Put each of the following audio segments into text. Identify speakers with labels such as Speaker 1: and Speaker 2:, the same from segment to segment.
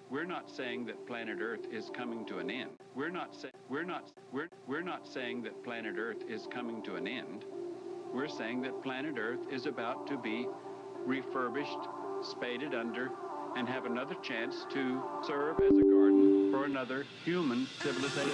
Speaker 1: We're not saying that planet Earth is coming to an end. We're not saying that planet Earth is coming to an end. We're saying that planet Earth is about to be refurbished, spaded under, and have another chance to serve as a garden for another human civilization.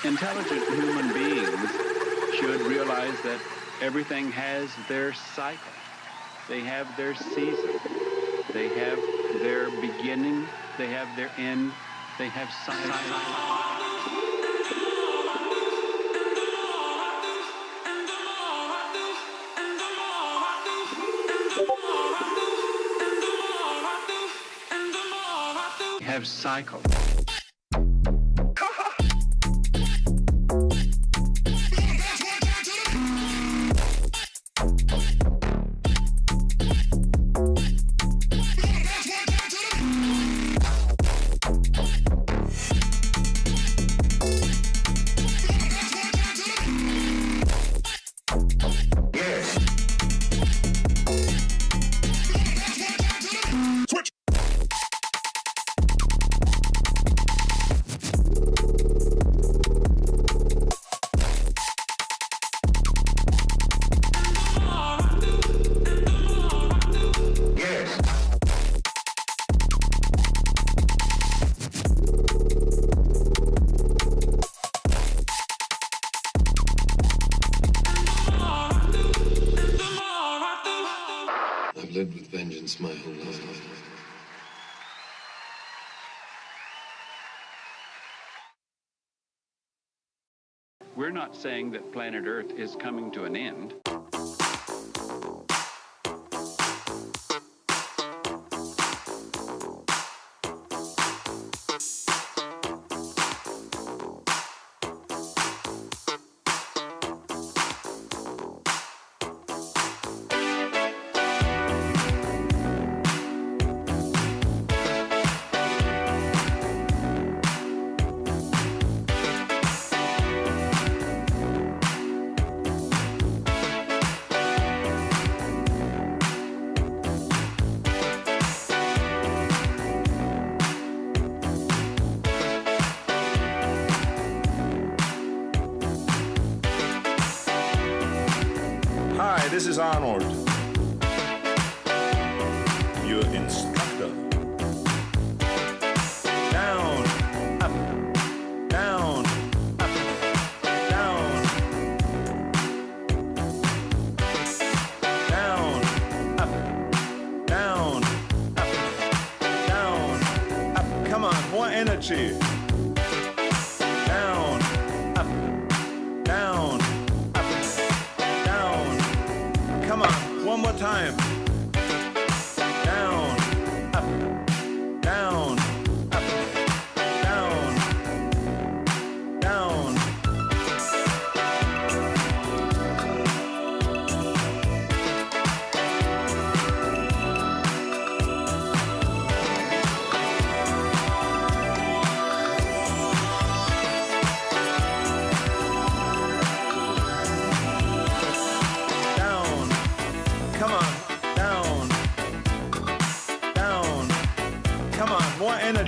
Speaker 1: Intelligent human beings should realize that everything has their cycle. They have their season. They have their beginning. They have their end. They have cycle. Have cycle.
Speaker 2: Lived with vengeance my whole life.
Speaker 1: We're not saying that planet Earth is coming to an end.
Speaker 3: Hi, this is Arnold, your instructor. Down, up, down, up, down. Down, up, down, up, down, up. Come on, more energy. Down, up, down. Come on, one more time. Down, up, down, up, down, down.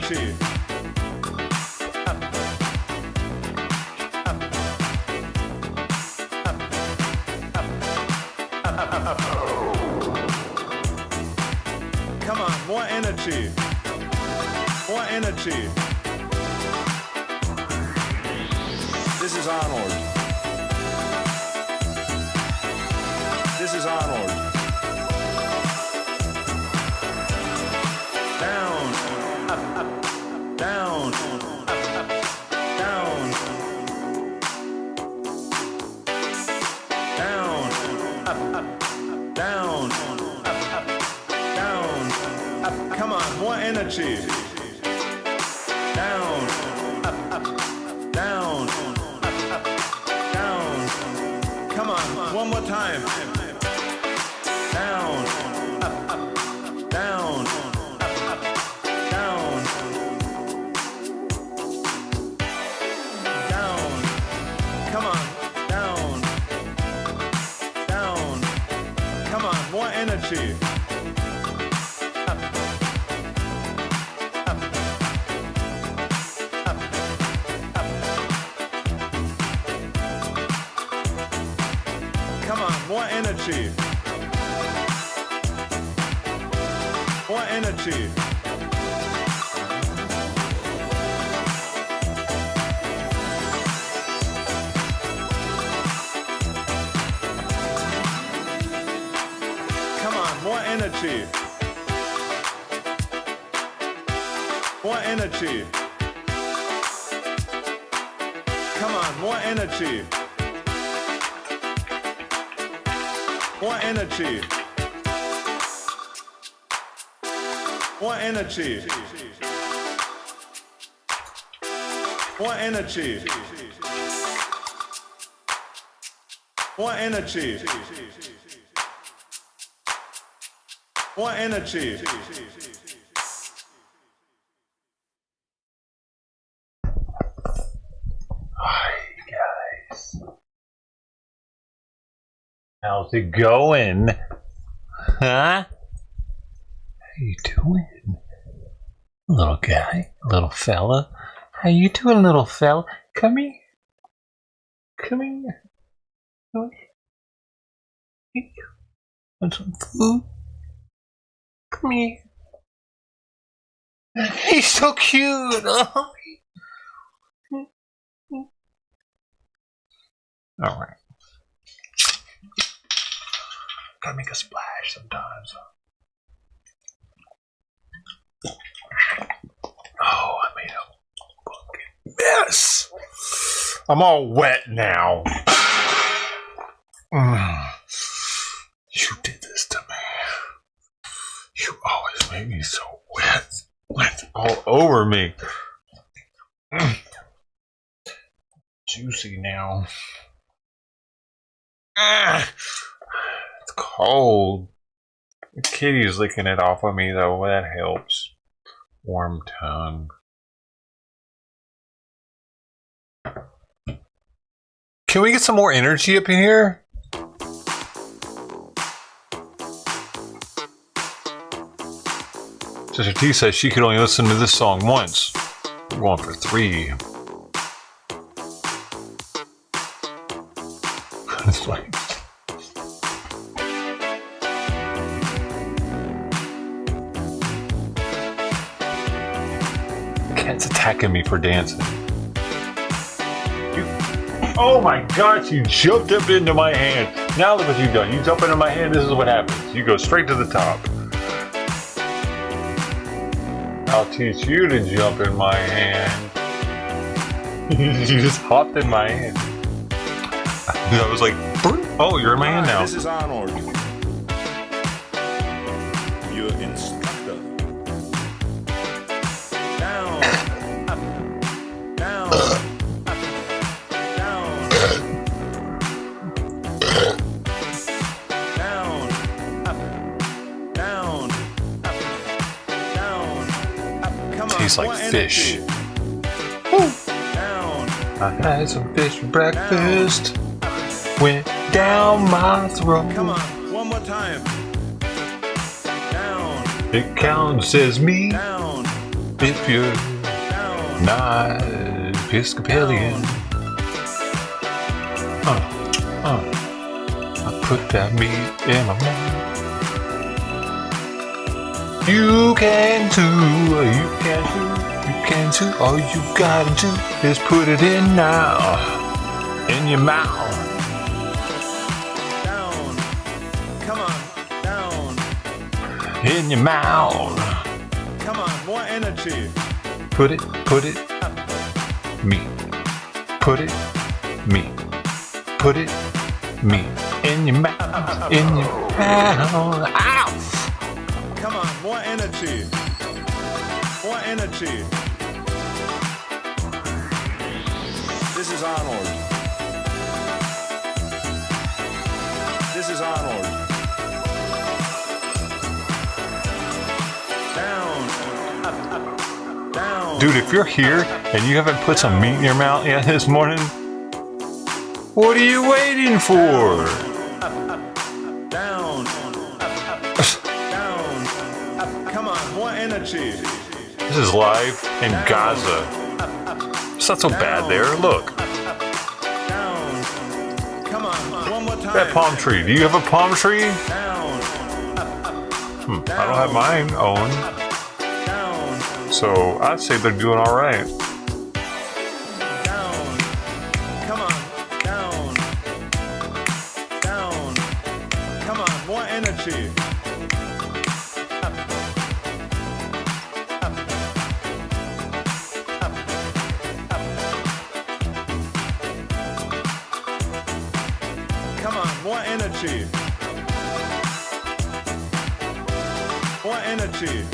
Speaker 3: energy. Up, up, up. Come on, more energy. More energy. This is Arnold. This is Arnold. Down, up, up, down, up, up, down. Down, up, up, down, up, up, down, up. Come on, more energy. Down, up, up, down, up, up, down. Come on, one more time. Down, up, up, down, up, up, down. Down, come on, down, down. Come on, more energy. Up, up, up, up. Come on, more energy. More energy. Come on, more energy. More energy. Come on, more energy. More energy. More energy. More energy. More energy. More energy.
Speaker 4: Hi guys. How's it going? Huh? How you doing? Little guy, little fella. How you doing, little fella? Come here. Come here. Come here. Want some food? Come here. He's so cute. Oh. All right. Gotta make a splash sometimes. Oh, I made a fucking mess. I'm all wet now. You did this to me. You always make me so wet. Wet all over me. Juicy now. It's cold. The kitty's licking it off of me though. That helps. Warm tongue. Can we get some more energy up in here? Sister T says she could only listen to this song once. We're going for 3. It's like cat's attacking me for dancing. Oh my gosh, you jumped up into my hand. Now look what you've done. You jump into my hand, this is what happens. You go straight to the top. I'll teach you to jump in my hand. You just hopped in my hand. I was like, oh, you're in my hand now.
Speaker 3: This is Arnold, your instructor. Down, up, down, up, down, down, up, down, up, down, up. Come on,
Speaker 4: tastes like
Speaker 3: more
Speaker 4: fish.
Speaker 3: Woo. Down.
Speaker 4: I had some fish for breakfast. Went down my throat.
Speaker 3: Come on, one more time. Down.
Speaker 4: It counts as me.
Speaker 3: Down.
Speaker 4: if you're not Episcopalian. I put that meat in my mouth. You can too, you can too, you can too. All you gotta do is put it in now, in your mouth.
Speaker 3: Down. Come on, down.
Speaker 4: In your mouth.
Speaker 3: Come on, more energy.
Speaker 4: Put it, me. Put it, me. Put it, me. In your mouth, in your mouth. Ow!
Speaker 3: Come on, more energy. More energy. This is Arnold. This is Arnold. Down. Up, down.
Speaker 4: Dude, if you're here and you haven't put some meat in your mouth yet this morning, what are you waiting for?
Speaker 3: Down. Down. Come on, more energy.
Speaker 4: This is live in Gaza. It's not so bad there. Look,
Speaker 3: Down. Come on, one more time.
Speaker 4: that palm tree. Do you have a palm tree?
Speaker 3: Down.
Speaker 4: I don't have mine owned,
Speaker 3: Down.
Speaker 4: so I'd say they're doing all right.
Speaker 3: Down. Come on. Down. Down. Come on, more energy. Come on, more energy. More energy.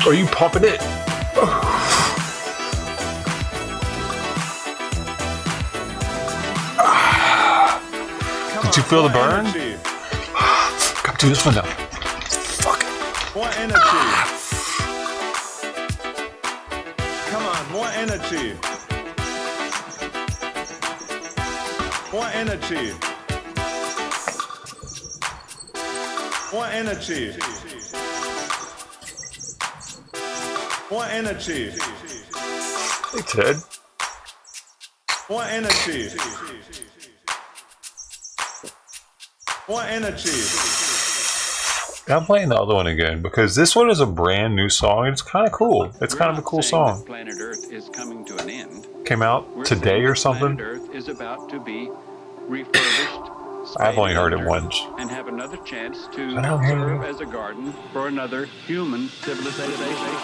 Speaker 4: Are you pumping it? Did you feel the burn?
Speaker 3: Energy.
Speaker 4: Come to this one now. Fuck it.
Speaker 3: More energy. Come on, more energy. More energy. More energy. More energy.
Speaker 4: Hey, Ted.
Speaker 3: More energy. More energy.
Speaker 4: I'm playing the other one again because this one is a brand new song and it's kind of cool. It's kind of a cool song.
Speaker 1: Planet Earth is coming to an end.
Speaker 4: Came out today or something.
Speaker 1: Planet Earth is about to be refurbished.
Speaker 4: I've only heard it once.
Speaker 1: And have another chance to
Speaker 4: I don't hear
Speaker 1: serve
Speaker 4: it.
Speaker 1: as a garden for another human civilization.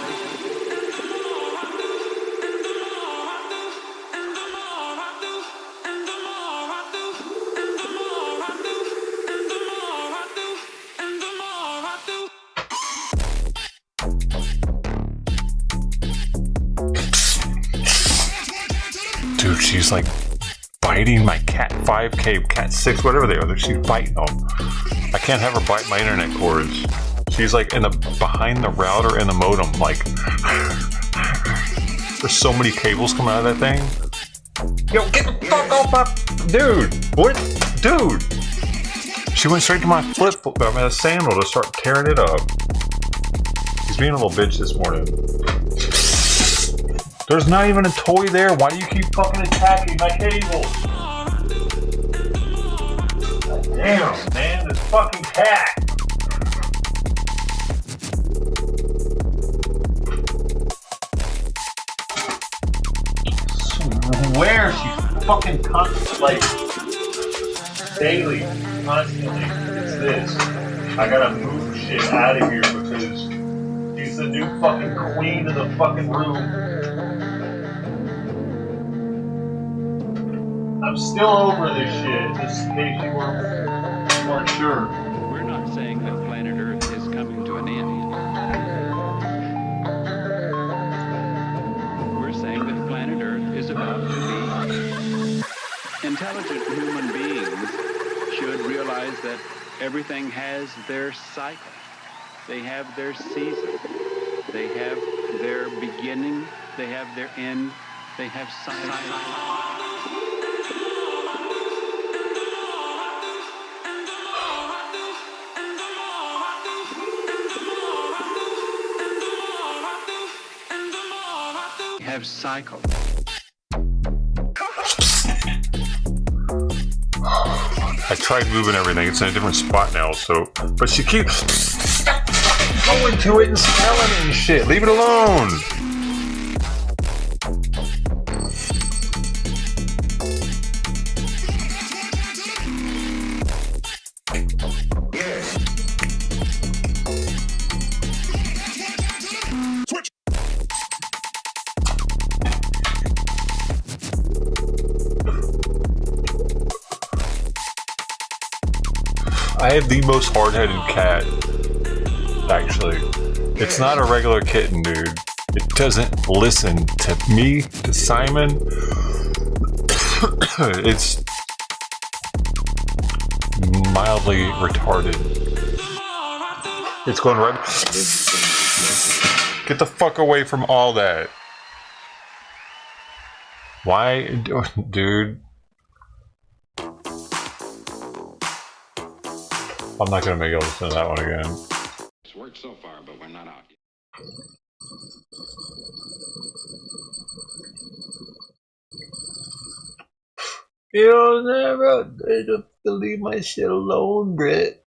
Speaker 4: Dude, she's like biting my cat 5K, cat 6, whatever they are. She's biting them. I can't have her bite my internet cords. She's like in the behind the router and the modem. Like, there's so many cables coming out of that thing. Yo, get the fuck off my dude. What, dude? She went straight to my my sandal to start tearing it up. He's being a little bitch this morning. There's not even a toy there. Why do you keep fucking attacking my cable? Damn, man, this fucking cat. Swear she's fucking like daily, constantly. It's this. I gotta move shit out of here because she's the new fucking queen of the fucking room. I'm still over this shit, just in case you weren't sure.
Speaker 1: We're not saying that planet Earth is coming to an end. We're saying that planet Earth is about to be. Intelligent human beings should realize that everything has their cycle. They have their season. They have their beginning. They have their end. They have science. have cycle.
Speaker 4: I tried moving everything. It's in a different spot now, so... But she keeps going to it and smelling it and shit. Leave it alone! I have the most hard-headed cat, actually. It's not a regular kitten, dude. It doesn't listen to me, to Simon. It's mildly retarded. It's going right... Get the fuck away from all that. Why, dude? I'm not gonna make able to listen to that one again.
Speaker 2: It's worked so far, but we're not out yet.
Speaker 4: You'll never leave my shit alone, Britt.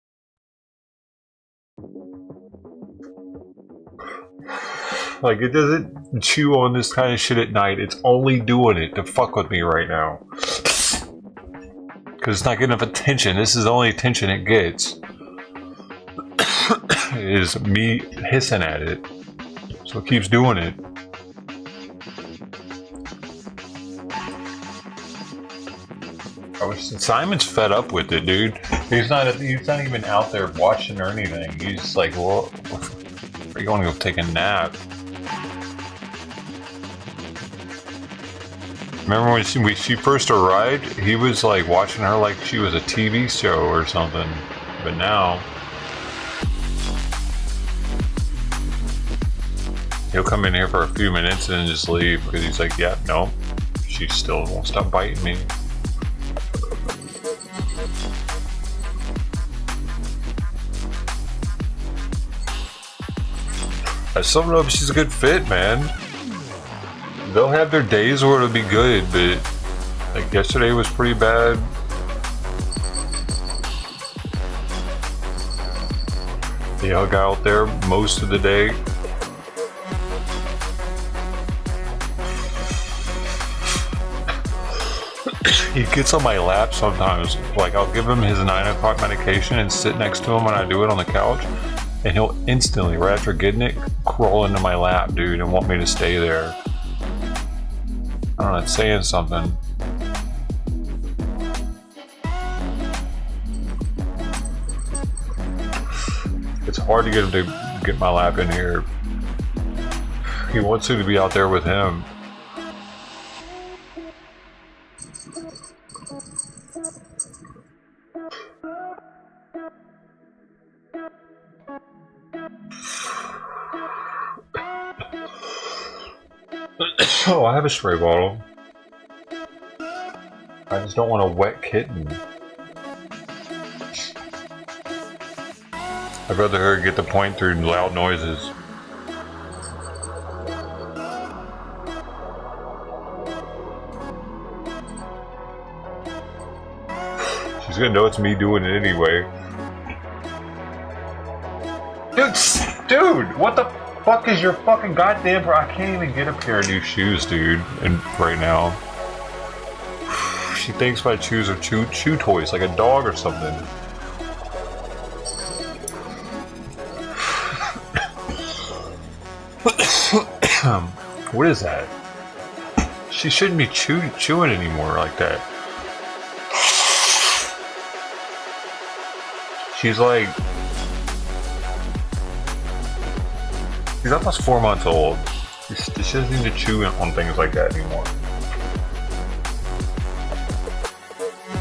Speaker 4: Like, it doesn't chew on this kind of shit at night. It's only doing it to fuck with me right now. Because it's not getting enough attention. This is the only attention it gets. Is me hissing at it. So it keeps doing it. Simon's fed up with it, dude. He's not even out there watching or anything. He's just like, well, are you going to go take a nap? Remember when she first arrived, he was like watching her like she was a TV show or something. But now, he'll come in here for a few minutes and then just leave because he's like, yeah, no, she still won't stop biting me. I still don't know if she's a good fit, man. They'll have their days where it'll be good, but like yesterday was pretty bad. He hung out there most of the day. He gets on my lap sometimes. Like, I'll give him his 9 o'clock medication and sit next to him when I do it on the couch, and he'll instantly, right after getting it, crawl into my lap, dude, and want me to stay there. I don't know, it's saying something. It's hard to get him to get my lap in here. He wants me to be out there with him. Oh, I have a spray bottle. I just don't want a wet kitten. I'd rather her get the point through loud noises. She's gonna know it's me doing it anyway. Dude, what the fuck is your fucking goddamn... I can't even get a pair of new shoes, dude, and right now. She thinks my shoes are chew toys, like a dog or something. What is that? She shouldn't be chewing anymore like that. She's like... She's almost 4 months old. She doesn't need to chew on things like that anymore.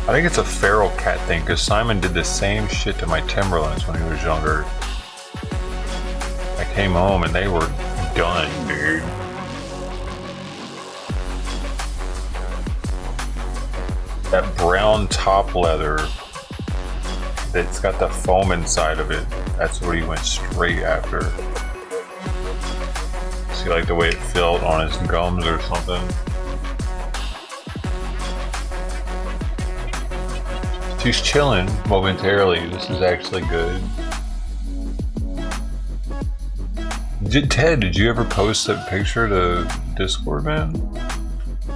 Speaker 4: I think it's a feral cat thing, because Simon did the same shit to my Timberlands when he was younger. I came home and they were done, dude. That brown top leather that's got the foam inside of it, that's what he went straight after. he liked the way it felt on his gums or something. She's chilling momentarily. This is actually good. Ted, did you ever post that picture to Discord, man?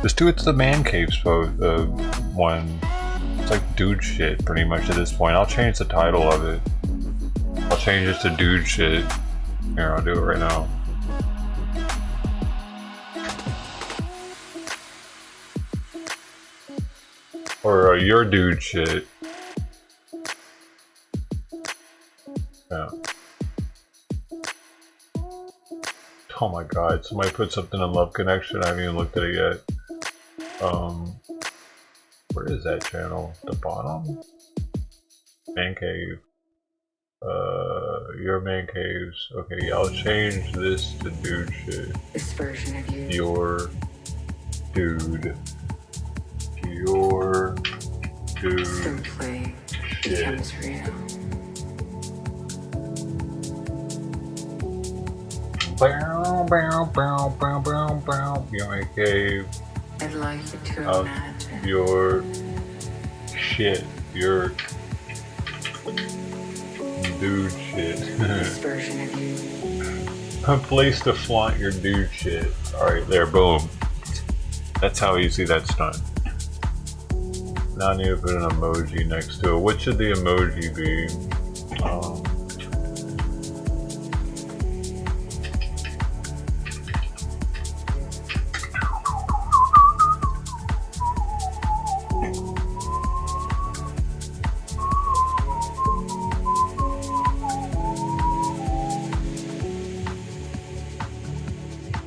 Speaker 4: Just do it to the man cave one. It's like dude shit, pretty much at this point. I'll change the title of it. I'll change it to dude shit. Here, I'll do it right now. Or your dude shit. Yeah. Oh my god, somebody put something in Love Connection. I haven't even looked at it yet. Where is that channel? The bottom? Man cave. Your man caves. Okay, yeah, I'll change this to dude shit.
Speaker 5: This version of you.
Speaker 4: Your dude. Your dude.
Speaker 5: Simply
Speaker 4: shit.
Speaker 5: becomes real.
Speaker 4: Bow, bow, bow, bow, bow, bow. Your man cave.
Speaker 5: I'd like you to
Speaker 4: Of
Speaker 5: imagine.
Speaker 4: your shit. Your dude shit.
Speaker 5: This version of you.
Speaker 4: A place to flaunt your dude shit. Alright, there, boom. That's how easy that's done. Now I need to put an emoji next to it. What should the emoji be?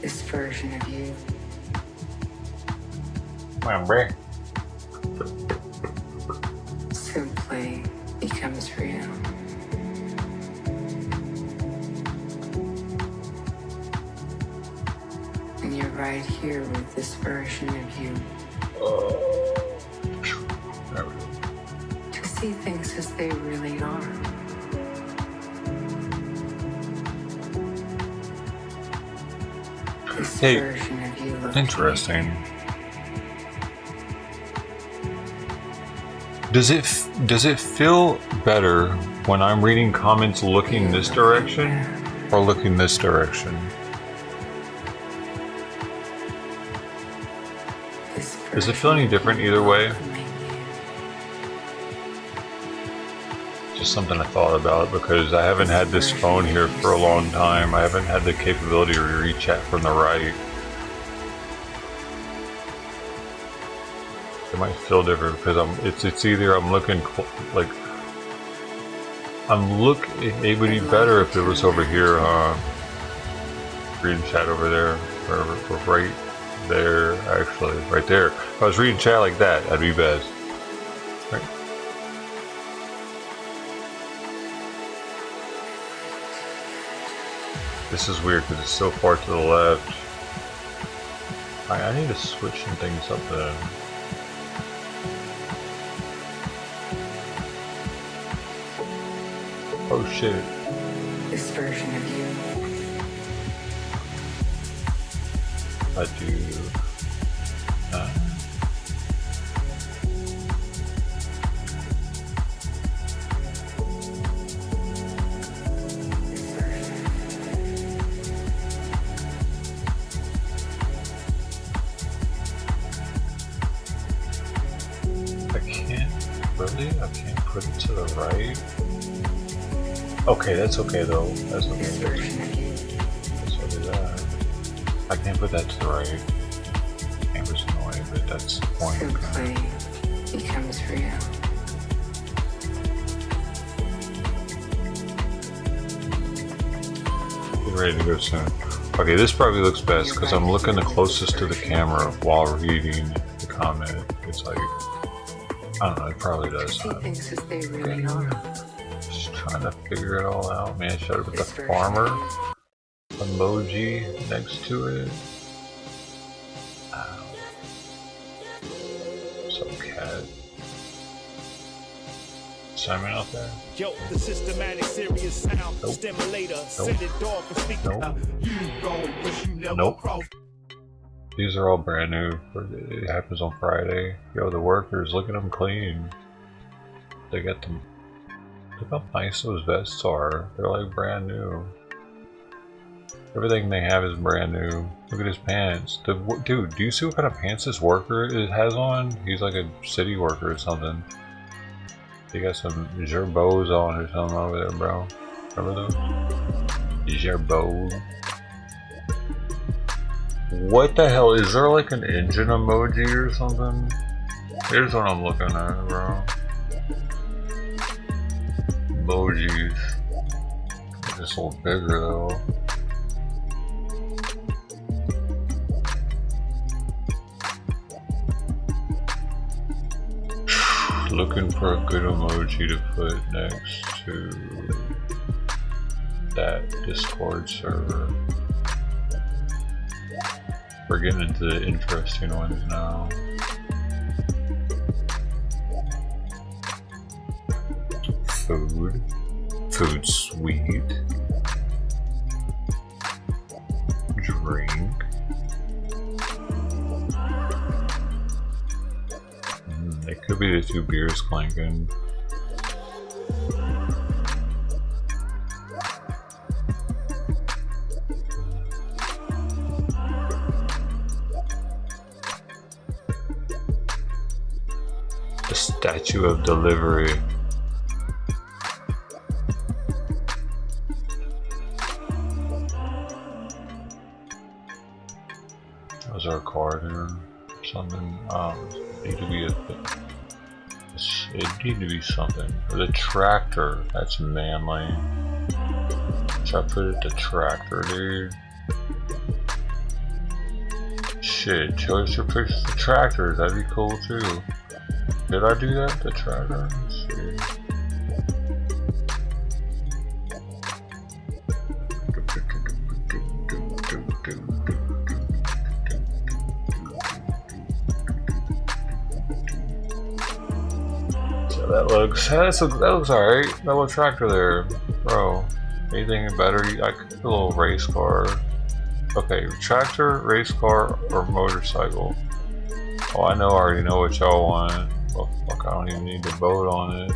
Speaker 5: This version of you.
Speaker 4: Remember?
Speaker 5: Simply becomes real. And you're right here with this version of you.
Speaker 4: There we go.
Speaker 5: To see things as they really are. This
Speaker 4: Hey,
Speaker 5: version of you looks
Speaker 4: interesting. Does it feel better when I'm reading comments looking this direction or looking this direction? Does it feel any different either way? Just something I thought about because I haven't had this phone here for a long time. I haven't had the capability to read chat from the right. It might feel different because it's either I'm looking like it would be better if it was over here, huh? Reading chat over there, or right there, actually, right there. If I was reading chat like that, that'd be best. Right. This is weird because it's so far to the left. I need to switch some things up then. Oh shit.
Speaker 5: This version of you.
Speaker 4: I do. I can't put it to the right. Okay, that's okay though. That's okay.
Speaker 5: This version of you.
Speaker 4: Let's do that. I can't put that to the right. Camera's annoying, but that's the point.
Speaker 5: Simply becomes real.
Speaker 4: Get ready to go soon. Okay, this probably looks best because I'm looking the closest to the camera while reading the comment. It's like, I don't know, it probably does.
Speaker 5: See things as they really are.
Speaker 4: Just trying to figure it all out, man. Should I put the farmer emoji next to it? So cat. Simon out there?
Speaker 6: Yo, the systematic serious sound
Speaker 4: Nope.
Speaker 6: stimulator,
Speaker 4: Nope.
Speaker 6: send it dog for speaker.
Speaker 4: Nope.
Speaker 6: You go, wish you never
Speaker 4: Nope.
Speaker 6: cross.
Speaker 4: These are all brand new. It happens on Friday. Yo, the workers, look at them clean. They got them. Look how nice those vests are. They're like brand new. Everything they have is brand new. Look at his pants. Dude, do you see what kind of pants this worker has on? He's like a city worker or something. He got some gerbots on or something over there, bro. Remember those? Gerbots. What the hell? Is there like an engine emoji or something? Here's what I'm looking at, bro. Emojis. It's a little bigger though. Looking for a good emoji to put next to that Discord server. We're getting into the interesting ones now. Food. Food sweet. Drink. It could be the two beers clanking. The Statue of Delivery. Was our card here? Something, need to be it need to be something. The tractor, that's manly. Should I put it the tractor, dude? Shit, show us your pictures of the tractors, that'd be cool too. Did I do that? The tractor? Let's see. That looks alright. That little tractor there, bro. Anything better? Like a little race car. Okay, tractor, race car, or motorcycle. Oh, I already know what y'all want. Well, fuck, I don't even need to vote on it.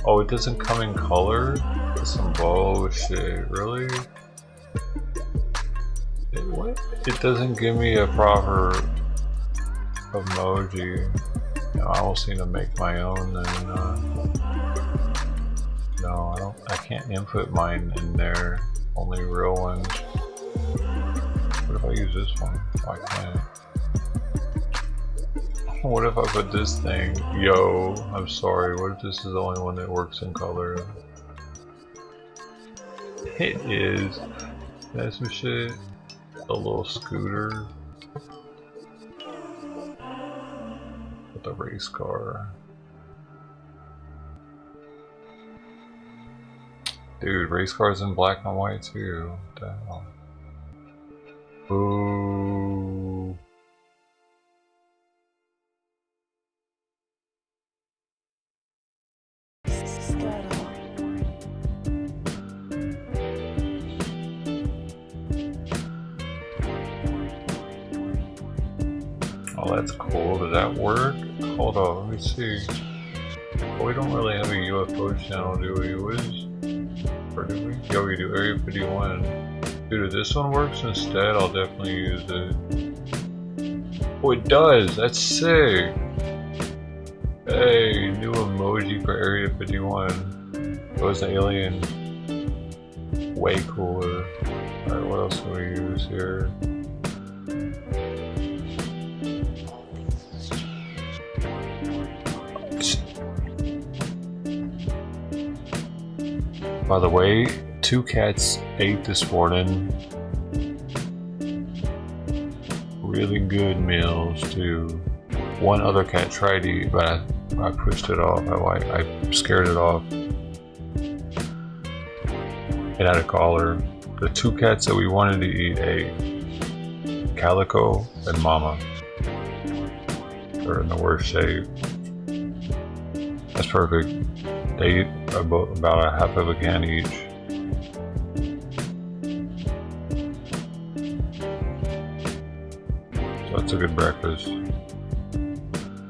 Speaker 4: Oh, it doesn't come in color? That's some bullshit, really? What? It doesn't give me a proper emoji. No, I almost need to make my own then. No, I can't input mine in there. Only real ones. What if I use this one? Oh, I can't. What if I put this thing? Yo, I'm sorry. What if this is the only one that works in color? It is. That's some shit. A little scooter with a race car. Dude, race cars in black and white too. What the hell? Ooh. Oh, that's cool. Does that work? Hold on, let me see. Well, we don't really have a UFO channel, do we? Or do we? Yeah, we do. Area 51. Dude, if this one works instead, I'll definitely use it. Oh, it does! That's sick! Hey, new emoji for Area 51. Oh, it's an alien. Way cooler. Alright, what else can we use here? By the way, 2 cats ate this morning. Really good meals too. One other cat tried to eat, but I pushed it off. I scared it off. It had a collar. The 2 cats that we wanted to eat ate. Calico and Mama. They're in the worst shape. That's perfect. They eat about a half of a can each. So that's a good breakfast.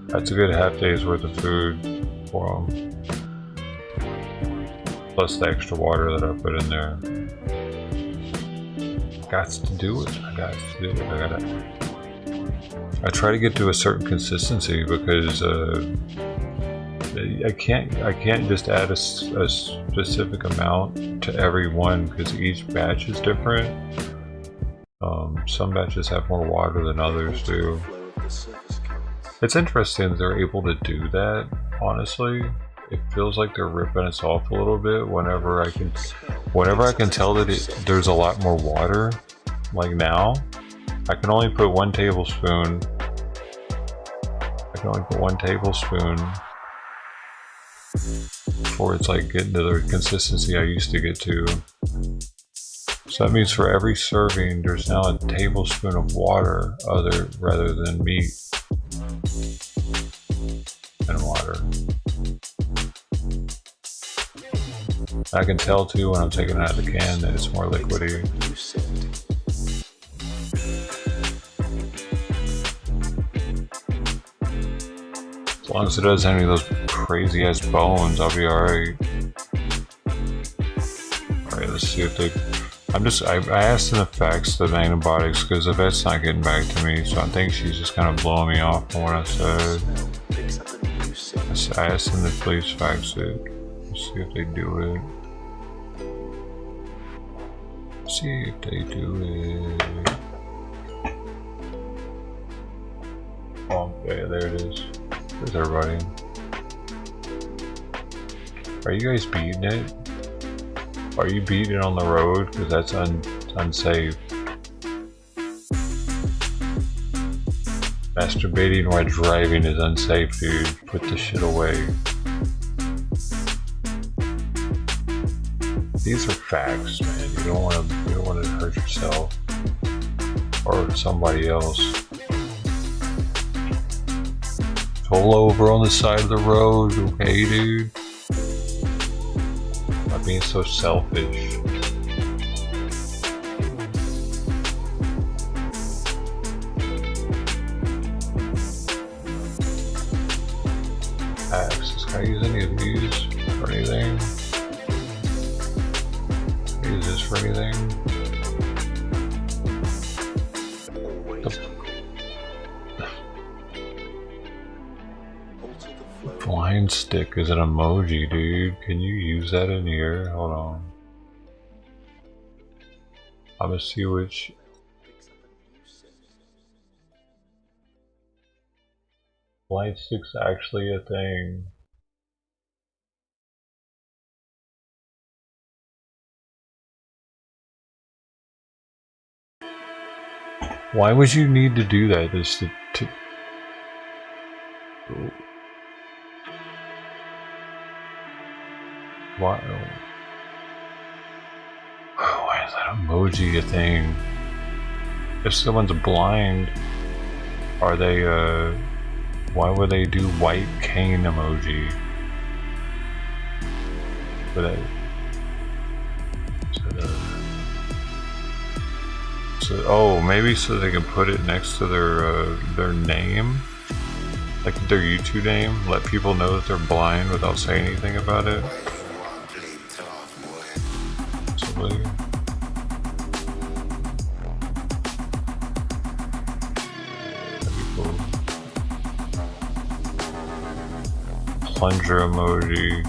Speaker 4: That's a good half day's worth of food for them. Plus the extra water that I put in there. Gots to do it. I try to get to a certain consistency because I can't just add a specific amount to every one because each batch is different. Some batches have more water than others do. It's interesting that they're able to do that, honestly. It feels like they're ripping us off a little bit whenever I can tell that there's a lot more water. Like now, I can only put 1 tablespoon. Before it's like getting to the consistency I used to get to. So that means for every serving, there's now a tablespoon of water rather than meat and water. I can tell too when I'm taking it out of the can that it's more liquidy. As long as it doesn't have any of those crazy ass bones, I'll be alright. Alright, let's see if they... I asked in the fax the antibiotics because the vet's not getting back to me, so I think she's just kind of blowing me off from what I said. I asked them to please fax it. Let's see if they do it. See if they do it. Oh, okay, there it is. There's everybody. Are you guys beating it? Are you beating it on the road? Because that's unsafe. Masturbating while driving is unsafe, dude. Put the shit away. These are facts, man. You don't want to hurt yourself or somebody else. Pull over on the side of the road, okay, dude? Not being so selfish. Can I use any of these for anything? Can I use this for anything? Blind stick is an emoji, dude. Can you use that in here? Hold on. I'm gonna see which. Blind stick's actually a thing. Why would you need to do that? Just to why is that emoji a thing? If someone's blind, are they why would they do white cane emoji? For that? Oh, maybe so they can put it next to their name, like their YouTube name. Let people know that they're blind without saying anything about it. Possibly. That'd be cool. Plunger emoji.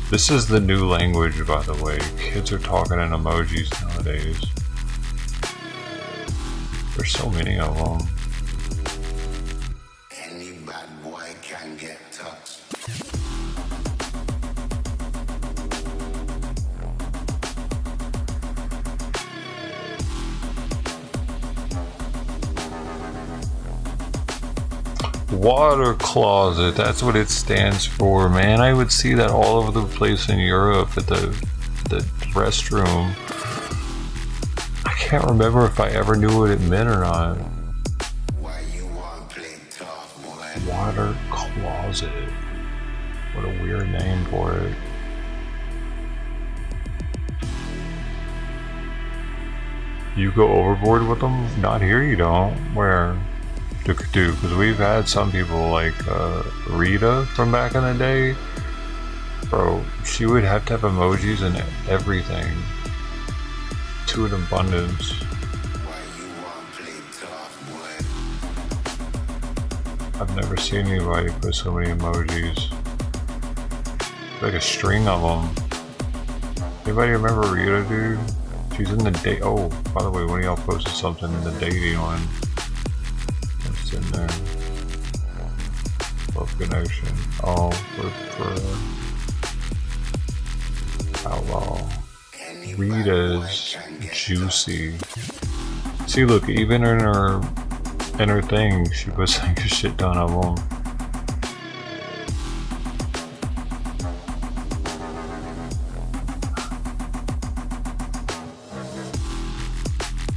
Speaker 4: This is the new language, by the way. Kids are talking in emojis nowadays. There's so many of them.
Speaker 7: Any bad boy can get touched.
Speaker 4: Water closet, that's what it stands for, man. I would see that all over the place in Europe at the restroom. I can't remember if I ever knew what it meant or not.
Speaker 7: Why you want play tough, boy?
Speaker 4: Water closet. What a weird name for it. You go overboard with them? Not here you don't. Where? Because we've had some people like Rita from back in the day. Bro, she would have to have emojis and everything. To an abundance.
Speaker 7: Why you want play tough, boy?
Speaker 4: I've never seen anybody put so many emojis. Like a string of them. Anybody remember Rita, dude? She's in the date. Oh, by the way, one of y'all posted something in the dating one. What's in there? Love connection. Oh, for outlaw. Rita's juicy. See, look, even in her thing, she puts like a shit ton of them.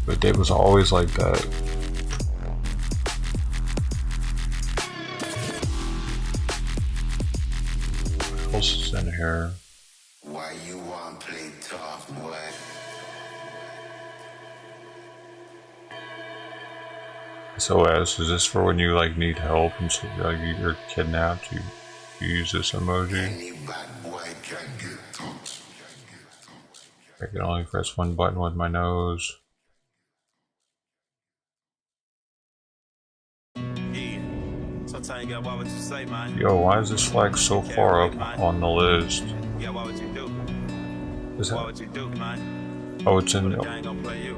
Speaker 4: But it was always like that. What else is in here?
Speaker 7: Why you want play tough, boy?
Speaker 4: SOS, is this for when you like need help and so, like you're kidnapped? You use this emoji?
Speaker 7: Any bad boy can get touched.
Speaker 4: I can only press one button with my nose.
Speaker 3: Sometimes you gotta watch what you say, man.
Speaker 4: Yo, why is this flag so far up on the list?
Speaker 3: You gotta watch what you do.
Speaker 4: Is
Speaker 3: Watch
Speaker 4: that?
Speaker 3: what you do, man.
Speaker 4: Oh, it's in.
Speaker 3: The gang gonna play you.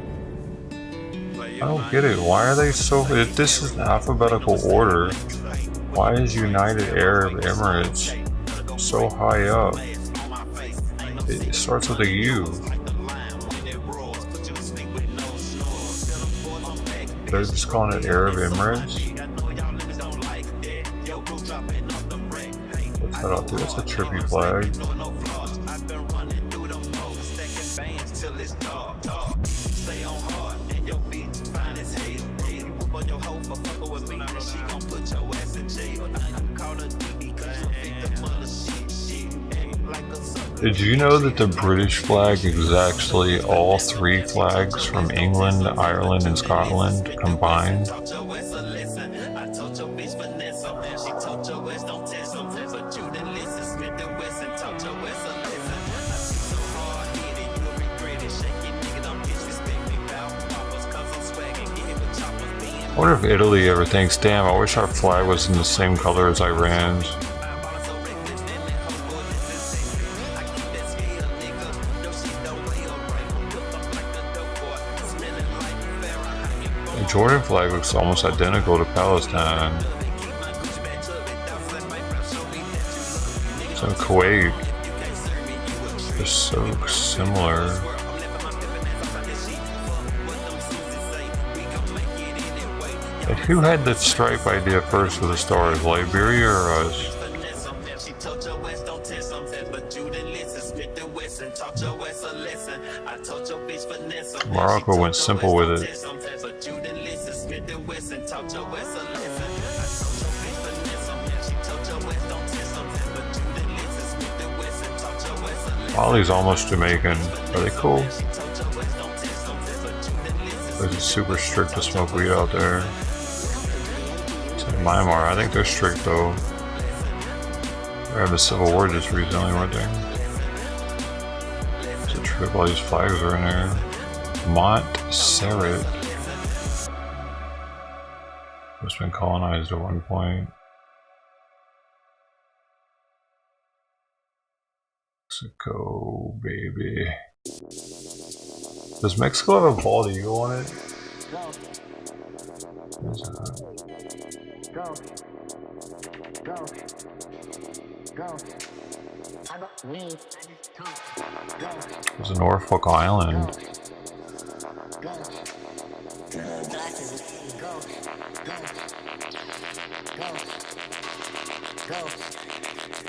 Speaker 3: Play you,
Speaker 4: I don't
Speaker 3: man.
Speaker 4: get it. Why are they so? If this is in alphabetical order, why is United Arab Emirates so high up? It starts with a U. They're just calling it Arab Emirates. What's that out there? That's a trippy flag. Did you know that the British flag is actually all three flags from England, Ireland, and Scotland combined? I wonder if Italy ever thinks, damn, I wish our flag was in the same color as Iran's. The Jordan flag looks almost identical to Palestine. So Kuwait. They're so similar. And who had the stripe idea first for the stars, Liberia or us? Morocco went simple with it. Mali's almost Jamaican. Are they cool? Or is it super strict to smoke weed out there? It's in Myanmar. I think they're strict though. They had the Civil War just recently, weren't they? It's a trip, all these flags are in there. Montserrat. It's been colonized at one point. Mexico, baby. Does Mexico have a bald eagle on it? There's a Norfolk Island.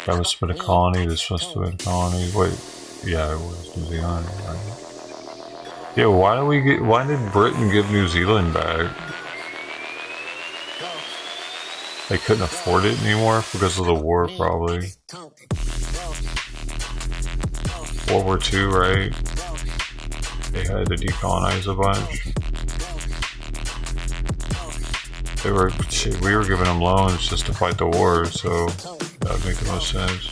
Speaker 4: That must have been a colony, this must have been a colony. Wait, yeah, it was New Zealand, right? Yeah, why did Britain give New Zealand back? They couldn't afford it anymore because of the war, probably. World War II, right? They had to decolonize a bunch. We were giving them loans just to fight the war, so that would make the most sense.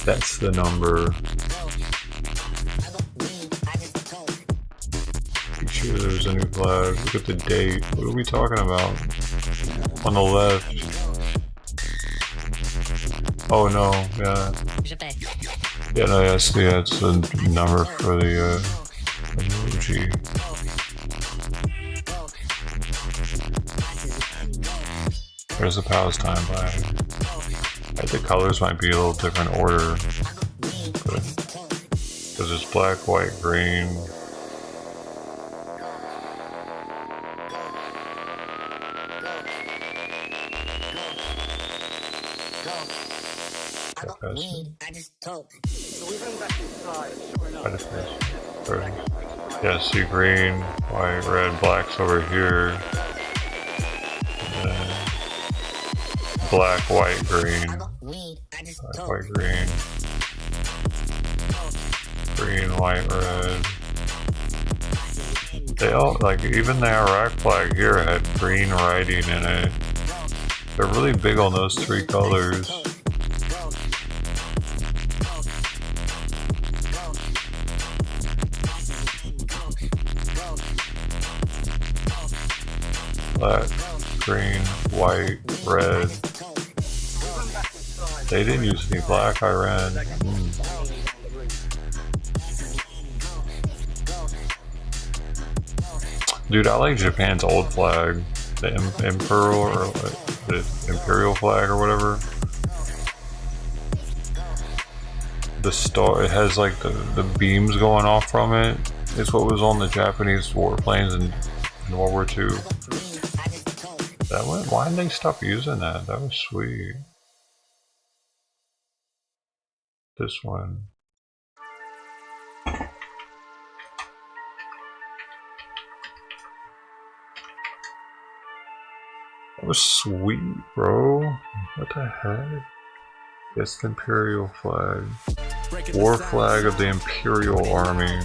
Speaker 4: That's the number. Be sure there's a new flag. Look at the date. What are we talking about? On the left. Oh no, yeah. Yeah, no, it's the number for the emoji. There's the Palestine flag. I think the colors might be a little different order, because it's black, white, green. Yeah, see green, white, red, black's over here. And then black, white, green. Black, white, green. Green, white, red. They all, like, even the Iraq flag here had green writing in it. They're really big on those three colors. Black, green, white, red. They didn't use any black, Iran. Dude, I like Japan's old flag. The Imperial, or the Imperial flag or whatever. The star, it has like the beams going off from it. It's what was on the Japanese warplanes in World War II. Why didn't they stop using that? That was sweet. This one. That was sweet, bro. What the heck? It's the Imperial flag. War flag of the Imperial Army.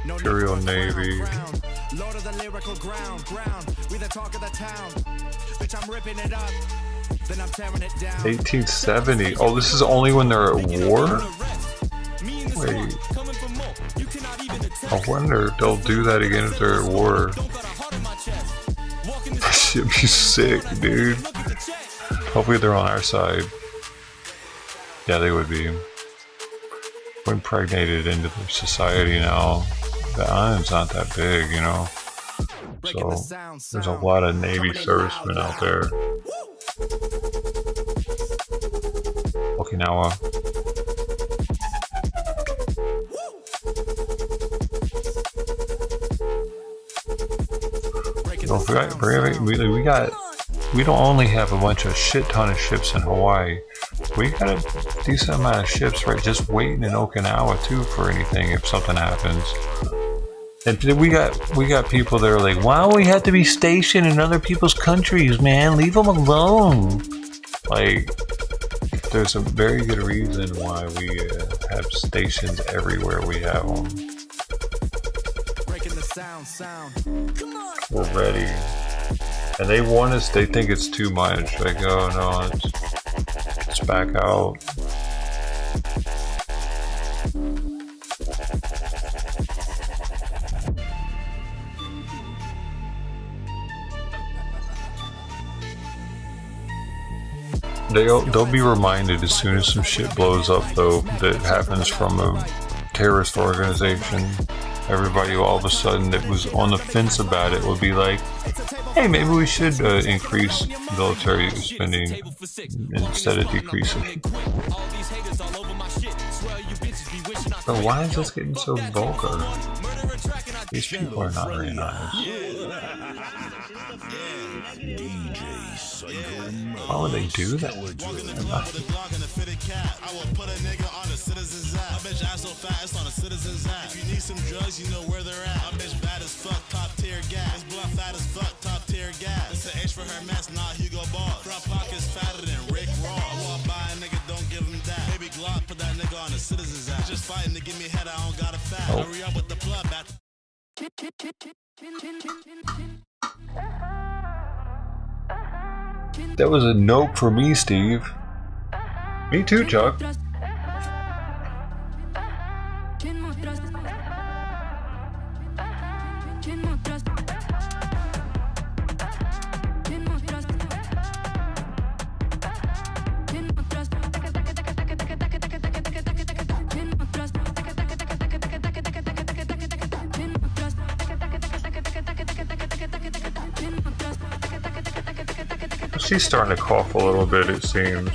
Speaker 4: Imperial Navy. 1870. Oh, this is only when they're at war? Wait. I wonder if they'll do that again if they're at war. That should be sick, dude. Hopefully they're on our side. Yeah, they would be. We're impregnated into their society now. The island's not that big, you know? So, there's a lot of Navy servicemen out there. Okinawa. We don't only have a bunch of shit ton of ships in Hawaii. We got a decent amount of ships, right, just waiting in Okinawa too for anything if something happens. And we got people that are like, why do we have to be stationed in other people's countries, man? Leave them alone. Like, there's a very good reason why we have stations everywhere we have them. We're ready. And they want us, they think it's too much. Like, oh no, it's back out. They'll be reminded as soon as some shit blows up, though, that happens from a terrorist organization. Everybody all of a sudden that was on the fence about it will be like, hey, maybe we should increase military spending instead of decreasing. But why is this getting so vulgar? These people are not very nice. Why would they do that?
Speaker 8: I will put a nigga on the citizen's app. I bitch ass so fat, it's on the citizen's app. If you need some drugs, you know where they're at. My bitch bad as fuck, top tier gas. This blunt fat as fuck, top tier gas. It's an H for her mess, not Hugo Boss. Front pockets fatter than Rick Ross. I walk by a nigga, don't give him that. Baby Glock, put that nigga on the citizen's app. Just fighting to give me head, I don't got a fat. Hurry up with the plug back.
Speaker 4: That was a nope for me, Steve. Me too, Chuck. She's starting to cough a little bit, it seems.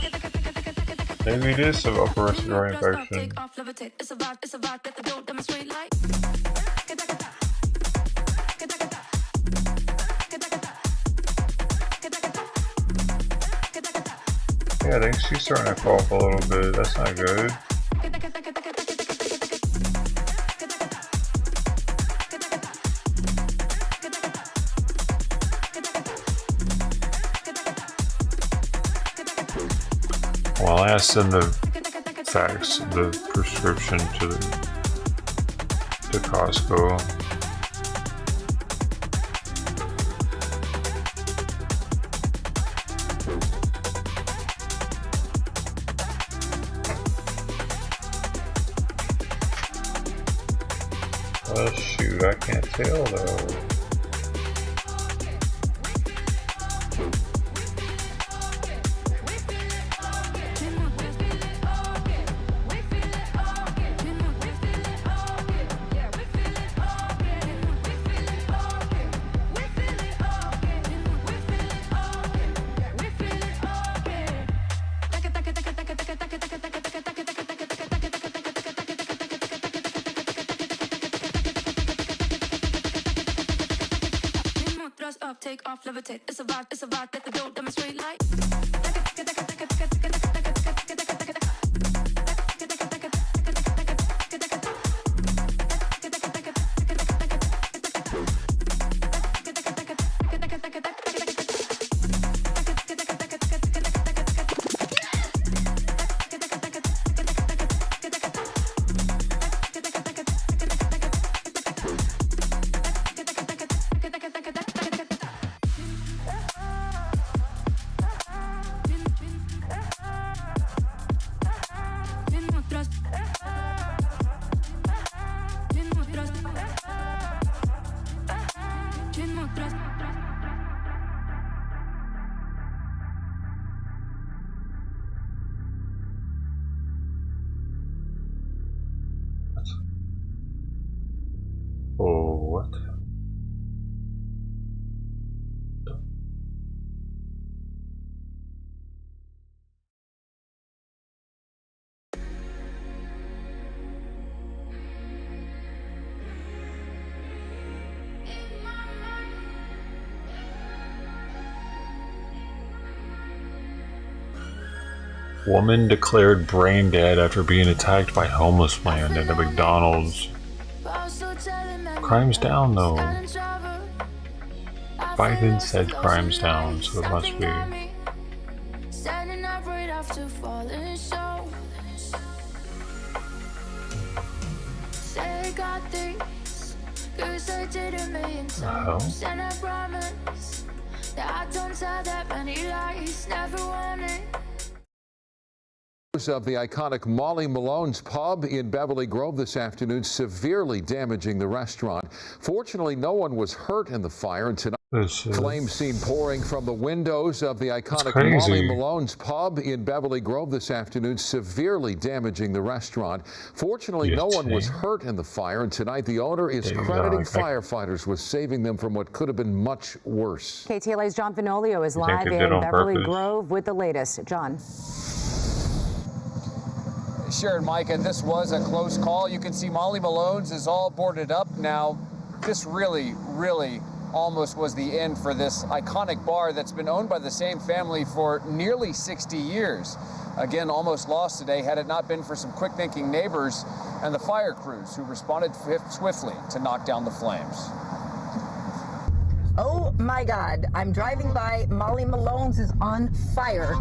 Speaker 4: Maybe it is some upper respiratory infection. Yeah, I think she's starting to cough a little bit. That's not good. Well, I send the fax, the prescription to Costco. Well, shoot, I can't tell though.
Speaker 9: Take off, levitate. It's a vibe that the don't demonstrate like. Oh, what? Woman declared brain dead after being attacked by homeless man at a McDonald's. Crime's down though. Biden said crime's down, so it must be.
Speaker 10: Of the iconic Molly Malone's pub in Beverly Grove this afternoon, severely damaging the restaurant. Fortunately, no one was hurt in the fire, and tonight flames seen pouring from the windows of the iconic Molly Malone's pub in Beverly Grove this afternoon, severely damaging the restaurant. Fortunately, no one was hurt in the fire, and tonight the owner is crediting firefighters with saving them from what could have been much worse.
Speaker 11: KTLA's John Fenolio is live in Beverly Grove with the latest. John.
Speaker 12: Sharon, Mike, and this was a close call. You can see Molly Malone's is all boarded up now. This really almost was the end for this iconic bar that's been owned by the same family for nearly 60 years. Again, almost lost today had it not been for some quick-thinking neighbors and the fire crews who responded swiftly to knock down the flames.
Speaker 13: Oh my God, I'm driving by. Molly Malone's is on fire.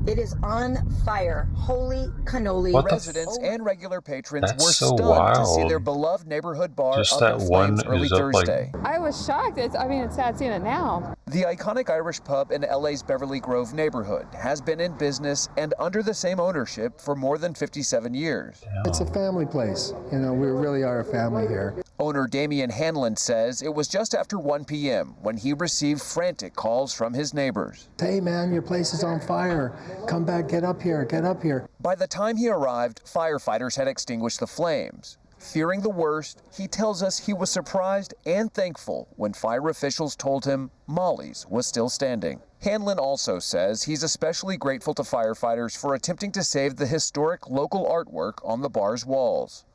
Speaker 13: It is on fire. Holy cannoli.
Speaker 12: Residents and regular patrons
Speaker 9: That's
Speaker 12: were
Speaker 9: so
Speaker 12: stunned to see
Speaker 9: wild.
Speaker 12: their beloved neighborhood bar
Speaker 9: Just
Speaker 12: up
Speaker 9: that
Speaker 12: in
Speaker 9: one
Speaker 12: flames early
Speaker 9: is up, like-
Speaker 12: Thursday.
Speaker 14: I was shocked. It's sad seeing it now.
Speaker 12: The iconic Irish pub in LA's Beverly Grove neighborhood has been in business and under the same ownership for more than 57 years.
Speaker 15: It's a family place. You know, we really are a family here.
Speaker 12: Owner Damian Hanlon says it was just after 1 p.m. when he received frantic calls from his neighbors.
Speaker 15: Hey man, your place is on fire. Come back, get up here, get up here.
Speaker 12: By the time he arrived, firefighters had extinguished the flames. Fearing the worst, he tells us he was surprised and thankful when fire officials told him Molly's was still standing. Hanlon also says he's especially grateful to firefighters for attempting to save the historic local artwork on the bar's walls.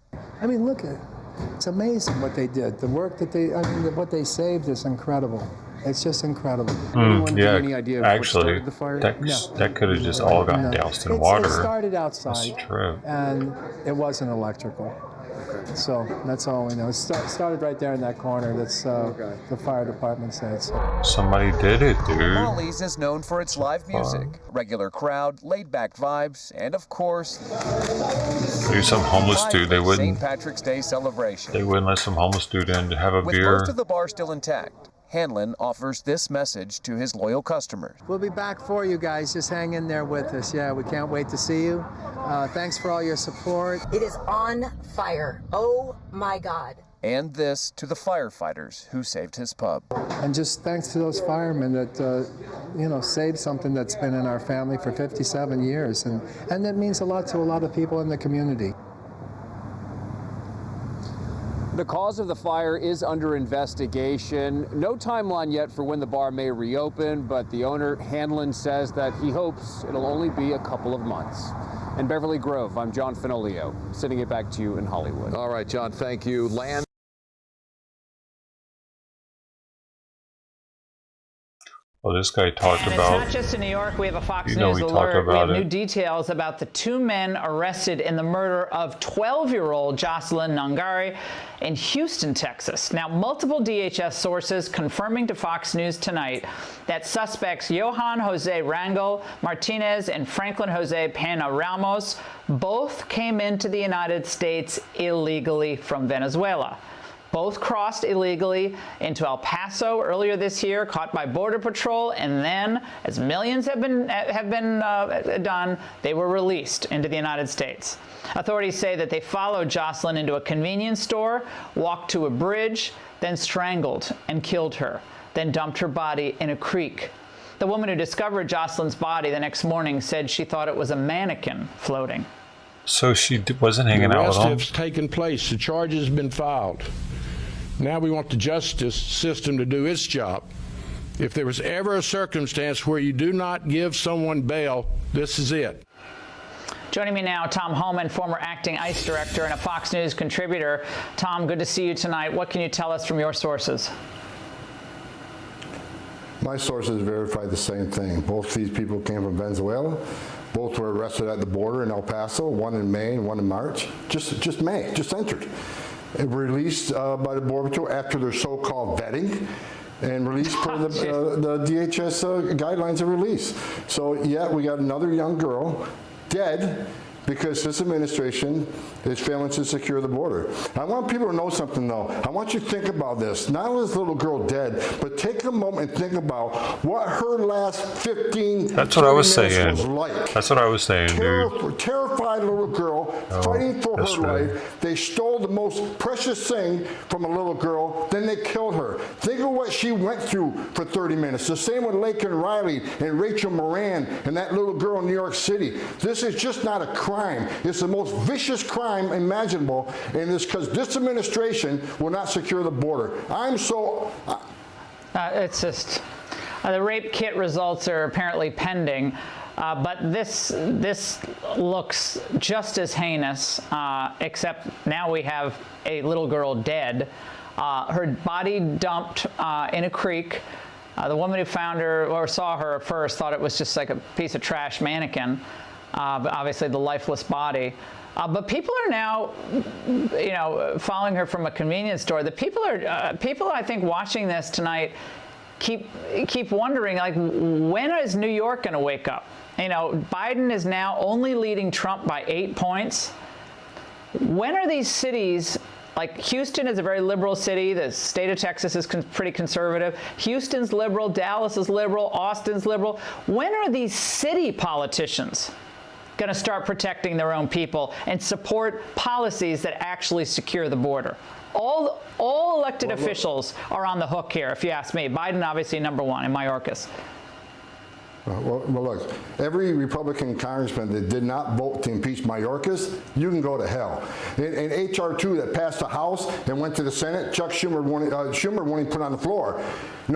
Speaker 15: I mean, look at it. It's amazing what they did. The work that what they saved is incredible. It's just incredible.
Speaker 9: Yeah, actually, that could have just all got doused in water.
Speaker 15: It started outside,
Speaker 9: That's true.
Speaker 15: and it wasn't electrical. So that's all we know. It started right there in that corner. That's the fire department says.
Speaker 9: Somebody did it, dude.
Speaker 12: Molly's is known for its live music, regular crowd, laid-back vibes, and of course,
Speaker 9: Maybe some homeless dude. They wouldn't.
Speaker 12: St. Patrick's Day celebration.
Speaker 9: They wouldn't let some homeless dude in to have a
Speaker 12: With
Speaker 9: beer.
Speaker 12: most of the bar still intact, Hanlon offers this message to his loyal customers.
Speaker 15: We'll be back for you guys. Just hang in there with us. Yeah, we can't wait to see you. Thanks for all your support.
Speaker 13: It is on fire. Oh my God.
Speaker 12: And this to the firefighters who saved his pub.
Speaker 15: And just thanks to those firemen that, saved something that's been in our family for 57 years. And that means a lot to a lot of people in the community.
Speaker 12: The cause of the fire is under investigation. No timeline yet for when the bar may reopen, but the owner, Hanlon, says that he hopes it'll only be a couple of months. In Beverly Grove, I'm John Finolio, sending it back to you in Hollywood.
Speaker 10: All right, John, thank you.
Speaker 9: Well, this guy talked
Speaker 16: and
Speaker 9: about.
Speaker 16: It's not just in New York. We have a Fox
Speaker 9: You know,
Speaker 16: News
Speaker 9: we talked
Speaker 16: alert. We have
Speaker 9: about
Speaker 16: new
Speaker 9: it.
Speaker 16: details about the two men arrested in the murder of 12-year-old Jocelyn Nongari in Houston, Texas. Now, multiple DHS sources confirming to Fox News tonight that suspects Johan Jose Rangel Martinez and Franklin Jose Pena Ramos both came into the United States illegally from Venezuela. Both crossed illegally into El Paso earlier this year, caught by Border Patrol, and then, as millions have been done, they were released into the United States. Authorities say that they followed Jocelyn into a convenience store, walked to a bridge, then strangled and killed her, then dumped her body in a creek. The woman who discovered Jocelyn's body the next morning said she thought it was a mannequin floating.
Speaker 9: So she wasn't hanging out with
Speaker 17: The
Speaker 9: him?
Speaker 17: arrest has taken place. The charge has been filed. Now we want the justice system to do its job. If there was ever a circumstance where you do not give someone bail, this is it.
Speaker 16: Joining me now, Tom Holman, former acting ICE director and a Fox News contributor. Tom, good to see you tonight. What can you tell us from your sources?
Speaker 18: My sources verified the same thing. Both these people came from Venezuela. Both were arrested at the border in El Paso, one in May and one in March. Just entered. And released by the Border Patrol after their so-called vetting and released per the DHS guidelines of release. So yeah, we got another young girl dead because this administration is failing to secure the border. I want people to know something though. I want you to think about this. Not only is this little girl dead, but take a moment and think about what her last 15
Speaker 9: That's what I was
Speaker 18: minutes
Speaker 9: saying.
Speaker 18: was like.
Speaker 9: That's what I was saying, dude.
Speaker 18: Terrified little girl fighting for her
Speaker 9: right.
Speaker 18: life. They stole the most precious thing from a little girl, then they killed her. Think of what she went through for 30 minutes. The same with Laken Riley and Rachel Moran and that little girl in New York City. This is just not a crime. It's the most vicious crime imaginable, and it's because this administration will not secure the border.
Speaker 16: It's just the rape kit results are apparently pending, but this looks just as heinous, except now we have a little girl dead. Her body dumped in a creek. The woman who found her or saw her at first thought it was just like a piece of trash mannequin, but obviously the lifeless body. But people are now, following her from a convenience store. The people I think watching this tonight keep wondering, like, when is New York going to wake up? Biden is now only leading Trump by 8 points. When are these cities, like Houston is a very liberal city, the state of Texas is pretty conservative, Houston's liberal, Dallas is liberal, Austin's liberal. When are these city politicians going to start protecting their own people and support policies that actually secure the border? All elected officials are on the hook here, if you ask me. Biden, obviously, #1 in Mayorkas.
Speaker 18: Well, look, every Republican congressman that did not vote to impeach Mayorkas, you can go to hell. In H.R. 2 that passed the House and went to the Senate, Chuck Schumer wanted to put on the floor.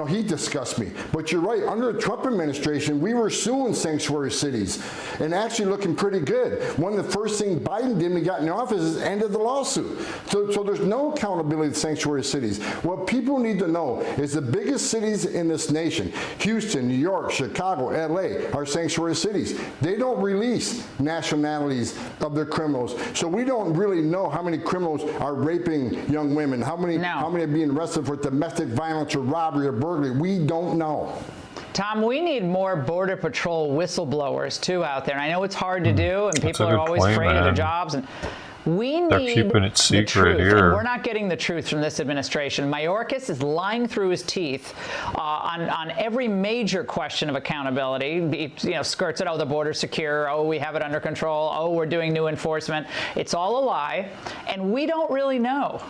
Speaker 18: He disgusts me. But you're right, under the Trump administration, we were suing sanctuary cities and actually looking pretty good. One of the first things Biden did when he got in the office is ended the lawsuit. So there's no accountability to sanctuary cities. What people need to know is the biggest cities in this nation, Houston, New York, Chicago, LA, are sanctuary cities. They don't release nationalities of their criminals. So we don't really know how many criminals are raping young women, how many are being arrested for domestic violence or robbery or burglary. We don't know.
Speaker 16: Tom, we need more Border Patrol whistleblowers, too, out there. And I know it's hard to do, and people are always afraid of their jobs. And we need
Speaker 9: keeping it secret
Speaker 16: the truth,
Speaker 9: here.
Speaker 16: and we're not getting the truth from this administration. Mayorkas is lying through his teeth on every major question of accountability. He skirts it, the border's secure, we have it under control, we're doing new enforcement. It's all a lie, and we don't really know.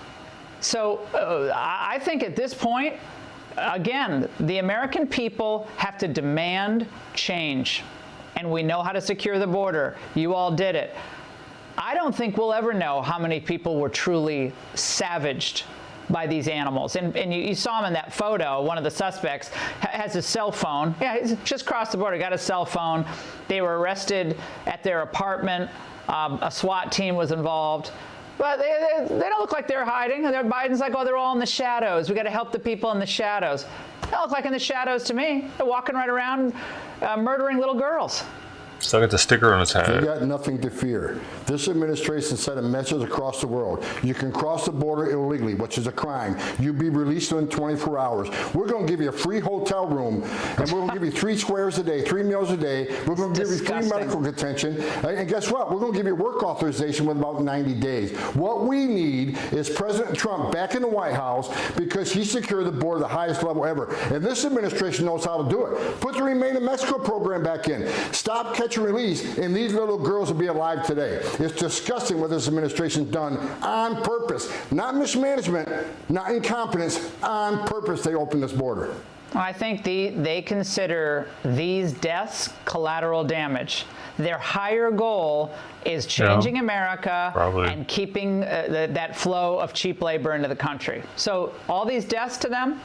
Speaker 16: So I think at this point, again, the American people have to demand change, and we know how to secure the border. You all did it. I don't think we'll ever know how many people were truly savaged by these animals. And you saw him in that photo. One of the suspects has a cell phone. Yeah, he's just crossed the border, got a cell phone. They were arrested at their apartment. A SWAT team was involved. But they don't look like they're hiding. Biden's like, they're all in the shadows. We got to help the people in the shadows. They don't look like in the shadows to me. They're walking right around murdering little girls.
Speaker 9: Still got the sticker on his head.
Speaker 18: You got nothing to fear. This administration sent a message across the world. You can cross the border illegally, which is a crime. You'll be released in 24 hours. We're going to give you a free hotel room, and we're going to give you 3 squares a day, 3 meals a day. We're going to give you free medical attention. And guess what? We're going to give you work authorization within about 90 days. What we need is President Trump back in the White House because he secured the border at the highest level ever. And this administration knows how to do it. Put the Remain in Mexico program back in. Stop, catch, and release, and these little girls will be alive today. It's disgusting what this administration's done on purpose. Not mismanagement, not incompetence, on purpose they opened this border.
Speaker 16: Well, I think they consider these deaths collateral damage. Their higher goal is changing America and keeping that flow of cheap labor into the country. So all these deaths to them,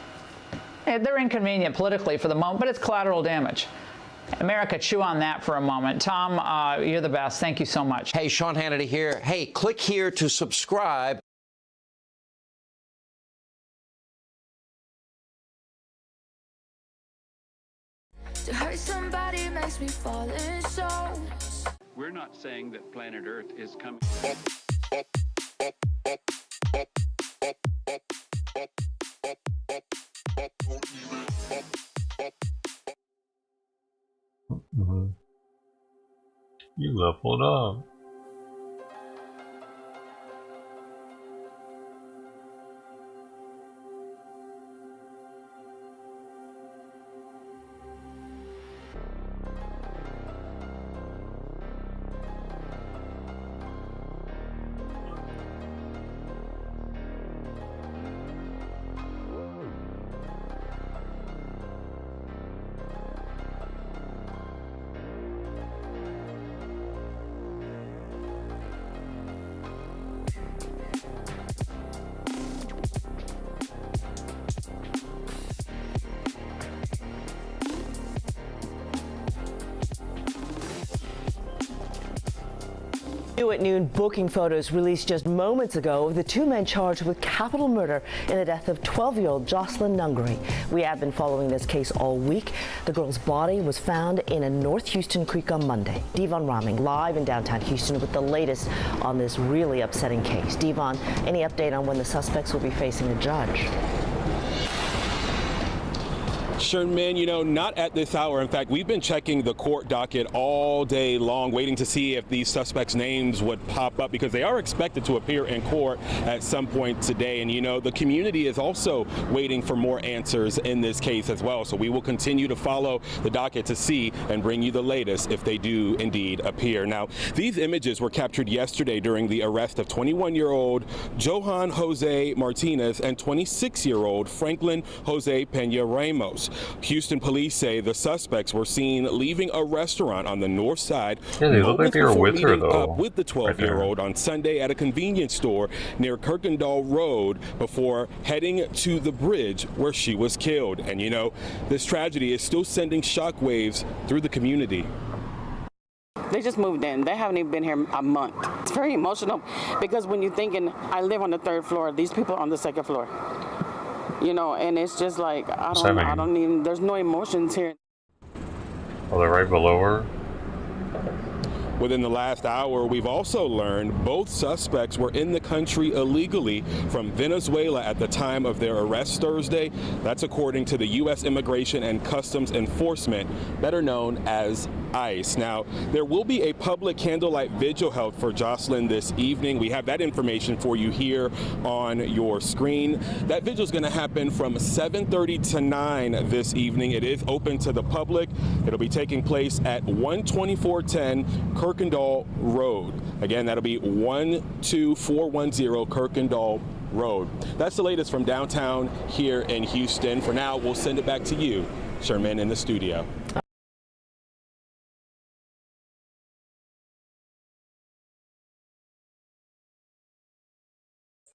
Speaker 16: they're inconvenient politically for the moment, but it's collateral damage. America, chew on that for a moment. Tom, you're the best. Thank you so much.
Speaker 19: Hey, Sean Hannity here. Hey, click here to subscribe.
Speaker 20: To hurt somebody makes me fall in show.
Speaker 1: We're not saying that planet Earth is coming.
Speaker 9: You leveled up.
Speaker 21: New at noon, booking photos released just moments ago of the two men charged with capital murder in the death of 12-year-old Jocelyn Nungary. We have been following this case all week. The girl's body was found in a North Houston creek on Monday. Devon Roming live in downtown Houston with the latest on this really upsetting case. Devon, any update on when the suspects will be facing a judge?
Speaker 22: Sherman, you know, not at this hour. In fact, we've been checking the court docket all day long, waiting to see if these suspects' names would pop up, because they are expected to appear in court at some point today. And, you know, the community is also waiting for more answers in this case as well. So we will continue to follow the docket to see and bring you the latest if they do indeed appear. Now, these images were captured yesterday during the arrest of 21-year-old Johan Jose Martinez and 26-year-old Franklin Jose Pena Ramos. Houston police say the suspects were seen leaving a restaurant on the north side.
Speaker 4: Yeah, they look like they were with her, though.
Speaker 22: Up with the 12-year-old on Sunday at a convenience store near Kirkendall Road before heading to the bridge where she was killed. And, you know, this tragedy is still sending shockwaves through the community.
Speaker 23: They just moved in. They haven't even been here a month. It's very emotional because when you're thinking, I live on the 3rd floor, these people are on the 2nd floor. You know, and it's just like, I don't even, there's no emotions here.
Speaker 4: Oh, they're right below her?
Speaker 22: Within the last hour, we've also learned both suspects were in the country illegally from Venezuela at the time of their arrest Thursday. That's according to the U.S. Immigration and Customs Enforcement, better known as ICE. Now, there will be a public candlelight vigil held for Jocelyn this evening. We have that information for you here on your screen. That vigil is going to happen from 7:30 to 9 this evening. It is open to the public. It'll be taking place at 12410 Kirkendall Road. Again, that'll be 12410 Kirkendall Road. That's the latest from downtown here in Houston. For now, we'll send it back to you, Sherman, in the studio.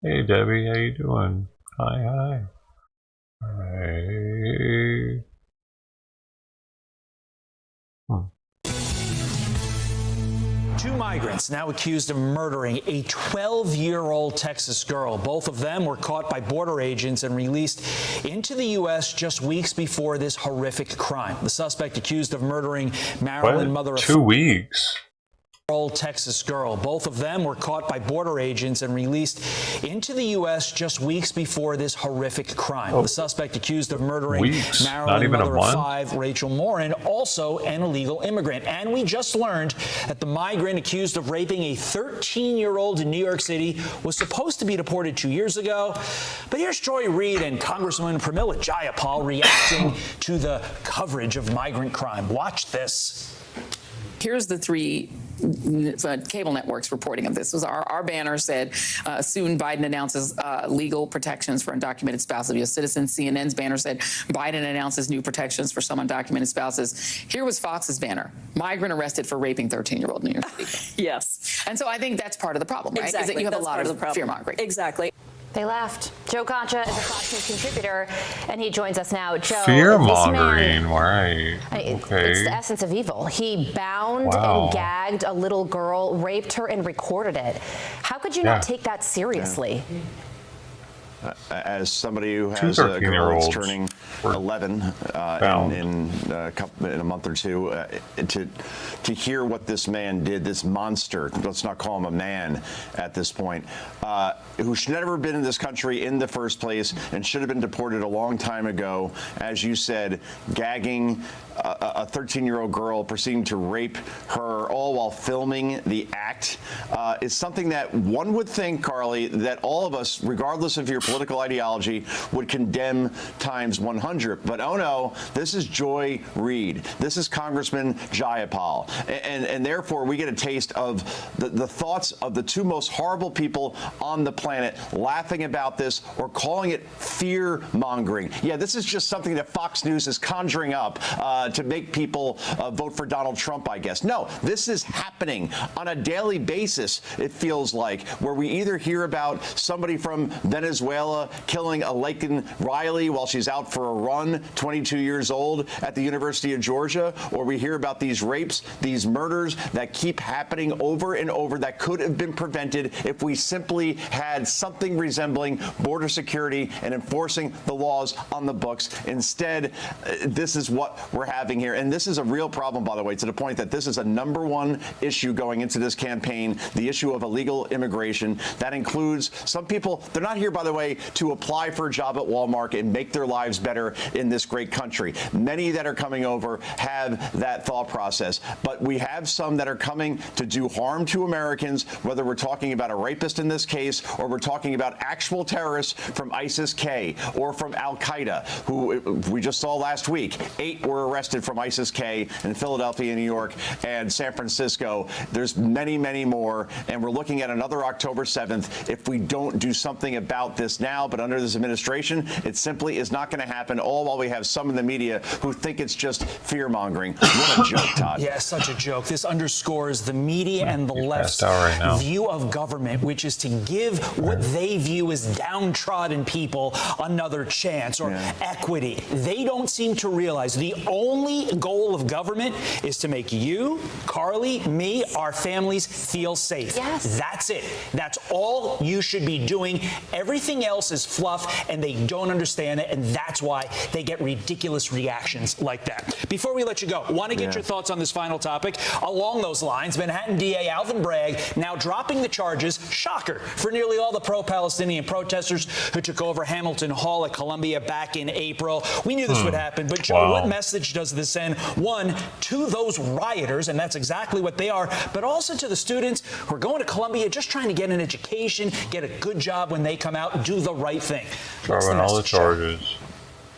Speaker 4: Hey Debbie, how you doing? Hi. Hey.
Speaker 24: Two migrants now accused of murdering a 12-year-old Texas girl. Both of them were caught by border agents and released into the U.S. just weeks before this horrific crime. The suspect accused of murdering Maryland mother of
Speaker 4: 2 weeks.
Speaker 24: Texas girl. Both of them were caught by border agents and released into the U.S. just weeks before this horrific crime. The suspect accused of murdering Maryland mother of 5, Rachel Morin, also an illegal immigrant. And we just learned that the migrant accused of raping a 13-year-old in New York City was supposed to be deported 2 years ago. But here's Joy Reid and Congresswoman Pramila Jayapal reacting to the coverage of migrant crime. Watch this.
Speaker 25: Here's the 3 cable networks reporting of this. Was our banner said, soon Biden announces legal protections for undocumented spouses of U.S. citizens. CNN's banner said, Biden announces new protections for some undocumented spouses. Here was Fox's banner, migrant arrested for raping 13-year-old New York City.
Speaker 26: Yes.
Speaker 25: And so I think that's part of the problem, right?
Speaker 26: Exactly.
Speaker 25: Is that you have
Speaker 26: That's
Speaker 25: a lot
Speaker 26: part
Speaker 25: of fear-mongering.
Speaker 26: Exactly.
Speaker 11: They left. Joe Concha is a Fox News contributor, and he joins us now. Joe,
Speaker 4: fear-mongering, right? Okay.
Speaker 11: It's the essence of evil. He bound and gagged a little girl, raped her, and recorded it. How could you not take that seriously?
Speaker 27: As somebody who has a girl that's turning 11 in a month or two, to hear what this man did, this monster, let's not call him a man at this point, who should never have been in this country in the first place and should have been deported a long time ago, as you said, gagging a 13-year-old girl, proceeding to rape her, all while filming the act, is something that one would think, Carly, that all of us, regardless of your political ideology, would condemn times 100. But oh no, this is Joy Reid. This is Congressman Jayapal. And therefore, we get a taste of the thoughts of the 2 most horrible people on the planet laughing about this or calling it fear-mongering. Yeah, this is just something that Fox News is conjuring up to make people vote for Donald Trump, I guess. No, this is happening on a daily basis, it feels like, where we either hear about somebody from Venezuela killing a Laken Riley while she's out for a run, 22 years old, at the University of Georgia, or we hear about these rapes, these murders that keep happening over and over that could have been prevented if we simply had something resembling border security and enforcing the laws on the books. Instead, this is what we're having here. And this is a real problem, by the way, to the point that this is a #1 issue going into this campaign, the issue of illegal immigration. That includes some people, they're not here, by the way, to apply for a job at Walmart and make their lives better in this great country. Many that are coming over have that thought process. But we have some that are coming to do harm to Americans, whether we're talking about a rapist in this case or we're talking about actual terrorists from ISIS-K or from Al-Qaeda, who we just saw last week. 8 were arrested from ISIS-K in Philadelphia, New York, and San Francisco. There's many, many more, and we're looking at another October 7th if we don't do something about this now. But under this administration, it simply is not going to happen, all while we have some in the media who think it's just fear-mongering. What a joke, Todd.
Speaker 24: Yeah, such a joke. This underscores the media and the left's view of government, which is to give what they view as downtrodden people another chance or equity. They don't seem to realize the only goal of government is to make you, Carly, me, our families feel safe.
Speaker 11: Yes.
Speaker 24: That's it. That's all you should be doing. Everything else is fluff, and they don't understand it, and that's why they get ridiculous reactions like that. Before we let you go, want to get your thoughts on this final topic. Along those lines, Manhattan DA Alvin Bragg now dropping the charges, shocker, for nearly all the pro-Palestinian protesters who took over Hamilton Hall at Columbia back in April. We knew this would happen, but Joe, what message does this send? One, to those rioters, and that's exactly what they are, but also to the students who are going to Columbia just trying to get an education, get a good job when they come out, and do the right thing.
Speaker 9: Dropping all the charges.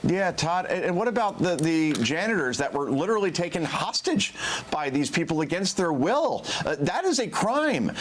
Speaker 27: Yeah, Todd. And what about the janitors that were literally taken hostage by these people against their will? That is a crime.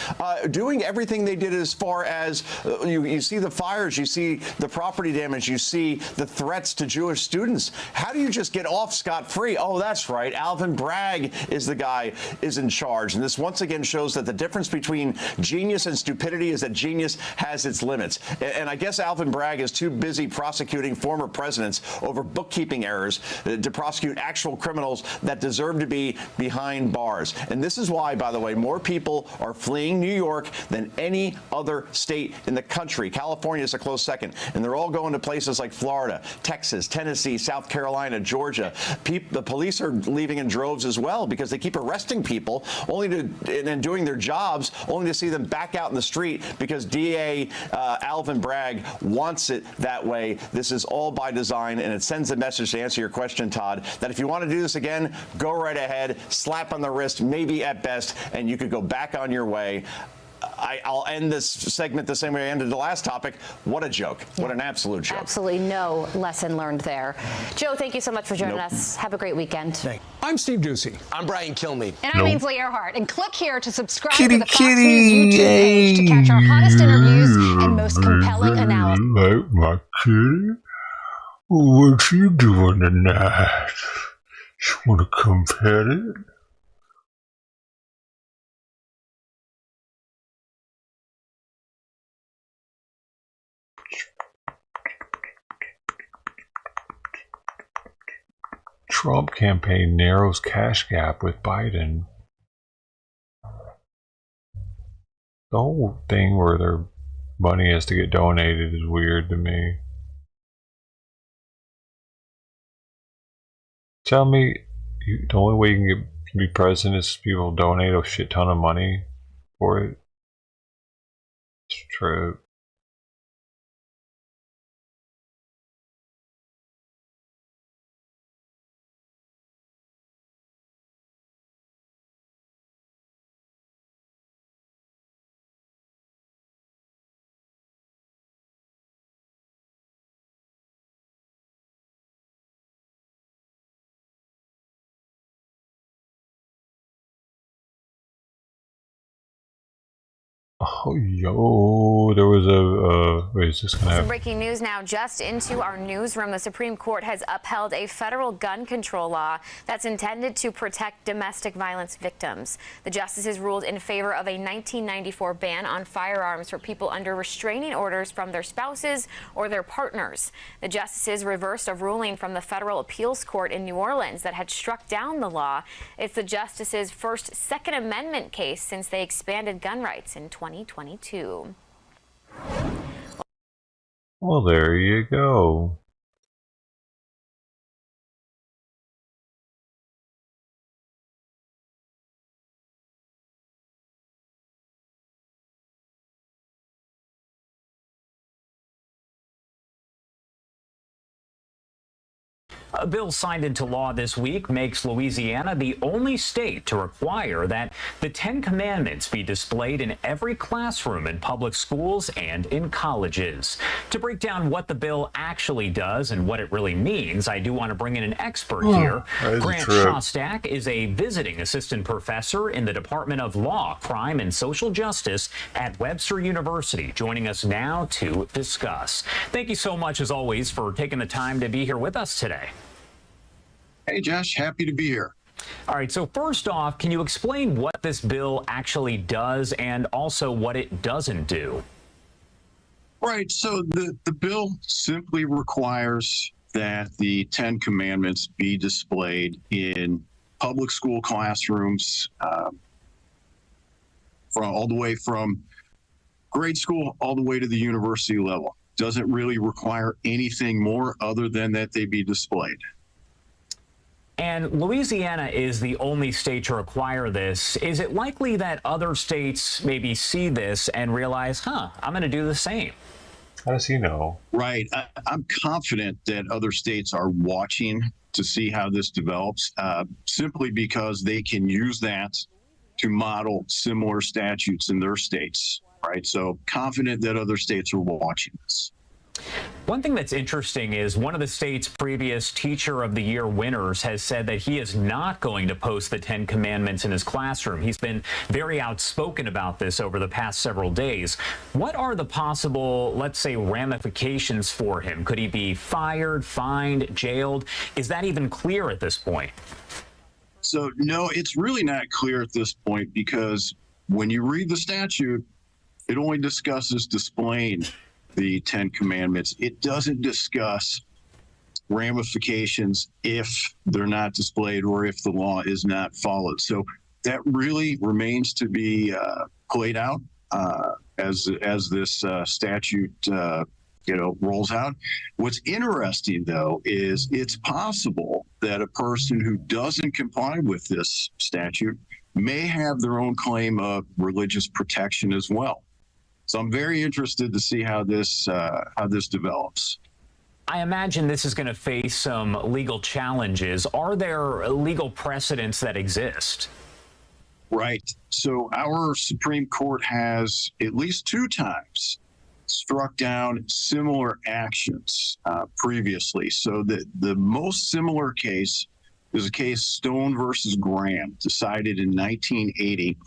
Speaker 27: Doing everything they did as far as you see the fires, you see the property damage, you see the threats to Jewish students. How do you just get off scot-free? Oh, that's right. Alvin Bragg is the guy is in charge. And this once again shows that the difference between genius and stupidity is that genius has its limits. And I guess Alvin Bragg is too busy prosecuting former presidents over bookkeeping errors to prosecute actual criminals that deserve to be behind bars. And this is why, by the way, more people are fleeing New York than any other state in the country. California is a close second, and they're all going to places like Florida, Texas, Tennessee, South Carolina, Georgia. The police are leaving in droves as well because they keep arresting people and doing their jobs only to see them back out in the street because DA Alvin Bragg wants it that way. This is all by design, and it sends a message, to answer your question, Todd, that if you want to do this again, go right ahead, slap on the wrist, maybe at best, and you could go back on your way. I'll end this segment the same way I ended the last topic. What a joke. What an absolute joke.
Speaker 11: Absolutely no lesson learned there. Joe, thank you so much for joining us. Have a great weekend.
Speaker 2: I'm Steve Doocy.
Speaker 19: I'm Brian Kilmeade.
Speaker 3: And I'm Ainsley Earhart. And click here to subscribe to the Fox News YouTube page to catch our hottest interviews and most compelling analysis.
Speaker 9: Like my kitty? What you doing tonight? You want to come pet it? Trump campaign narrows cash gap with Biden. The whole thing where their money has to get donated is weird to me. Tell me, the only way you can be president is people donate a shit ton of money for it. It's true. Oh, yo, there was a, wait, is this gonna
Speaker 2: Some
Speaker 9: happen?
Speaker 2: breaking news now just into our newsroom. The Supreme Court has upheld a federal gun control law that's intended to protect domestic violence victims. The justices ruled in favor of a 1994 ban on firearms for people under restraining orders from their spouses or their partners. The justices reversed a ruling from the Federal Appeals Court in New Orleans that had struck down the law. It's the justices' first Second Amendment case since they expanded gun rights in 2022.
Speaker 9: Well, there you go.
Speaker 5: A bill signed into law this week makes Louisiana the only state to require that the 10 Commandments be displayed in every classroom in public schools and in colleges. To break down what the bill actually does and what it really means, I do want to bring in an expert here. Grant Shostak is a visiting assistant professor in the Department of Law, Crime, and Social Justice at Webster University, joining us now to discuss. Thank you so much, as always, for taking the time to be here with us today.
Speaker 6: Hey, Josh, happy to be here.
Speaker 5: All right, so first off, can you explain what this bill actually does and also what it doesn't do?
Speaker 6: Right, so the bill simply requires that the 10 Commandments be displayed in public school classrooms from all the way from grade school all the way to the university level. Doesn't really require anything more other than that they be displayed.
Speaker 5: And Louisiana is the only state to require this. Is it likely that other states maybe see this and realize, I'm going to do the same?
Speaker 9: How does he know?
Speaker 6: Right. I'm confident that other states are watching to see how this develops, simply because they can use that to model similar statutes in their states. Right. So confident that other states are watching this.
Speaker 5: One thing that's interesting is one of the state's previous Teacher of the Year winners has said that he is not going to post the 10 Commandments in his classroom. He's been very outspoken about this over the past several days. What are the possible, let's say, ramifications for him? Could he be fired, fined, jailed? Is that even clear at this point?
Speaker 6: So, no, it's really not clear at this point, because when you read the statute, it only discusses displaying the 10 Commandments. It doesn't discuss ramifications if they're not displayed or if the law is not followed. So that really remains to be played out as this statute rolls out. What's interesting, though, is it's possible that a person who doesn't comply with this statute may have their own claim of religious protection as well. So I'm very interested to see how this develops.
Speaker 5: I imagine this is going to face some legal challenges. Are there legal precedents that exist?
Speaker 6: Right. So our Supreme Court has at least 2 times struck down similar actions previously. So the most similar case is a case Stone versus Graham, decided in 1980.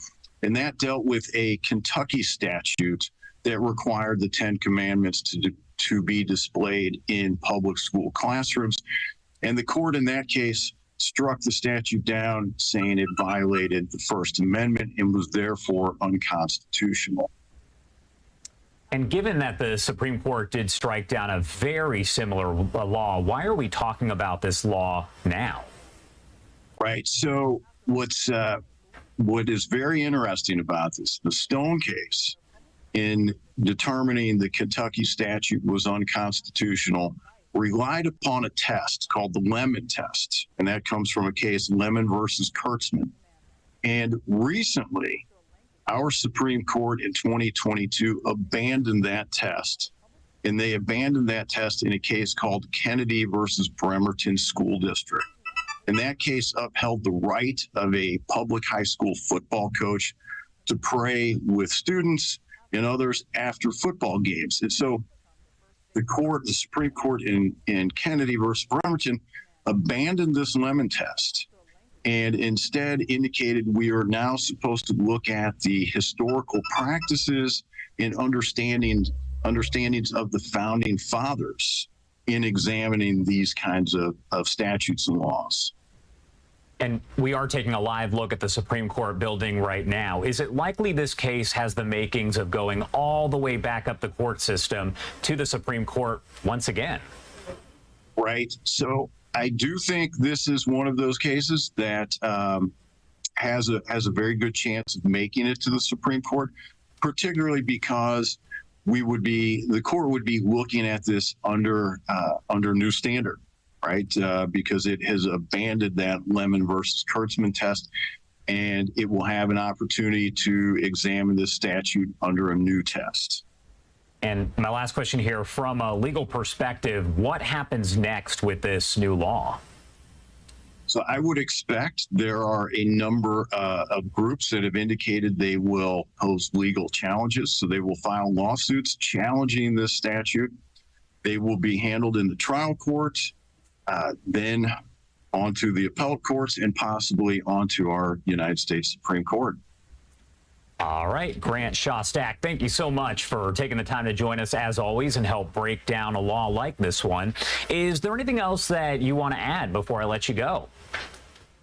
Speaker 6: And that dealt with a Kentucky statute that required the 10 Commandments to be displayed in public school classrooms. And the court in that case struck the statute down, saying it violated the First Amendment and was therefore unconstitutional.
Speaker 5: And given that the Supreme Court did strike down a very similar law, why are we talking about this law now?
Speaker 6: Right. So what is very interesting about this, the Stone case, in determining the Kentucky statute was unconstitutional, relied upon a test called the Lemon test. And that comes from a case, Lemon versus Kurtzman. And recently, our Supreme Court in 2022 abandoned that test. And they abandoned that test in a case called Kennedy versus Bremerton School District. And that case upheld the right of a public high school football coach to pray with students and others after football games. And so the Supreme Court in Kennedy versus Bremerton abandoned this Lemon test and instead indicated we are now supposed to look at the historical practices and understandings of the founding fathers in examining these kinds of statutes and laws.
Speaker 5: And we are taking a live look at the Supreme Court building right now. Is it likely this case has the makings of going all the way back up the court system to the Supreme Court once again?
Speaker 6: Right. So I do think this is one of those cases that has a very good chance of making it to the Supreme Court, particularly because the court would be looking at this under new standard. Right, because it has abandoned that Lemon versus Kurtzman test, and it will have an opportunity to examine this statute under a new test.
Speaker 5: And my last question here, from a legal perspective, what happens next with this new law?
Speaker 6: So I would expect there are a number of groups that have indicated they will pose legal challenges. So they will file lawsuits challenging this statute. They will be handled in the trial court. Then onto the appellate courts and possibly onto our United States Supreme Court.
Speaker 5: All right, Grant Shostak, thank you so much for taking the time to join us as always and help break down a law like this one. Is there anything else that you want to add before I let you go?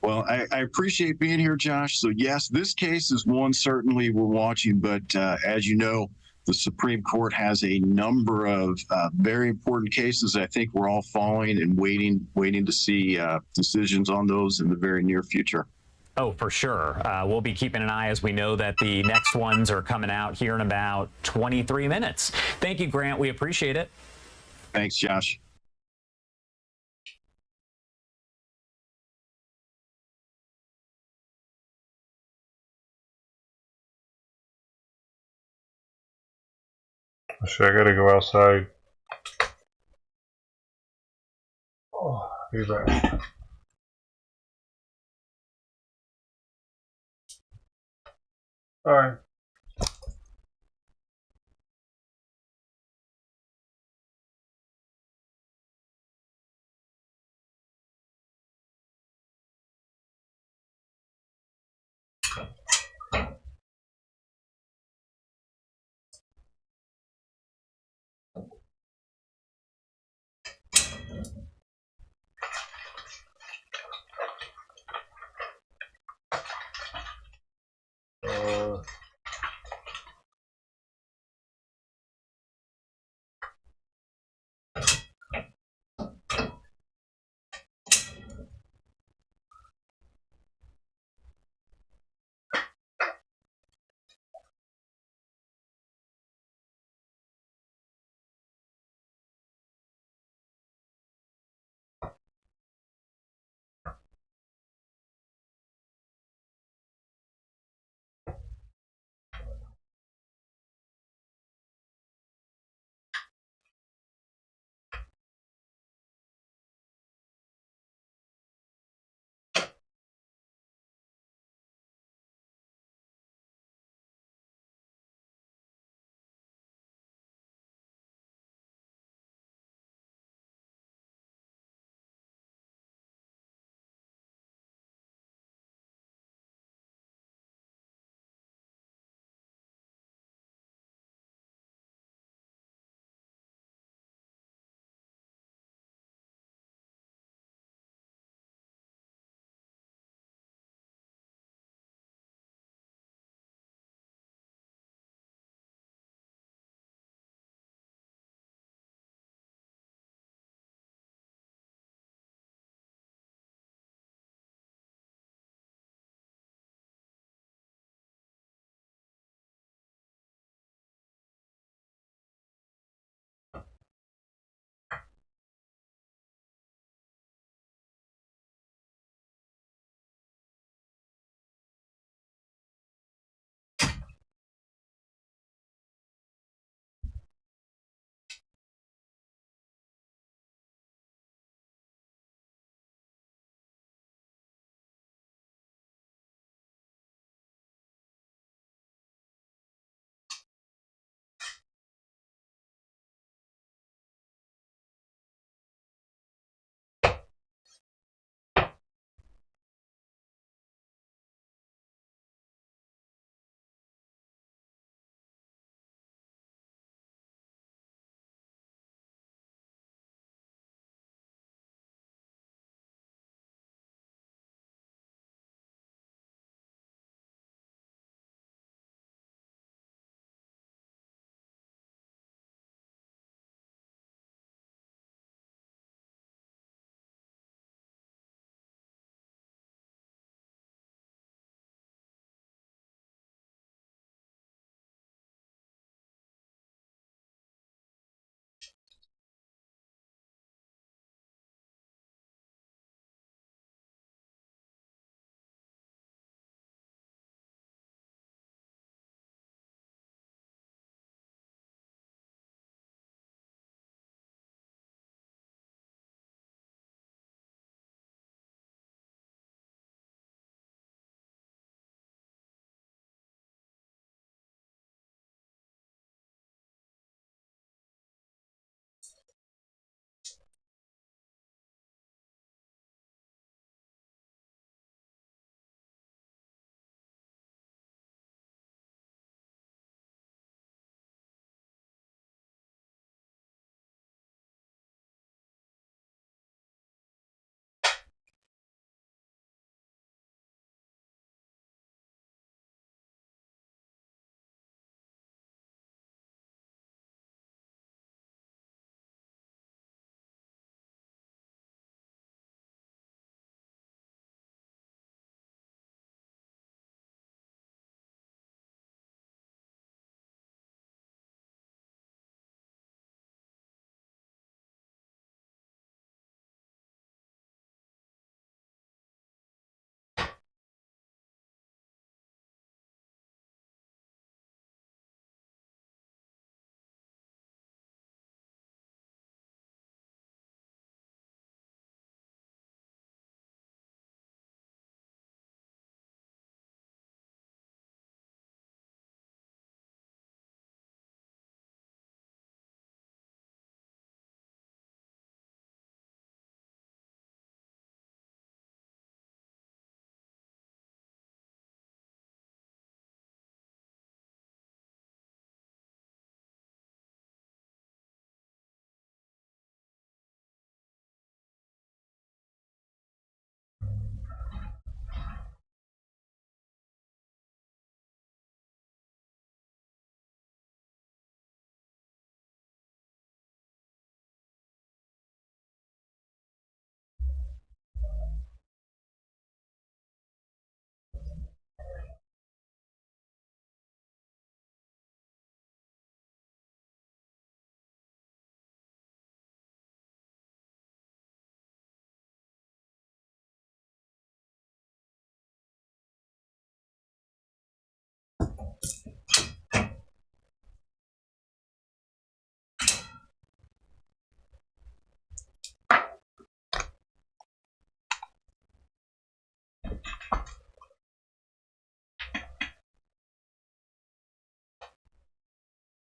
Speaker 6: Well, I appreciate being here, Josh. So yes, this case is one certainly we're watching, but as you know, the Supreme Court has a number of very important cases. I think we're all following and waiting to see decisions on those in the very near future.
Speaker 5: Oh, for sure. We'll be keeping an eye as we know that the next ones are coming out here in about 23 minutes. Thank you, Grant. We appreciate it.
Speaker 6: Thanks, Josh.
Speaker 9: Shit, I gotta go outside. Oh, be back. All right.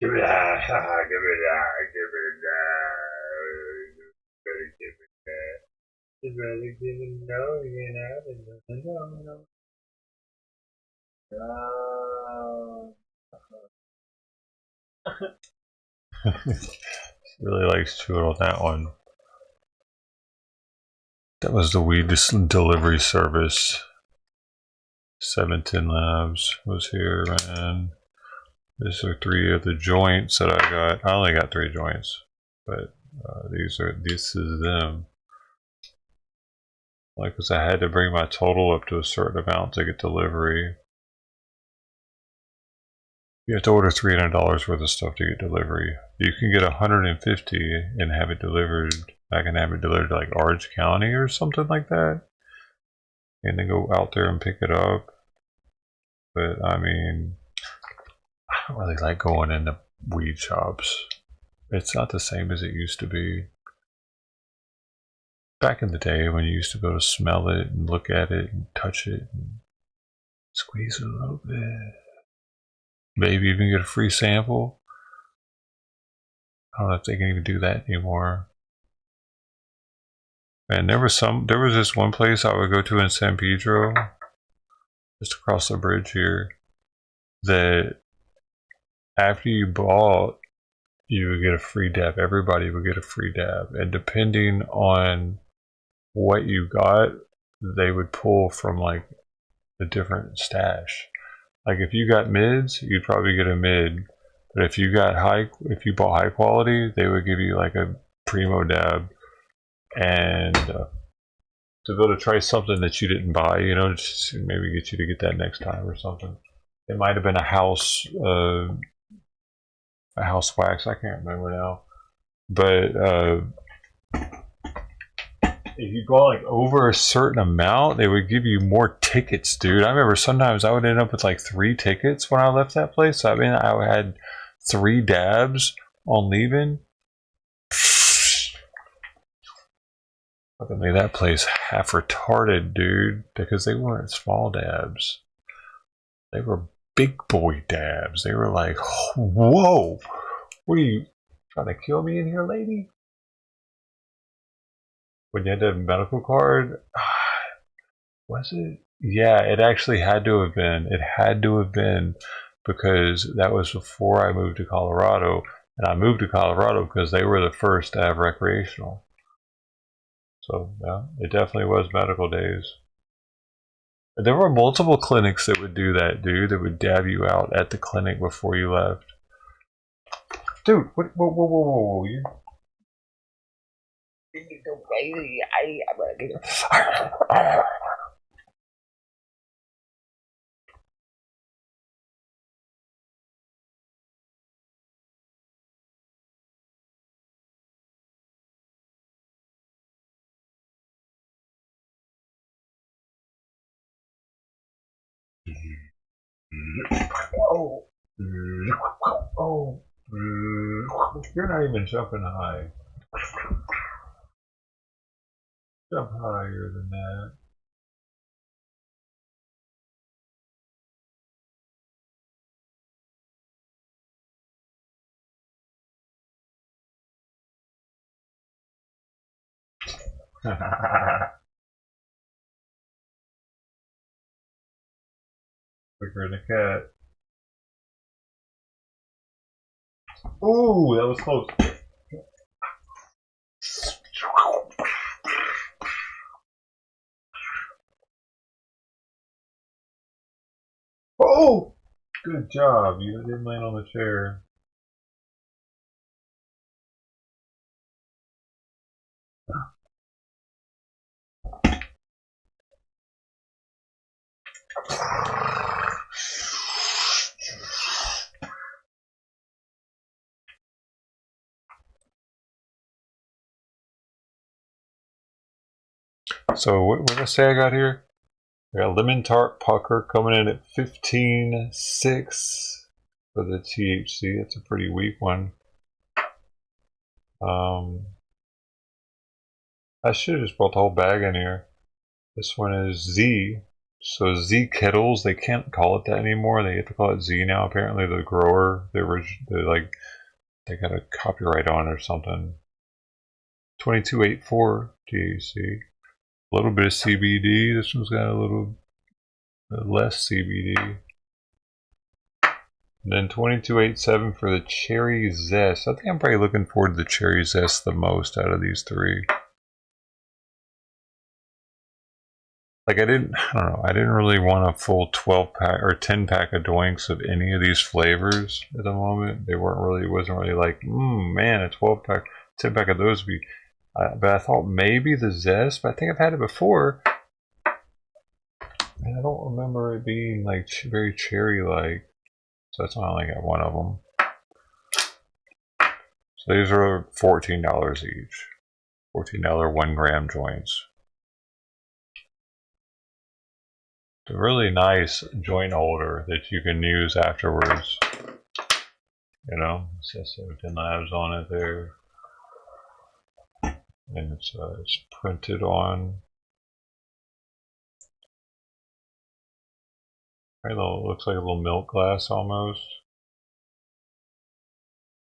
Speaker 9: Give me that. Give me that. Give me that. Give me that. You better give it no, you know. Really likes chewing on that one. That was the weed delivery service. 710 Labs was here, man. These are 3 of the joints that I got. I only got 3 joints, but this is them. Like, because I had to bring my total up to a certain amount to get delivery. You have to order $300 worth of stuff to get delivery. You can get $150 and have it delivered. I can have it delivered to like Orange County or something like that, and then go out there and pick it up. But I mean, I don't really like going into weed shops. It's not the same as it used to be. Back in the day when you used to be able to smell it and look at it and touch it and squeeze it a little bit. Maybe even get a free sample. I don't know if they can even do that anymore. And there was this one place I would go to in San Pedro, just across the bridge here, that after you bought, you would get a free dab. Everybody would get a free dab. And depending on what you got, they would pull from like a different stash. Like if you got mids, you'd probably get a mid. But if you bought high quality, they would give you like a primo dab. And to be able to try something that you didn't buy, you know, just maybe get you to get that next time or something. It might have been a house wax. I can't remember now. But if you bought like over a certain amount, they would give you more tickets, dude. I remember sometimes I would end up with like 3 tickets when I left that place. I mean, I had 3 dabs on leaving. Fucking made that place half retarded, dude, because they weren't small dabs. They were big boy dabs. They were like, whoa, what are you trying to kill me in here, lady? When you had to have a medical card, was it? Yeah, it actually had to have been. It had to have been because that was before I moved to Colorado, and I moved to Colorado because they were the first to have recreational. So yeah, it definitely was medical days. There were multiple clinics that would do that, dude. That would dab you out at the clinic before you left. Dude, what? Whoa! You so crazy. Oh, you're not even jumping high. Jump higher than that. Quicker than a cat. Ooh, that was close. Oh! Good job. You didn't land on the chair. So what did I say I got here? I got lemon tart pucker coming in at 15.6 for the THC. That's a pretty weak one. I should have just brought the whole bag in here. This one is Z. So Z Kettles, they can't call it that anymore. They have to call it Z now. Apparently, the grower, they got a copyright on it or something. 2284 THC. A little bit of CBD. This one's got a little less CBD. And then 2287 for the cherry zest. I think I'm probably looking forward to the cherry zest the most out of these three. Like I don't know, I didn't really want a full 12 pack or 10 pack of doinks of any of these flavors at the moment. It wasn't really like, man, a 12 pack, 10 pack of those would be, but I thought maybe the zest, but I think I've had it before. And I don't remember it being like very cherry-like. So that's why I only got one of them. So these are $14 each. $14 1 gram joints. It's a really nice joint holder that you can use afterwards. You know, it says 17 Labs on it there. And it's printed on. It looks like a little milk glass almost.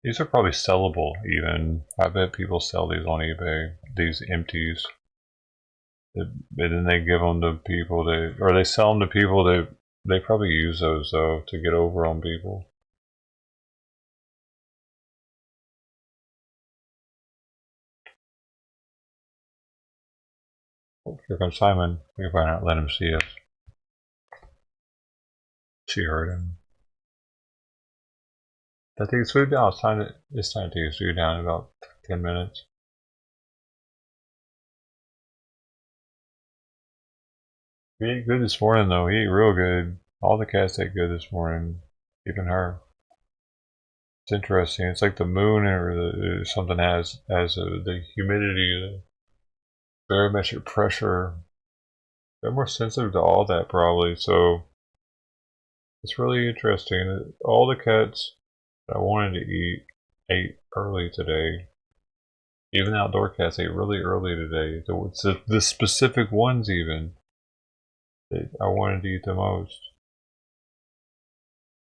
Speaker 9: These are probably sellable even. I bet people sell these on eBay, these empties. And then they give them to people, or they sell them to people, they probably use those though to get over on people. Oh, here comes Simon. We can not let him see us. She heard him. Did I take his food down? It's time to take his food down in about 10 minutes. He ate good this morning though. He ate real good. All the cats ate good this morning. Even her. It's interesting. It's like the moon or something has the humidity, the barometric pressure. They're more sensitive to all that probably. So it's really interesting. All the cats that I wanted to eat ate early today. Even outdoor cats ate really early today. The specific ones even that I wanted to eat the most.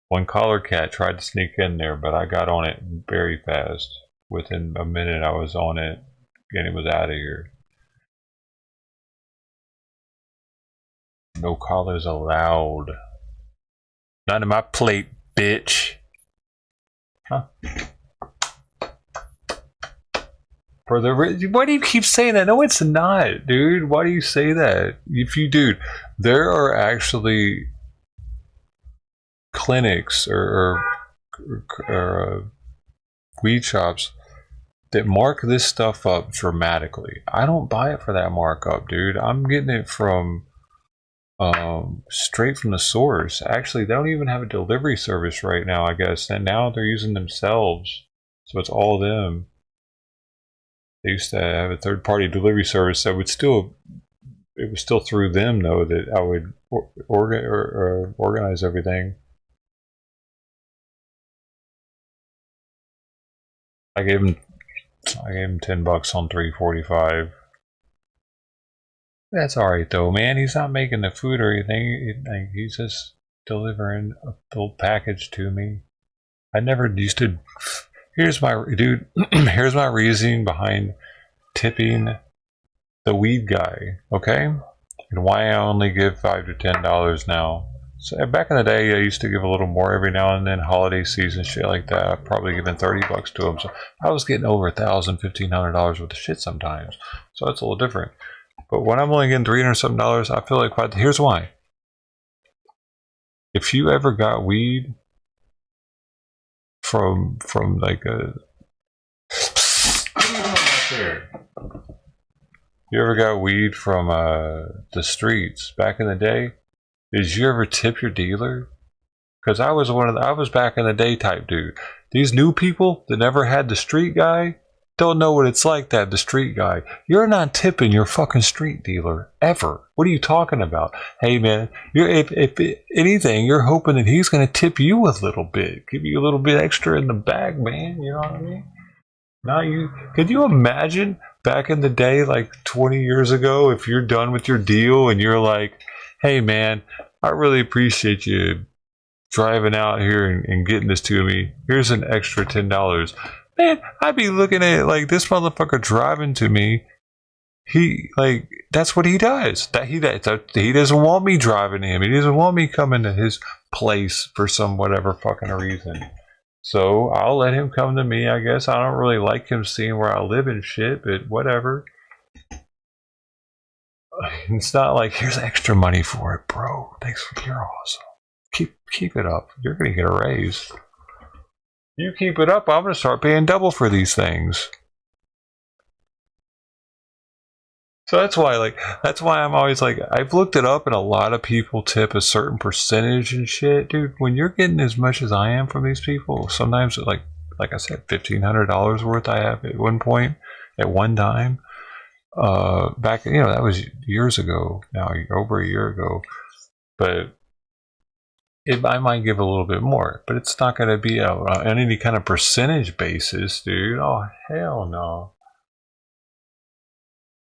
Speaker 9: One collar cat tried to sneak in there, but I got on it very fast. Within a minute I was on it and it was out of here. No collars allowed. None of my plate, bitch. Huh? Why do you keep saying that? No, it's not, dude. Why do you say that? Dude, there are actually clinics or weed shops that mark this stuff up dramatically. I don't buy it for that markup, dude. I'm getting it from straight from the source. Actually, they don't even have a delivery service right now, I guess, and now they're using themselves, so it's all of them. They used to have a third-party delivery service that would still, it was still through them though that I would organize everything. I gave him $10 on 345. That's alright though, man. He's not making the food or anything. He's just delivering a full package to me. I never used to. Here's my reasoning behind tipping the weed guy, okay? And why I only give $5 to $10 now. So back in the day, I used to give a little more every now and then, holiday season shit like that. I've probably given $30 to him. So I was getting over $1,000, $1,500 worth of shit sometimes. So it's a little different. But when I'm only getting $300 something, I feel like here's why. If you ever got weed from like a you ever got weed from the streets back in the day? Did you ever tip your dealer? Because I was back in the day type dude. These new people that never had the street guy don't know what it's like to have the street guy. You're not tipping your fucking street dealer ever. What are you talking about? Hey man, if anything, you're hoping that he's going to tip you a little bit, give you a little bit extra in the bag, man. You know what I mean? Now could you imagine back in the day, like 20 years ago, if you're done with your deal and you're like, hey man, I really appreciate you driving out here and getting this to me. Here's an extra $10. Man, I'd be looking at it like this motherfucker driving to me. He like that's what he does. He doesn't want me driving to him. He doesn't want me coming to his place for some whatever fucking reason. So I'll let him come to me, I guess. I don't really like him seeing where I live and shit, but whatever. It's not like here's extra money for it, bro. Thanks for you're awesome. Keep it up. You're gonna get a raise. You keep it up, I'm gonna start paying double for these things. So that's why I'm always like, I've looked it up and a lot of people tip a certain percentage and shit. Dude, when you're getting as much as I am from these people, sometimes like I said, $1,500 worth I have at one point, at one time. Back, that was years ago now, over a year ago. But I might give a little bit more, but it's not going to be on any kind of percentage basis, dude. Oh, hell no.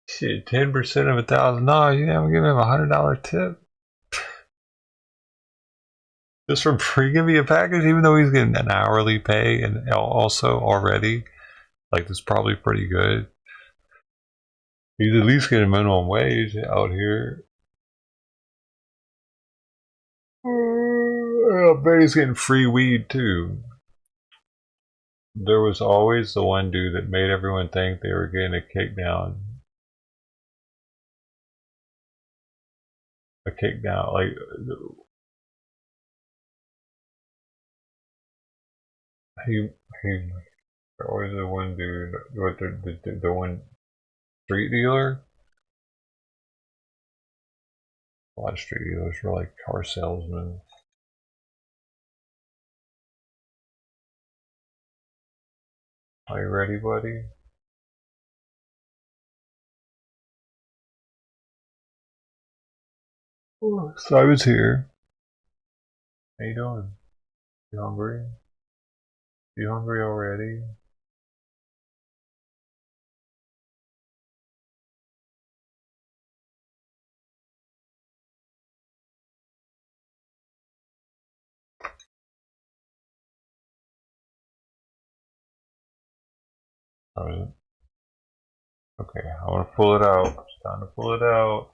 Speaker 9: Shit, 10% of $1,000. You haven't given him $100 tip. Just for giving me a package, even though he's getting an hourly pay and also already, like that's probably pretty good. He's at least getting minimum wage out here. I bet he's getting free weed too. There was always the one dude that made everyone think they were getting a kickdown. A kickdown, like he always the one dude with the one street dealer. A lot of street dealers were like car salesmen. Are you ready, buddy? Simon's here. How you doing? You hungry? You hungry already? How is it? Okay, I want to pull it out. It's time to pull it out.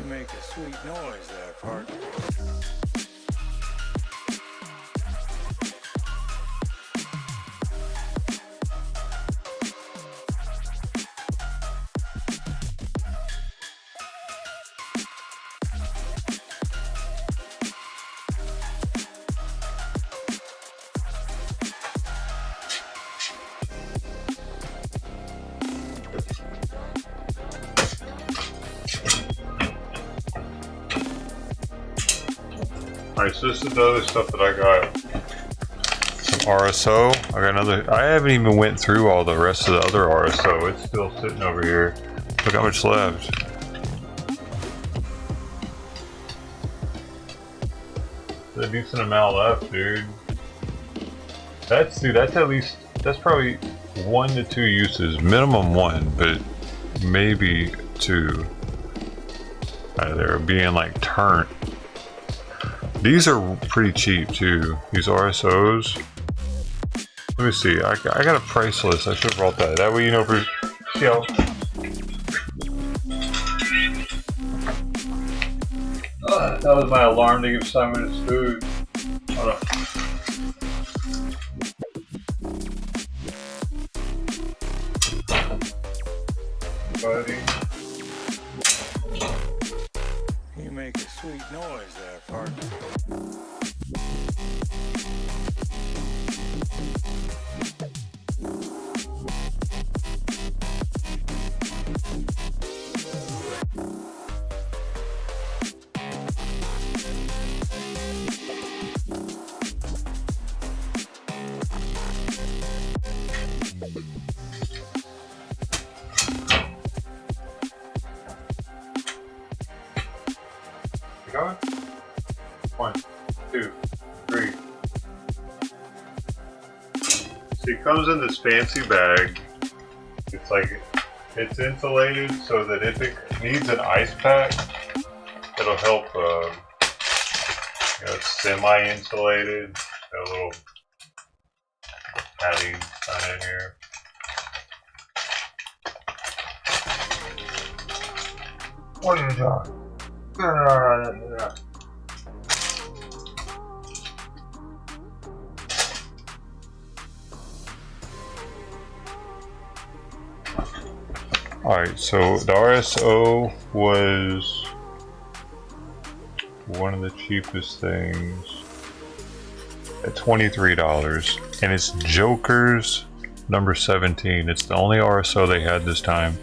Speaker 7: Make a sweet noise there, partner.
Speaker 9: Alright, so this is the other stuff that I got. Some RSO. I got another. I haven't even went through all the rest of the other RSO. It's still sitting over here. Look how much left. There's a decent amount left, dude. That's at least, that's probably 1 to 2 uses. Minimum 1, but maybe 2. They're being like turned. These are pretty cheap too, these RSOs. Let me see, I got a price list. I should have brought that. That way you know for, see how... that was my alarm to give Simon his food. Hold on. Buddy.
Speaker 7: You make a sweet noise there, partner.
Speaker 9: You going? 1, 2, 3. See, it comes in this fancy bag. It's like, it's insulated so that if it needs an ice pack, it'll help, you know, it's semi-insulated. Got a little padding down in here. What is that? Alright, so the RSO was one of the cheapest things at $23, and it's Joker's number 17. It's the only RSO they had this time.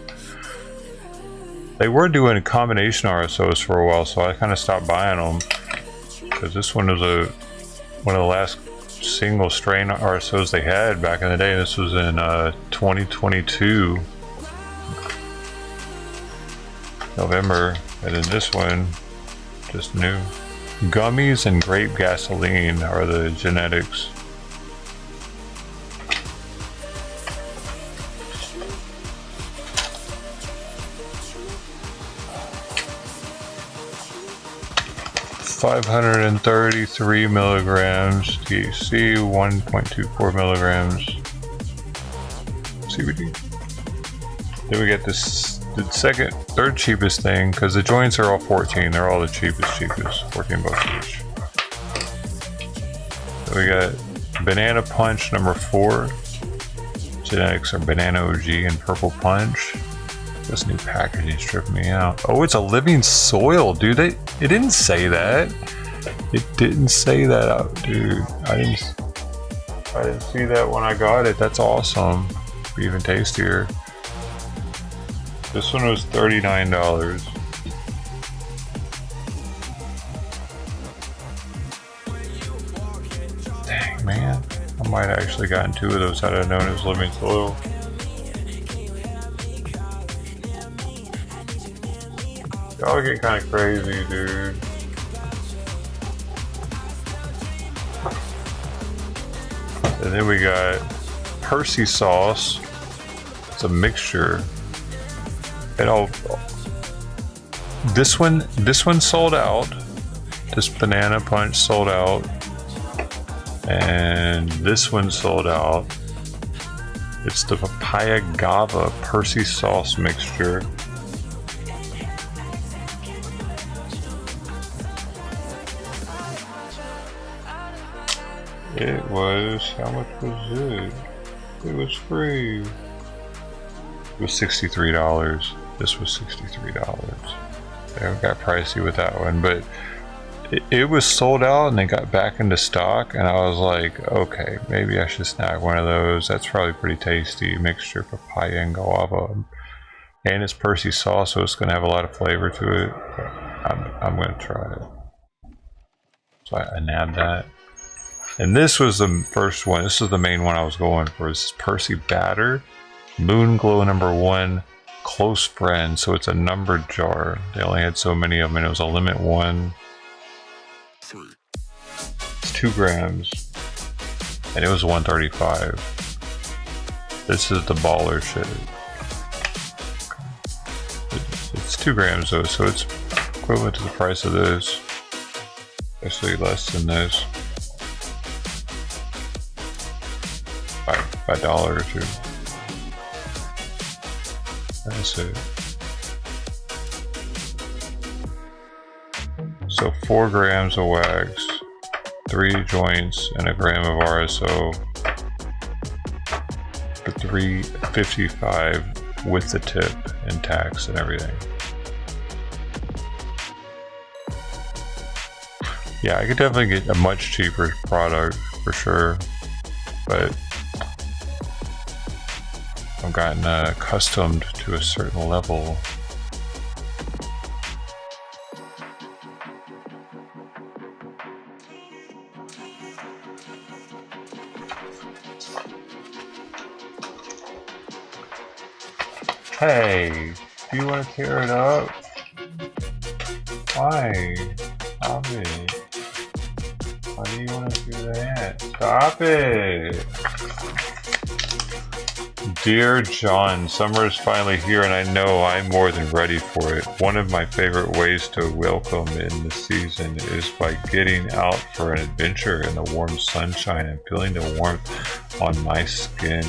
Speaker 9: They were doing combination RSOs for a while, so I kind of stopped buying them because this one was one of the last single strain RSOs they had back in the day. This was in 2022 November, and then this one just new. Gummies and grape gasoline are the genetics. $533 milligrams THC, 1.24 milligrams CBD. Then we get this, the third cheapest thing, because the joints are all 14. They're all the cheapest, 14 bucks each. So we got Banana Punch number 4. Genetics are Banana OG and Purple Punch. This new packaging's tripping me out. Oh, it's a living soil, dude. It didn't say that. It didn't say that out, dude. I didn't see that when I got it. That's awesome. Be even tastier. This one was $39. Dang, man. I might have actually gotten 2 of those had I known it was living soil. Y'all get kind of crazy, dude. And then we got Percy sauce. It's a mixture. And this one sold out. This Banana Punch sold out. And this one sold out. It's the Papaya Gava Percy sauce mixture. It was, how much was it? It was free. It was $63. This was $63. They got pricey with that one, but it was sold out and they got back into stock, and I was like, okay, maybe I should snag one of those. That's probably pretty tasty. Mixture of papaya and guava. And it's Percy sauce, so it's going to have a lot of flavor to it. I'm going to try it. So I nabbed that. And this was the first one. This is the main one I was going for. This is Percy Batter, Moon Glow number 1, Close Friend. So it's a numbered jar. They only had so many of them, and it was a limit 1. It's 2 grams, and it was $135. This is the baller shit. It's 2 grams though, so it's equivalent to the price of this. Actually less than this. By $1 or $2. That's it. So 4 grams of wax, 3 joints, and 1 gram of RSO for $3.55 with the tip and tax and everything. Yeah, I could definitely get a much cheaper product for sure, but I've gotten accustomed to a certain level. Hey, do you want to tear it up? Why? Stop it. Why do you want to do that? Stop it! Dear John, summer is finally here and I know I'm more than ready for it. One of my favorite ways to welcome in the season is by getting out for an adventure in the warm sunshine and feeling the warmth on my skin,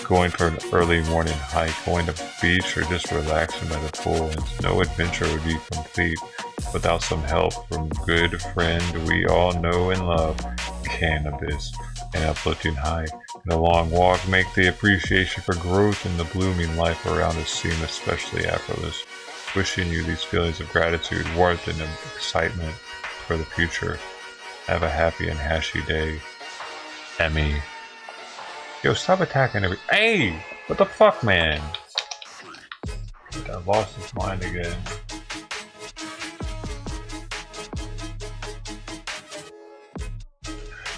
Speaker 9: going for an early morning hike, going to the beach, or just relaxing by the pool. And no adventure would be complete without some help from good friend we all know and love, cannabis. An uplifting hike and a long walk make the appreciation for growth and the blooming life around us seem especially effortless. Wishing you these feelings of gratitude, warmth, and excitement for the future. Have a happy and hashy day. Emmy. Yo, stop attacking every— Hey! What the fuck, man? I lost his mind again.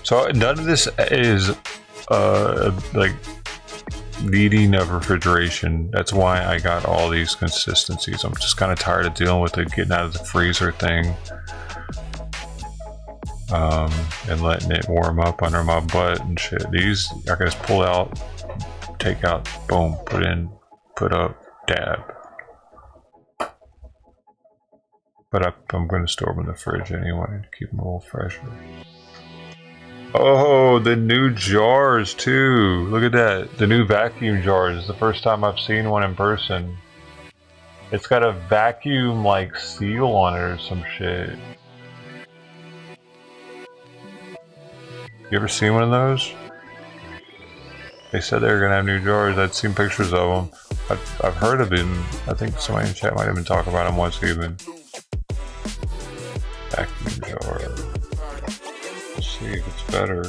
Speaker 9: So none of this is like needing of refrigeration. That's why I got all these consistencies. I'm just kind of tired of dealing with it getting out of the freezer thing, and letting it warm up under my butt and shit. These I can just pull out, take out, boom, put in, put up, dab. But I'm going to store them in the fridge anyway to keep them a little fresher. Oh, the new jars too. Look at that. The new vacuum jars. It's the first time I've seen one in person. It's got a vacuum like seal on it or some shit. You ever seen one of those? They said they were gonna have new jars. I'd seen pictures of them. I've heard of them. I think somebody in chat might have been talking about them once even. Vacuum jar. See if it's better.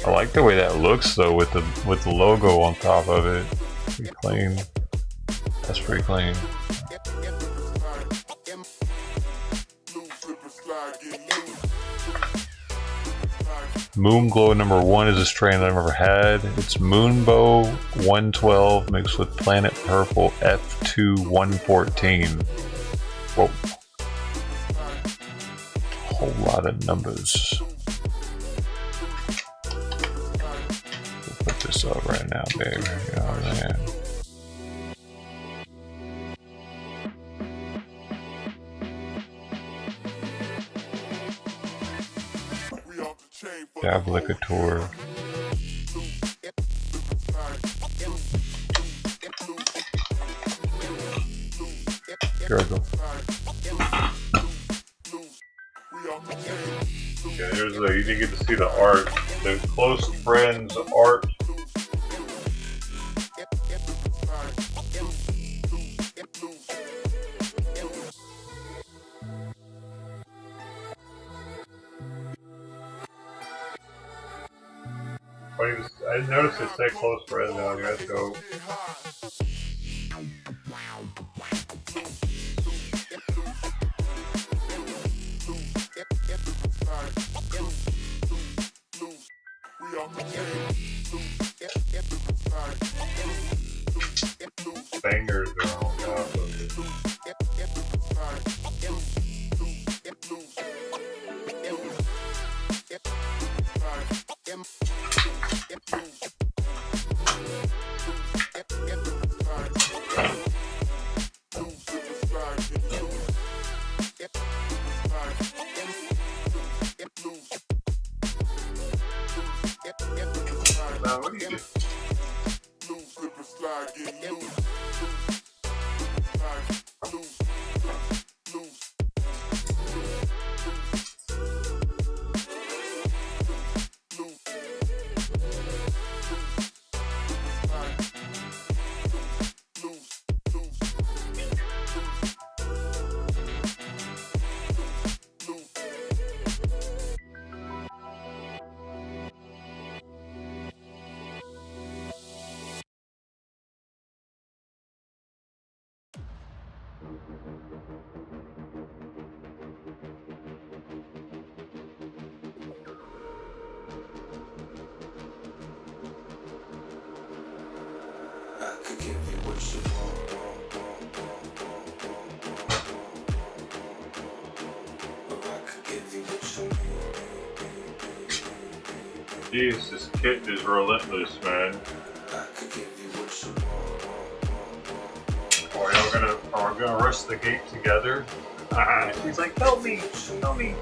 Speaker 9: I like the way that looks though, with the logo on top of it. Pretty clean. That's pretty clean. Moonglow number 1 is a strain I've never had. It's Moonbow 112 mixed with Planet Purple F2 114. Whoa. Whole lot of numbers. We'll put this up right now, baby. You know what I'm saying? Dablicator. Here I go. Yeah, here's the, you didn't get to see the art. The close friends art. I noticed it said close friends now. You guys go. Bangers are on top of it. Now, what do you do?
Speaker 20: I could give you
Speaker 9: Jeez, this Kitten is relentless, man. Are we gonna rush the gate together? He's like, help me, help me.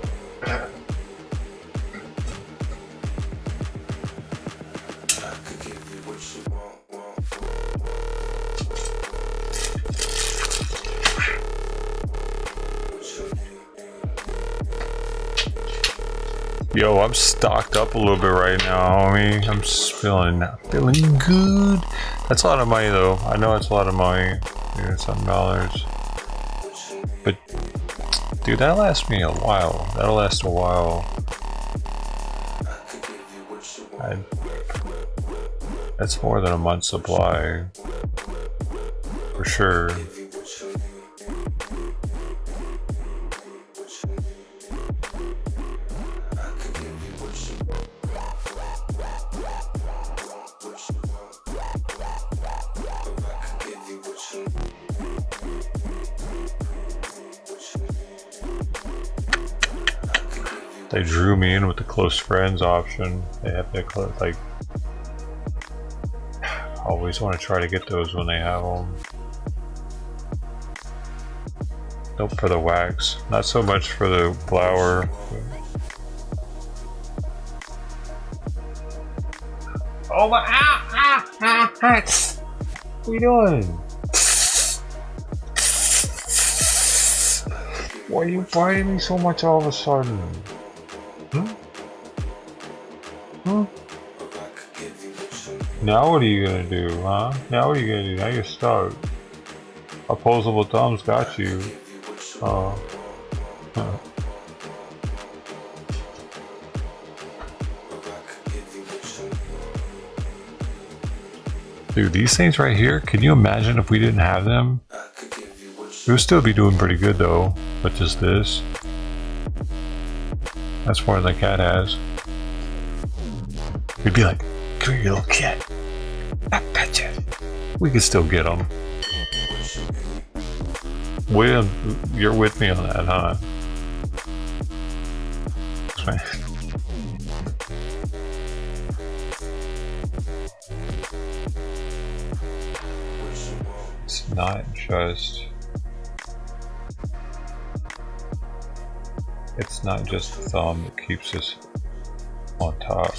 Speaker 9: Yo, I'm stocked up a little bit right now, homie. I'm just feeling good. That's a lot of money, though. I know it's a lot of money. Maybe some dollars. But, dude, that lasts me a while. That'll last a while. That's more than a month's supply. For sure. They drew me in with the close friends option. They have to like. Always want to try to get those when they have them. Nope, for the wax. Not so much for the flower. Oh my! What are you doing? Why are you biting me so much all of a sudden? Hmm? Now what are you gonna do, huh? Now what are you gonna do? Now you're stuck. Opposable thumbs got you. Dude, these things right here, can you imagine if we didn't have them? We would still be doing pretty good though, but just this. That's more than the cat has. We'd be like, come here, you little cat. I got you. We could still get them. William, you're with me on that, huh? It's not just... It's not just the thumb that keeps us on top.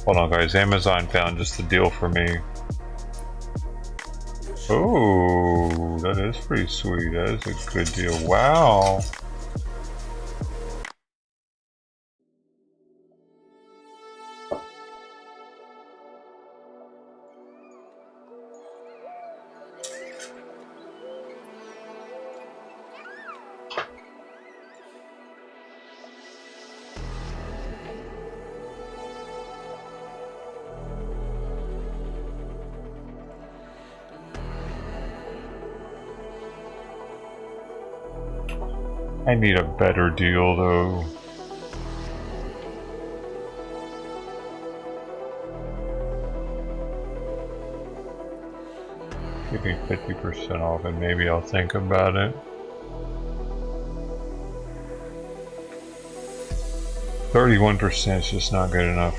Speaker 9: Hold on guys, Amazon found just the deal for me. Oh, that is pretty sweet. That is a good deal. Wow. I need a better deal though. Give me 50% off and maybe I'll think about it. 31% is just not good enough.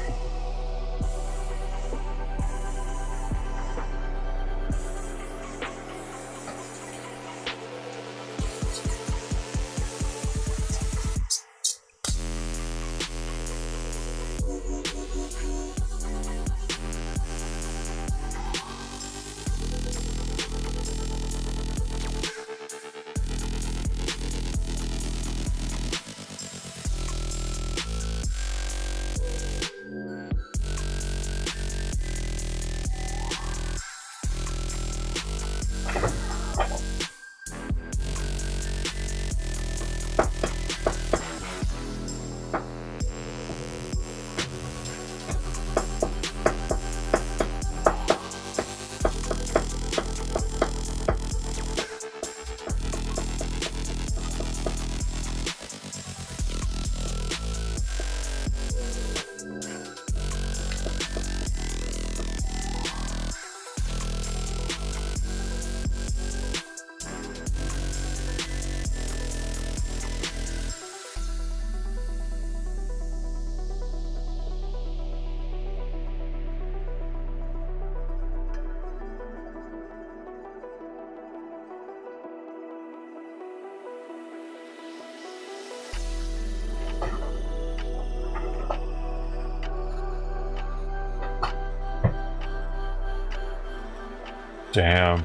Speaker 9: Damn.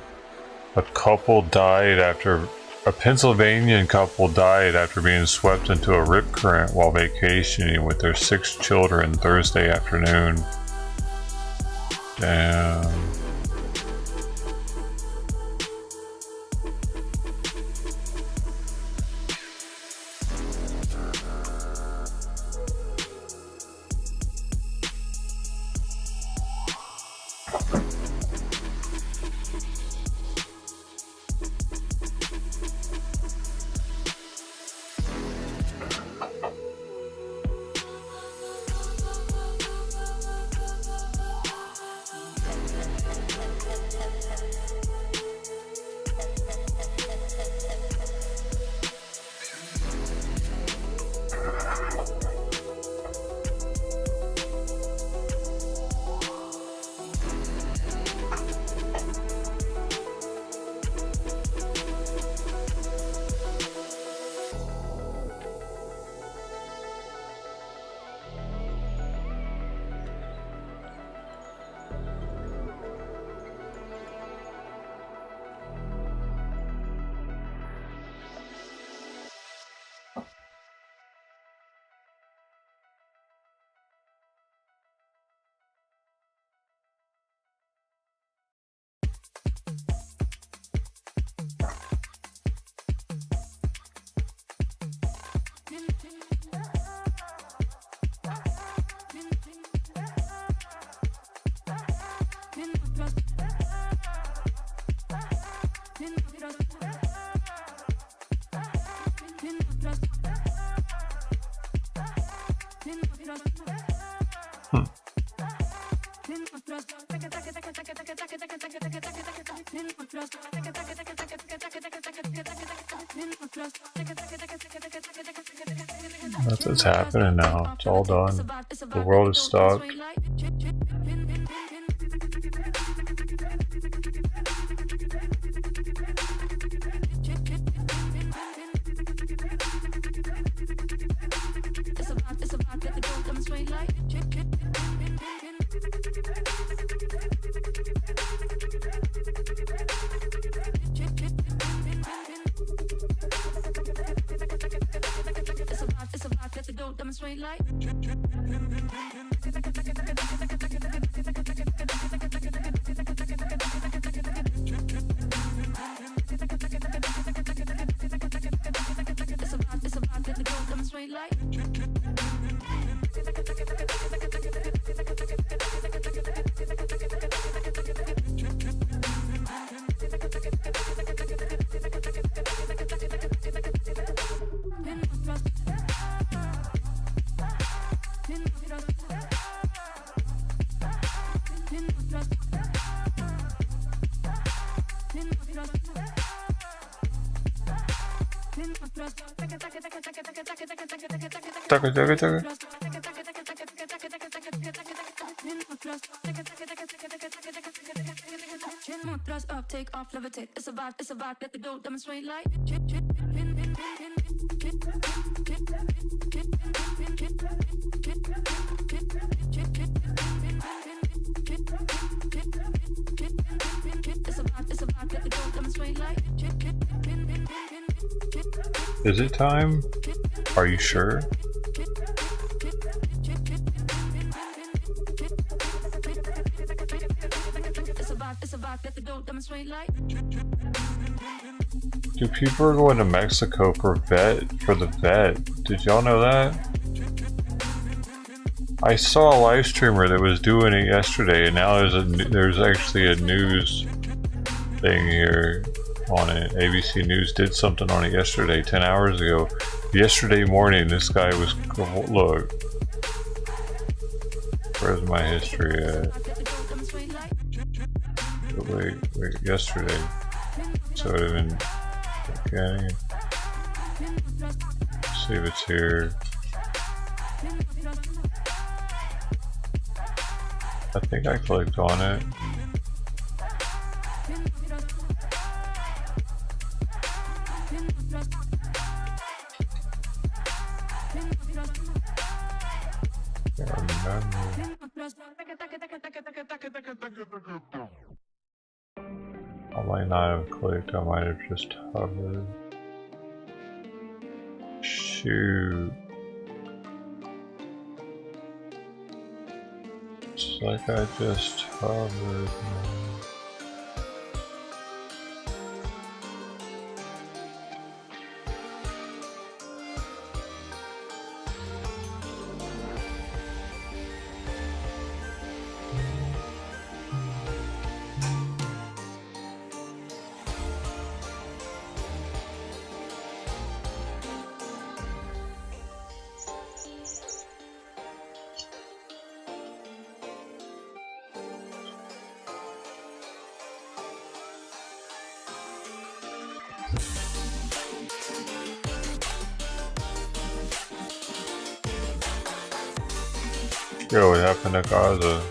Speaker 9: A Pennsylvanian couple died after being swept into a rip current while vacationing with their 6 children Thursday afternoon. Damn. That's what's happening now. It's all done. The world is stopped.
Speaker 20: Take off, levitate. It's about, let the dough demonstrate like.
Speaker 9: Is it time? Are you sure? Dude, people are going to Mexico for the vet. Did y'all know that? I saw a live streamer that was doing it yesterday, and now there's actually a news thing here on it. ABC News did something on it yesterday, 10 hours ago. Yesterday morning, this guy was, look. Where's my history at? Wait, yesterday. So it would have been, okay. Let's see if it's here. I think I clicked on it. might not have clicked, I might have just hovered. Shoot. It's like I just hovered. Yo, what happened to Gaza?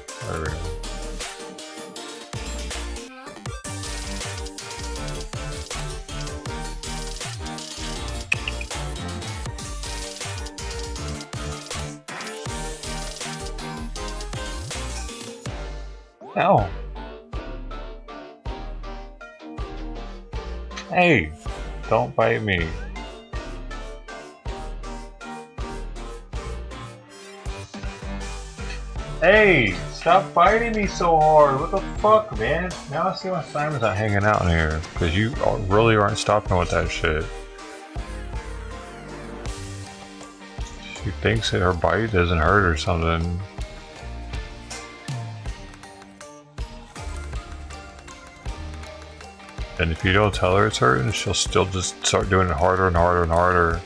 Speaker 9: Ow. Hey, don't bite me. Hey, stop biting me so hard. What the fuck, man? Now I see why Simon's not hanging out in here. Because you really aren't stopping with that shit. She thinks that her bite doesn't hurt or something. And if you don't tell her it's hurting, she'll still just start doing it harder and harder and harder.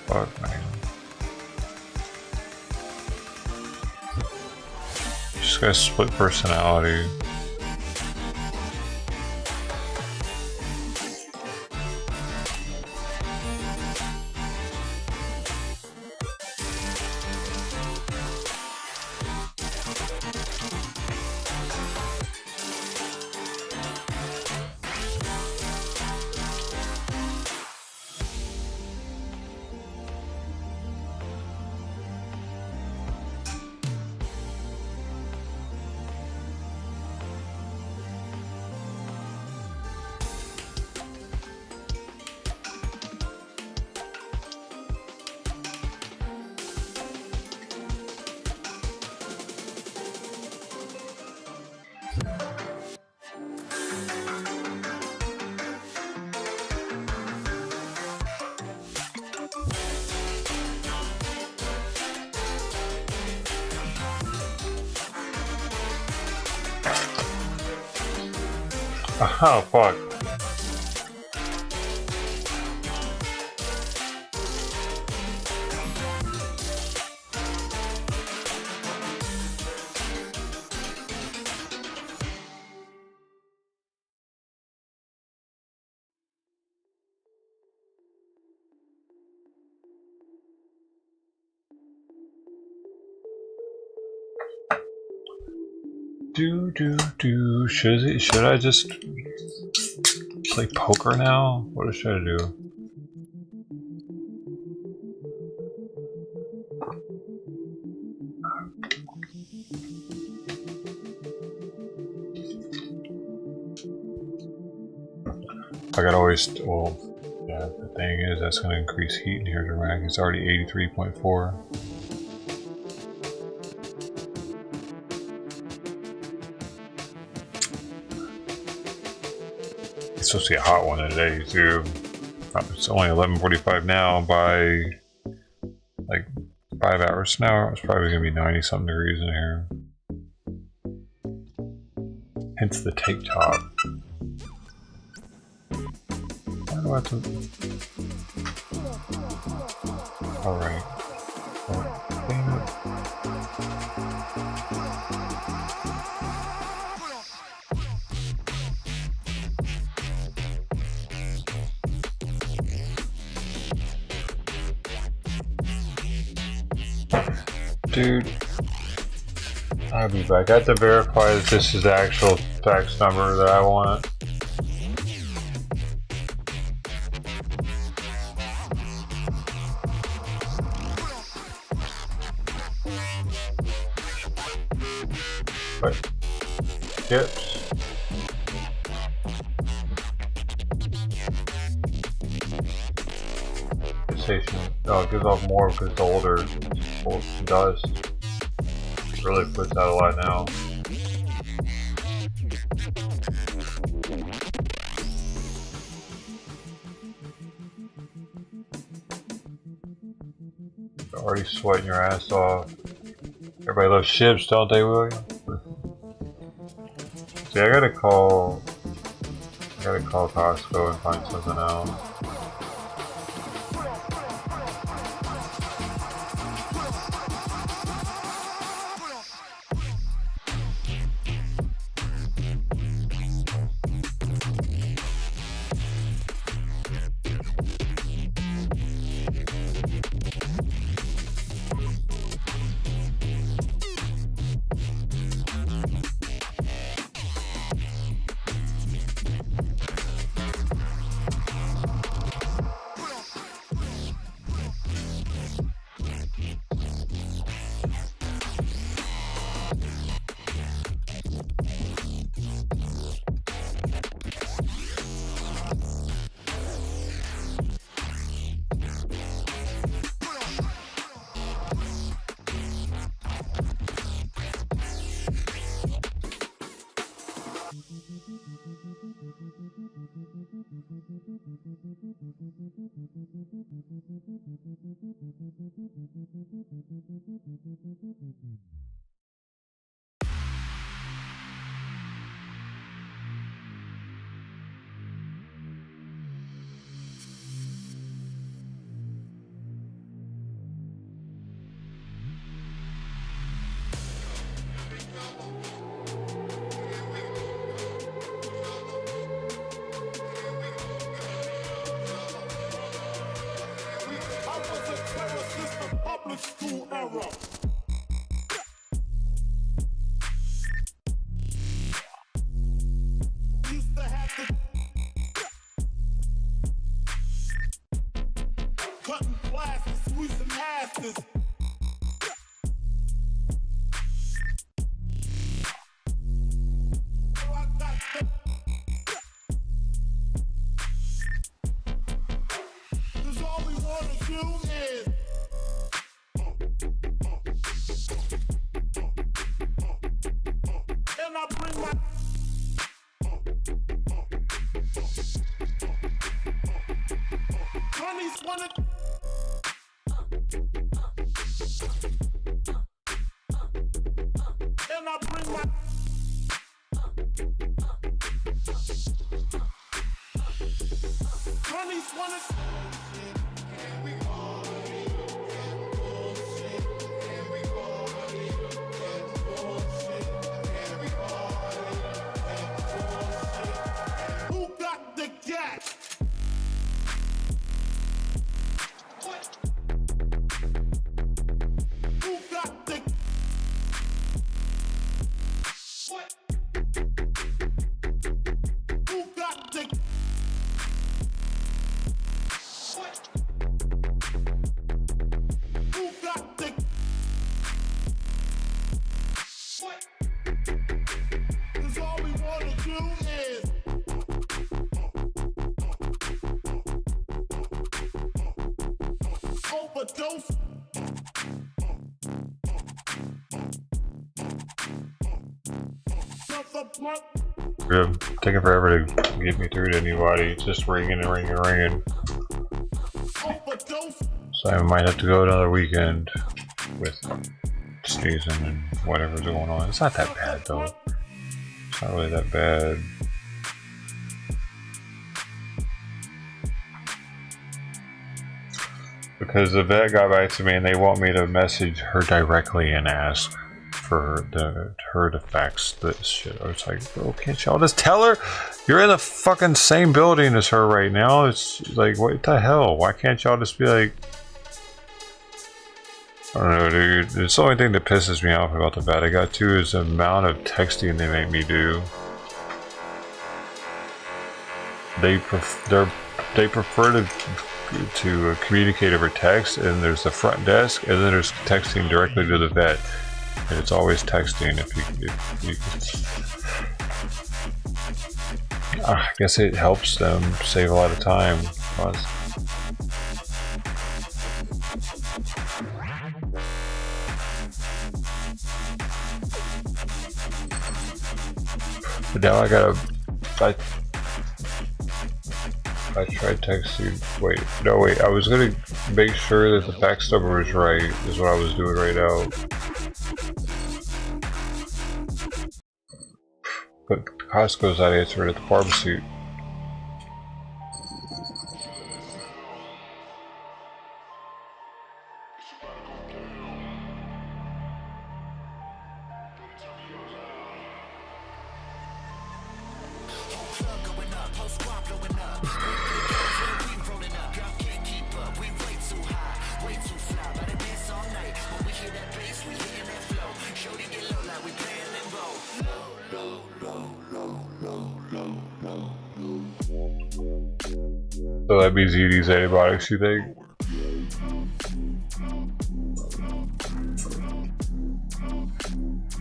Speaker 9: Fuck, man. She's got a split personality. Oh, fuck. Should I just play poker now? What should I do? I gotta always, well, yeah, the thing is that's gonna increase heat in here dramatically. It's already 83.4. It's supposed to be a hot one today too. It's only 11:45 now. By like 5 hours from now, it's probably gonna be 90-something degrees in here. Hence the tank top. Why do I have to? All right. Dude, I'll be back. I have to verify that this is the actual fax number that I want. What? Chips? Station. Oh, it gives off more because it's older. Dust. Really puts out a lot now. You're already sweating your ass off. Everybody loves chips, don't they, William? See, I gotta call Costco and find something else.
Speaker 8: School era. Used to have to cutting glasses, squeezing asses. Cause all we wanna do is and I bring my honeys wanna and I bring my honeys wanna who got the gas? Who got the what? Who got the what? Who got the what? 'Cause all we wanna do is overdose.
Speaker 9: It's taking forever to get me through to anybody. It's just ringing and ringing and ringing. So I might have to go another weekend with sneezing and whatever's going on. It's not that bad though. It's not really that bad. Because the vet got back to me and they want me to message her directly and ask for her to fax this shit. I was like, bro, can't y'all just tell her? You're in the fucking same building as her right now. It's like, what the hell? Why can't y'all just be like, I don't know, dude. It's the only thing that pisses me off about the vet I got to is the amount of texting they make me do. They prefer to communicate over text, and there's the front desk, and then there's texting directly to the vet. And it's always texting if you I guess it helps them save a lot of time. But now I gotta. I tried texting. Wait, no, wait. I was gonna make sure that the fax number was right. Is what I was doing right now. But Costco's not answering at the pharmacy. So that means you use antibiotics, you think?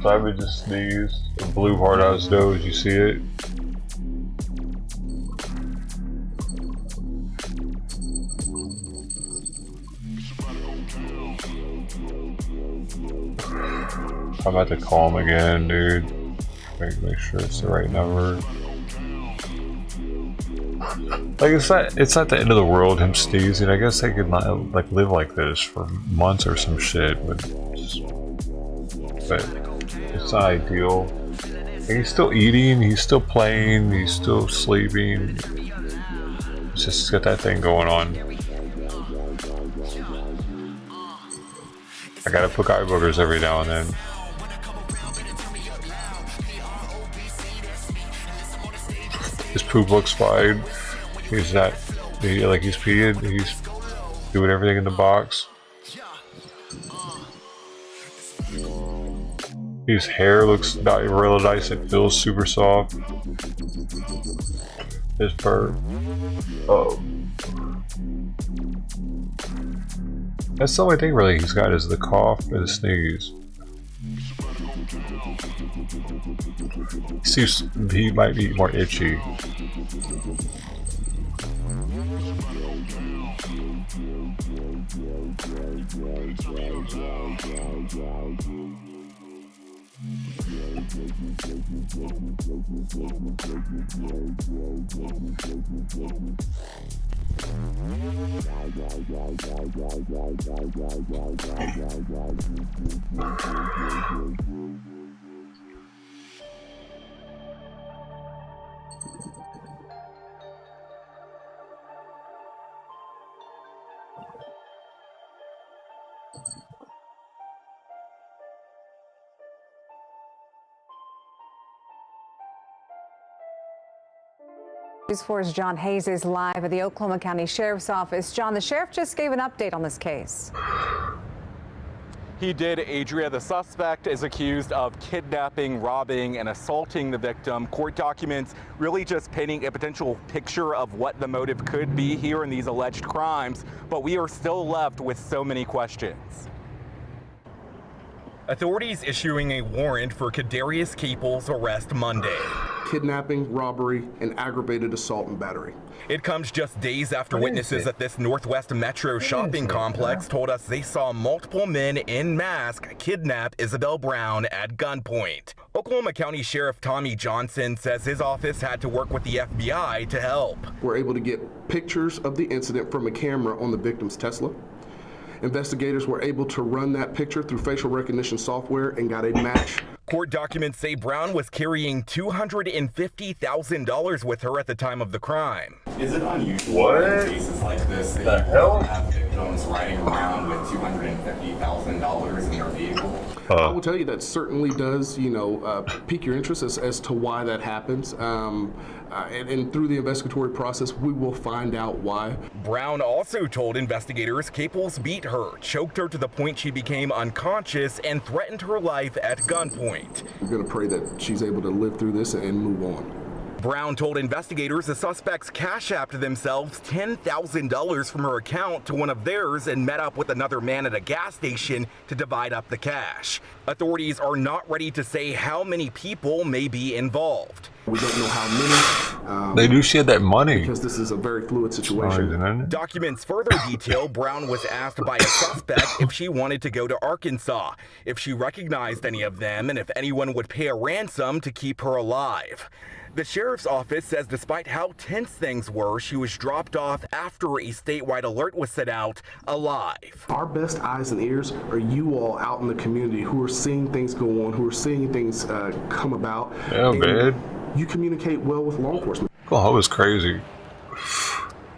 Speaker 9: Simon just sneezed. The blue part on his nose, you see it? I'm about to call him again, dude. Make sure it's the right number. Like it's not the end of the world him sneezing. I guess they could not like live like this for months or some shit, but it's not ideal. Like, he's still eating, he's still playing, he's still sleeping. It's just got that thing going on. I gotta pick eye boogers every now and then. His poop looks fine. He's not, like he's peeing, he's doing everything in the box. His hair looks not real nice, it feels super soft. His fur. That's the only thing really he's got is the cough and the sneeze. He might be more itchy.
Speaker 10: News 4's John Hayes is live at the Oklahoma County Sheriff's Office. John, the sheriff just gave an update on this case.
Speaker 12: He did, Adria. The suspect is accused of kidnapping, robbing, and assaulting the victim. Court documents really just painting a potential picture of what the motive could be here in these alleged crimes, but we are still left with so many questions. Authorities issuing a warrant for Kadarius Capel's arrest Monday.
Speaker 13: Kidnapping, robbery, and aggravated assault and battery.
Speaker 12: It comes just days after witnesses at this Northwest Metro shopping complex told us they saw multiple men in masks kidnap Isabel Brown at gunpoint. Oklahoma County Sheriff Tommy Johnson says his office had to work with the FBI to help.
Speaker 13: We're able to get pictures of the incident from a camera on the victim's Tesla. Investigators were able to run that picture through facial recognition software and got a match.
Speaker 12: Court documents say Brown was carrying $250,000 with her at the time of the crime.
Speaker 14: Is it unusual in cases like this that you have victims riding around with $250,000 in their vehicle?
Speaker 13: I will tell you that certainly does, pique your interest as to why that happens. And through the investigatory process, we will find out why.
Speaker 12: Brown also told investigators Caples beat her, choked her to the point she became unconscious, and threatened her life at gunpoint.
Speaker 13: We're going to pray that she's able to live through this and move on.
Speaker 12: Brown told investigators the suspects cash apped themselves $10,000 from her account to one of theirs and met up with another man at a gas station to divide up the cash. Authorities are not ready to say how many people may be involved.
Speaker 13: We don't know how many.
Speaker 9: They knew she had that money.
Speaker 13: Because this is a very fluid situation.
Speaker 12: Documents further detail Brown was asked by a suspect if she wanted to go to Arkansas, if she recognized any of them, and if anyone would pay a ransom to keep her alive. The sheriff's office says despite how tense things were, she was dropped off after a statewide alert was set out, alive.
Speaker 13: Our best eyes and ears are you all out in the community who are seeing things go on, who are seeing things come about.
Speaker 9: Yeah, man.
Speaker 13: You communicate well with law enforcement.
Speaker 9: Oklahoma's crazy.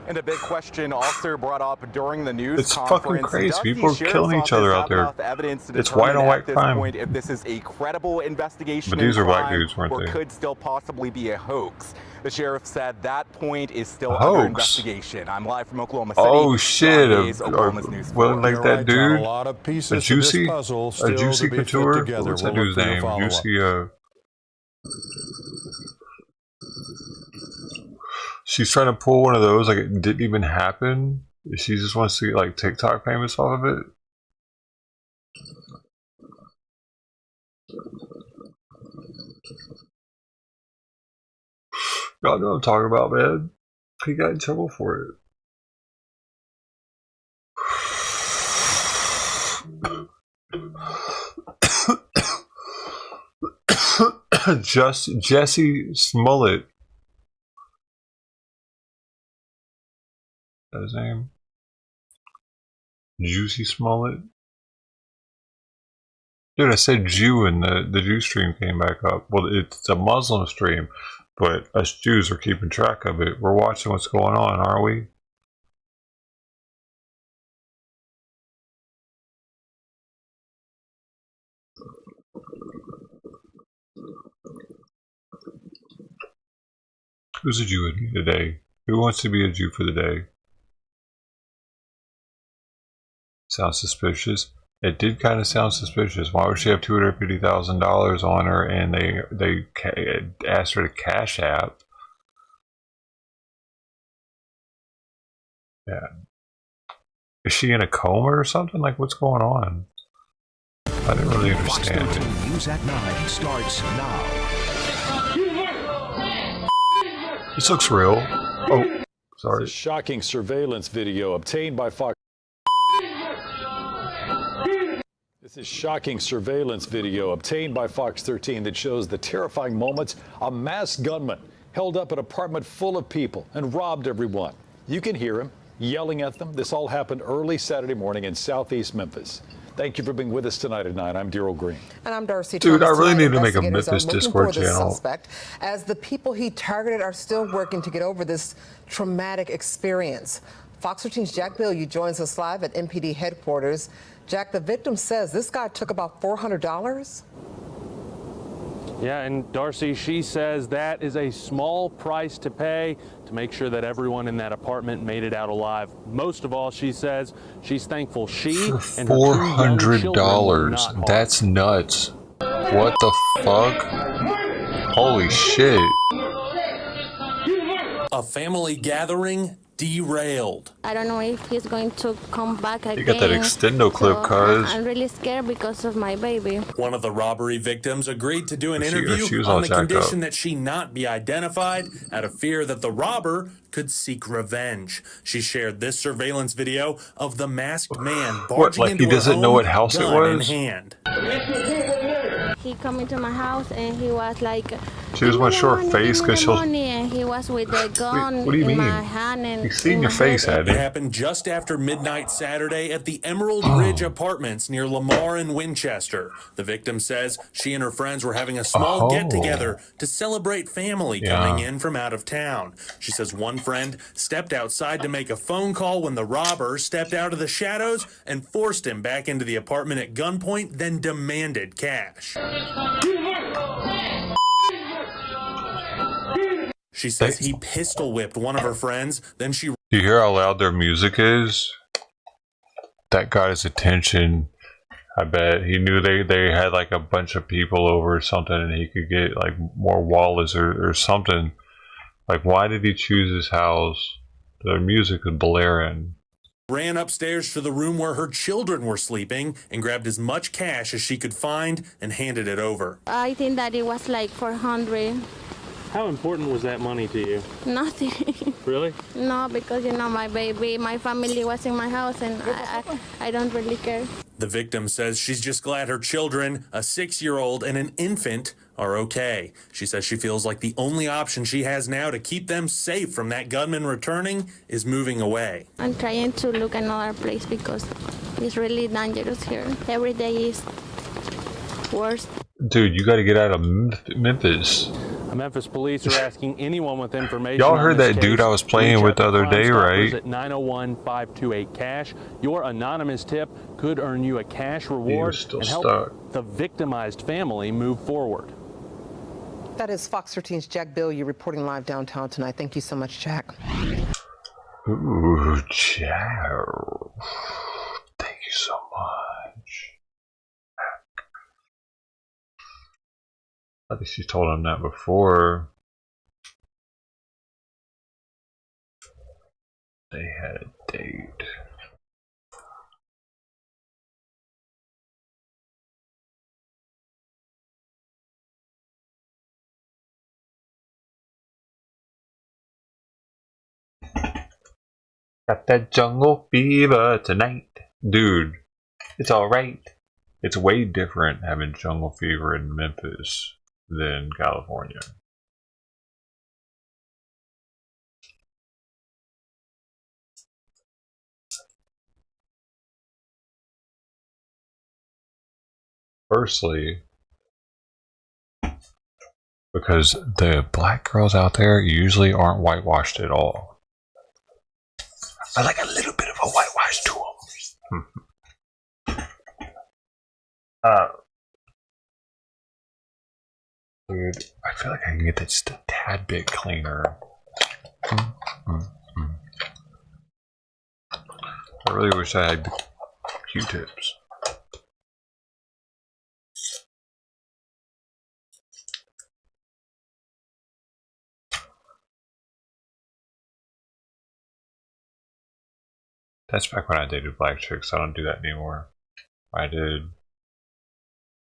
Speaker 12: And a big question also brought up during the news
Speaker 9: It's
Speaker 12: conference.
Speaker 9: fucking crazy. People are killing each other out there. It's white on white crime.
Speaker 12: If this is a credible investigation,
Speaker 9: But these are black
Speaker 12: crime,
Speaker 9: dudes, weren't
Speaker 12: or
Speaker 9: they?
Speaker 12: could still possibly be a hoax. The sheriff said that point is still
Speaker 9: A
Speaker 12: under
Speaker 9: hoax?
Speaker 12: investigation. I'm live from Oklahoma City.
Speaker 9: Oh shit!
Speaker 12: Oklahoma's News
Speaker 9: Well, like that dude,
Speaker 1: A lot of pieces
Speaker 9: a
Speaker 1: to
Speaker 9: juicy,
Speaker 1: this puzzle
Speaker 9: a
Speaker 1: still
Speaker 9: juicy
Speaker 1: to be fit
Speaker 9: couture.
Speaker 1: together.
Speaker 9: What's that
Speaker 1: We'll
Speaker 9: dude's
Speaker 1: look for the
Speaker 9: name?
Speaker 1: follow-up.
Speaker 9: Juicy. She's trying to pull one of those like it didn't even happen. She just wants to get like TikTok payments off of it. Y'all know what I'm talking about, man. He got in trouble for it. Just Jesse Smollett. That his name? Juicy Smollett? Dude, I said Jew and the Jew stream came back up. Well, it's a Muslim stream, but us Jews are keeping track of it. We're watching what's going on, aren't we? Who's a Jew with me today? Who wants to be a Jew for the day? Sounds suspicious. It did kind of sound suspicious. Why would she have $250,000 on her and they asked her to cash app? Yeah. Is she in a coma or something? Like, what's going on? I didn't really understand it.
Speaker 15: News at 9 starts now.
Speaker 9: This looks real. Oh, sorry.
Speaker 1: It's a shocking surveillance video obtained by Fox. This is shocking surveillance video obtained by Fox 13 that shows the terrifying moments a masked gunman held up an apartment full of people and robbed everyone. You can hear him yelling at them. This all happened early Saturday morning in southeast Memphis. Thank you for being with us tonight at 9. I'm Daryl Green.
Speaker 16: And I'm Darcy.
Speaker 9: Dude, I really need to make a
Speaker 16: Investigators
Speaker 9: Memphis
Speaker 16: are looking
Speaker 9: Discord
Speaker 16: for the
Speaker 9: channel.
Speaker 16: Suspect, as the people he targeted are still working to get over this traumatic experience. Fox 13's Jack Bilyeu joins us live at MPD headquarters. Jack, the victim says this guy took about $400.
Speaker 17: Yeah, and Darcy, she says that is a small price to pay to make sure that everyone in that apartment made it out alive. Most of all, she says she's thankful she and her 2 young children were not harmed.
Speaker 9: That's nuts. What the fuck? Holy shit.
Speaker 18: A family gathering derailed.
Speaker 21: I don't know if he's going to come back again.
Speaker 9: You got that extendo clip, cuz.
Speaker 21: I'm really scared because of my baby.
Speaker 18: One of the robbery victims agreed to do an
Speaker 9: She
Speaker 18: interview
Speaker 9: was all
Speaker 18: on the
Speaker 9: jacked
Speaker 18: condition
Speaker 9: up.
Speaker 18: that she not be identified out of fear that the robber could seek revenge. She shared this surveillance video of the masked man barging
Speaker 9: What, like
Speaker 18: into
Speaker 9: he
Speaker 18: her
Speaker 9: doesn't
Speaker 18: home,
Speaker 9: know what house it
Speaker 18: gun in
Speaker 9: was?
Speaker 18: hand.
Speaker 21: He come into my house and he was like,
Speaker 9: She just want to show her face because she'll.
Speaker 21: and he was with the gun
Speaker 9: what do you
Speaker 21: in
Speaker 9: mean?
Speaker 21: my hand and
Speaker 9: He's seen
Speaker 21: in
Speaker 9: your
Speaker 21: my
Speaker 9: face,
Speaker 21: head.
Speaker 9: Abby.
Speaker 18: It happened just after midnight Saturday at the Emerald Ridge Apartments near Lamar and Winchester. The victim says she and her friends were having a small get-together to celebrate family coming in from out of town. She says one friend stepped outside to make a phone call when the robber stepped out of the shadows and forced him back into the apartment at gunpoint, then demanded cash. She says he pistol whipped one of her friends, then she...
Speaker 9: You hear how loud their music is? That got his attention. I bet he knew they had like a bunch of people over or something and he could get like more wallets or something. Like, why did he choose his house? The music is blaring.
Speaker 18: Ran upstairs to the room where her children were sleeping and grabbed as much cash as she could find and handed it over.
Speaker 21: I think that it was like 400.
Speaker 17: How important was that money to you?
Speaker 21: Nothing.
Speaker 17: Really?
Speaker 21: No, because my baby, my family was in my house, and I don't really care.
Speaker 18: The victim says she's just glad her children, a 6-year-old and an infant, are okay. She says she feels like the only option she has now to keep them safe from that gunman returning is moving away.
Speaker 21: I'm trying to look another place because it's really dangerous here. Every day is worse.
Speaker 9: Dude, you got to get out of Memphis.
Speaker 17: Memphis police are asking anyone with information.
Speaker 9: Y'all heard that dude I was playing with the other day, right?
Speaker 17: At 901-528-CASH. Your anonymous tip could earn you a cash reward and help the victimized family move forward.
Speaker 16: That is Fox 13's Jack Billieu reporting live downtown tonight. Thank you so much, Jack.
Speaker 9: Ooh, Jack. Thank you so much. I think she told him that before. They had a date. Got that jungle fever tonight. Dude, it's alright. It's way different having jungle fever in Memphis than California. Firstly, because the black girls out there usually aren't whitewashed at all. I like a little bit of a whitewash to them. Dude, I feel like I can get that just a tad bit cleaner. I really wish I had Q-tips. That's back when I dated black chicks. I don't do that anymore. I did.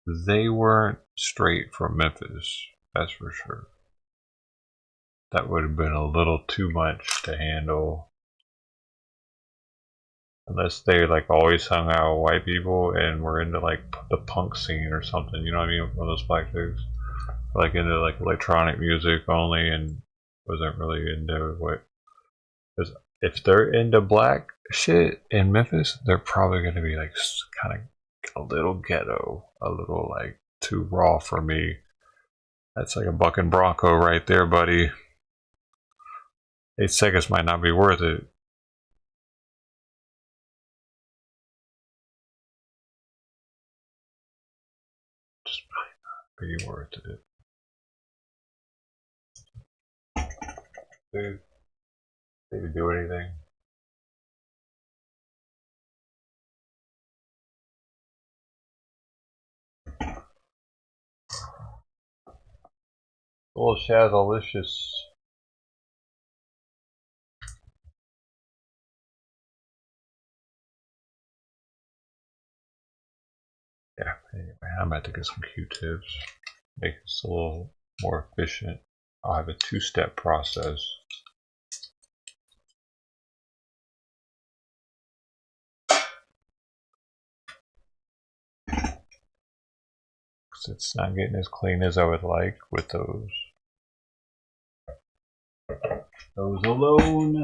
Speaker 9: They weren't straight from Memphis, that's for sure. That would have been a little too much to handle. Unless they like always hung out with white people and were into like the punk scene or something, you know what I mean? One of those black chicks. Like into like electronic music only and wasn't really into what. Because if they're into black shit in Memphis, they're probably going to be like kind of a little ghetto, a little like too raw for me. That's like a bucking bronco right there, buddy. 8 seconds might not be worth it. Just might not be worth it. Dude, did you do anything? Oh, Shazalicious. Yeah, anyway, I'm about to get some Q-tips. Make this a little more efficient. I'll have a 2-step process. It's not getting as clean as I would like with those. Those alone.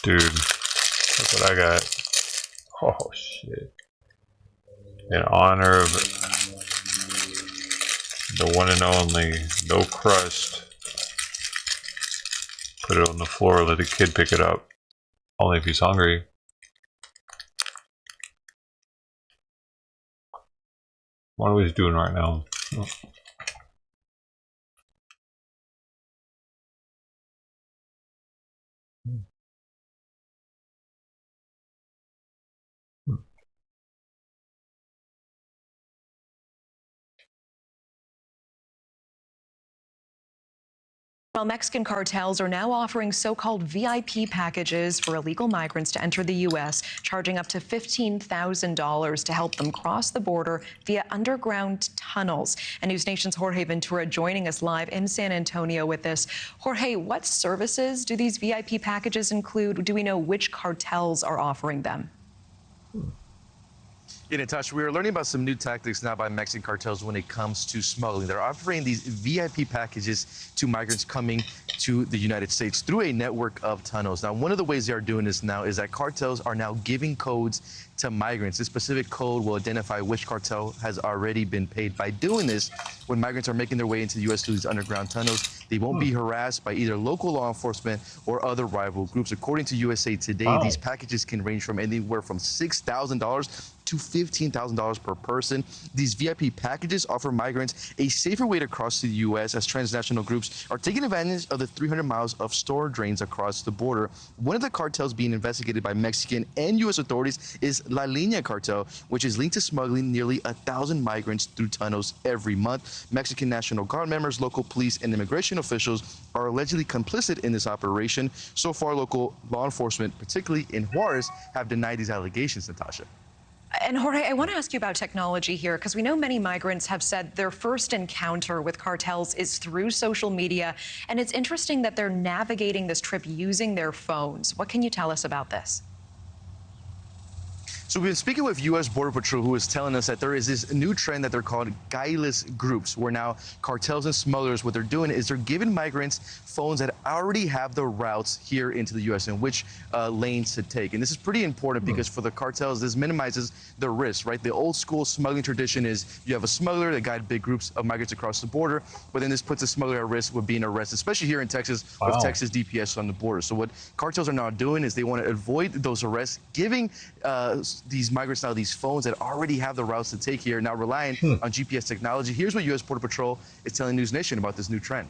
Speaker 9: Dude, look what I got. Oh shit. In honor of the one and only, no crust. Put it on the floor, let the kid pick it up. Only if he's hungry. What are we doing right now? Oh.
Speaker 4: While Mexican cartels are now offering so-called VIP packages for illegal migrants to enter the U.S., charging up to $15,000 to help them cross the border via underground tunnels. And News Nation's Jorge Ventura joining us live in San Antonio with this. Jorge, what services do these VIP packages include? Do we know which cartels are offering them?
Speaker 22: Yeah, Natasha, we are learning about some new tactics now by Mexican cartels when it comes to smuggling. They're offering these VIP packages to migrants coming to the United States through a network of tunnels. Now, one of the ways they are doing this now is that cartels are now giving codes to migrants. This specific code will identify which cartel has already been paid. By doing this, when migrants are making their way into the U.S. through these underground tunnels, they won't be harassed by either local law enforcement or other rival groups. According to USA Today, these packages can range from anywhere from $6,000 to $15,000 per person. These VIP packages offer migrants a safer way to cross to the U.S. as transnational groups are taking advantage of the 300 miles of storm drains across the border. One of the cartels being investigated by Mexican and U.S. authorities is La Línea cartel, which is linked to smuggling nearly 1,000 migrants through tunnels every month. Mexican National Guard members, local police, and immigration officials are allegedly complicit in this operation. So far, local law enforcement, particularly in Juarez, have denied these allegations, Natasha.
Speaker 4: And Jorge, I want to ask you about technology here, because we know many migrants have said their first encounter with cartels is through social media. And it's interesting that they're navigating this trip using their phones. What can you tell us about this?
Speaker 22: So we've been speaking with U.S. Border Patrol, who is telling us that there is this new trend that they're called guileless groups, where now cartels and smugglers, what they're doing is they're giving migrants phones that already have the routes here into the U.S. and which lanes to take. And this is pretty important because for the cartels, this minimizes the risk, right? The old school smuggling tradition is you have a smuggler that guide big groups of migrants across the border, but then this puts a smuggler at risk with being arrested, especially here in Texas with Texas DPS on the border. So what cartels are now doing is they want to avoid those arrests, giving these migrants now these phones that already have the routes to take here, now relying on GPS technology. Here's what U.S. Border Patrol is telling News Nation about this new trend.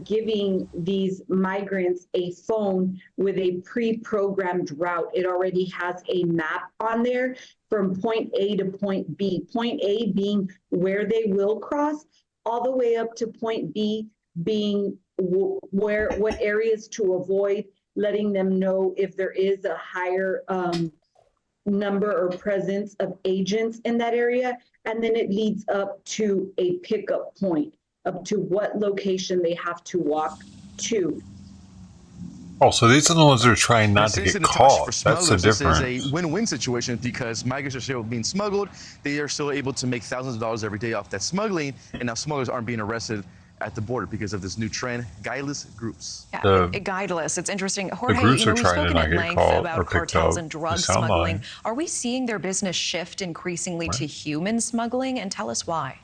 Speaker 23: Giving these migrants a phone with a pre-programmed route. It already has a map on there from point A to point B. Point A being where they will cross, all the way up to point B being what areas to avoid, letting them know if there is a higher number or presence of agents in that area. And then it leads up to a pickup point, up to what location they have to walk to.
Speaker 9: Oh, so these are the ones that are trying not to get caught. That's the difference.
Speaker 22: This is a win-win situation because migrants are still being smuggled. They are still able to make thousands of dollars every day off that smuggling, and now smugglers aren't being arrested at the border because of this new trend, guileless groups.
Speaker 4: Yeah, guileless. It's interesting. Jorge,
Speaker 9: groups
Speaker 4: we've
Speaker 9: are trying to
Speaker 4: spoken
Speaker 9: not
Speaker 4: at
Speaker 9: get
Speaker 4: length
Speaker 9: caught
Speaker 4: about
Speaker 9: or picked
Speaker 4: cartels
Speaker 9: up.
Speaker 4: and drug
Speaker 9: They sound
Speaker 4: smuggling.
Speaker 9: like.
Speaker 4: Are we seeing their business shift increasingly to human smuggling? And tell us why.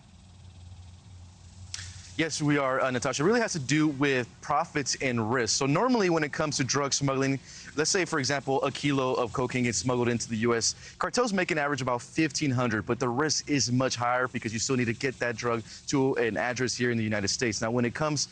Speaker 22: Yes, we are, Natasha. It really has to do with profits and risk. So normally when it comes to drug smuggling, let's say, for example, a kilo of cocaine gets smuggled into the U.S. Cartels make an average about $1,500, but the risk is much higher because you still need to get that drug to an address here in the United States. Now, when it comes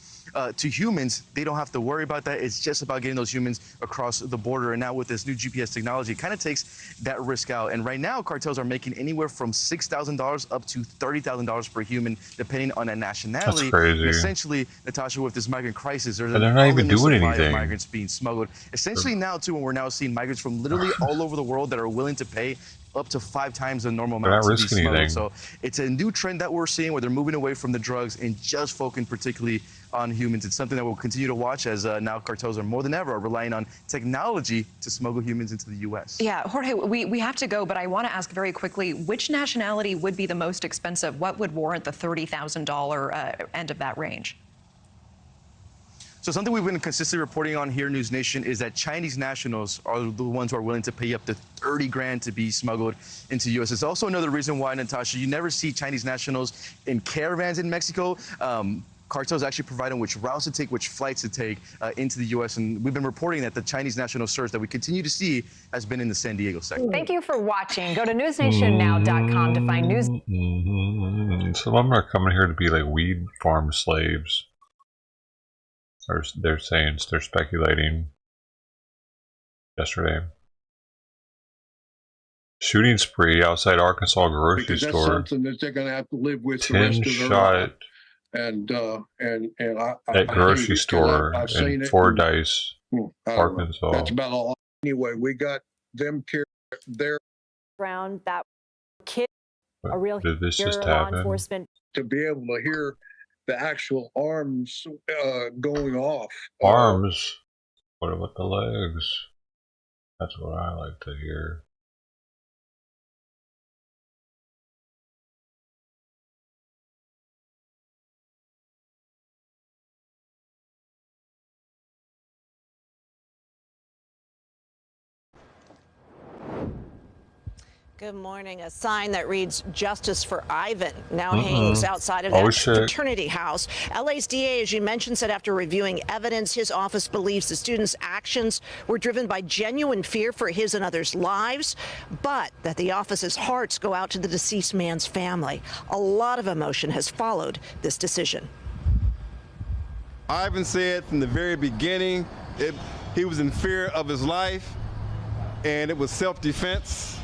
Speaker 22: to humans, they don't have to worry about that. It's just about getting those humans across the border. And now with this new GPS technology, it kind of takes that risk out. And right now, cartels are making anywhere from $6,000 up to $30,000 per human, depending on a nationality.
Speaker 9: That's crazy.
Speaker 22: And essentially, Natasha, with this migrant crisis, there's
Speaker 9: But they're not even doing
Speaker 22: supply
Speaker 9: anything.
Speaker 22: of migrants being smuggled. Essentially now, too, when we're now seeing migrants from literally all over the world that are willing to pay up to 5 times the normal
Speaker 9: They're
Speaker 22: amount
Speaker 9: not
Speaker 22: to be
Speaker 9: risking
Speaker 22: smuggled.
Speaker 9: anything.
Speaker 22: So it's a new trend that we're seeing where they're moving away from the drugs and just focusing particularly on humans. It's something that we'll continue to watch as now cartels are more than ever relying on technology to smuggle humans into the U.S.
Speaker 4: Yeah, Jorge, we have to go, but I want to ask very quickly, which nationality would be the most expensive? What would warrant the $30,000 end of that range?
Speaker 22: So something we've been consistently reporting on here, News Nation, is that Chinese nationals are the ones who are willing to pay up to 30 grand to be smuggled into the U.S. It's also another reason why, Natasha, you never see Chinese nationals in caravans in Mexico. Cartels actually provide them which routes to take, which flights to take into the U.S. And we've been reporting that the Chinese national surge that we continue to see has been in the San Diego sector.
Speaker 10: Thank you for watching. Go to newsnationnow.com to find news.
Speaker 9: Some of them are coming here to be like weed farm slaves. They're saying, they're speculating yesterday. Shooting spree outside Arkansas grocery
Speaker 24: because that's
Speaker 9: store.
Speaker 24: something that they're going to have to live with the rest
Speaker 9: 10
Speaker 24: of their
Speaker 9: shot
Speaker 24: life.
Speaker 3: and
Speaker 9: At grocery store in Fordyce, Arkansas.
Speaker 3: That's about all. Anyway, we got them carrying their
Speaker 11: ground that kid a real
Speaker 9: Did this just
Speaker 11: law
Speaker 9: happen?
Speaker 11: enforcement
Speaker 3: to be able to hear the actual arms going off.
Speaker 9: Arms? What about the legs? That's what I like to hear.
Speaker 11: Good morning. A sign that reads "Justice for Ivan" now hangs outside of that fraternity house. LA's DA, as you mentioned, said after reviewing evidence, his office believes the students' actions were driven by genuine fear for his and others' lives, but that the office's hearts go out to the deceased man's family. A lot of emotion has followed this decision.
Speaker 19: Ivan said from the very beginning he was in fear of his life, and it was self-defense.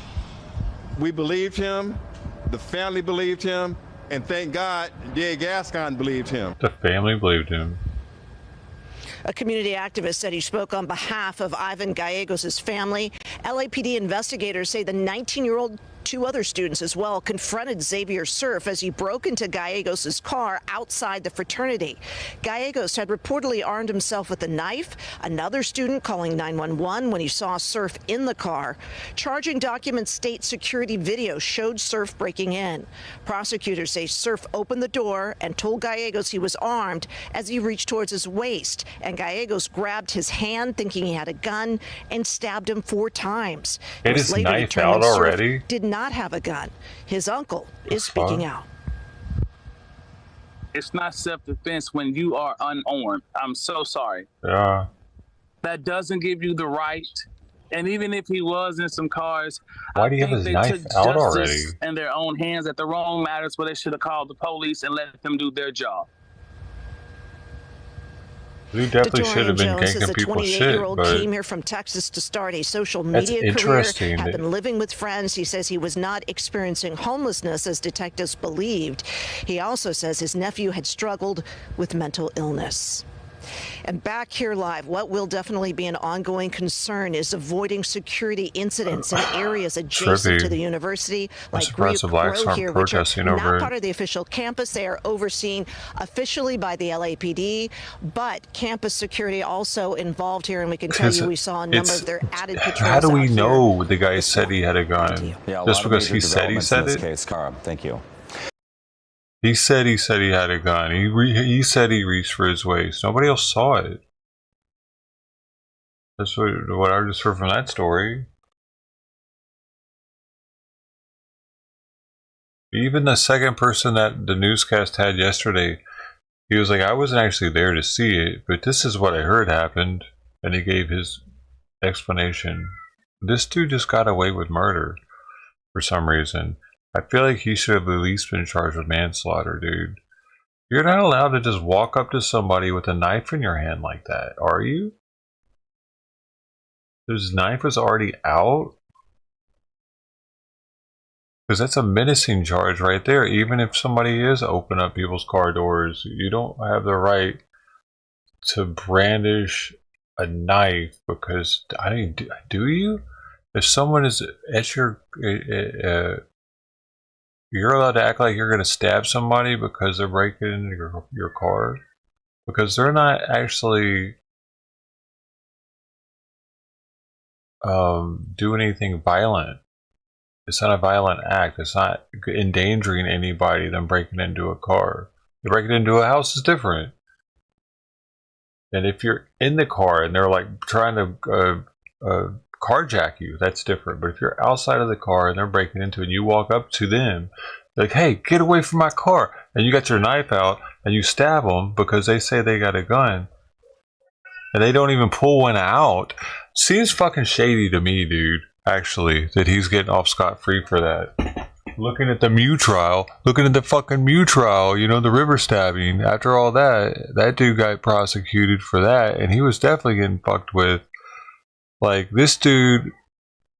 Speaker 19: We believed him, the family believed him, and thank God DA Gascon believed him.
Speaker 9: The family believed him.
Speaker 11: A community activist said he spoke on behalf of Ivan Gallegos' family. LAPD investigators say the 19-year-old, two other students as well, confronted Xavier Surf as he broke into Gallegos' car outside the fraternity. Gallegos had reportedly armed himself with a knife. Another student calling 911 when he saw Surf in the car. Charging documents state security video showed Surf breaking in. Prosecutors say Surf opened the door and told Gallegos he was armed as he reached towards his waist, and Gallegos grabbed his hand thinking he had a gun and stabbed him 4 times.
Speaker 9: It is knife out already?
Speaker 11: Did not have a gun. His uncle is speaking out.
Speaker 24: It's not self-defense when you are unarmed. I'm so sorry.
Speaker 9: Yeah.
Speaker 24: That doesn't give you the right. And even if he was in some cars,
Speaker 9: why do you have his knife out already?
Speaker 24: In their own hands at the wrong matters where they should have called the police and let them do their job.
Speaker 9: He definitely should have been kicking people's shit, but
Speaker 11: came here from Texas to start a social media career, had been living with friends. He says he was not experiencing homelessness as detectives believed. He also says his nephew had struggled with mental illness. And back here live, what will definitely be an ongoing concern is avoiding security incidents in areas adjacent to the university, like Grove here, which are not part of the official campus. They are overseen officially by the LAPD, but campus security also involved here, and we can tell you we saw a number of their added patrols.
Speaker 9: How do we know the guy said he had a gun?
Speaker 25: Yeah,
Speaker 9: just because he said he said it?
Speaker 25: Case, Cara, thank you.
Speaker 9: He said he had a gun. He said he reached for his waist. Nobody else saw it. That's what I just heard from that story. Even the second person that the newscast had yesterday, he was like, I wasn't actually there to see it, but this is what I heard happened. And he gave his explanation. This dude just got away with murder for some reason. I feel like he should have at least been charged with manslaughter, dude. You're not allowed to just walk up to somebody with a knife in your hand like that, are you? His knife was already out? Because that's a menacing charge right there. Even if somebody is open up people's car doors, you don't have the right to brandish a knife because, I mean, do you? If someone is at your... you're allowed to act like you're going to stab somebody because they're breaking into your car? Because they're not actually doing anything violent. It's not a violent act. It's not endangering anybody than breaking into a car. You're breaking into a house is different. And if you're in the car and they're like trying to carjack you, that's different. But if you're outside of the car and they're breaking into it and you walk up to them like, hey, get away from my car, and you got your knife out and you stab them because they say they got a gun and they don't even pull one out, seems fucking shady to me, dude, actually, that he's getting off scot-free for that. Looking at the Mew trial, you know, the river stabbing, after all that dude got prosecuted for that, and he was definitely getting fucked with. Like, this dude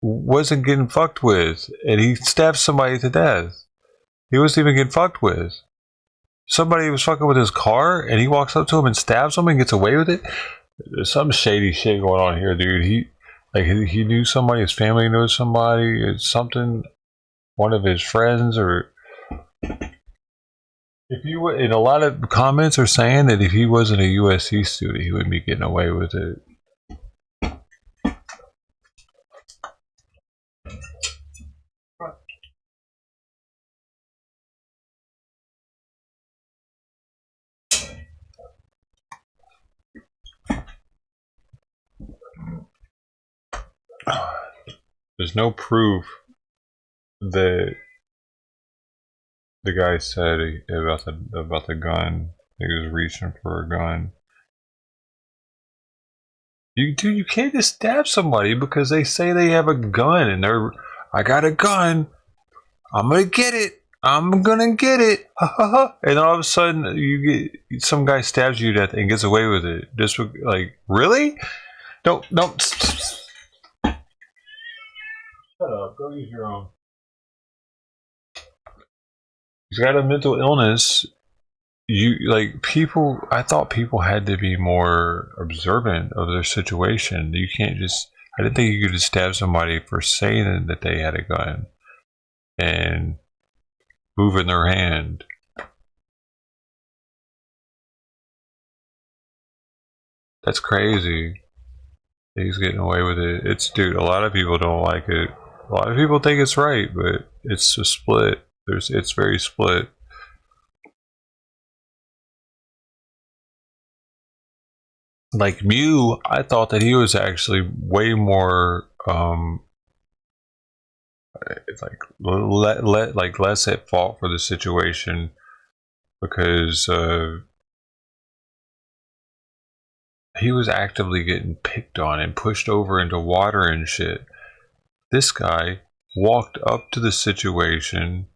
Speaker 9: wasn't getting fucked with, and he stabbed somebody to death. He wasn't even getting fucked with. somebody was fucking with his car, and he walks up to him and stabs him and gets away with it. There's some shady shit going on here, dude. He knew somebody, his family knows somebody, it's something, one of his friends, or if you would, and a lot of comments are saying that if he wasn't a USC student, he wouldn't be getting away with it. There's no proof that the guy said about the gun. He was reaching for a gun. You can't just stab somebody because they say they have a gun and I got a gun. I'm gonna get it. I'm gonna get it. And all of a sudden, you get some guy stabs you to death and gets away with it. Just like, really? Don't. Shut up. Go use your own. He's got a mental illness. People. I thought people had to be more observant of their situation. You can't just. I didn't think you could just stab somebody for saying that they had a gun and moving their hand. That's crazy. He's getting away with it. Dude, a lot of people don't like it. A lot of people think it's right, but it's a split. It's very split. Like Mew, I thought that he was actually way more less at fault for the situation because he was actively getting picked on and pushed over into water and shit. This guy walked up to the situation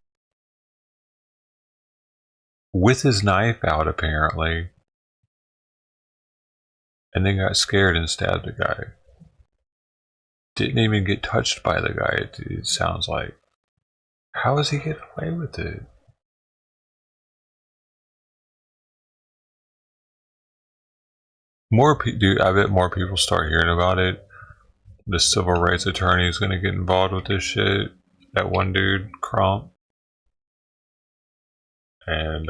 Speaker 9: with his knife out, apparently, and then got scared and stabbed the guy. Didn't even get touched by the guy, it sounds like. How does he get away with it? Dude, I bet more people start hearing about it. The civil rights attorney is going to get involved with this shit. That one dude, Crump. And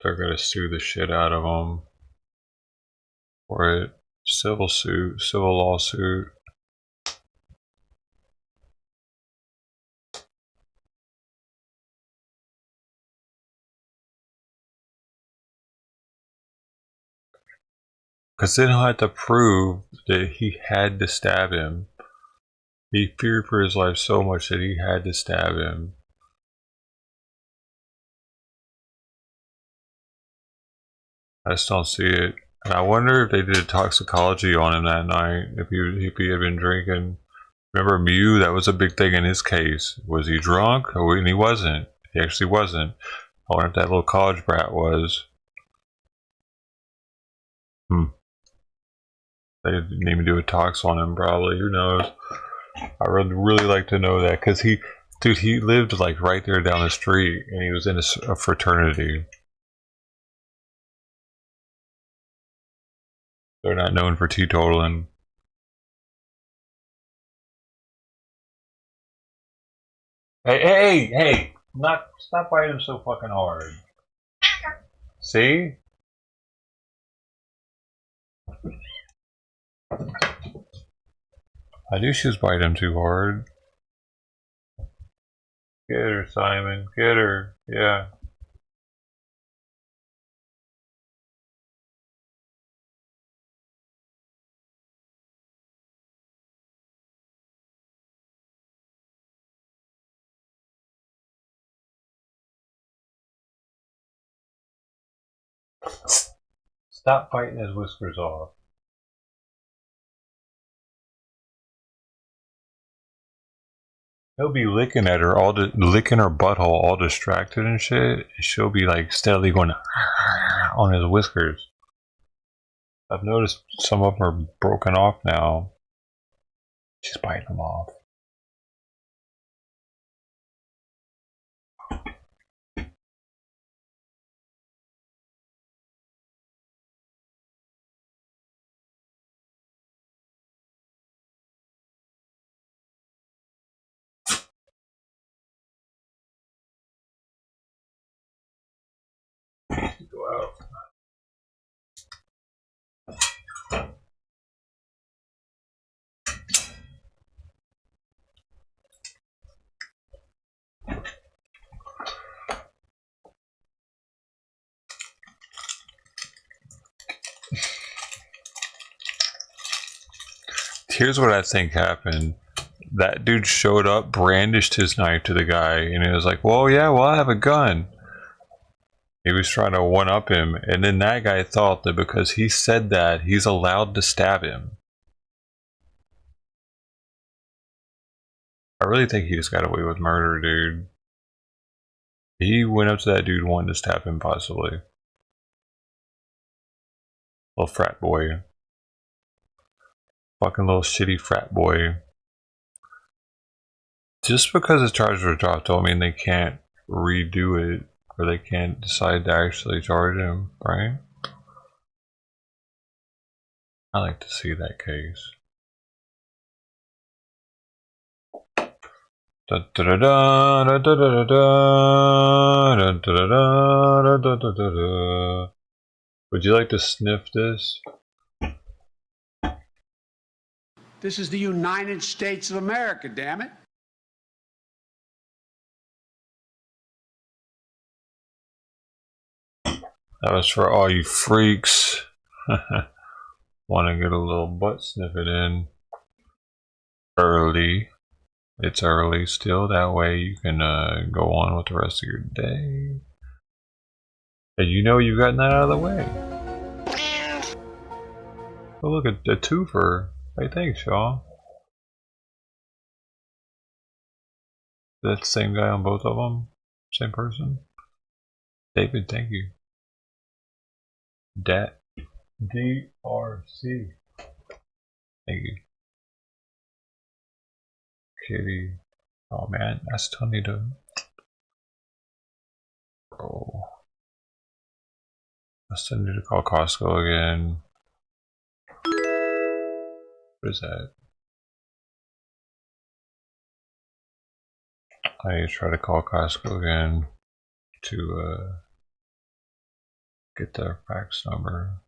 Speaker 9: they're going to sue the shit out of him for it. Civil lawsuit. Because then he'll have to prove that he had to stab him. He feared for his life so much that he had to stab him. I just don't see it. And I wonder if they did a toxicology on him that night, if he had been drinking. Remember Mew? That was a big thing in his case. Was he drunk? And he wasn't. He actually wasn't. I wonder if that little college brat was. They didn't even do a tox on him, probably. Who knows? I would really like to know that, because he lived like right there down the street, and he was in a fraternity. They're not known for teetotaling. Hey! Stop biting him so fucking hard. See? I knew she was biting him too hard. Get her, Simon. Get her. Yeah. Stop biting his whiskers off. He'll be licking at her, licking her butthole, all distracted and shit. And she'll be like steadily going on his whiskers. I've noticed some of them are broken off now. She's biting them off. here's what I think happened. That dude showed up, brandished his knife to the guy, and he was like, well, yeah, well, I have a gun. He was trying to one-up him, and then that guy thought that because he said that, he's allowed to stab him. I really think he just got away with murder, dude. He went up to that dude wanting to stab him, possibly. Little frat boy. Fucking little shitty frat boy. Just because the charges were dropped don't mean they can't redo it, or they can't decide to actually charge him, right? I like to see that case. Would you like to sniff this?
Speaker 2: This is the United States of America, damn it.
Speaker 9: That was for all you freaks. Want to get a little butt sniffing in early. It's early still. That way you can go on with the rest of your day. And you know you've gotten that out of the way. Oh, look at the twofer. Hey, thanks, Shaw. That's the same guy on both of them? Same person? David, thank you. Dat DRC. Thank you. Kitty. Oh man, I still need to. Oh. I still need to call Costco again. What is that? I need to try to call Costco again to get their fax number.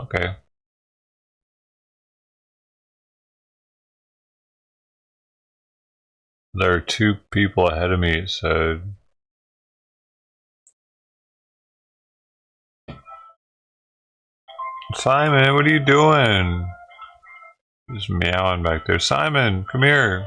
Speaker 9: Okay. There are two people ahead of me, it said. Simon, what are you doing? Just meowing back there. Simon, come here.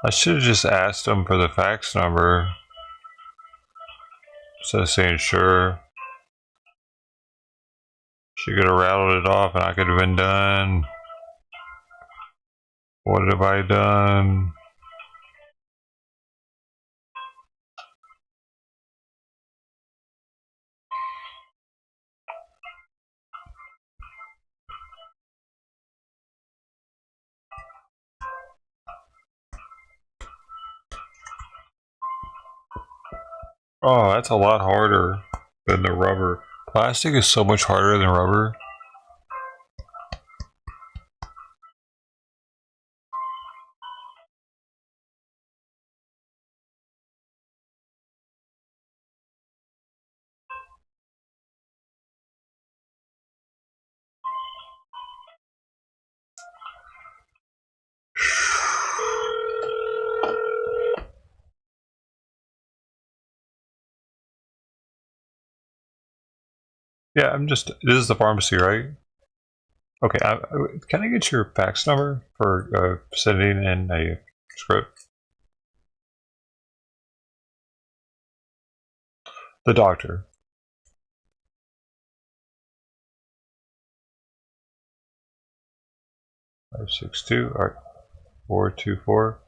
Speaker 9: I should have just asked him for the fax number. Instead of saying sure. She could have rattled it off and I could have been done. What have I done? Oh, that's a lot harder than the rubber. Plastic is so much harder than rubber. Yeah, this is the pharmacy, right? Okay, can I get your fax number for sending in a script? The doctor. 562, all right, 424.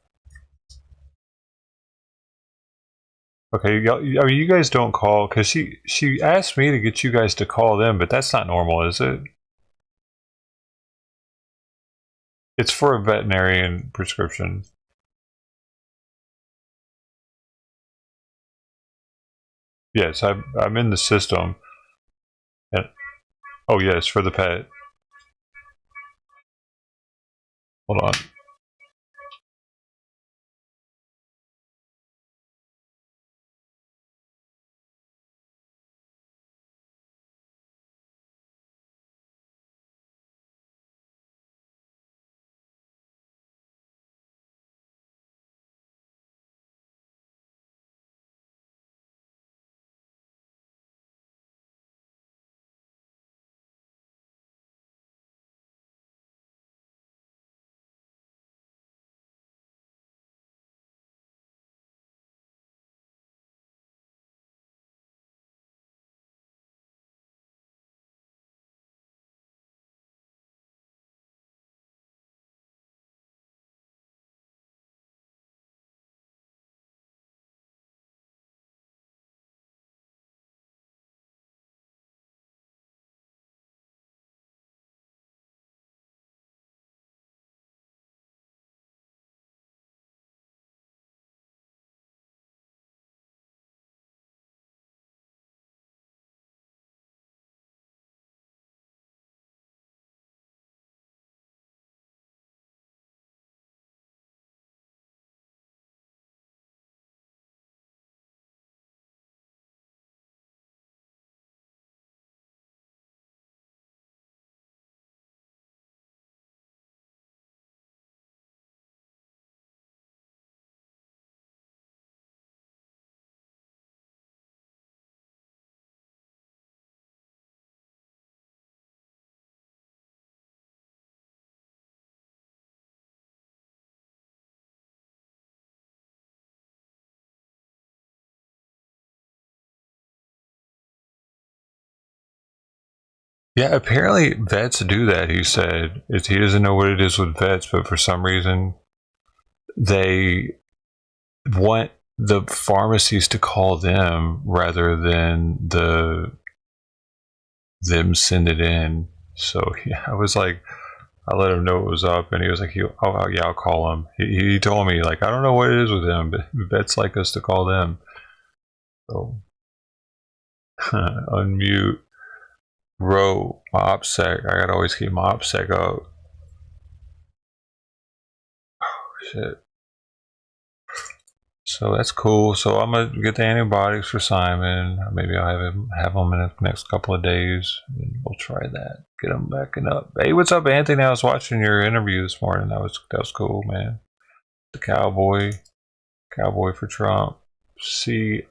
Speaker 9: Okay, you guys don't call, because she asked me to get you guys to call them, but that's not normal, is it? It's for a veterinarian prescription. Yes, I'm in the system. And, oh yes, for the pet. Hold on. Yeah, apparently vets do that, he said. He doesn't know what it is with vets, but for some reason they want the pharmacies to call them rather than them send it in. So yeah, I was like, I let him know it was up, and he was like, "Oh yeah, I'll call him." He told me like, I don't know what it is with them, but vets like us to call them. So unmute. Row my OPSEC. I gotta always keep my OPSEC up. Oh shit. So that's cool. So I'm gonna get the antibiotics for Simon. Maybe I'll have him in the next couple of days, and we'll try that. Get him backing up. Hey, what's up, Anthony? I was watching your interview this morning. That was cool, man. The cowboy for Trump. C4T.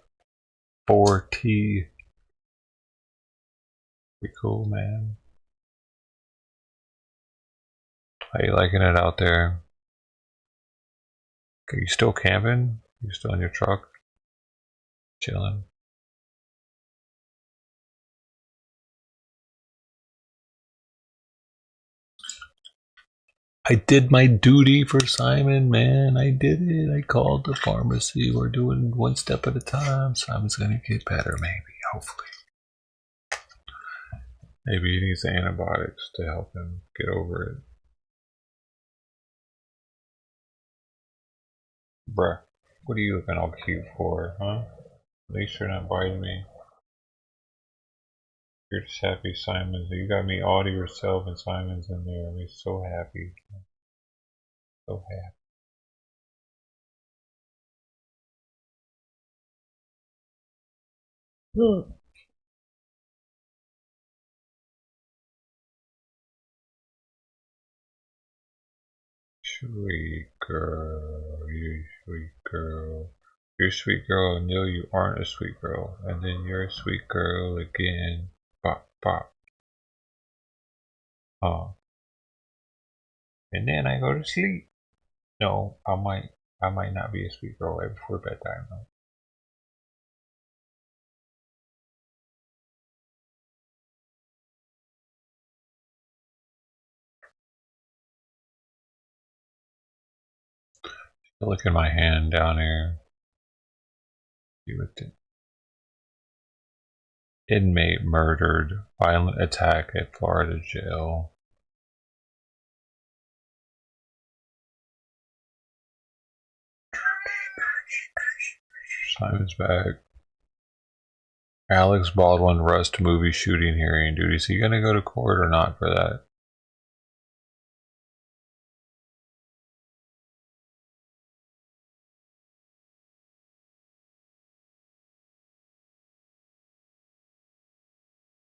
Speaker 9: Pretty cool, man. How you liking it out there? Are you still camping? You still in your truck? Chilling? I did my duty for Simon, man. I did it. I called the pharmacy. We're doing one step at a time. Simon's gonna get better, maybe, hopefully. Maybe he needs the antibiotics to help him get over it. Bruh, what are you looking all cute for, huh? At least you're not biting me. You're just happy Simon's. You got me all to yourself and Simon's in there. I'm so happy. So happy. Sweet girl, you sweet girl. You're a sweet girl until you aren't a sweet girl. And then you're a sweet girl again. Pop, pop. And then I go to sleep. No, I might not be a sweet girl right before bedtime though. Look at my hand down here. See what the inmate murdered. Violent attack at Florida jail. Simon's back. Alex Baldwin Rust movie shooting hearing. Dude, is he gonna go to court or not for that?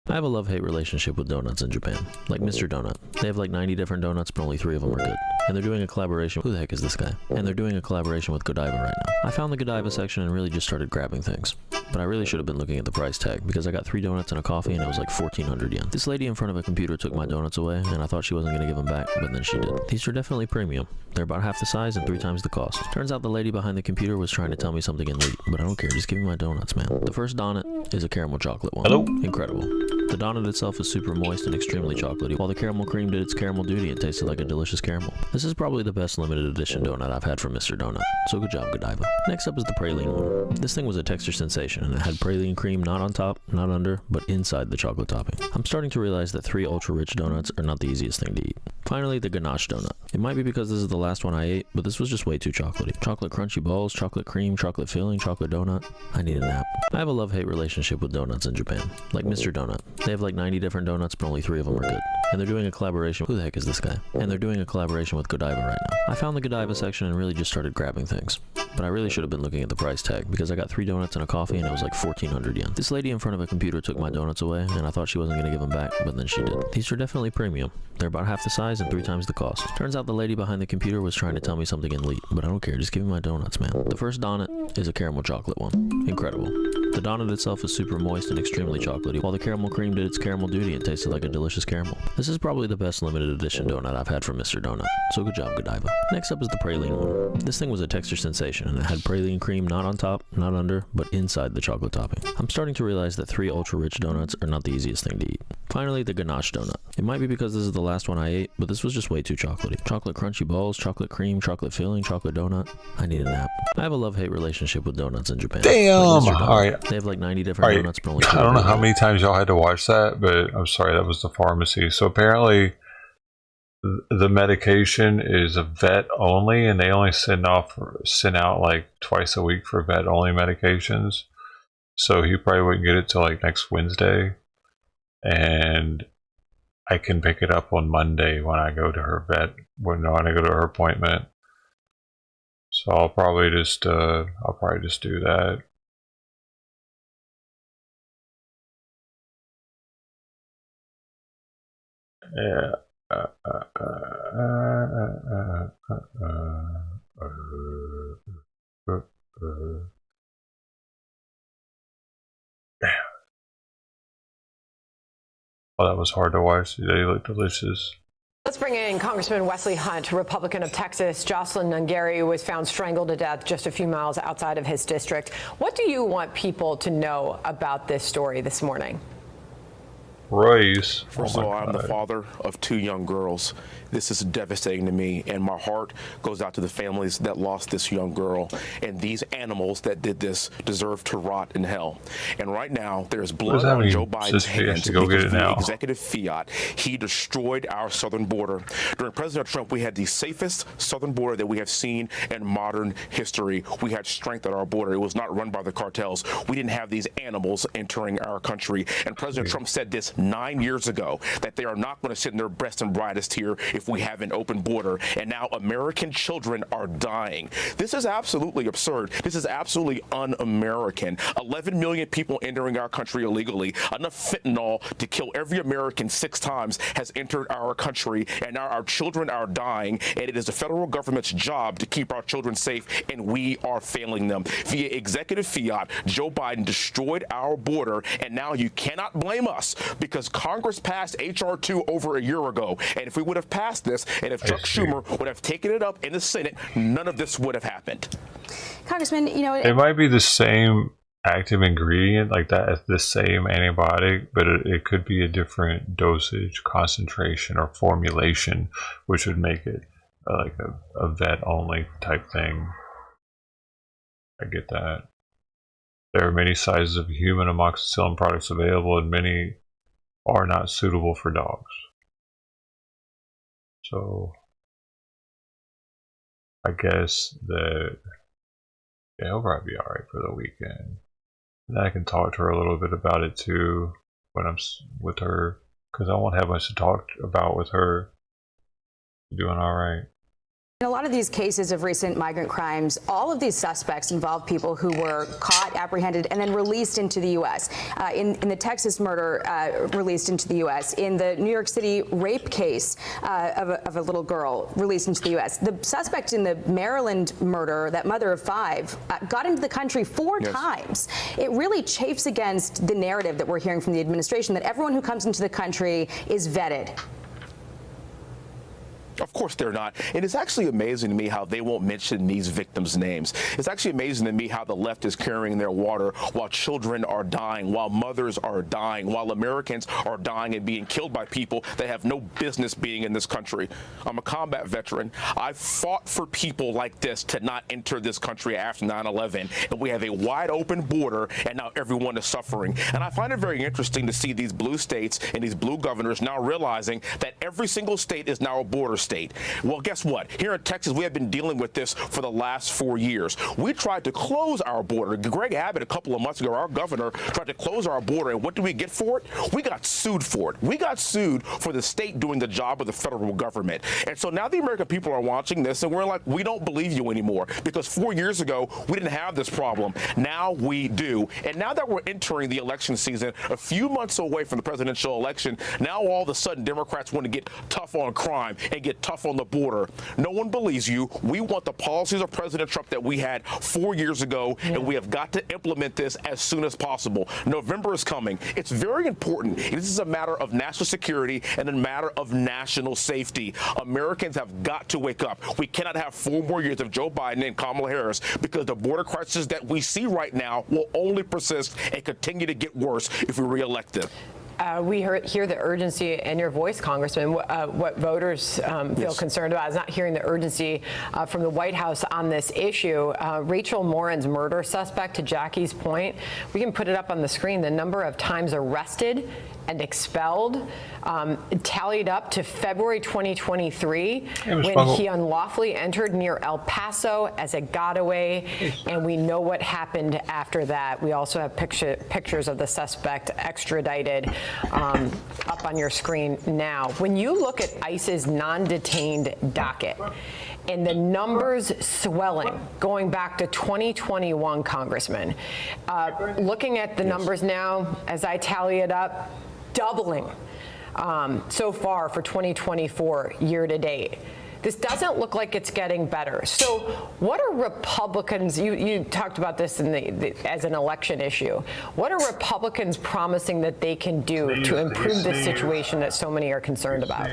Speaker 5: I have a love-hate relationship with donuts in Japan. Like Mr. Donut. They have like 90 different donuts, but only 3 of them are good. And they're doing a collaboration. Who the heck is this guy? And they're doing a collaboration with Godiva right now. I found the Godiva section and really just started grabbing things. But I really should have been looking at the price tag because I got 3 donuts and a coffee and it was like 1,400 yen. This lady in front of a computer took my donuts away and I thought she wasn't going to give them back, but then she did. These are definitely premium. They're about half the size and 3 times the cost. Turns out the lady behind the computer was trying to tell me something in late, but I don't care. Just give me my donuts, man. The first donut is a caramel chocolate one.
Speaker 9: Hello?
Speaker 5: Incredible. The donut itself is super moist and extremely chocolatey, while the caramel cream did its caramel duty and tasted like a delicious caramel. This is probably the best limited edition donut I've had from Mr. Donut, so good job, Godiva. Next up is the praline one. This thing was a texture sensation, and it had praline cream not on top, not under, but inside the chocolate topping. I'm starting to realize that 3 ultra-rich donuts are not the easiest thing to eat. Finally, the ganache donut. It might be because this is the last one I ate, but this was just way too chocolatey. Chocolate crunchy balls, chocolate cream, chocolate filling, chocolate donut. I need a nap. I have a love-hate relationship with donuts in Japan. Like Mr. Donut. They have like 90 different donuts, but only 3 of them are good. And they're doing a collaboration. Who the heck is this guy? And they're doing a collaboration with Godiva right now. I found the Godiva section and really just started grabbing things. But I really should have been looking at the price tag because I got 3 donuts and a coffee and it was like 1,400 yen. This lady in front of a computer took my donuts away and I thought she wasn't going to give them back, but then she did. These are definitely premium. They're about half the size and 3 times the cost. Turns out the lady behind the computer was trying to tell me something in late, but I don't care. Just give me my donuts, man. The first donut is a caramel chocolate one. Incredible. The donut itself is super moist and extremely chocolatey, while the caramel cream did its caramel duty and tasted like a delicious caramel. This is probably the best limited edition donut I've had from Mr. Donut, so good job, Godiva. Next up is the praline one. This thing was a texture sensation, and it had praline cream not on top, not under, but inside the chocolate topping. I'm starting to realize that 3 ultra-rich donuts are not the easiest thing to eat. Finally, the ganache donut. It might be because this is the last one I ate, but this was just way too chocolatey. Chocolate crunchy balls, chocolate cream, chocolate filling, chocolate donut. I need a nap. I have a love-hate relationship with donuts in Japan.
Speaker 9: Damn!
Speaker 5: Like
Speaker 9: Alright.
Speaker 5: They have like 90 different donuts, but only 2
Speaker 9: I don't know
Speaker 5: are
Speaker 9: how
Speaker 5: good.
Speaker 9: many times y'all had to watch that, but I'm sorry, that was the pharmacy. So apparently the medication is a vet only, and they only send out like twice a week for vet only medications. So he probably wouldn't get it till like next Wednesday, and I can pick it up on Monday when I go to her vet, when I go to her appointment. So I'll probably just do that. Yeah. Oh, that was hard to watch. They look delicious.
Speaker 6: Let's bring in Congressman Wesley Hunt, Republican of Texas. Jocelyn Nungary was found strangled to death just a few miles outside of his district. What do you want people to know about this story this morning?
Speaker 9: Christ.
Speaker 7: First of all, I'm the father of 2 young girls. This is devastating to me, and my heart goes out to the families that lost this young girl. And these animals that did this deserve to rot in hell. And right now, there's blood on Joe Biden's hands because via executive fiat, he destroyed our southern border. During President Trump, we had the safest southern border that we have seen in modern history. We had strength at our border. It was not run by the cartels. We didn't have these animals entering our country. And President Trump said this 9 years ago, that they are not going to sit in their best and brightest here if we have an open border. And now American children are dying. This is absolutely absurd. This is absolutely un-American. 11 million people entering our country illegally. Enough fentanyl to kill every American 6 times has entered our country, and now our children are dying, and it is the federal government's job to keep our children safe, and we are failing them. Via executive fiat, Joe Biden destroyed our border, and now you cannot blame us because Congress passed H.R. 2 over a year ago, and if we would have passed this, and if Chuck Schumer would have taken it up in the Senate, none of this would have happened.
Speaker 8: Congressman, you know,
Speaker 9: it might be the same active ingredient, like that as the same antibiotic, but it could be a different dosage, concentration, or formulation, which would make it like a vet only type thing. I get that. There are many sizes of human amoxicillin products available, and many are not suitable for dogs. So I guess that he'll probably be alright for the weekend. And I can talk to her a little bit about it too when I'm with her, because I won't have much to talk about with her. Doing alright.
Speaker 8: In a lot of these cases of recent migrant crimes, all of these suspects involve people who were caught, apprehended, and then released into the U.S. In the Texas murder, released into the U.S. In the New York City rape case of a little girl, released into the U.S. The suspect in the Maryland murder, that mother of 5, got into the country 4 times. It really chafes against the narrative that we're hearing from the administration that everyone who comes into the country is vetted.
Speaker 7: Of course they're not. And it's actually amazing to me how they won't mention these victims' names. It's actually amazing to me how the left is carrying their water while children are dying, while mothers are dying, while Americans are dying and being killed by people that have no business being in this country. I'm a combat veteran. I fought for people like this to not enter this country after 9/11, and we have a wide open border, and now everyone is suffering. And I find it very interesting to see these blue states and these blue governors now realizing that every single state is now a border state. Well, guess what? Here in Texas, we have been dealing with this for the last 4 years. We tried to close our border. Greg Abbott, a couple of months ago, our governor, tried to close our border, and what did we get for it? We got sued for it. We got sued for the state doing the job of the federal government. And so now the American people are watching this, and we're like, we don't believe you anymore, because 4 years ago, we didn't have this problem. Now we do. And now that we're entering the election season, a few months away from the presidential election, now all of a sudden Democrats want to get tough on crime and get tough on the border. No one believes you. We want the policies of President Trump that we had 4 years ago, and we have got to implement this as soon as possible. November is coming. It's very important. This is a matter of national security and a matter of national safety. Americans have got to wake up. We cannot have 4 more years of Joe Biden and Kamala Harris, because the border crisis that we see right now will only persist and continue to get worse if we reelect them.
Speaker 6: We hear the urgency in your voice, Congressman. What voters feel concerned about is not hearing the urgency from the White House on this issue. Rachel Morin's murder suspect, to Jackie's point, we can put it up on the screen. The number of times arrested and expelled tallied up to February 2023 when he unlawfully entered near El Paso as a getaway, and we know what happened after that. We also have pictures of the suspect extradited up on your screen now. When you look at ICE's non-detained docket and the numbers swelling going back to 2021, Congressman, looking at the numbers now as I tally it up, doubling so far for 2024 year to date. This doesn't look like it's getting better. So what are Republicans, you talked about this as an election issue, what are Republicans promising that they can do to improve this situation that so many are concerned about?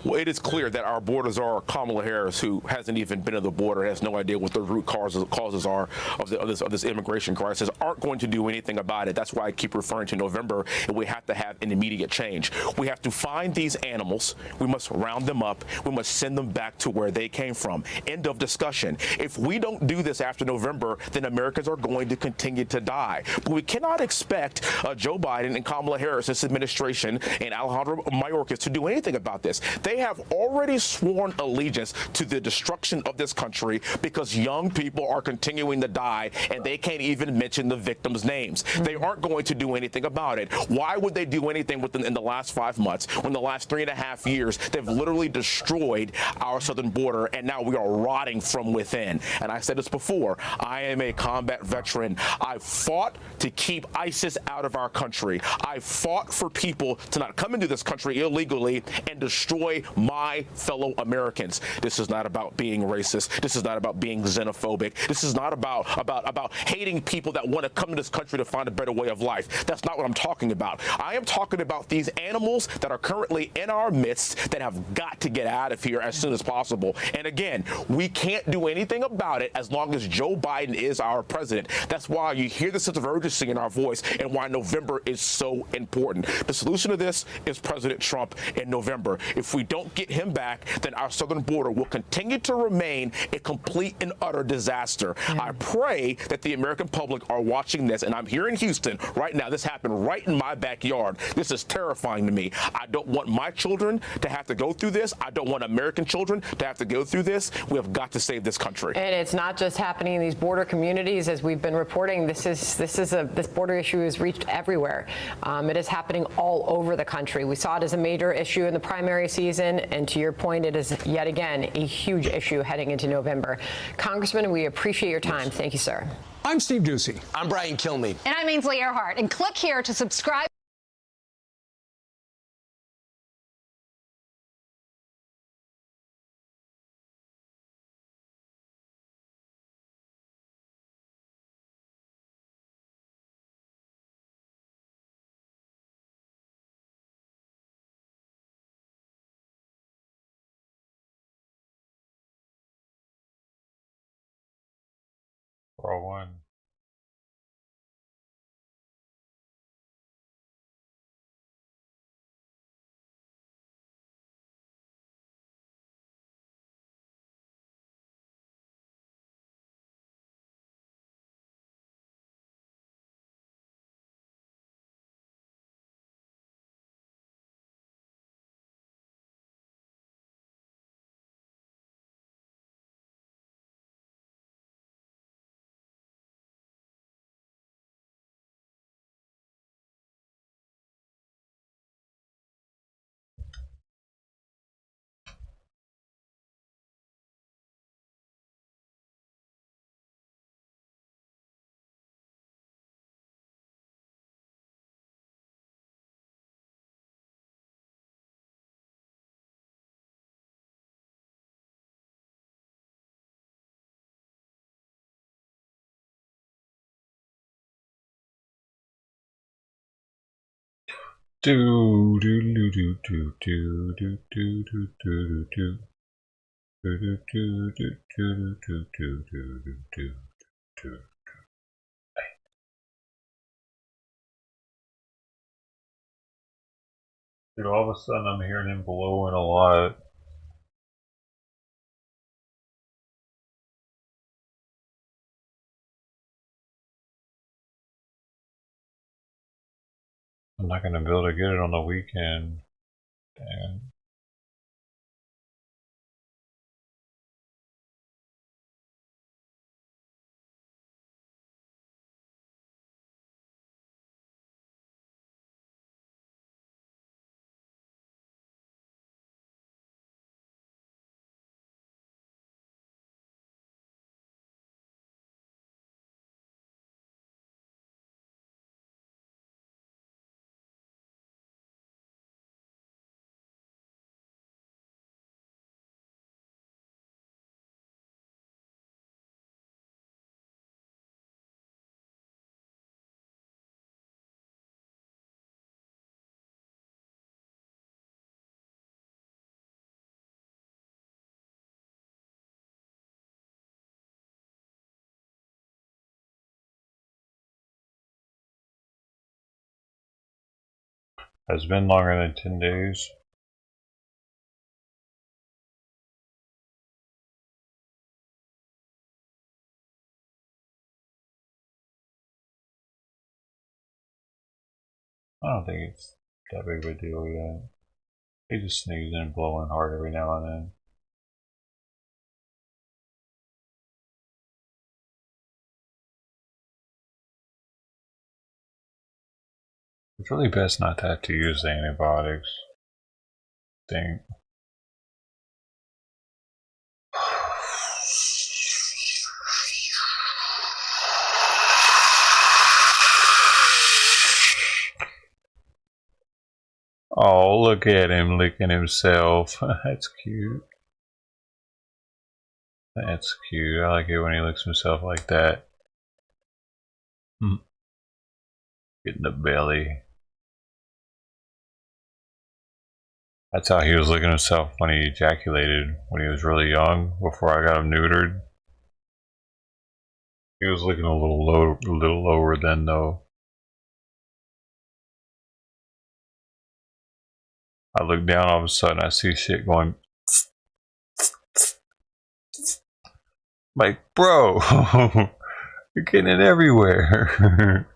Speaker 7: Well, it is clear that our borders are Kamala Harris, who hasn't even been at the border, has no idea what the root causes are of this immigration crisis, aren't going to do anything about it. That's why I keep referring to November, and we have to have an immediate change. We have to find these animals. We must round them up. We must send them back to where they came from. End of discussion. If we don't do this after November, then Americans are going to continue to die. But we cannot expect Joe Biden and Kamala Harris, this administration, and Alejandro Mayorkas to do anything about this. They have already sworn allegiance to the destruction of this country because young people are continuing to die, and they can't even mention the victims' names. They aren't going to do anything about it. Why would they do anything within in the last 5 months when the last 3.5 years they've literally destroyed our southern border, and now we are rotting from within? And I said this before, I am a combat veteran. I fought to keep ISIS out of our country. I fought for people to not come into this country illegally and destroy my fellow Americans. This is not about being racist. This is not about being xenophobic. This is not about hating people that want to come to this country to find a better way of life. That's not what I'm talking about. I am talking about these animals that are currently in our midst that have got to get out of here as soon as possible. And again, we can't do anything about it as long as Joe Biden is our president. That's why you hear the sense of urgency in our voice and why November is so important. The solution to this is President Trump in November. If we don't get him back, then our southern border will continue to remain a complete and utter disaster. I pray that the American public are watching this, and I'm here in Houston right now. This happened right in my backyard. This is terrifying to me. I don't want my children to have to go through this. I don't want American children to have to go through this. We have got to save this country.
Speaker 6: And it's not just happening in these border communities, as we've been reporting. This border issue has reached everywhere. It is happening all over the country. We saw it as a major issue in the primary season, and to your point, it is yet again a huge issue heading into November. Congressman, we appreciate your time. Thank you, sir.
Speaker 12: I'm Steve Ducey.
Speaker 13: I'm Brian Kilmeade.
Speaker 14: And I'm Ainsley Earhart. And click here to subscribe.
Speaker 9: Or one. Do do do do do do do do do do do do do do do do do do do do. Dude, all of a sudden I'm hearing him blowing a lot. I'm not gonna be able to get it on the weekend. Damn. Has been longer than 10 days. I don't think it's that big of a deal yet. He just sneezing and blowing hard every now and then. It's really best not to have to use the antibiotics. Thing. Oh, look at him licking himself. That's cute. That's cute. I like it when he licks himself like that. Get in the belly. That's how he was licking himself when he ejaculated when he was really young, before I got him neutered. He was licking a little lower then though. I look down, all of a sudden I see shit going like, bro, you're getting it everywhere.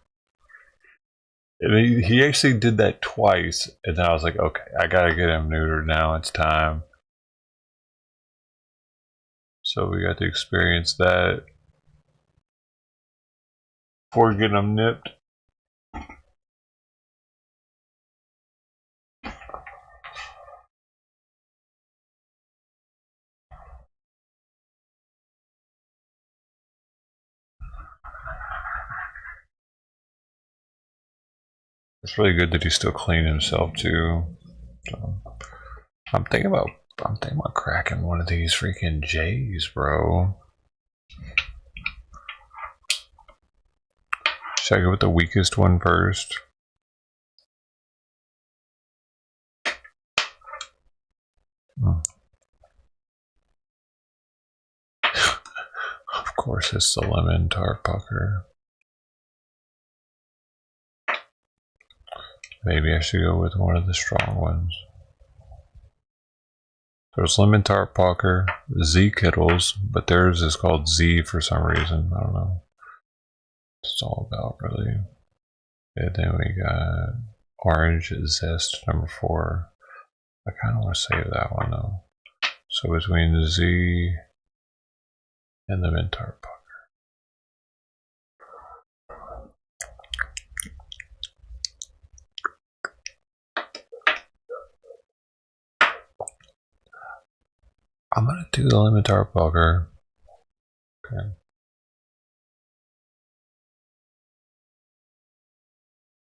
Speaker 9: And he actually did that twice, and then I was like, okay, I gotta get him neutered now, it's time. So we got to experience that before getting him nipped. It's really good that he's still cleaning himself too. So I'm thinking about cracking one of these freaking J's, bro. Should I go with the weakest one first? Of course, it's the lemon tart pucker. Maybe I should go with one of the strong ones. There's lemon tart pucker, Z Kittles, but theirs is called Z for some reason. I don't know what it's all about, really. And then we got orange zest number 4. I kind of want to save that one though. So between the Z and the mint tart pucker. I'm gonna do the lemon tart pucker. Okay.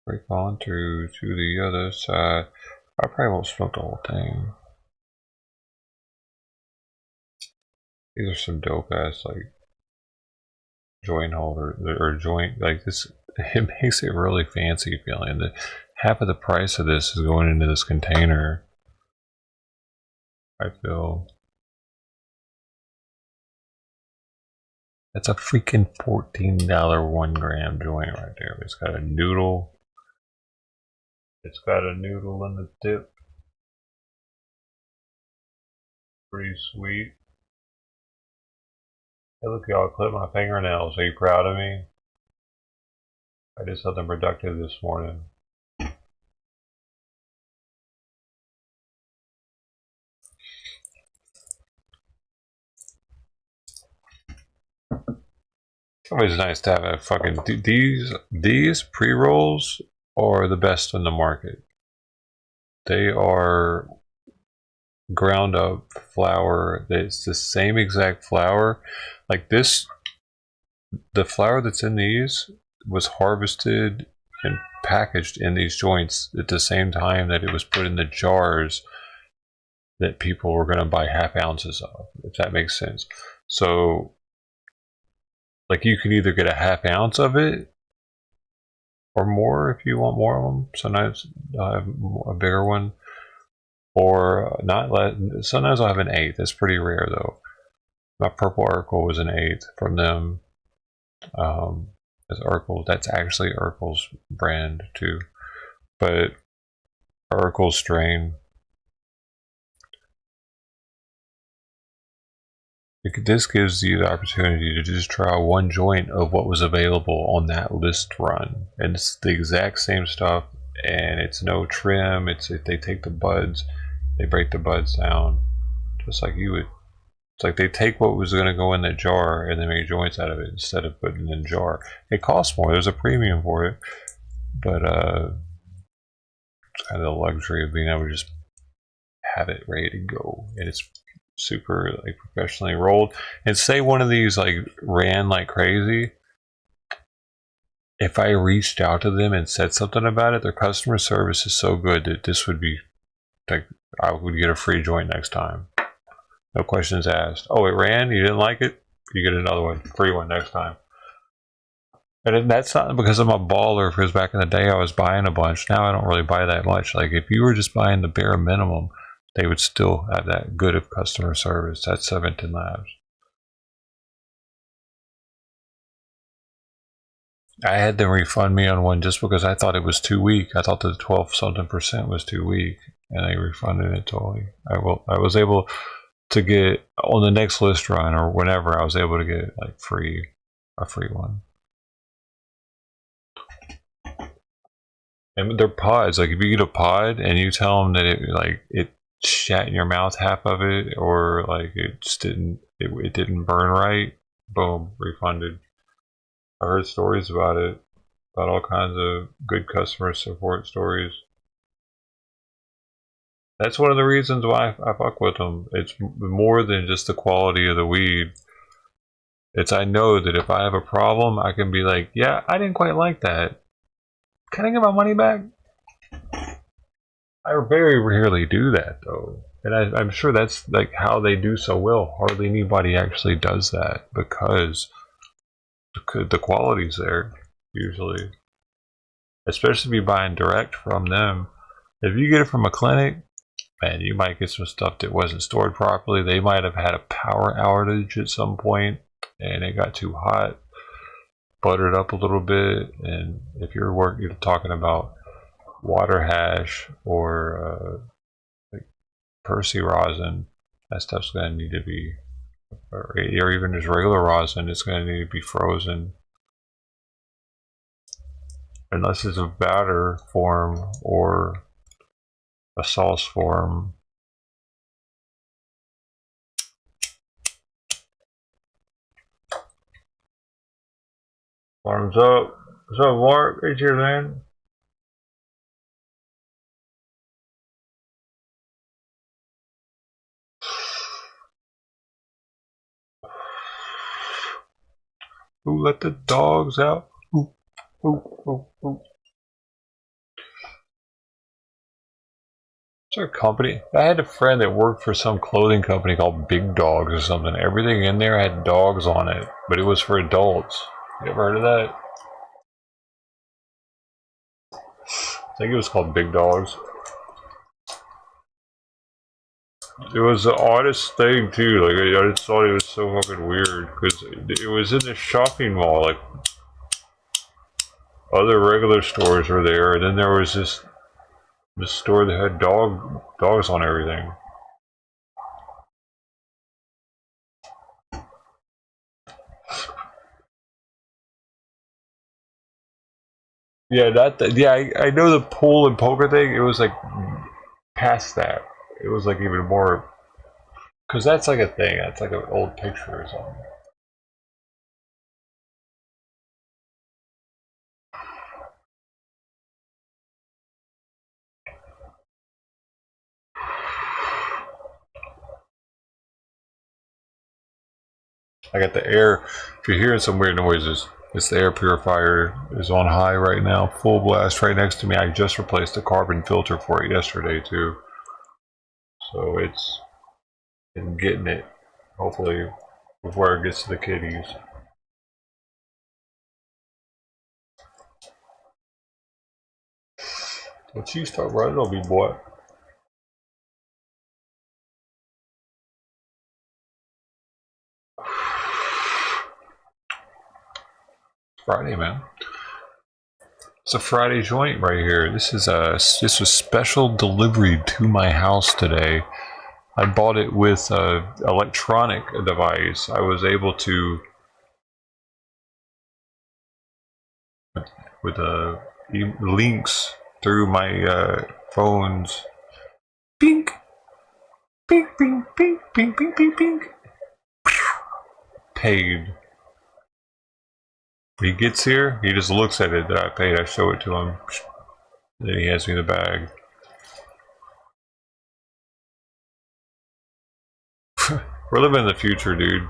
Speaker 9: Break on to the other side. I probably won't smoke the whole thing. These are some dope ass like joint holder or joint like this. It makes it really fancy feeling. That half of the price of this is going into this container. I feel that's a freaking $14 1 gram joint right there. It's got a noodle. It's got a noodle in the dip. Pretty sweet. Hey, look, y'all, I clipped my fingernails. Are you proud of me? I did something productive this morning. It's always nice to have a fucking these pre-rolls are the best in the market. They are ground up flour. It's the same exact flour. Like this, the flour that's in these was harvested and packaged in these joints at the same time that it was put in the jars that people were going to buy half ounces of, if that makes sense. So like you can either get a half ounce of it or more if you want more of them. Sometimes I'll have a bigger one, or not. Sometimes I'll have an 1/8. That's pretty rare though. My purple Urkel was an 1/8 from them. It's Urkel. That's actually Urkel's brand too. But Urkel strain. This gives you the opportunity to just try one joint of what was available on that list run, and it's the exact same stuff, and it's no trim. They take the buds, they break the buds down, just like you would. It's like they take what was going to go in that jar and they make joints out of it instead of putting it in a jar. It costs more. There's a premium for it, but it's kind of the luxury of being able to just have it ready to go, and it's super like professionally rolled. And say one of these like ran like crazy, if I reached out to them and said something about it, their customer service is so good that this would be like I would get a free joint next time, no questions asked. Oh, it ran, you didn't like it, you get another one, free one next time. And that's not because I'm a baller, because back in the day I was buying a bunch. Now I don't really buy that much. Like if you were just buying the bare minimum, they would still have that good of customer service. That's Seventon Labs. I had them refund me on one just because I thought it was too weak. I thought the 12-something% was too weak, and they refunded it totally. I was able to get on the next list run or whenever, I was able to get like a free one. And they're pods. Like if you get a pod and you tell them that it shat in your mouth half of it, or like it just didn't burn right, boom, refunded. I heard stories about it, about all kinds of good customer support stories. That's one of the reasons why I fuck with them. It's more than just the quality of the weed. It's I know that if I have a problem, I can be like, yeah, I didn't quite like that. Can I get my money back? I very rarely do that though, and I'm sure that's like how they do so well. Hardly anybody actually does that because the quality's there usually, especially if you're buying direct from them. If you get it from a clinic, man, you might get some stuff that wasn't stored properly. They might have had a power outage at some point and it got too hot, buttered up a little bit, and if you're talking about water hash or like Percy rosin, that stuff's going to need to be, or even just regular rosin, it's going to need to be frozen. Unless it's a batter form or a sauce form. Arms up. What's up, Mark? Hey, cheers, man. Who let the dogs out? Ooh, ooh, ooh, ooh. It's a company. I had a friend that worked for some clothing company called Big Dogs or something. Everything in there had dogs on it, but it was for adults. You ever heard of that? I think it was called Big Dogs. It was the oddest thing too. Like I just thought it was so fucking weird because it was in the shopping mall. Like other regular stores were there, and then there was this store that had dogs on everything. Yeah, I know the pool and poker thing. It was like past that. It was like even more, because that's like a thing. That's like an old picture or something. I got the air. If you're hearing some weird noises, it's the air purifier is on high right now, full blast right next to me. I just replaced the carbon filter for it yesterday too, so it's getting it. Hopefully, before it gets to the kitties. Once you start running on me, boy. Friday, man. It's a Friday joint right here. This was special delivery to my house today. I bought it with a electronic device. I was able to with links through my phones. Pink, pink, pink, pink, pink, pink, pink, pink. Paid. He gets here, he just looks at it that I paid. I show it to him. Then he hands me the bag. We're living in the future, dude.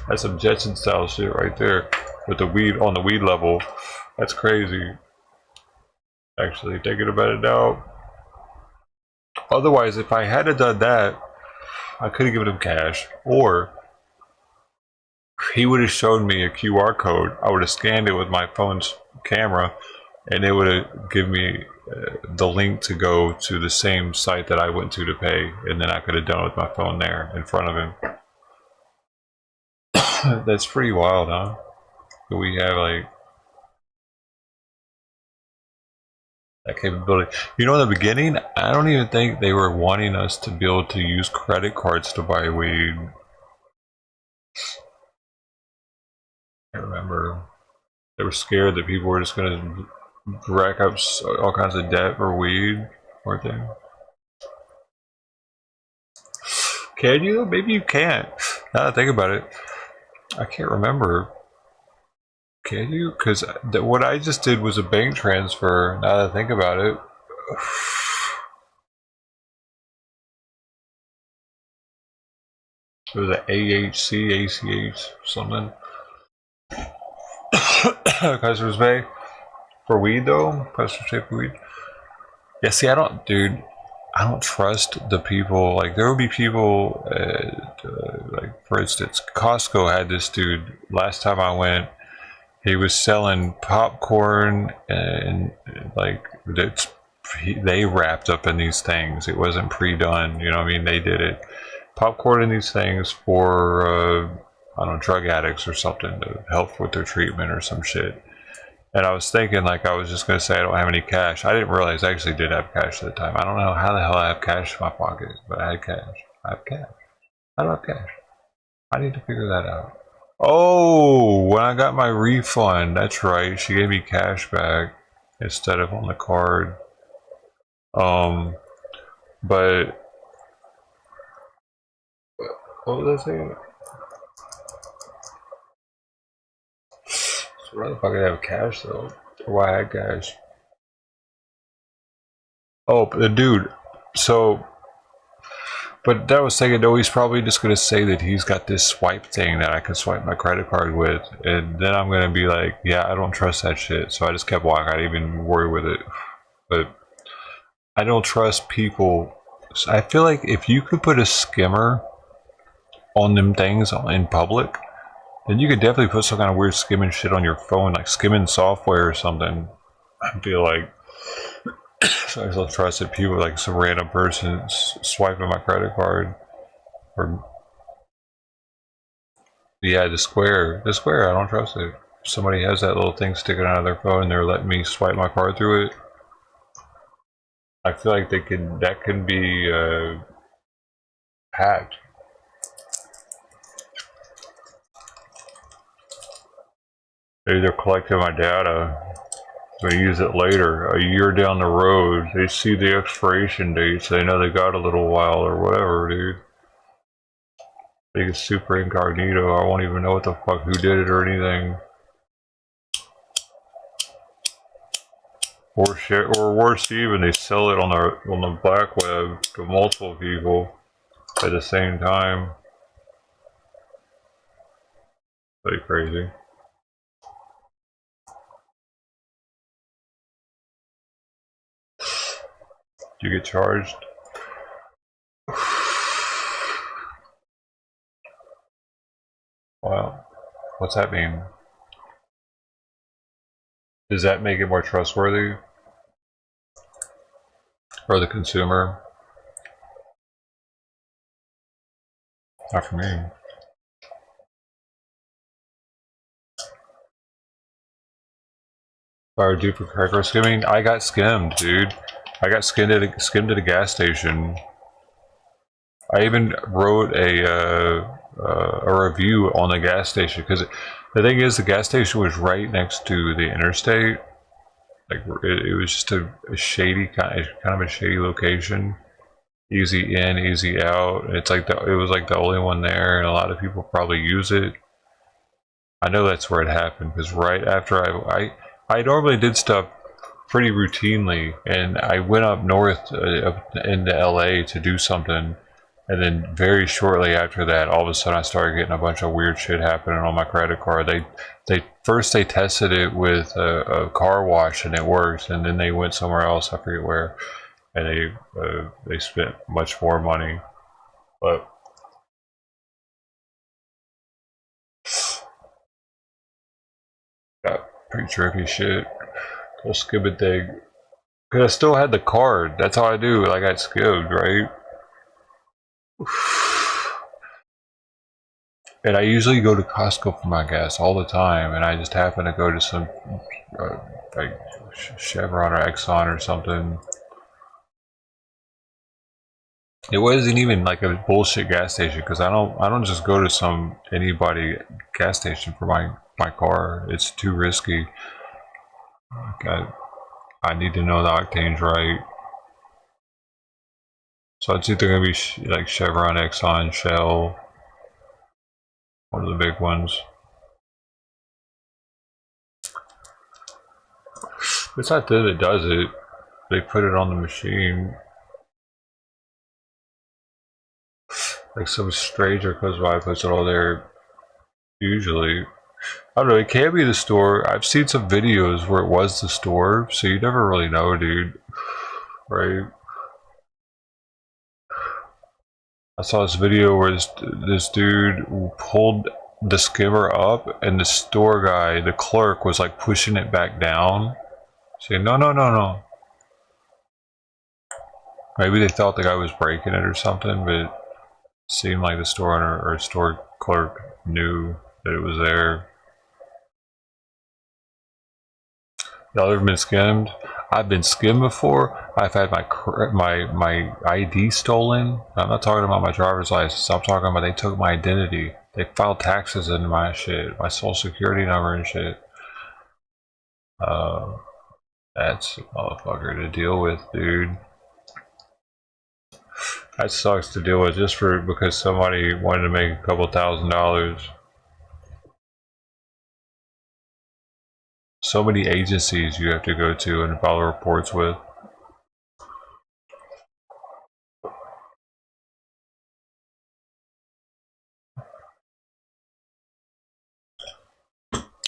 Speaker 9: That's some Jetson style shit right there. With the weed on the weed level. That's crazy. Actually, thinking about it now. Otherwise, if I had done that, I could have given him cash. Or he would have shown me a QR code. I would have scanned it with my phone's camera, and it would have given me the link to go to the same site that I went to pay, and then I could have done it with my phone there in front of him. That's pretty wild, huh? But we have like that capability. You know, in the beginning, I don't even think they were wanting us to be able to use credit cards to buy weed. I remember they were scared that people were just going to rack up all kinds of debt for weed, weren't they? Can you? Maybe you can't. Now that I think about it, I can't remember. Can you? Because what I just did was a bank transfer. Now that I think about it. It was an AHC, ACH, something. Customer's pay for weed though. Customer's pay for weed. Yeah, see, I don't trust the people. Like, there would be people like, for instance, Costco had this dude last time I went. He was selling popcorn and like they wrapped up in these things. It wasn't pre-done, you know what I mean? They did it. Popcorn in these things for I don't know, drug addicts or something to help with their treatment or some shit. And I was thinking, like, I was just gonna say I don't have any cash. I didn't realize I actually did have cash at the time. I don't know how the hell I have cash in my pocket, but I had cash. I have cash. I don't have cash. I need to figure that out. Oh, when I got my refund, that's right. She gave me cash back instead of on the card. But what was I saying? So why the fuck I have cash though? Or why I had cash? Oh, the dude. So, but that was thinking, though, he's probably just gonna say that he's got this swipe thing that I can swipe my credit card with, and then I'm gonna be like, yeah, I don't trust that shit. So I just kept walking. I didn't even worry with it. But I don't trust people. I feel like if you could put a skimmer on them things in public, then you could definitely put some kind of weird skimming shit on your phone, like skimming software or something. I feel like. So I don't trust that people, like some random person swiping my credit card. Or yeah, the Square, I don't trust it. If somebody has that little thing sticking out of their phone and they're letting me swipe my card through it, I feel like that can be hacked. Maybe they're collecting my data. They use it later, a year down the road. They see the expiration dates. They know they got a little while or whatever, dude. They get super incognito. I won't even know what the fuck who did it or anything. Or shit, or worse even, they sell it on the black web to multiple people at the same time. Pretty crazy. Do you get charged? Wow. What's that mean? Does that make it more trustworthy? For the consumer? Not for me. Or due for cracker skimming? I got skimmed, dude. I got skimmed at a gas station. I even wrote a review on the gas station because the thing is, the gas station was right next to the interstate. Like it was just a shady kind of a shady location. Easy in, easy out. It's like it was like the only one there, and a lot of people probably use it. I know that's where it happened because right after I normally did stuff pretty routinely, and I went up north into LA to do something, and then very shortly after that, all of a sudden I started getting a bunch of weird shit happening on my credit card. They first tested it with a car wash and it worked, and then they went somewhere else, I forget where, and they spent much more money. But got pretty trippy shit. Go skip a thing. Cause I still had the card. That's how I do. I got skimmed, right? And I usually go to Costco for my gas all the time, and I just happen to go to some like Chevron or Exxon or something. It wasn't even like a bullshit gas station because I don't just go to anybody gas station for my car. It's too risky. Like I need to know the octane's right. So it's either gonna be like Chevron, Exxon, Shell, one of the big ones. It's not that it does it. They put it on the machine. Like some stranger comes by, puts it all there. Usually, I don't know. It can be the store. I've seen some videos where it was the store, so you never really know, dude. Right? I saw this video where this dude pulled the skimmer up, and the store guy, the clerk, was like pushing it back down, saying, "No, no, no, no." Maybe they thought the guy was breaking it or something, but it seemed like the store owner or store clerk knew that it was there. Y'all ever been skimmed? I've been skimmed before. I've had my ID stolen. I'm not talking about my driver's license. I'm talking about they took my identity. They filed taxes into my shit, my social security number and shit. That's a motherfucker to deal with, dude. That sucks to deal with just because somebody wanted to make a couple $1,000s. So many agencies you have to go to and file reports with.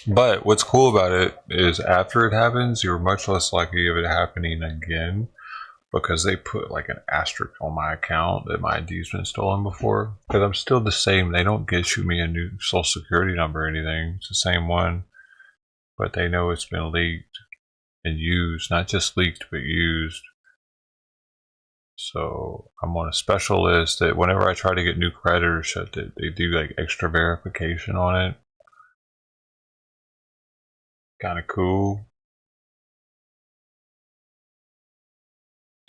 Speaker 9: But what's cool about it is after it happens, you're much less likely of it happening again because they put like an asterisk on my account that my ID's been stolen before. Because I'm still the same. They don't issue me a new social security number or anything. It's the same one. But they know it's been leaked and used, not just leaked, but used. So I'm on a special list that whenever I try to get new credit or shit, they do like extra verification on it. Kind of cool.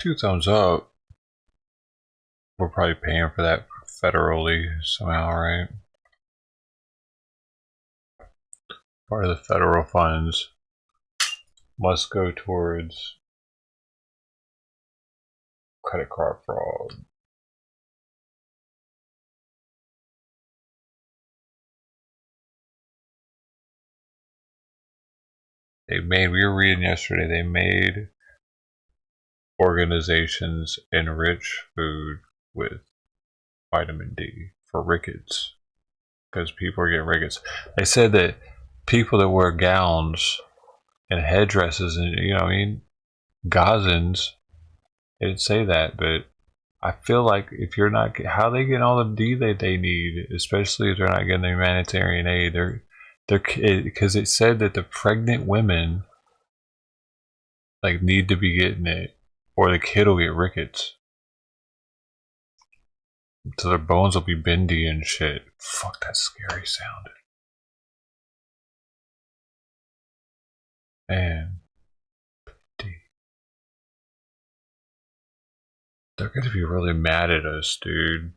Speaker 9: 2 thumbs up. We're probably paying for that federally somehow, right? Part of the federal funds must go towards credit card fraud. We were reading yesterday, they made organizations enrich food with vitamin D for rickets because people are getting rickets. They said that people that wear gowns and headdresses and, you know, I mean, gazans, they didn't say that, but I feel like if you're not, how they get all the D that they need, especially if they're not getting the humanitarian aid, because it said that the pregnant women like need to be getting it or the kid will get rickets. So their bones will be bendy and shit. Fuck, that's scary sound. Man. They're gonna be really mad at us, dude.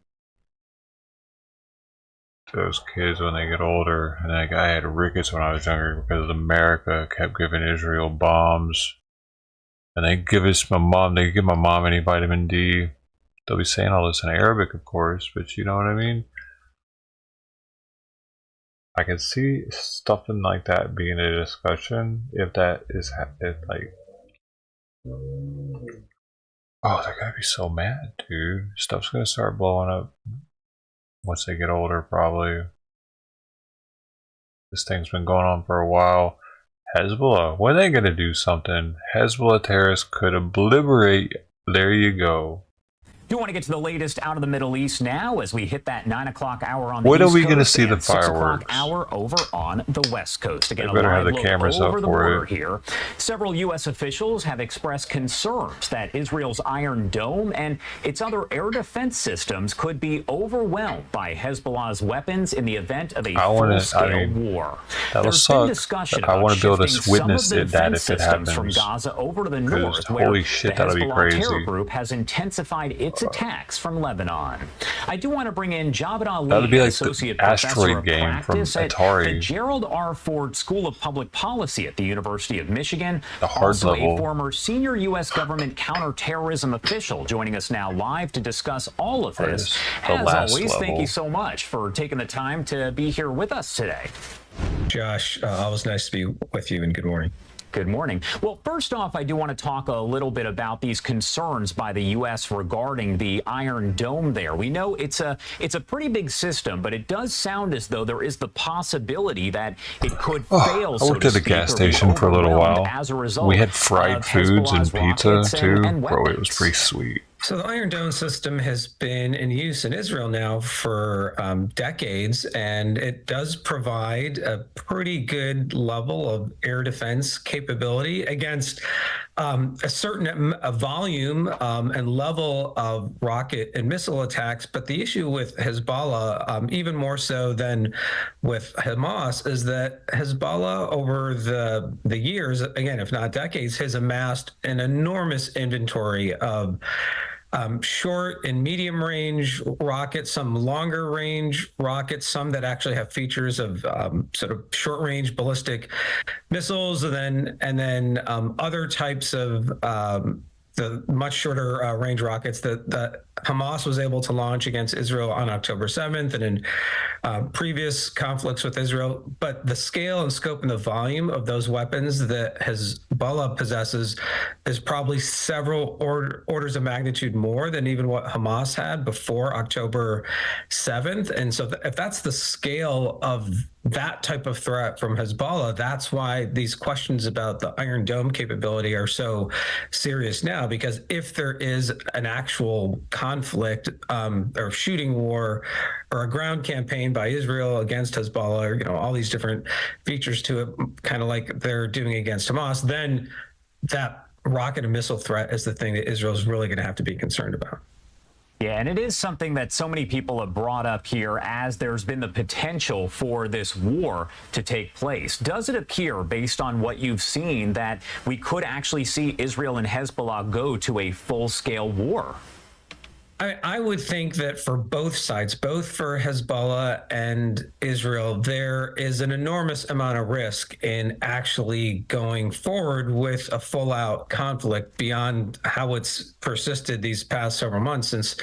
Speaker 9: Those kids when they get older. And like, I had rickets when I was younger because America kept giving Israel bombs. And they give my mom any vitamin D. They'll be saying all this in Arabic, of course, but you know what I mean? I can see something like that being a discussion if that is like, oh, they're gonna be so mad, dude. Stuff's gonna start blowing up once they get older, probably. This thing's been going on for a while. Hezbollah, when are they gonna do something? Hezbollah terrorists could obliterate. There you go.
Speaker 12: Do want to get to the latest out of the Middle East now as we hit that 9 o'clock hour on the
Speaker 9: When
Speaker 12: East
Speaker 9: are we going to
Speaker 12: Coast
Speaker 9: see the
Speaker 12: and 6
Speaker 9: fireworks?
Speaker 12: o'clock hour over on the West Coast. Again,
Speaker 9: They better
Speaker 12: a
Speaker 9: have
Speaker 12: live
Speaker 9: the
Speaker 12: look
Speaker 9: cameras up
Speaker 12: over the
Speaker 9: for
Speaker 12: border
Speaker 9: it.
Speaker 12: here. Several U.S. officials have expressed concerns that Israel's Iron Dome and its other air defense systems could be overwhelmed by Hezbollah's weapons in the event of a full-scale war.
Speaker 9: That'll
Speaker 12: There's been
Speaker 9: suck.
Speaker 12: discussion
Speaker 9: But I
Speaker 12: about
Speaker 9: want to be able to
Speaker 12: shifting some
Speaker 9: witness
Speaker 12: of the
Speaker 9: it, that
Speaker 12: defense
Speaker 9: if it
Speaker 12: systems
Speaker 9: happens.
Speaker 12: from Gaza over to the
Speaker 9: 'Cause
Speaker 12: north, where
Speaker 9: holy
Speaker 12: the
Speaker 9: shit, that'll be
Speaker 12: Hezbollah terror
Speaker 9: crazy.
Speaker 12: group has intensified its attacks from Lebanon. I do want to bring in Jabed Ali,
Speaker 9: That'll be like
Speaker 12: associate
Speaker 9: the
Speaker 12: professor
Speaker 9: asteroid
Speaker 12: of
Speaker 9: game from
Speaker 12: practice at
Speaker 9: Atari.
Speaker 12: the Gerald R. Ford School of Public Policy at the University of Michigan.
Speaker 9: The hard
Speaker 12: Also
Speaker 9: level.
Speaker 12: a former senior U.S. government counterterrorism official joining us now live to discuss all of this.
Speaker 9: The
Speaker 12: As
Speaker 9: last
Speaker 12: always, thank
Speaker 9: level.
Speaker 12: you so much for taking the time to be here with us today.
Speaker 13: Josh, always nice to be with you, and good morning.
Speaker 12: Good morning. Well, first off, I do want to talk a little bit about these concerns by the U.S. regarding the Iron Dome there. We know it's a pretty big system, but it does sound as though there is the possibility that it could fail.
Speaker 9: I worked at a gas station for a little while.
Speaker 12: As a result,
Speaker 9: We had fried foods and pizza
Speaker 12: rockets
Speaker 9: too.
Speaker 12: and
Speaker 9: Bro, it
Speaker 12: weapons.
Speaker 9: was pretty sweet.
Speaker 13: So the Iron Dome system has been in use in Israel now for decades, and it does provide a pretty good level of air defense capability against a certain volume and level of rocket and missile attacks. But the issue with Hezbollah, even more so than with Hamas, is that Hezbollah over the years, again, if not decades, has amassed an enormous inventory of short and medium range rockets, some longer range rockets, some that actually have features of sort of short range ballistic missiles, and then other types of the much shorter range rockets that Hamas was able to launch against Israel on October 7th and in previous conflicts with Israel. But the scale and scope and the volume of those weapons that Hezbollah possesses is probably several orders of magnitude more than even what Hamas had before October 7th. And so if that's the scale of that type of threat from Hezbollah, that's why these questions about the Iron Dome capability are so serious now, because if there is an actual conflict or shooting war or a ground campaign by Israel against Hezbollah, or, you know, all these different features to it, kind of like they're doing against Hamas, then that rocket and missile threat is the thing that Israel is really going to have to be concerned about.
Speaker 12: Yeah, and it is something that so many people have brought up here as there's been the potential for this war to take place. Does it appear, based on what you've seen, that we could actually see Israel and Hezbollah go to a full-scale war?
Speaker 13: I would think that for both sides, both for Hezbollah and Israel, there is an enormous amount of risk in actually going forward with a full-out conflict beyond how it's persisted these past several months since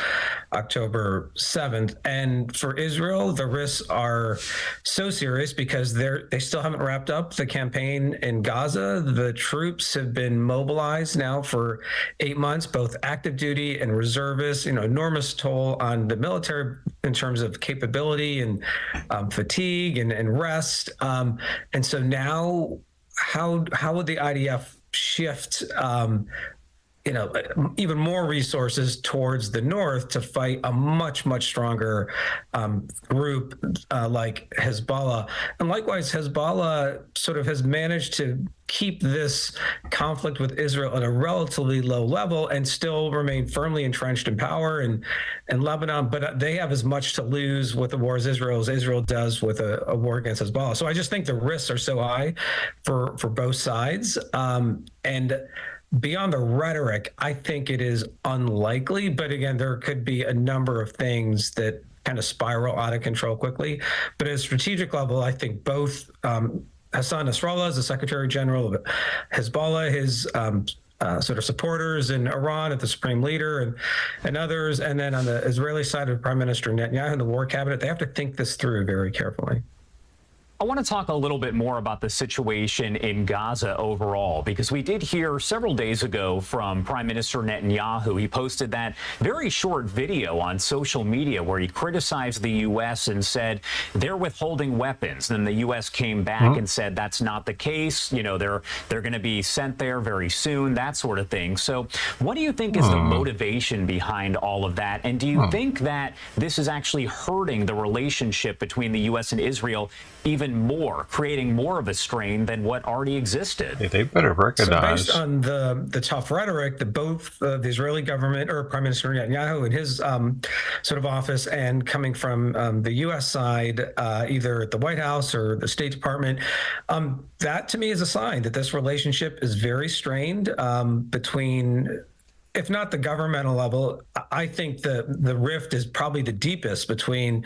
Speaker 13: October 7th. And for Israel, the risks are so serious because they still haven't wrapped up the campaign in Gaza. The troops have been mobilized now for 8 months, both active duty and reservists, enormous toll on the military in terms of capability and fatigue and rest. And so now how would the IDF shift even more resources towards the north to fight a much, much stronger group like Hezbollah? And likewise, Hezbollah sort of has managed to keep this conflict with Israel at a relatively low level and still remain firmly entrenched in power in Lebanon. But they have as much to lose with the war as Israel does with a war against Hezbollah. So I just think the risks are so high for both sides. And beyond the rhetoric, I think it is unlikely. But again, there could be a number of things that kind of spiral out of control quickly. But at a strategic level, I think both Hassan Nasrallah, as the Secretary General of Hezbollah, his sort of supporters in Iran at the Supreme Leader and others, and then on the Israeli side of Prime Minister Netanyahu and the War Cabinet, they have to think this through very carefully.
Speaker 12: I want to talk a little bit more about the situation in Gaza overall, because we did hear several days ago from Prime Minister Netanyahu. He posted that very short video on social media where he criticized the U.S. and said they're withholding weapons. Then the U.S. came back and said that's not the case. You know, they're going to be sent there very soon, that sort of thing. So what do you think is the motivation behind all of that? And do you think that this is actually hurting the relationship between the U.S. and Israel even more, creating more of a strain than what already existed?
Speaker 9: Yeah, they better recognize.
Speaker 13: So based on the tough rhetoric that both the Israeli government or Prime Minister Netanyahu and his sort of office, and coming from the U.S. side, either at the White House or the State Department, that to me is a sign that this relationship is very strained between, if not the governmental level, I think the rift is probably the deepest between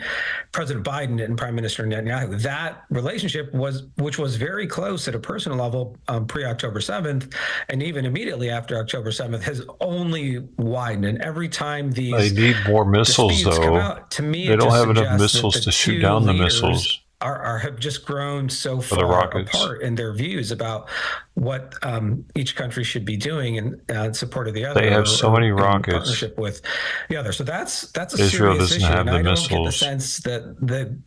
Speaker 13: President Biden and Prime Minister Netanyahu. That relationship which was very close at a personal level pre-October 7th, and even immediately after October 7th, has only widened. And every time these
Speaker 9: They need more missiles,
Speaker 13: disputes come
Speaker 9: though.
Speaker 13: out, to me,
Speaker 9: They
Speaker 13: it
Speaker 9: don't
Speaker 13: just
Speaker 9: have enough
Speaker 13: suggests that
Speaker 9: missiles
Speaker 13: the
Speaker 9: to shoot
Speaker 13: two
Speaker 9: down the
Speaker 13: leaders
Speaker 9: missiles.
Speaker 13: Have just grown so
Speaker 9: For the
Speaker 13: far
Speaker 9: rockets.
Speaker 13: apart in their views about what each country should be doing in support of the other.
Speaker 9: They have so many
Speaker 13: in
Speaker 9: rockets.
Speaker 13: partnership with the other. So that's a
Speaker 9: Israel
Speaker 13: serious
Speaker 9: doesn't
Speaker 13: issue,
Speaker 9: have
Speaker 13: and
Speaker 9: the
Speaker 13: I don't get the
Speaker 9: missiles.
Speaker 13: sense that the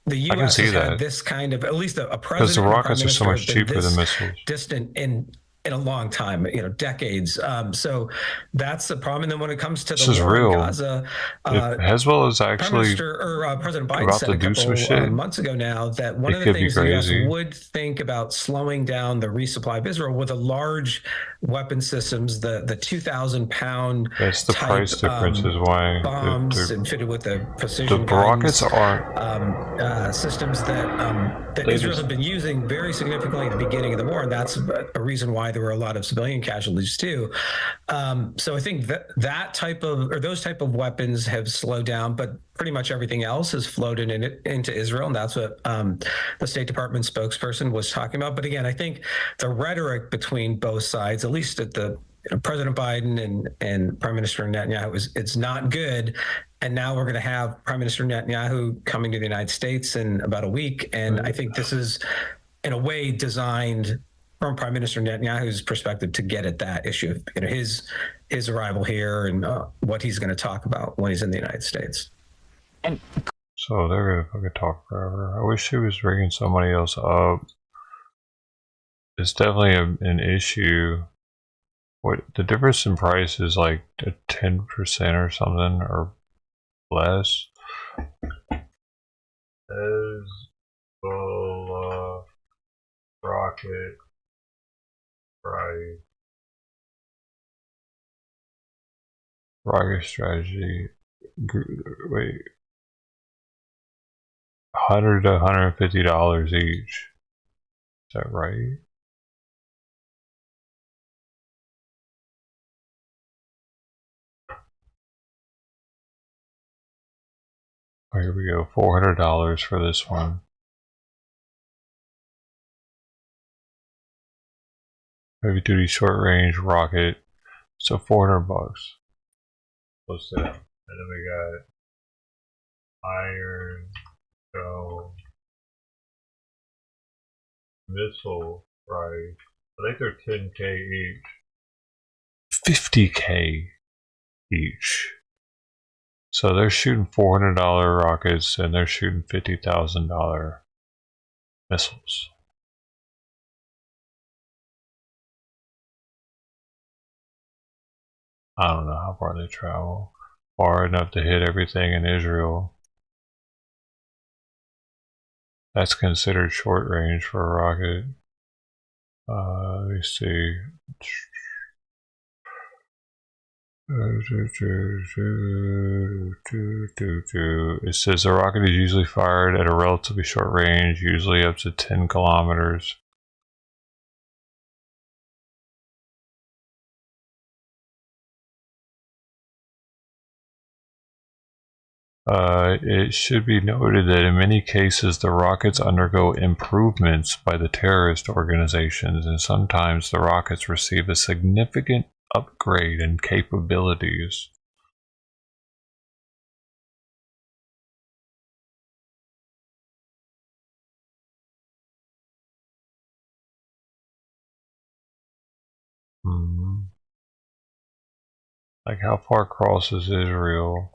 Speaker 9: I can
Speaker 13: U.S.
Speaker 9: see
Speaker 13: has
Speaker 9: that.
Speaker 13: had this kind of, at least a
Speaker 9: Because
Speaker 13: president
Speaker 9: the
Speaker 13: and a prime
Speaker 9: rockets are so
Speaker 13: minister
Speaker 9: much
Speaker 13: have been
Speaker 9: cheaper than
Speaker 13: this
Speaker 9: missiles.
Speaker 13: distant in a long time, decades. So that's the problem. And then when it comes to
Speaker 9: This
Speaker 13: the
Speaker 9: is
Speaker 13: war in
Speaker 9: real.
Speaker 13: Gaza,
Speaker 9: If Hezbollah is
Speaker 13: Prime
Speaker 9: actually
Speaker 13: Minister or President Biden
Speaker 9: about
Speaker 13: said
Speaker 9: to
Speaker 13: a
Speaker 9: do some
Speaker 13: couple
Speaker 9: shit,
Speaker 13: months ago now that one
Speaker 9: it
Speaker 13: of the
Speaker 9: could be
Speaker 13: things the U.S.
Speaker 9: crazy.
Speaker 13: would think about slowing down the resupply of Israel with a large weapon systems, the 2,000-pound
Speaker 9: That's the
Speaker 13: type,
Speaker 9: price difference is why
Speaker 13: bombs and fitted with the precision
Speaker 9: the rockets
Speaker 13: guidance,
Speaker 9: aren't.
Speaker 13: systems that
Speaker 9: They
Speaker 13: Israel
Speaker 9: just-
Speaker 13: had been using very significantly at the beginning of the war, and that's a reason why there were a lot of civilian casualties too. So I think that type of, or those type of weapons have slowed down, but pretty much everything else has floated into Israel, and that's what the State Department spokesperson was talking about. But again, I think the rhetoric between both sides, at least at the President Biden and Prime Minister Netanyahu, it's not good. And now we're going to have Prime Minister Netanyahu coming to the United States in about a week, and I think this is, in a way, designed from Prime Minister Netanyahu's perspective to get at that issue, his arrival here and what he's going to talk about when he's in the United States.
Speaker 12: And
Speaker 9: So they're gonna fucking talk forever. I wish he was bringing somebody else up. It's definitely an issue. What the difference in price is, like a 10% or something or less. Hezbollah rocket price. Rocket strategy. Wait. $100 to $150 each. Is that right? Oh, here we go. $400 for this one. Heavy duty short range rocket. So $400. What's that? And then we got iron dome missile price. I think they're 10K each. 50K each. So they're shooting $400 rockets and they're shooting $50,000 missiles. I don't know how far they travel. Far enough to hit everything in Israel. That's considered short range for a rocket. Let me see. It says the rocket is usually fired at a relatively short range, usually up to 10 kilometers. It should be noted that in many cases the rockets undergo improvements by the terrorist organizations, and sometimes the rockets receive a significant upgrade in capabilities. Like, how far across is Israel?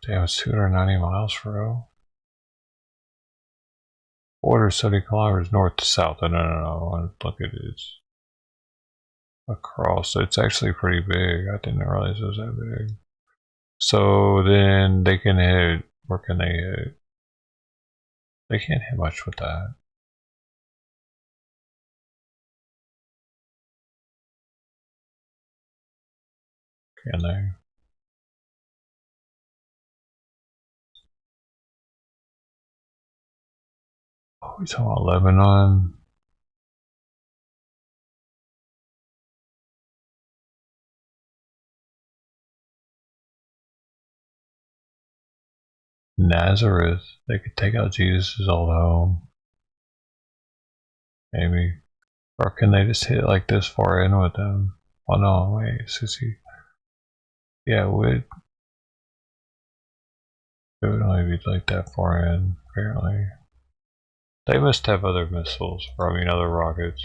Speaker 9: Damn, it's 290 miles for real. Border 70 kilometers north to south. No. Look at it. It's across. It's actually pretty big. I didn't realize it was that big. So then they can hit. Where can they hit? They can't hit much with that. Can they? Oh, we're talking about Lebanon. Nazareth. They could take out Jesus' old home. Maybe. Or can they just hit like this far in with them? Oh no, wait, Sissy. Yeah, it would only be like that far in, apparently. They must have other missiles, or I mean other rockets.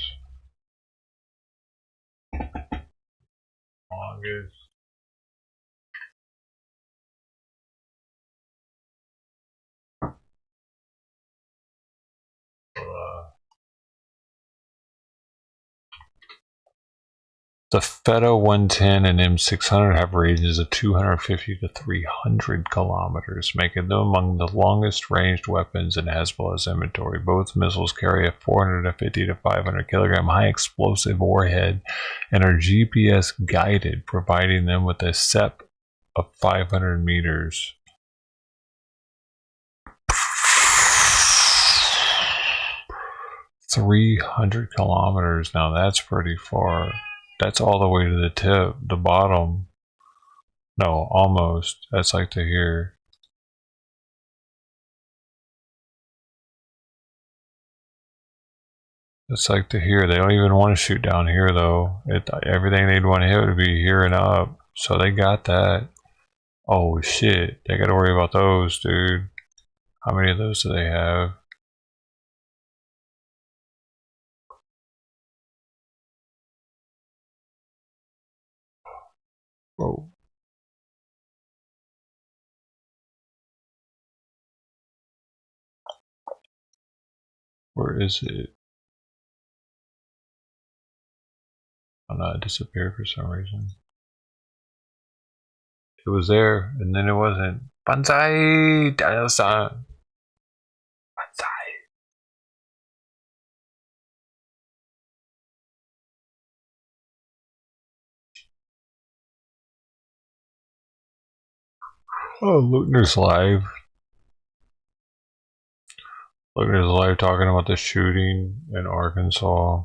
Speaker 9: Longest. The Feta 110 and M600 have ranges of 250 to 300 kilometers, making them among the longest ranged weapons in Hezbollah's inventory. Both missiles carry a 450 to 500 kilogram high explosive warhead and are GPS guided, providing them with a SEP of 500 meters. "300 kilometers, now that's pretty far. That's all the way to the tip, the bottom. No, almost. That's like to here. It's like to here. They don't even want to shoot down here though. Everything they'd want to hit would be here and up. So they got that. Oh shit. They got to worry about those, dude. How many of those do they have? Whoa. Where is it? Oh no, it disappeared for some reason. It was there, and then it wasn't. Banzai! Daniel-san! Banzai! Oh, Luckner's live. Luckner's live talking about the shooting in Arkansas.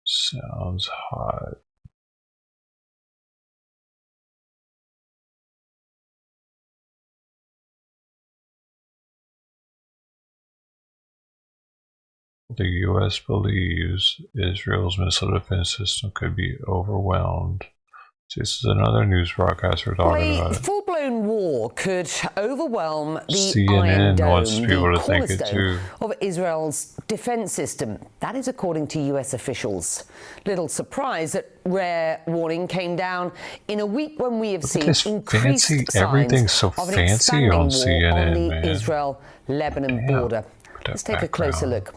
Speaker 9: Sounds hot. The U.S. believes Israel's missile defense system could be overwhelmed. This is another news broadcaster talking about it.
Speaker 1: A full-blown war could overwhelm the
Speaker 9: CNN
Speaker 1: Iron Dome,
Speaker 9: wants people
Speaker 1: the
Speaker 9: to think it too.
Speaker 1: of Israel's defense system. That is according to U.S. officials. Little surprise that rare warning came down in a week when we have seen increased signs
Speaker 9: everything's so
Speaker 1: of an
Speaker 9: fancy
Speaker 1: expanding
Speaker 9: on
Speaker 1: war
Speaker 9: CNN,
Speaker 1: on the
Speaker 9: man.
Speaker 1: Israel-Lebanon border. Let's take a closer look.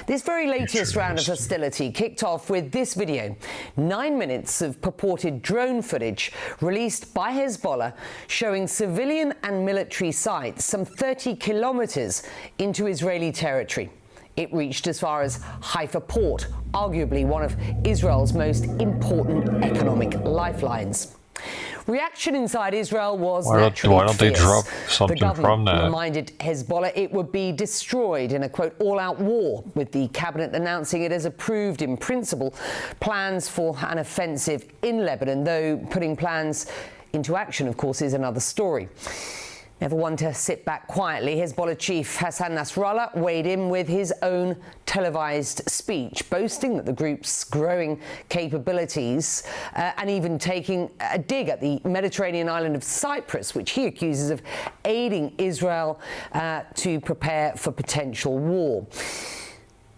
Speaker 1: This very latest round of hostility kicked off with this video. 9 minutes of purported drone footage released by Hezbollah showing civilian and military sites some 30 kilometers into Israeli territory. It reached as far as Haifa port, arguably one of Israel's most important economic lifelines. Reaction inside Israel was
Speaker 9: Why don't they
Speaker 1: fierce.
Speaker 9: drop something
Speaker 1: the government
Speaker 9: from that?
Speaker 1: reminded Hezbollah it would be destroyed in a, quote, all-out war, with the cabinet announcing it has approved in principle plans for an offensive in Lebanon, though putting plans into action, of course, is another story. Never one to sit back quietly, Hezbollah chief Hassan Nasrallah weighed in with his own televised speech, boasting that the group's growing capabilities and even taking a dig at the Mediterranean island of Cyprus, which he accuses of aiding Israel to prepare for potential war.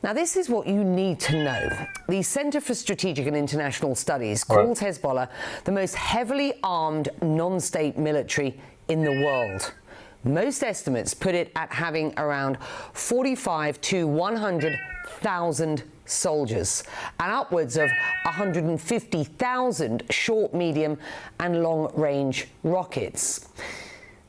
Speaker 1: Now, this is what you need to know. The Center for Strategic and International Studies calls Hezbollah the most heavily armed non-state military in the world. Most estimates put it at having around 45 to 100,000 soldiers and upwards of 150,000 short, medium and long-range rockets.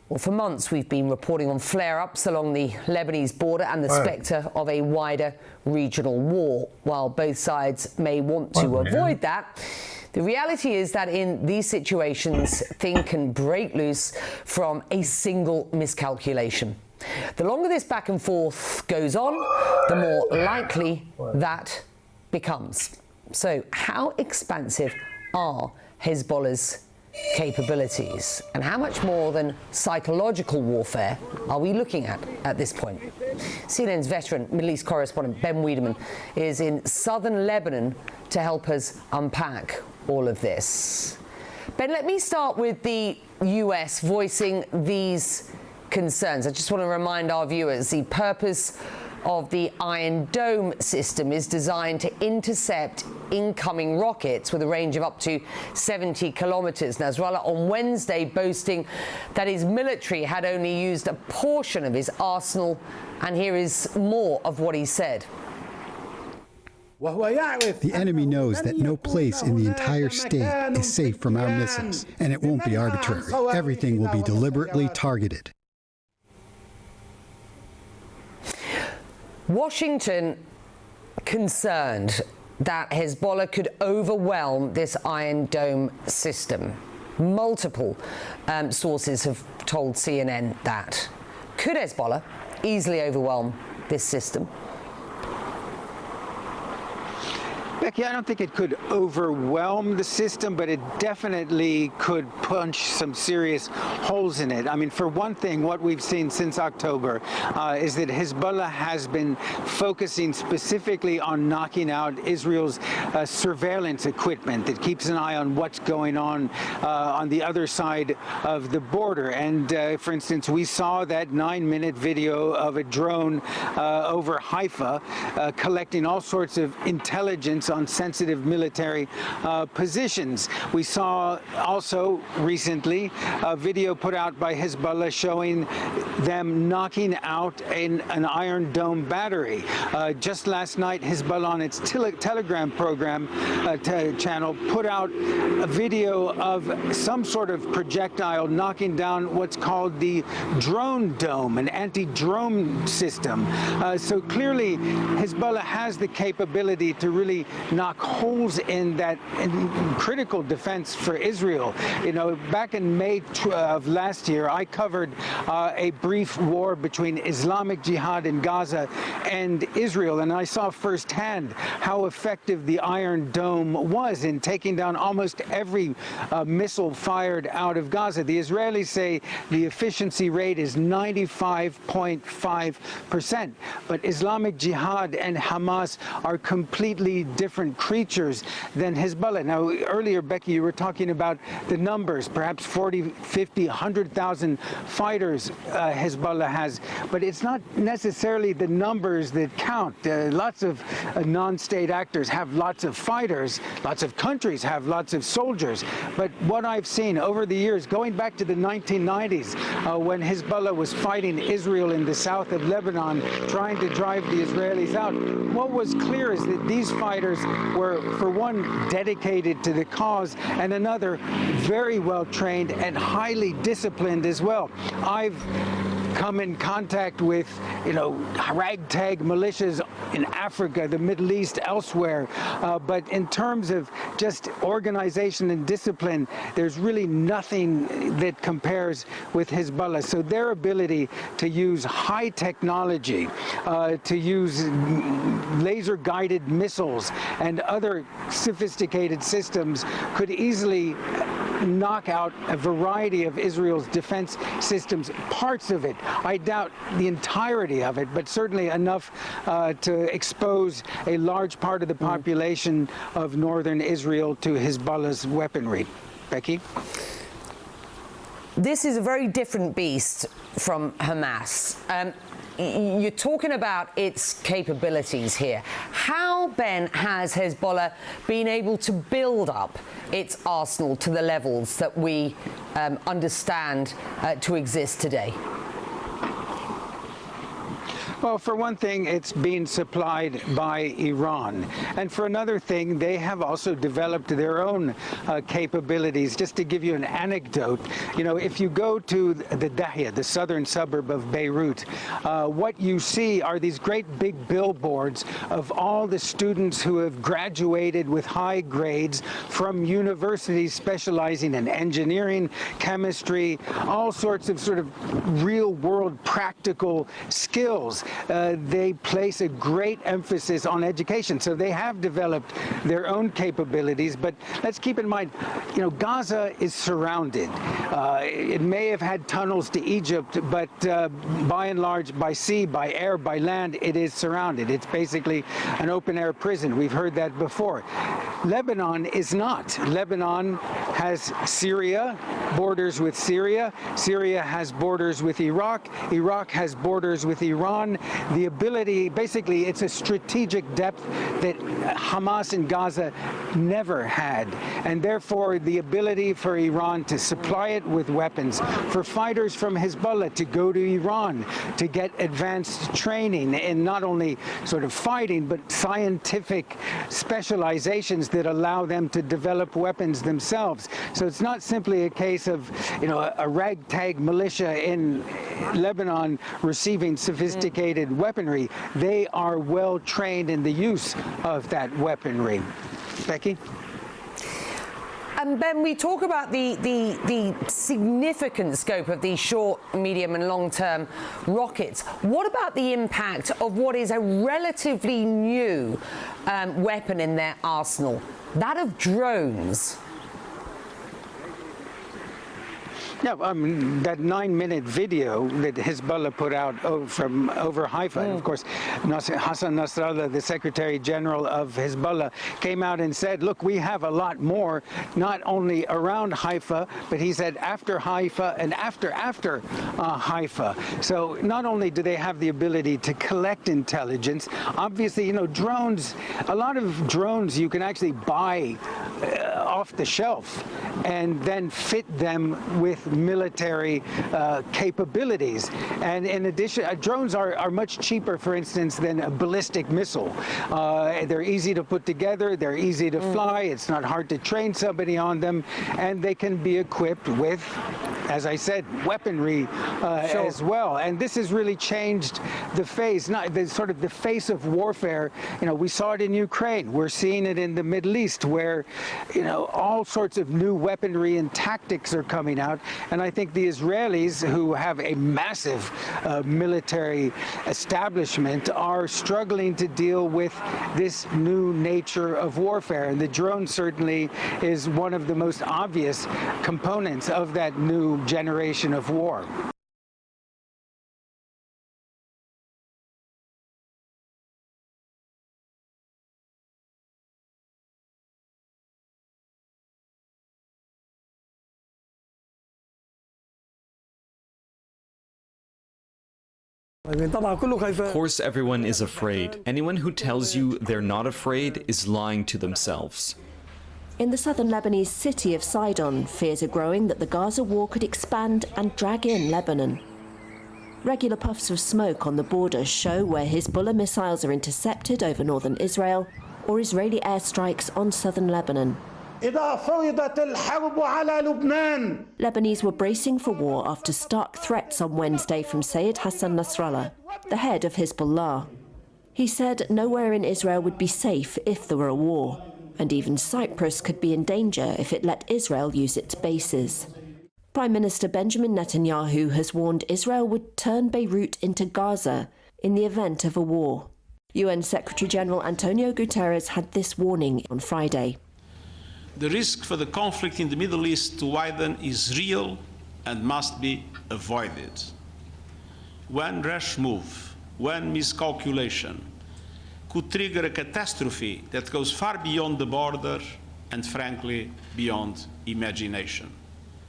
Speaker 1: Well, for months we've been reporting on flare-ups along the Lebanese border and the spectre of a wider regional war. While both sides may want to avoid that, the reality is that in these situations, things can break loose from a single miscalculation. The longer this back and forth goes on, the more likely that becomes. So how expansive are Hezbollah's capabilities, and how much more than psychological warfare are we looking at this point? CNN's veteran Middle East correspondent Ben Wiedemann is in southern Lebanon to help us unpack all of this. Ben, let me start with the US voicing these concerns. I just want to remind our viewers the purpose of the Iron Dome system is designed to intercept incoming rockets with a range of up to 70 kilometers. Nasrallah on Wednesday boasting that his military had only used a portion of his arsenal, and here is more of what he said.
Speaker 15: The enemy knows that no place in the entire state is safe from our missiles, and it won't be arbitrary. Everything will be deliberately targeted.
Speaker 1: Washington concerned that Hezbollah could overwhelm this Iron Dome system. Multiple sources have told CNN that. Could Hezbollah easily overwhelm this system?
Speaker 18: Becky, I don't think it could overwhelm the system, but it definitely could punch some serious holes in it. I mean, for one thing, what we've seen since October is that Hezbollah has been focusing specifically on knocking out Israel's surveillance equipment that keeps an eye on what's going on the other side of the border. And for instance, we saw that 9-minute video of a drone over Haifa collecting all sorts of intelligence on sensitive military positions. We saw also recently a video put out by Hezbollah showing them knocking out an Iron Dome battery. Just last night, Hezbollah on its Telegram program channel put out a video of some sort of projectile knocking down what's called the drone dome, an anti-drone system. So clearly, Hezbollah has the capability to really knock holes in that critical defense for Israel. You know, back in May of last year, I covered a brief war between Islamic Jihad in Gaza and Israel, and I saw firsthand how effective the Iron Dome was in taking down almost every missile fired out of Gaza. The Israelis say the efficiency rate is 95.5%, but Islamic Jihad and Hamas are completely different creatures than Hezbollah. Now, earlier, Becky, you were talking about the numbers, perhaps 40, 50, 100,000 fighters Hezbollah has, but it's not necessarily the numbers that count. Lots of non-state actors have lots of fighters, lots of countries have lots of soldiers, but what I've seen over the years, going back to the 1990s, when Hezbollah was fighting Israel in the south of Lebanon, trying to drive the Israelis out, what was clear is that these fighters were, for one, dedicated to the cause, and another, very well trained and highly disciplined as well. I've come in contact with, ragtag militias in Africa, the Middle East, elsewhere. But in terms of just organization and discipline, there's really nothing that compares with Hezbollah. So their ability to use high technology, to use laser-guided missiles and other sophisticated systems could easily knock out a variety of Israel's defense systems, parts of it. I doubt the entirety of it, but certainly enough to expose a large part of the population of northern Israel to Hezbollah's weaponry. Becky?
Speaker 1: This is a very different beast from Hamas. You're talking about its capabilities here. How, Ben, has Hezbollah been able to build up its arsenal to the levels that we understand to exist today?
Speaker 18: Well, for one thing, it's being supplied by Iran. And for another thing, they have also developed their own capabilities. Just to give you an anecdote, if you go to the Dahia, the southern suburb of Beirut, what you see are these great big billboards of all the students who have graduated with high grades from universities specializing in engineering, chemistry, all sorts of sort of real-world practical skills. They place a great emphasis on education. So they have developed their own capabilities. But let's keep in mind, Gaza is surrounded. It may have had tunnels to Egypt, but by and large, by sea, by air, by land, it is surrounded. It's basically an open-air prison. We've heard that before. Lebanon is not. Lebanon has Syria, borders with Syria. Syria has borders with Iraq. Iraq has borders with Iran. The ability, basically, it's a strategic depth that Hamas in Gaza never had. And therefore, the ability for Iran to supply it with weapons, for fighters from Hezbollah to go to Iran to get advanced training in not only sort of fighting, but scientific specializations that allow them to develop weapons themselves. So it's not simply a case of, a ragtag militia in Lebanon receiving sophisticated weaponry. They are well trained in the use of that weaponry. Becky?
Speaker 1: And Ben, we talk about the significant scope of these short, medium and long-term rockets. What about the impact of what is a relatively new weapon in their arsenal, that of drones?
Speaker 18: Yeah, that 9-minute video that Hezbollah put out from over Haifa, and of course, Hassan Nasrallah, the Secretary General of Hezbollah, came out and said, look, we have a lot more, not only around Haifa, but he said after Haifa and after Haifa. So not only do they have the ability to collect intelligence, obviously, drones, a lot of drones you can actually buy off the shelf and then fit them with military capabilities. And in addition, drones are much cheaper, for instance, than a ballistic missile. They're easy to put together, they're easy to fly, it's not hard to train somebody on them, and they can be equipped with, as I said, weaponry as well. And this has really changed the face, the face of warfare. We saw it in Ukraine. We're seeing it in the Middle East, where, all sorts of new weaponry and tactics are coming out. And I think the Israelis, who have a massive military establishment, are struggling to deal with this new nature of warfare. And the drone certainly is one of the most obvious components of that new generation of war.
Speaker 16: Of course, everyone is afraid. Anyone who tells you they're not afraid is lying to themselves.
Speaker 17: In the southern Lebanese city of Sidon, fears are growing that the Gaza war could expand and drag in Lebanon. Regular puffs of smoke on the border show where Hezbollah missiles are intercepted over northern Israel or Israeli airstrikes on southern Lebanon. Lebanese were bracing for war after stark threats on Wednesday from Sayed Hassan Nasrallah, the head of Hezbollah. He said nowhere in Israel would be safe if there were a war, and even Cyprus could be in danger if it let Israel use its bases. Prime Minister Benjamin Netanyahu has warned Israel would turn Beirut into Gaza in the event of a war. UN Secretary-General Antonio Guterres had this warning on Friday.
Speaker 4: The risk for the conflict in the Middle East to widen is real and must be avoided. One rash move, one miscalculation, could trigger a catastrophe that goes far beyond the border and, frankly, beyond imagination.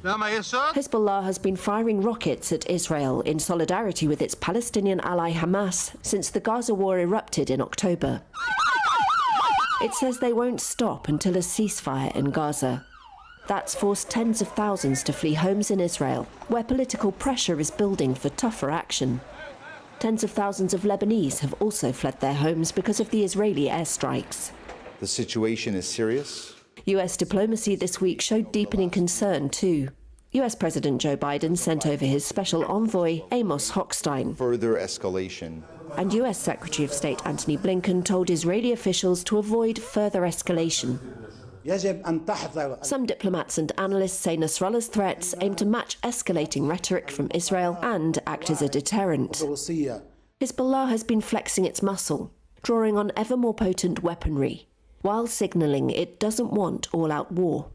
Speaker 17: Hezbollah has been firing rockets at Israel in solidarity with its Palestinian ally Hamas since the Gaza war erupted in October. It says they won't stop until a ceasefire in Gaza. That's forced tens of thousands to flee homes in Israel, where political pressure is building for tougher action. Tens of thousands of Lebanese have also fled their homes because of the Israeli airstrikes.
Speaker 20: The situation is serious.
Speaker 17: US diplomacy this week showed deepening concern too. US President Joe Biden sent over his special envoy, Amos Hochstein.
Speaker 20: Further escalation.
Speaker 17: And US Secretary of State Antony Blinken told Israeli officials to avoid further escalation. Some diplomats and analysts say Nasrallah's threats aim to match escalating rhetoric from Israel and act as a deterrent. Hezbollah has been flexing its muscle, drawing on ever more potent weaponry, while signalling it doesn't want all-out war.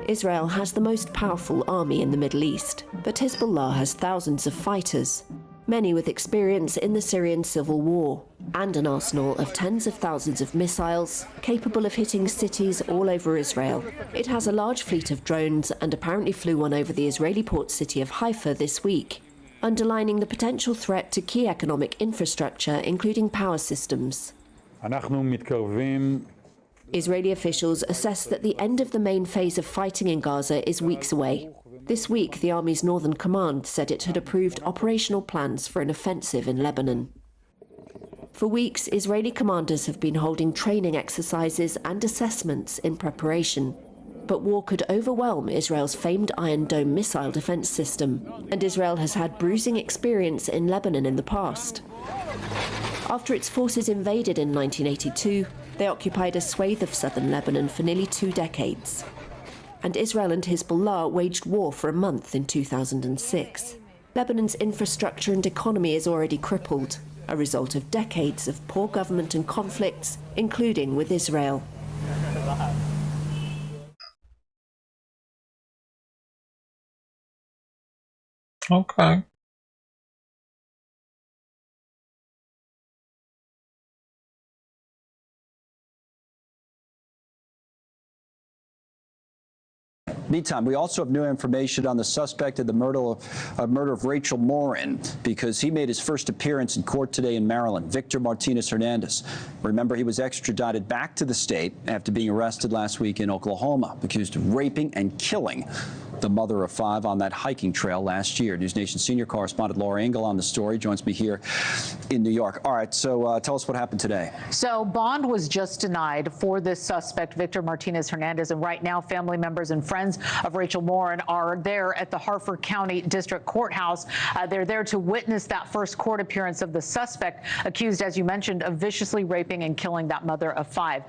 Speaker 17: Israel has the most powerful army in the Middle East, but Hezbollah has thousands of fighters, many with experience in the Syrian civil war, and an arsenal of tens of thousands of missiles capable of hitting cities all over Israel. It has a large fleet of drones and apparently flew one over the Israeli port city of Haifa this week, underlining the potential threat to key economic infrastructure, including power systems. Israeli officials assess that the end of the main phase of fighting in Gaza is weeks away. This week, the Army's Northern Command said it had approved operational plans for an offensive in Lebanon. For weeks, Israeli commanders have been holding training exercises and assessments in preparation. But war could overwhelm Israel's famed Iron Dome missile defense system, and Israel has had bruising experience in Lebanon in the past. After its forces invaded in 1982, they occupied a swathe of southern Lebanon for nearly 2 decades. And Israel and Hezbollah waged war for a month in 2006. Lebanon's infrastructure and economy is already crippled, a result of decades of poor government and conflicts, including with Israel.
Speaker 9: Okay.
Speaker 21: Meantime, we also have new information on the suspect of the murder of Rachel Morin, because he made his first appearance in court today in Maryland. Victor Martinez Hernandez. Remember, he was extradited back to the state after being arrested last week in Oklahoma, accused of raping and killing the mother of 5 on that hiking trail last year. News Nation senior correspondent Laura Engel on the story joins me here in New York. All right, so tell us what happened today.
Speaker 23: So bond was just denied for this suspect, Victor Martinez Hernandez, and right now family members and friends of Rachel Morin are there at the Harford County District Courthouse. They're there to witness that first court appearance of the suspect accused, as you mentioned, of viciously raping and killing that mother of 5.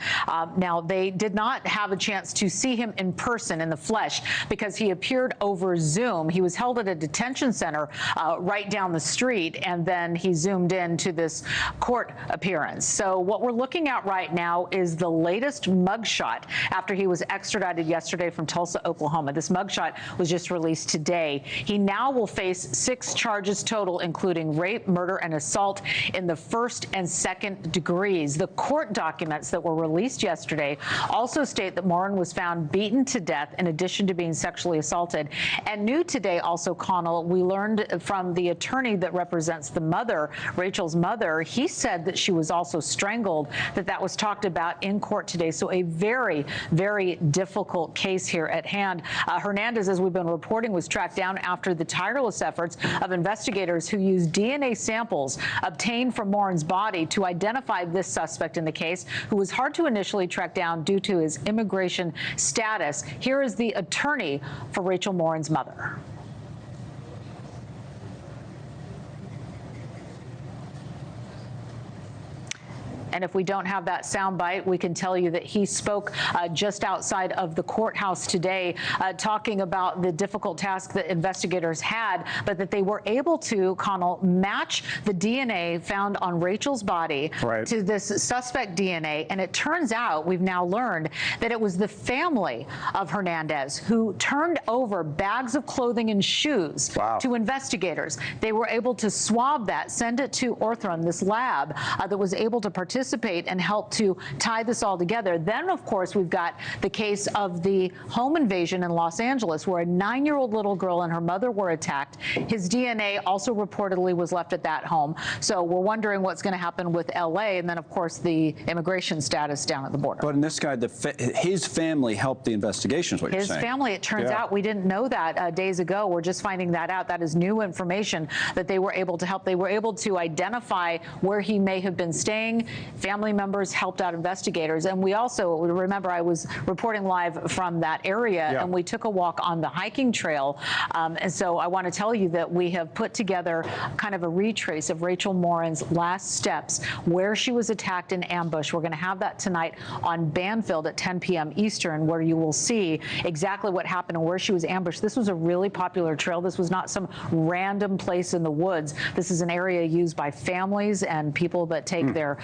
Speaker 23: Now, they did not have a chance to see him in person, in the flesh, because he appeared over Zoom. He was held at a detention center right down the street, and then he zoomed in to this court appearance. So what we're looking at right now is the latest mugshot after he was extradited yesterday from Tulsa, Oklahoma. This mugshot was just released today. He now will face 6 charges total, including rape, murder, and assault in the 1st and 2nd degrees. The court documents that were released yesterday also state that Morin was found beaten to death in addition to being sexually assaulted assaulted. And new today also, Connell, we learned from the attorney that represents the mother, Rachel's mother. He said that she was also strangled, that was talked about in court today. So a very, very difficult case here at hand. Hernandez, as we've been reporting, was tracked down after the tireless efforts of investigators who used DNA samples obtained from Morin's body to identify this suspect in the case, who was hard to initially track down due to his immigration status. Here is the attorney for Rachel Morin's mother. And if we don't have that soundbite, we can tell you that he spoke just outside of the courthouse today, talking about the difficult task that investigators had, but that they were able to, Connell, match the DNA found on Rachel's body to this suspect DNA. And it turns out, we've now learned, that it was the family of Hernandez who turned over bags of clothing and shoes to investigators. They were able to swab that, send it to Orthron, this lab that was able to participate and help to tie this all together. Then, of course, we've got the case of the home invasion in Los Angeles, where a 9-year-old little girl and her mother were attacked. His DNA also reportedly was left at that home. So we're wondering what's going to happen with L.A. and then, of course, the immigration status down at the border.
Speaker 21: But in this guy, his family helped the investigations, what you're saying.
Speaker 23: His family, it turns out, we didn't know that days ago. We're just finding that out. That is new information that they were able to help. They were able to identify where he may have been staying. Family members helped out investigators. And we also, remember, I was reporting live from that area, and we took a walk on the hiking trail. And so I want to tell you that we have put together kind of a retrace of Rachel Morin's last steps, where she was attacked in ambush. We're going to have that tonight on Banfield at 10 p.m. Eastern, where you will see exactly what happened and where she was ambushed. This was a really popular trail. This was not some random place in the woods. This is an area used by families and people that take their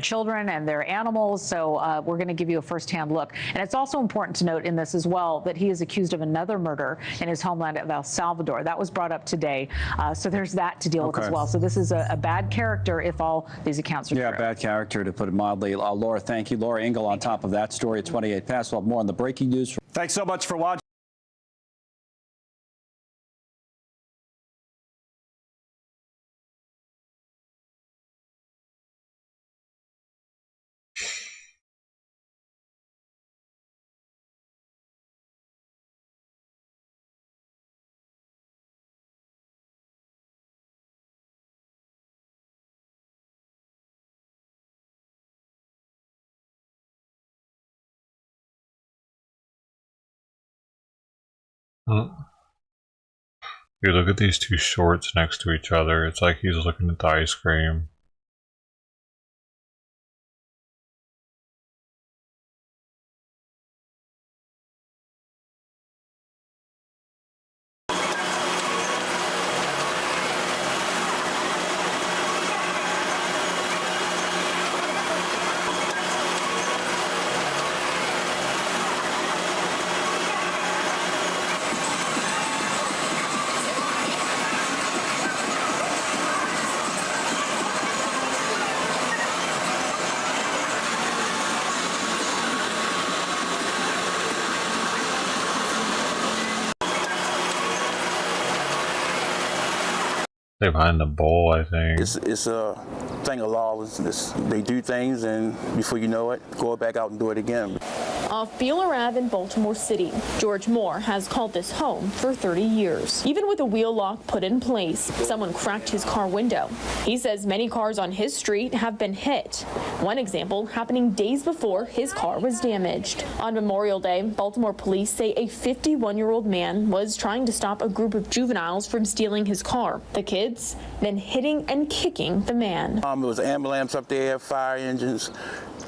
Speaker 23: children and their animals. So we're going to give you a firsthand look. And it's also important to note in this as well that he is accused of another murder in his homeland of El Salvador. That was brought up today. So there's that to deal with as well. So this is a bad character if all these accounts are true.
Speaker 21: Yeah, bad character, to put it mildly. Laura, thank you. Laura Ingle on top of that story at 28 past. We'll have more on the breaking news. Thanks so much for watching.
Speaker 9: Dude, look at these two shorts next to each other. It's like he's looking at the ice cream. They're behind the bowl, I think.
Speaker 3: It's a thing of law. They do things, and before you know it, go back out and do it again.
Speaker 10: Off Beeler Ave in Baltimore City, George Moore has called this home for 30 years. Even with a wheel lock put in place, someone cracked his car window. He says many cars on his street have been hit. One example happening days before his car was damaged. On Memorial Day, Baltimore police say a 51-year-old man was trying to stop a group of juveniles from stealing his car. The kids then hitting and kicking the man.
Speaker 3: There was an ambulance up there, fire engines,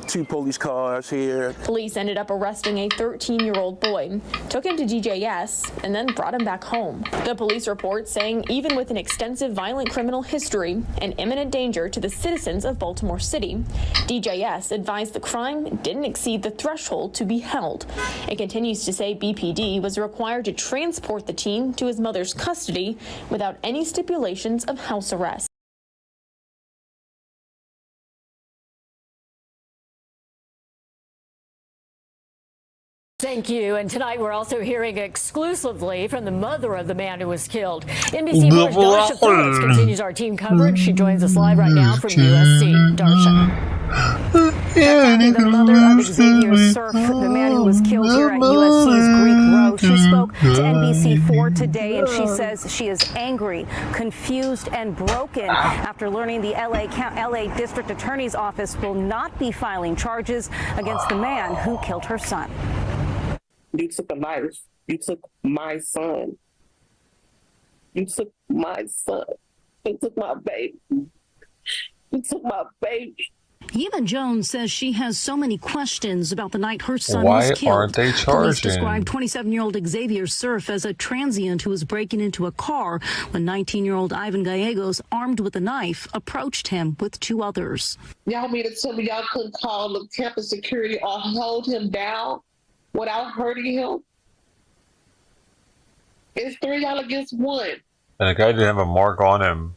Speaker 3: 2 police cars here.
Speaker 10: Police ended up arresting a 13-year-old boy, took him to DJS, and then brought him back home. The police report saying even with an extensive violent criminal history and imminent danger to the citizens of Baltimore City, DJS advised the crime didn't exceed the threshold to be held. It continues to say BPD was required to transport the teen to his mother's custody without any stipulations of house arrest.
Speaker 11: Thank you. And tonight we're also hearing exclusively from the mother of the man who was killed. NBC 4's Darsha Phillips continues our team coverage. She joins us live right now from USC. Darsha.
Speaker 19: The mother of Xavier Surf, the man who was killed here at USC's Greek Row, she spoke to NBC4 today, and she says she is angry, confused, and broken after learning the LA District Attorney's Office will not be filing charges against the man who killed her son.
Speaker 22: You took a life. You took my son. You took my son. You took my baby. You took my baby.
Speaker 24: Yema Jones says she has so many questions about the night her son
Speaker 9: Why
Speaker 24: was killed.
Speaker 9: aren't they
Speaker 24: Police
Speaker 9: charging?
Speaker 24: described 27-year-old Xavier Surf as a transient who was breaking into a car when 19-year-old Ivan Gallegos, armed with a knife, approached him with two others.
Speaker 22: Y'all mean to tell me y'all couldn't call the campus security or hold him down without hurting him? It's 3 y'all against 1.
Speaker 9: And the guy didn't have a mark on him.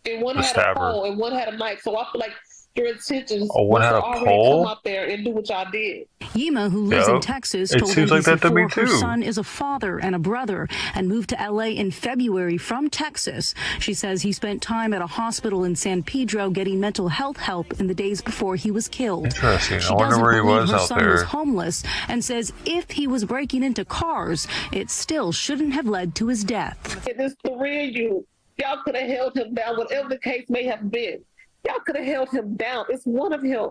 Speaker 22: And one
Speaker 9: The
Speaker 22: had
Speaker 9: stabber.
Speaker 22: a pole and one had a knife. So I feel like your intentions
Speaker 9: Oh, one
Speaker 22: was
Speaker 9: had
Speaker 22: to
Speaker 9: a
Speaker 22: already
Speaker 9: pole?
Speaker 22: come out there and do what y'all did.
Speaker 24: Yema, who lives
Speaker 9: Yeah.
Speaker 24: in Texas,
Speaker 9: It
Speaker 24: told
Speaker 9: seems like that to me
Speaker 24: NBC4 her
Speaker 9: too.
Speaker 24: son is a father and a brother and moved to LA in February from Texas. She says he spent time at a hospital in San Pedro getting mental health help in the days before he was killed.
Speaker 9: Interesting.
Speaker 24: She
Speaker 9: I wonder
Speaker 24: doesn't
Speaker 9: where he
Speaker 24: believe
Speaker 9: was
Speaker 24: her
Speaker 9: out
Speaker 24: son was
Speaker 9: there.
Speaker 24: homeless and says if he was breaking into cars, it still shouldn't have led to his death.
Speaker 22: It is 3 of you. Y'all could have held him down, whatever the case may have been. Y'all could have held him down. It's one of him.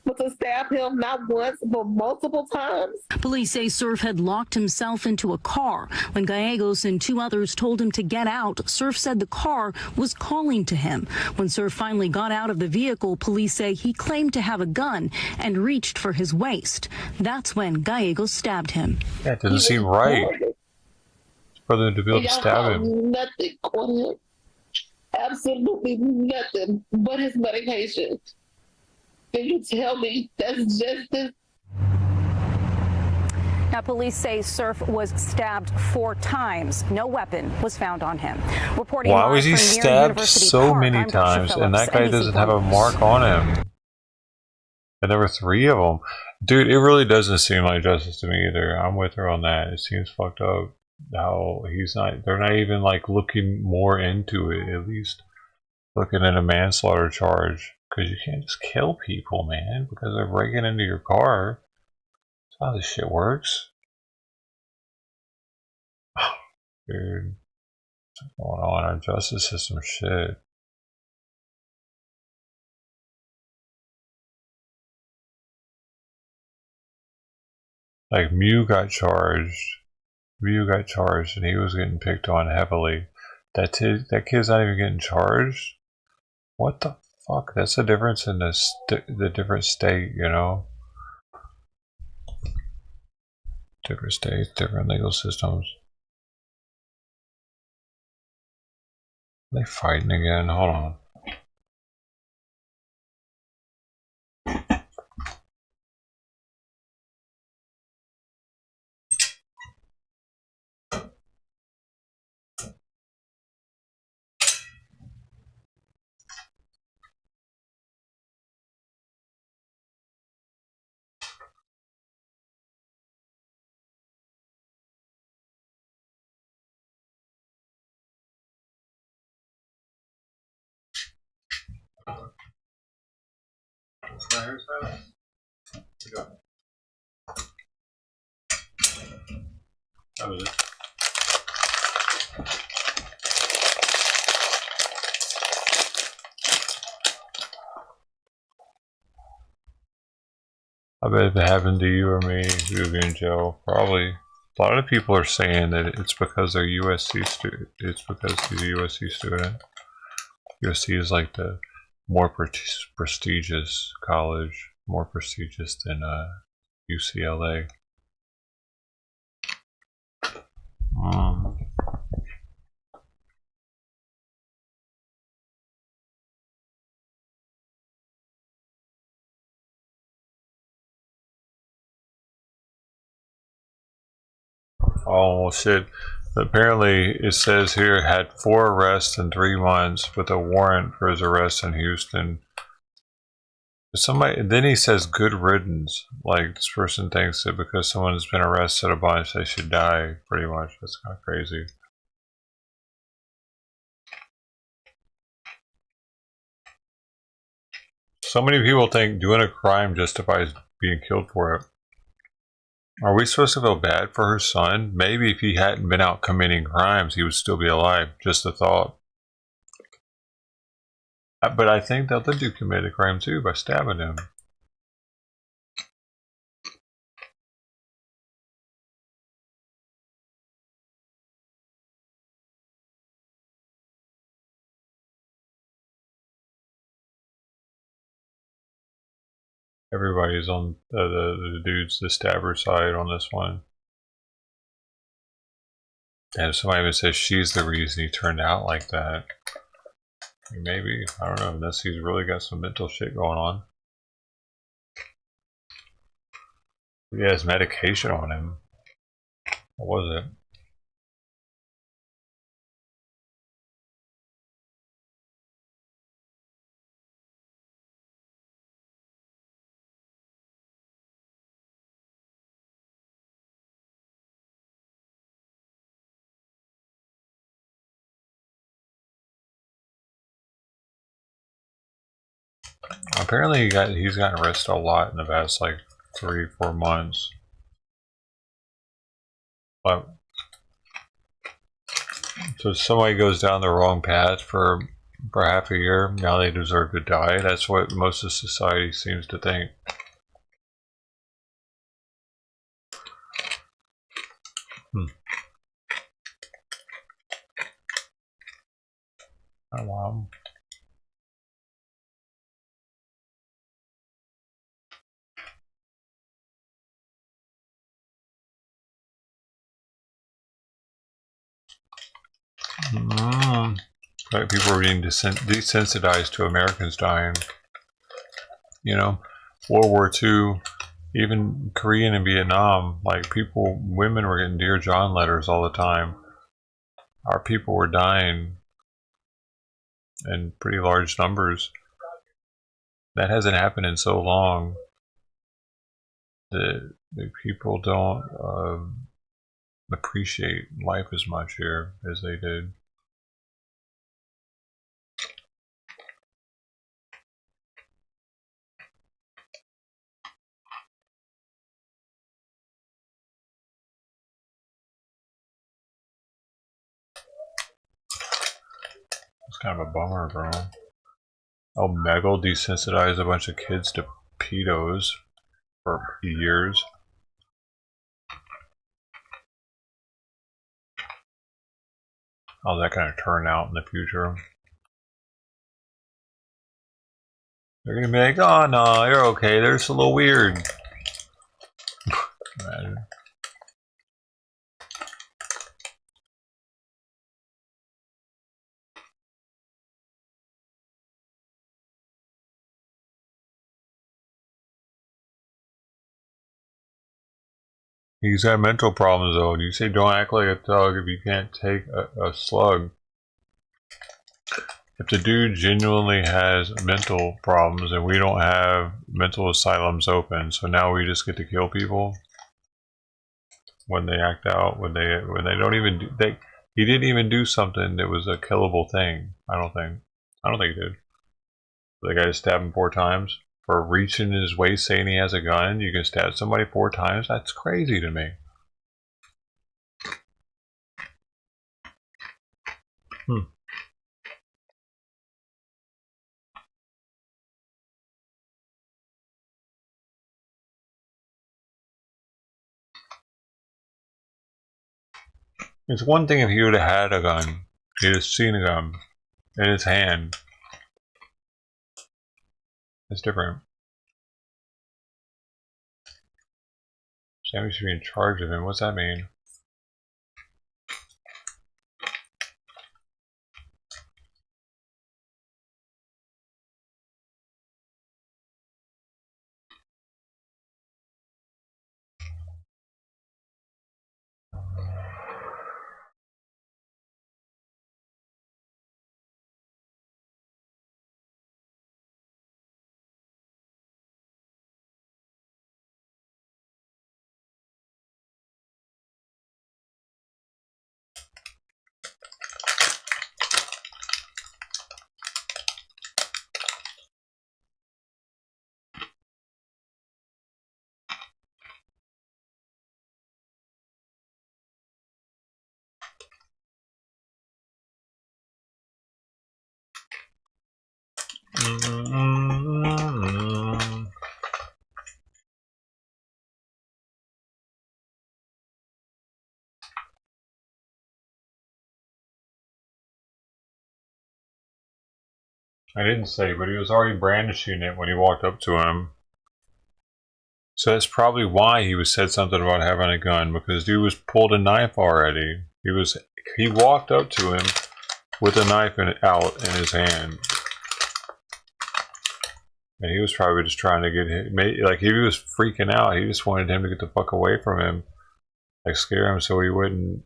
Speaker 22: But to stab him not once, but multiple times.
Speaker 24: Police say Surf had locked himself into a car. When Gallegos and two others told him to get out, Surf said the car was calling to him. When Surf finally got out of the vehicle, police say he claimed to have a gun and reached for his waist. That's when Gallegos stabbed him.
Speaker 9: Yeah, it doesn't seem right for them to be able to
Speaker 22: Y'all
Speaker 9: stab
Speaker 22: found
Speaker 9: him.
Speaker 22: nothing on him. Absolutely nothing but his medication. Can you tell me that's justice?
Speaker 19: Now, police say Surf was stabbed 4 times. No weapon was found on him. Reporting
Speaker 9: Why
Speaker 19: live
Speaker 9: was he
Speaker 19: from near
Speaker 9: stabbed
Speaker 19: University
Speaker 9: so
Speaker 19: Park,
Speaker 9: many
Speaker 19: I'm Darsha
Speaker 9: times and that
Speaker 19: Phillips,
Speaker 9: guy
Speaker 19: NBC
Speaker 9: doesn't have a
Speaker 19: 4
Speaker 9: mark on him? And there were 3 of them. Dude, it really doesn't seem like justice to me either. I'm with her on that. It seems fucked up how they're not even like looking more into it, at least looking at a manslaughter charge. Because you can't just kill people, man, because they're breaking into your car. That's how this shit works. Dude, what's going on in our justice system? Shit. Like Mew got charged. And he was getting picked on heavily. That kid's not even getting charged? What the fuck? That's the difference in the different state, you know? Different states, different legal systems. Are they fighting again? Hold on. That was it. I bet if it happened to you or me, we would be in jail. Probably. A lot of people are saying that it's because they're USC student. It's because he's a USC student. USC is like the more prestigious college, more prestigious than UCLA. Oh well, shit. Apparently, it says here had 4 arrests in 3 months with a warrant for his arrest in Houston. Somebody then he says good riddance. Like this person thinks that because someone's been arrested a bunch, they should die. Pretty much. That's kind of crazy. So many people think doing a crime justifies being killed for it. Are we supposed to feel bad for her son? Maybe if he hadn't been out committing crimes, he would still be alive. Just a thought. But I think the other dude committed a crime too by stabbing him. Everybody's on the dude's the stabber side on this one. And if somebody even says she's the reason he turned out like that, maybe, I don't know, unless he's really got some mental shit going on. He has medication on him. What was it? Apparently he's gotten arrested a lot in the past like 3-4 months. But so if somebody goes down the wrong path for half a year, now they deserve to die. That's what most of society seems to think. Oh wow. Like people are being desensitized to Americans dying. You know, World War II, even Korean and Vietnam, like women were getting Dear John letters all the time. Our people were dying in pretty large numbers. That hasn't happened in so long that people don't appreciate life as much here as they did. It's kind of a bummer, bro. Oh, Megal desensitized a bunch of kids to pedos for years. How's that going to turn out in the future? They're going to be like, oh no, you're okay, they're just a little weird. Imagine. He's got mental problems though. You say don't act like a thug if you can't take a slug. If the dude genuinely has mental problems and we don't have mental asylums open, so now we just get to kill people when they act out, when they don't even do, he didn't even do something that was a killable thing. I don't think he did. The guy stabbed him 4 times for reaching his waist saying he has a gun. You can stab somebody 4 times. That's crazy to me. It's one thing if he would have had a gun. He'd have seen a gun in his hand. It's different. Sammy should be in charge of him. What's that mean? I didn't say, but he was already brandishing it when he walked up to him. So that's probably why he was said something about having a gun, because dude was pulled a knife already. He walked up to him with a knife out in his hand. And he was probably just trying to get him, like he was freaking out. He just wanted him to get the fuck away from him. Like scare him so he wouldn't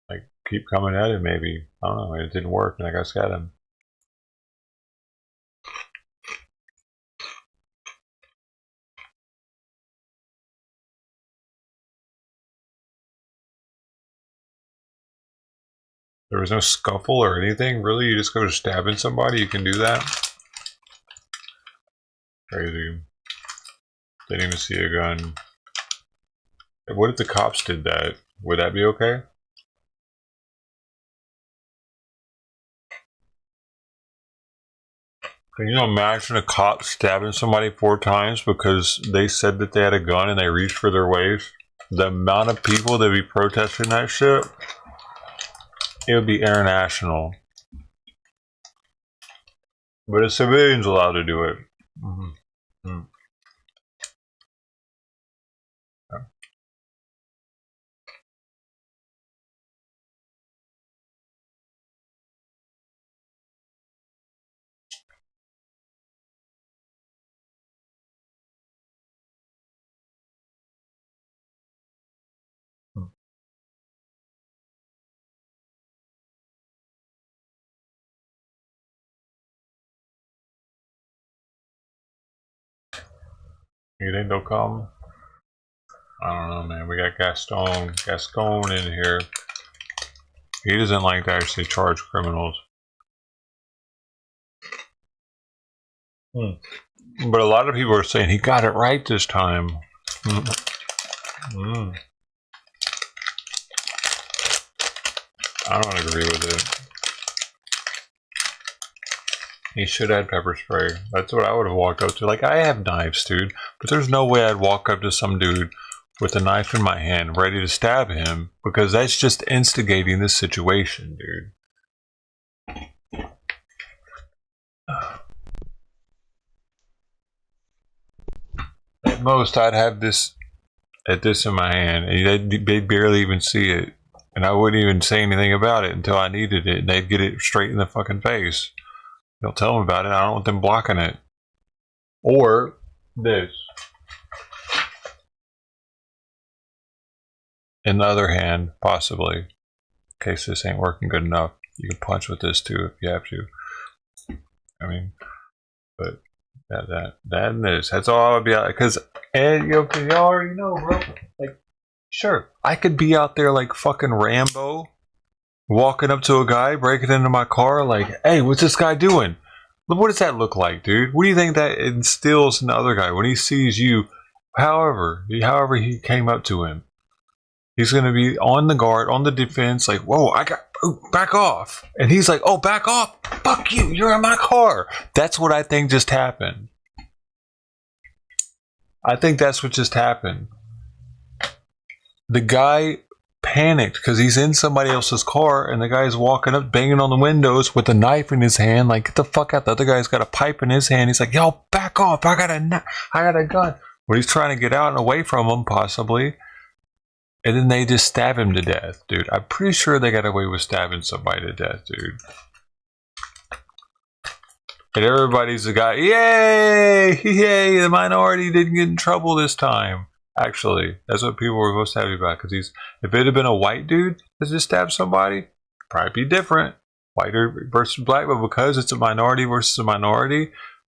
Speaker 9: like keep coming at him maybe. I don't know, it didn't work and I guess got him. There was no scuffle or anything? Really? You just go to stabbing somebody? You can do that? Crazy. Didn't even see a gun. What if the cops did that? Would that be okay? Can you imagine a cop stabbing somebody 4 times because they said that they had a gun and they reached for their waist? The amount of people that be protesting that shit? It would be international. But a civilian's allowed to do it. You think they'll come? I don't know, man. We got Gaston in here. He doesn't like to actually charge criminals. But a lot of people are saying he got it right this time. I don't agree with it. He should have pepper spray. That's what I would have walked up to. Like, I have knives, dude. But there's no way I'd walk up to some dude with a knife in my hand, ready to stab him. Because that's just instigating this situation, dude. At most, I'd have this in my hand. And they'd barely even see it. And I wouldn't even say anything about it until I needed it. And they'd get it straight in the fucking face. They'll tell them about it. I don't want them blocking it. Or this. In the other hand, possibly, in case this ain't working good enough, you can punch with this too if you have to. I mean, but that and this. That's all I would be out. Because, you already know, bro. Like, sure, I could be out there like fucking Rambo. Walking up to a guy, breaking into my car, like, hey, what's this guy doing? What does that look like, dude? What do you think that instills in the other guy when he sees you? However he came up to him, he's going to be on the guard, on the defense, like, whoa, back off. And he's like, oh, back off. Fuck you, you're in my car. That's what I think just happened. I think that's what just happened. The guy panicked because he's in somebody else's car and the guy's walking up banging on the windows with a knife in his hand, like, get the fuck out. The other guy's got a pipe in his hand. He's like, yo, back off, I got a gun. But he's trying to get out and away from him, possibly, and then they just stab him to death, dude. I'm pretty sure they got away with stabbing somebody to death, dude. And everybody's the guy, yay, the minority didn't get in trouble this time. Actually, that's what people were most happy about, because if it had been a white dude that just stabbed somebody, probably be different. White versus black, but because it's a minority versus a minority,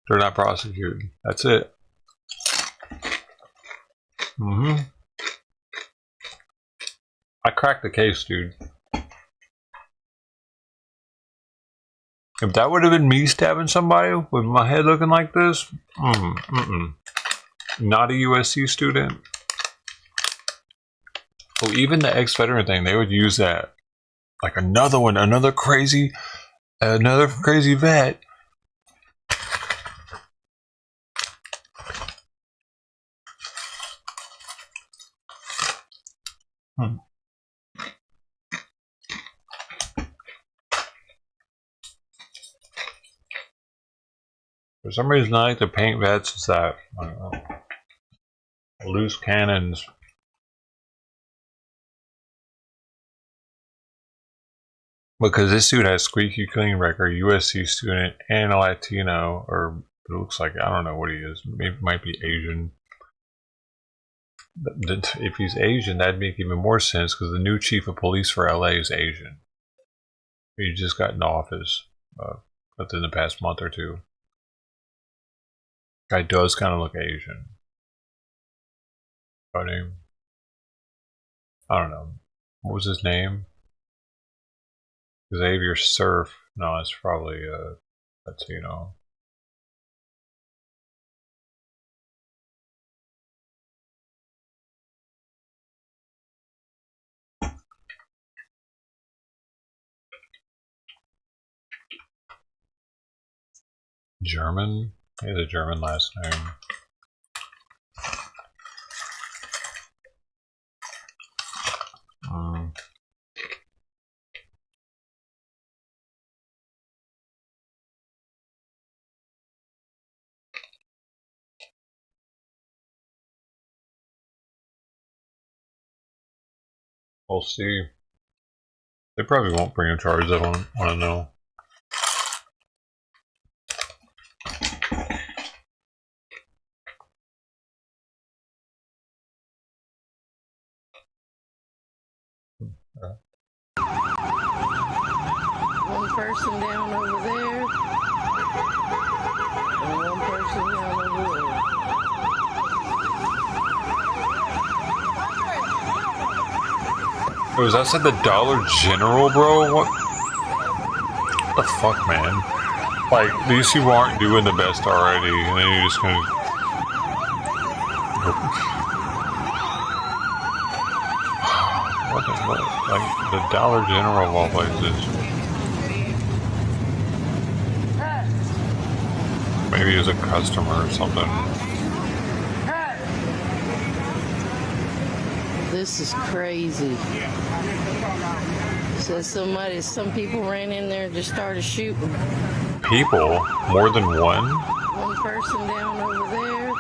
Speaker 9: they're not prosecuted. That's it. I cracked the case, dude. If that would have been me stabbing somebody with my head looking like this, not a USC student. Oh, even the ex-veteran thing, they would use that. Like another one, another crazy vet. For some reason, I like to paint vets as that loose cannons. Because this dude has squeaky clean record, USC student, and a Latino, or it looks like, I don't know what he is. Maybe might be Asian. If he's Asian, that'd make even more sense because the new chief of police for LA is Asian. He just got in office within the past month or two. Guy does kind of look Asian. Funny. I don't know. What was his name? Xavier Surf. No, it's probably Latino. German? He has a German last name. We'll see. They probably won't bring him charges. I don't want to know.
Speaker 2: One person down over there, and one person down over there.
Speaker 9: Was outside the Dollar General, bro? What the fuck, man? Like, these people aren't doing the best already, and then you're just gonna... What? Like, the Dollar General of all places. Maybe he was a customer or something.
Speaker 2: This is crazy. So some people ran in there and just started shooting.
Speaker 9: People? More than one?
Speaker 2: One person down over there.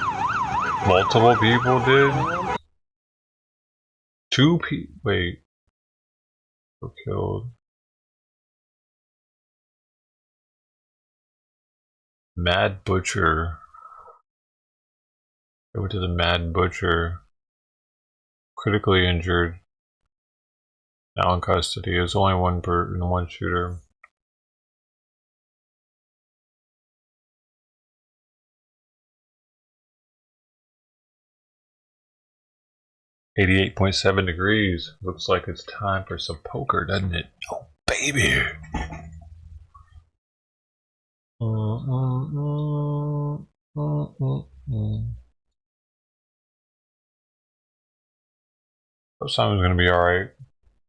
Speaker 9: Multiple people did? Two people? Wait. Were killed. Mad Butcher. Go to the Mad Butcher. Critically injured. Now in custody. There's only one shooter. $88.7 degrees. Looks like it's time for some poker, doesn't it? Oh, baby. Simon's gonna be alright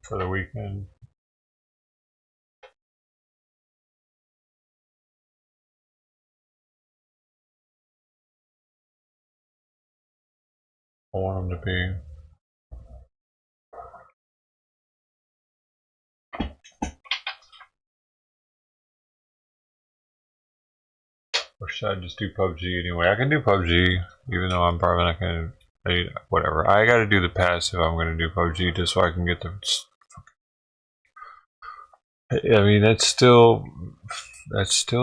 Speaker 9: for the weekend. I want him to be. Or should I just do PUBG anyway? I can do PUBG, even though I'm probably not gonna. Whatever. I gotta do the pass if I'm gonna do PUBG just so I can get the. I mean, that's still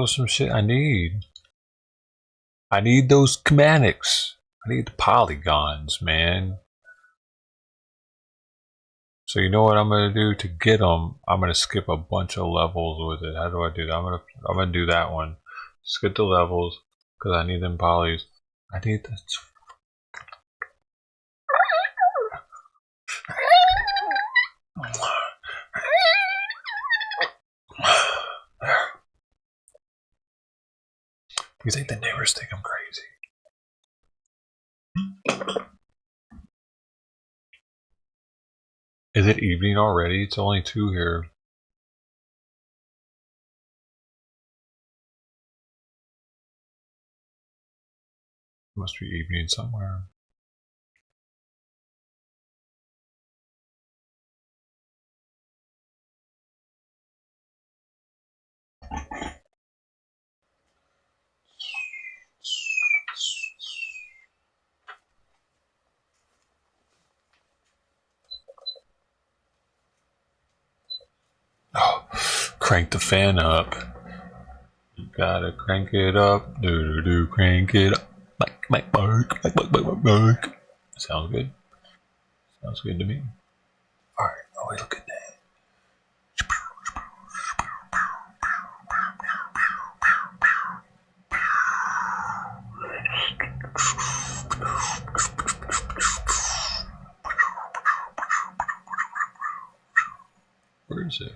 Speaker 9: some shit I need. I need those schematics. I need the polygons, man. So you know what I'm gonna do to get them? I'm gonna skip a bunch of levels with it. How do I do that? I'm gonna do that one. Skip the levels because I need them polys. I need that. You think the neighbors think I'm crazy? Is it evening already? It's only 2 here. Must be evening somewhere. Crank the fan up. You gotta crank it up. Do crank it up. Bark. Sounds good. Sounds good to me. Alright, oh look at that. Where is it?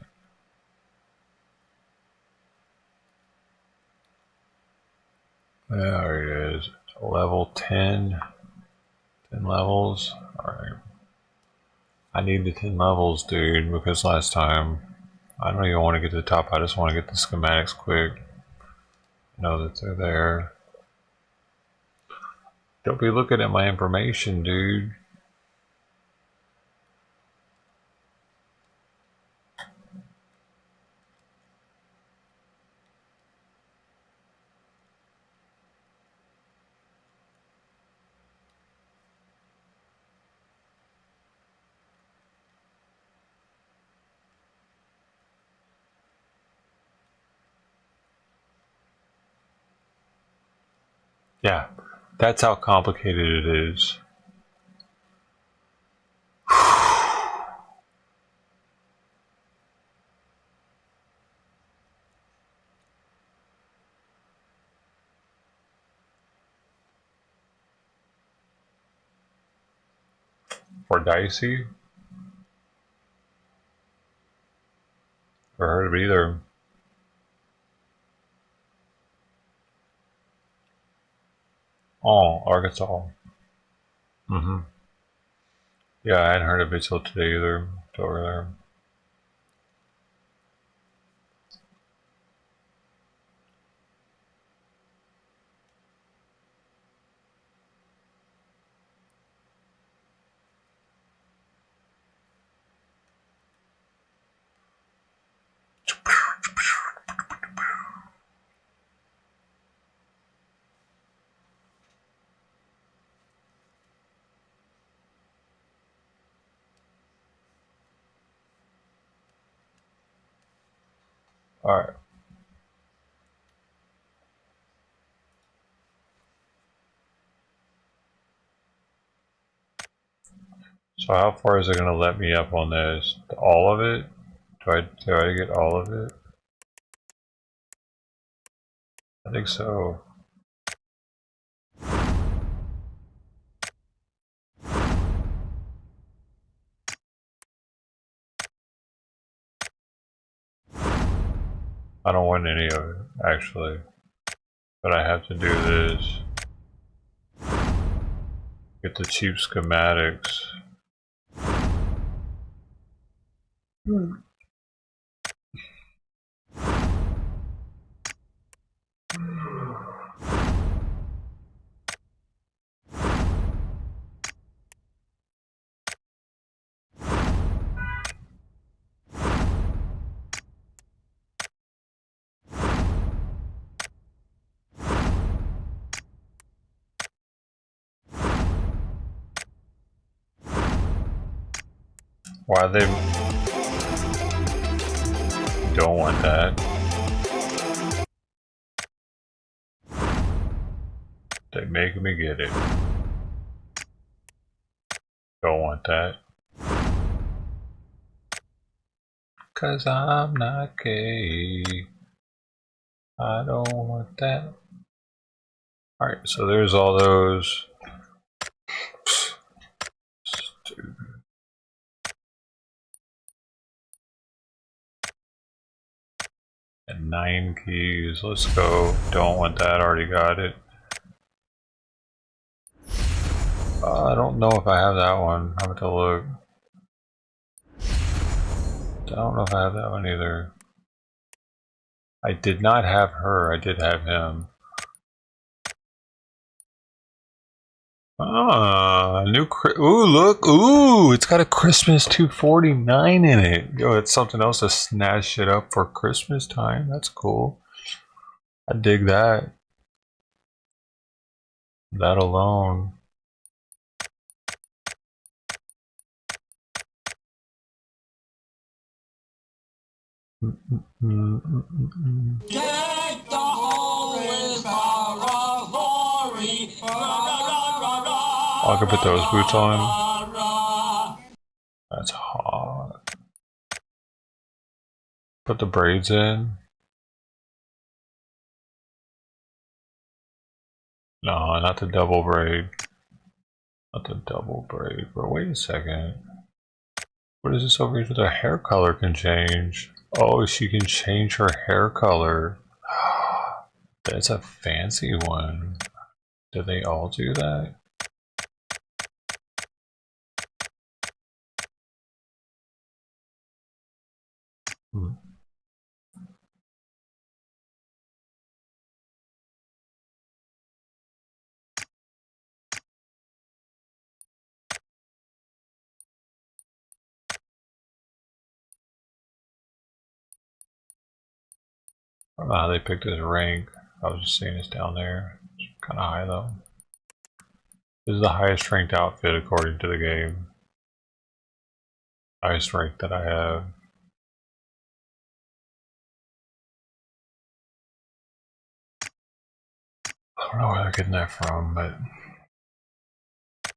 Speaker 9: There it is. Level 10. 10 levels. Alright. I need the 10 levels, dude, because last time I don't even want to get to the top. I just want to get the schematics quick. Know that they're there. Don't be looking at my information, dude. Yeah, that's how complicated it is. For dicey? Never heard of it either. Oh, Arkansas. Yeah, I hadn't heard of it till today either. Till earlier. Alright. So how far is it going to let me up on this? All of it? Do I get all of it? I think so. I don't want any of it, actually. But I have to do this. Get the cheap schematics. Why they don't want that? They make me get it. Don't want that. 'Cause I'm not gay. I don't want that. Alright, so there's all those. Stupid. And 9 keys. Let's go. Don't want that. Already got it. I don't know if I have that one. I'm going to look. I don't know if I have that one either. I did not have her. I did have him. Ah, ooh, look, ooh, it's got a Christmas 249 in it. Yo, it's something else to snatch shit up for Christmas time. That's cool. I dig that. That alone. I could put those boots on. That's hot. Put the braids in. No, not the double braid. Not the double braid. But wait a second. What is this over here? The hair color can change. Oh, she can change her hair color. That's a fancy one. Do they all do that? I don't know how they picked this rank. I was just seeing this down there. It's kind of high though. This is the highest ranked outfit according to the game. Highest rank that I have. I don't know where they're getting that from, but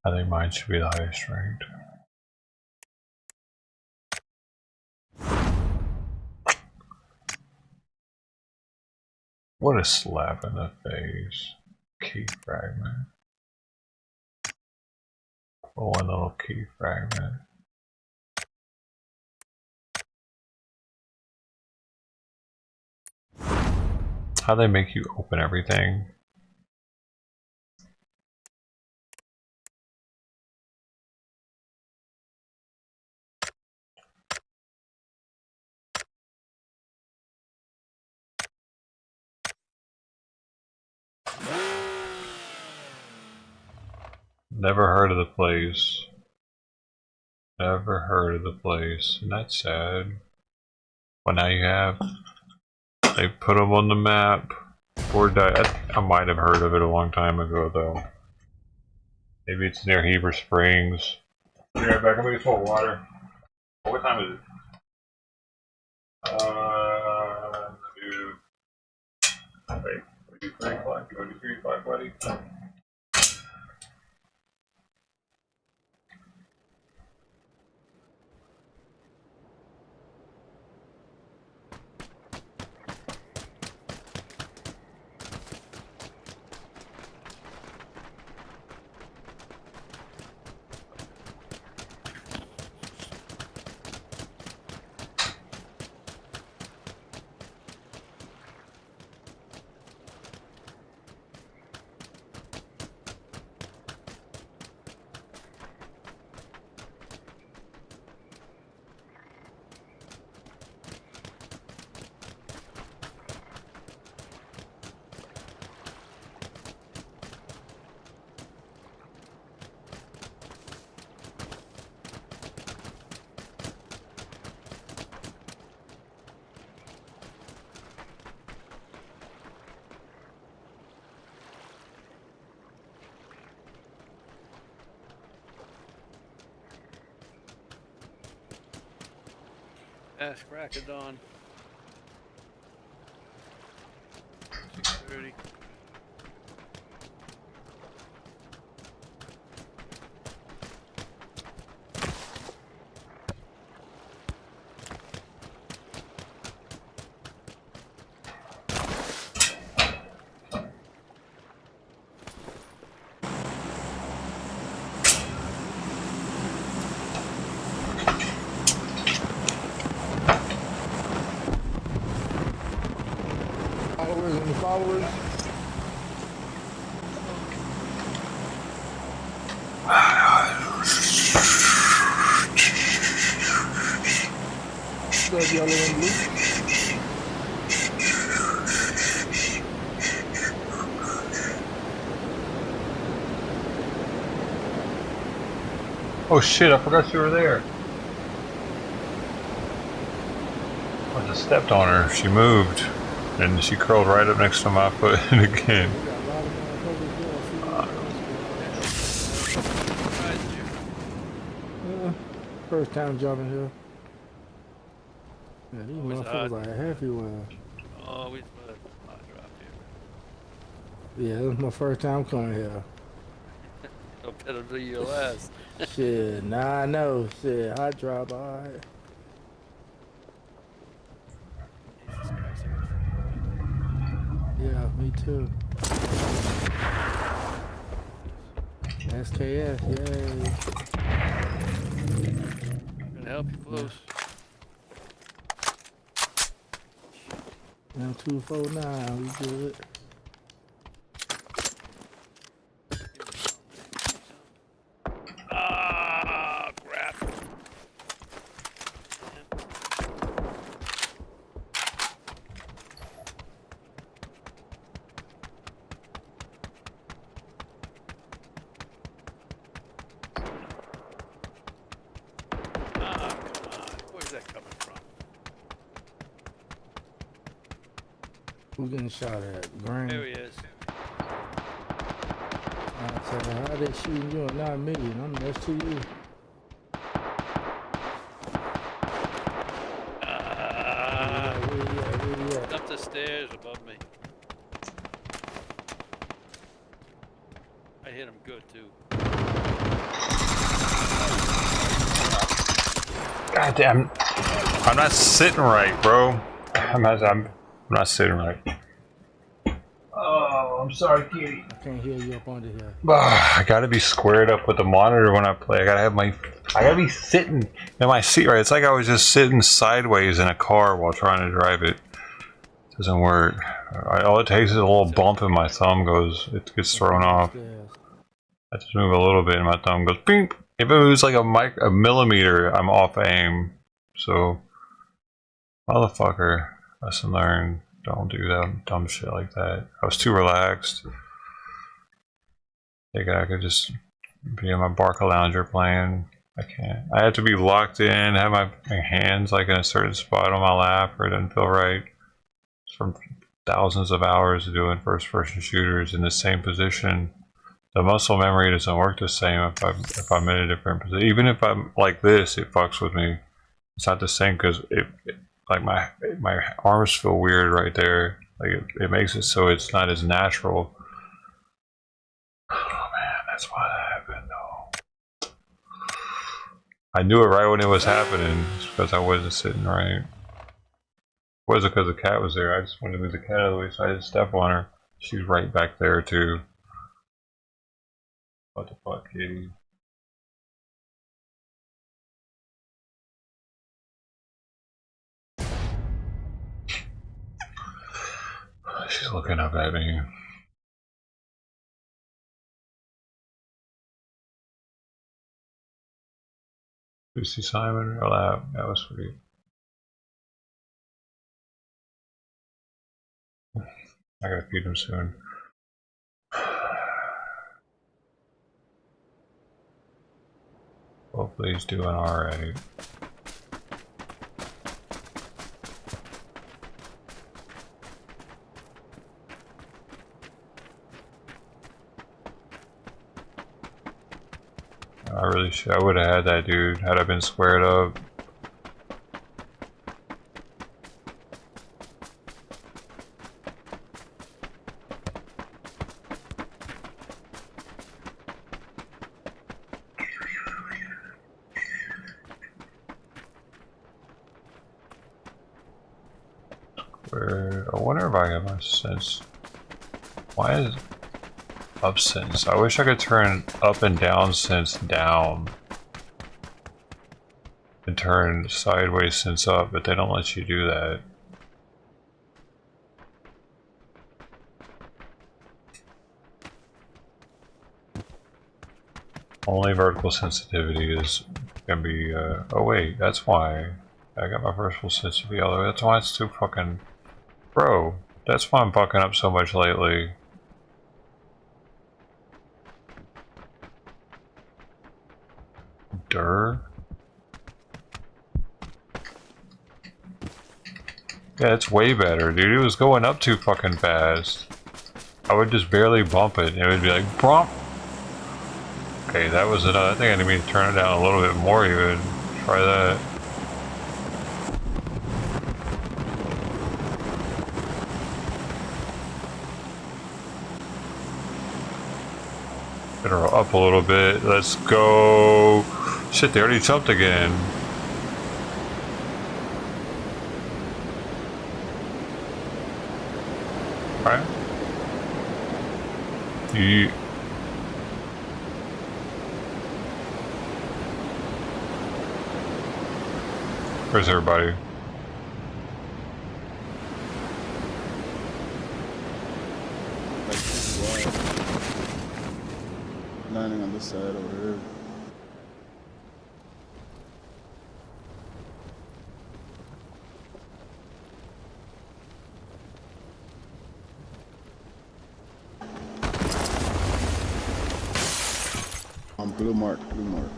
Speaker 9: I think mine should be the highest ranked. What a slap in the face. Key fragment. One little key fragment. How they make you open everything? Never heard of the place. Never heard of the place. And that's sad. Well, now you have. They put them on the map. I might have heard of it a long time ago, though. Maybe it's near Heber Springs. Be right back. I'm gonna get some water. What time is it? Wait. We do 3 o'clock. You want to do 3 o'clock, buddy?
Speaker 5: Ask crack of dawn. 30. Followers. Red, yellow, and blue.
Speaker 9: Oh shit, I forgot you were there. I just stepped on her. She moved. And she curled right up next to my foot again.
Speaker 5: First time jumping here. Yeah, these motherfuckers are everywhere.
Speaker 6: Always was a hot drop here.
Speaker 5: Yeah, this is my first time coming here.
Speaker 6: No better than your last.
Speaker 5: Shit, nah, I know. Shit, hot drop, alright. Yeah, me too. SKS, yay.
Speaker 6: Gonna help you close.
Speaker 5: Now 249, we good.
Speaker 6: Ah, crap. Ah, come on. Where's that coming from?
Speaker 5: Who getting shot at? Green.
Speaker 6: There he is.
Speaker 5: I said, how they shooting you and not me? That's to you. Where you at?
Speaker 6: Up the stairs above me. I hit him good too.
Speaker 9: God damn. I'm not sitting right, bro. I'm not sitting right. Oh, I'm sorry, Kitty.
Speaker 5: I can't hear you up under here.
Speaker 9: I gotta be squared up with the monitor when I play. I gotta be sitting in my seat right. It's like I was just sitting sideways in a car while trying to drive it. It doesn't work. All it takes is a little bump and my thumb gets thrown off. I just move a little bit and my thumb goes beep. If it moves like a millimeter, I'm off aim. So, motherfucker, lesson learned. Don't do that dumb shit like that. I was too relaxed. I could just be in my Barca Lounger playing. I can't. I had to be locked in, have my hands like in a certain spot on my lap, or it didn't feel right. It's from thousands of hours of doing first-person shooters in the same position. The muscle memory doesn't work the same if I'm in a different position. Even if I'm like this, it fucks with me. It's not the same because like my arms feel weird right there. Like it makes it so it's not as natural. Oh man, that's why that happened though. I knew it right when it was happening. It's because I wasn't sitting right. It wasn't because the cat was there. I just wanted to move the cat out of the way so I didn't step on her. She's right back there too. What the fuck, Kitty? She's looking up at me. Lucy Simon, oh, that was sweet. I gotta feed him soon. Hopefully he's doing alright. I would have had that dude had I been squared up. I wonder if I got my sense. Why is up sense? I wish I could turn up and down sense down and turn sideways sense up, but they don't let you do that. Only vertical sensitivity is gonna be oh wait, that's why I got my vertical sensitivity all the way. That's why it's too fucking bro. That's why I'm fucking up so much lately. Faster. Yeah, it's way better, dude. It was going up too fucking fast. I would just barely bump it, and it would be like, bump. Okay, that was another. I think I need to turn it down a little bit more even. Try that. Get her up a little bit. Let's go. Shit, they already jumped again. Alright. Where's everybody?
Speaker 7: Landing on this side over here. Blue mark, blue mark.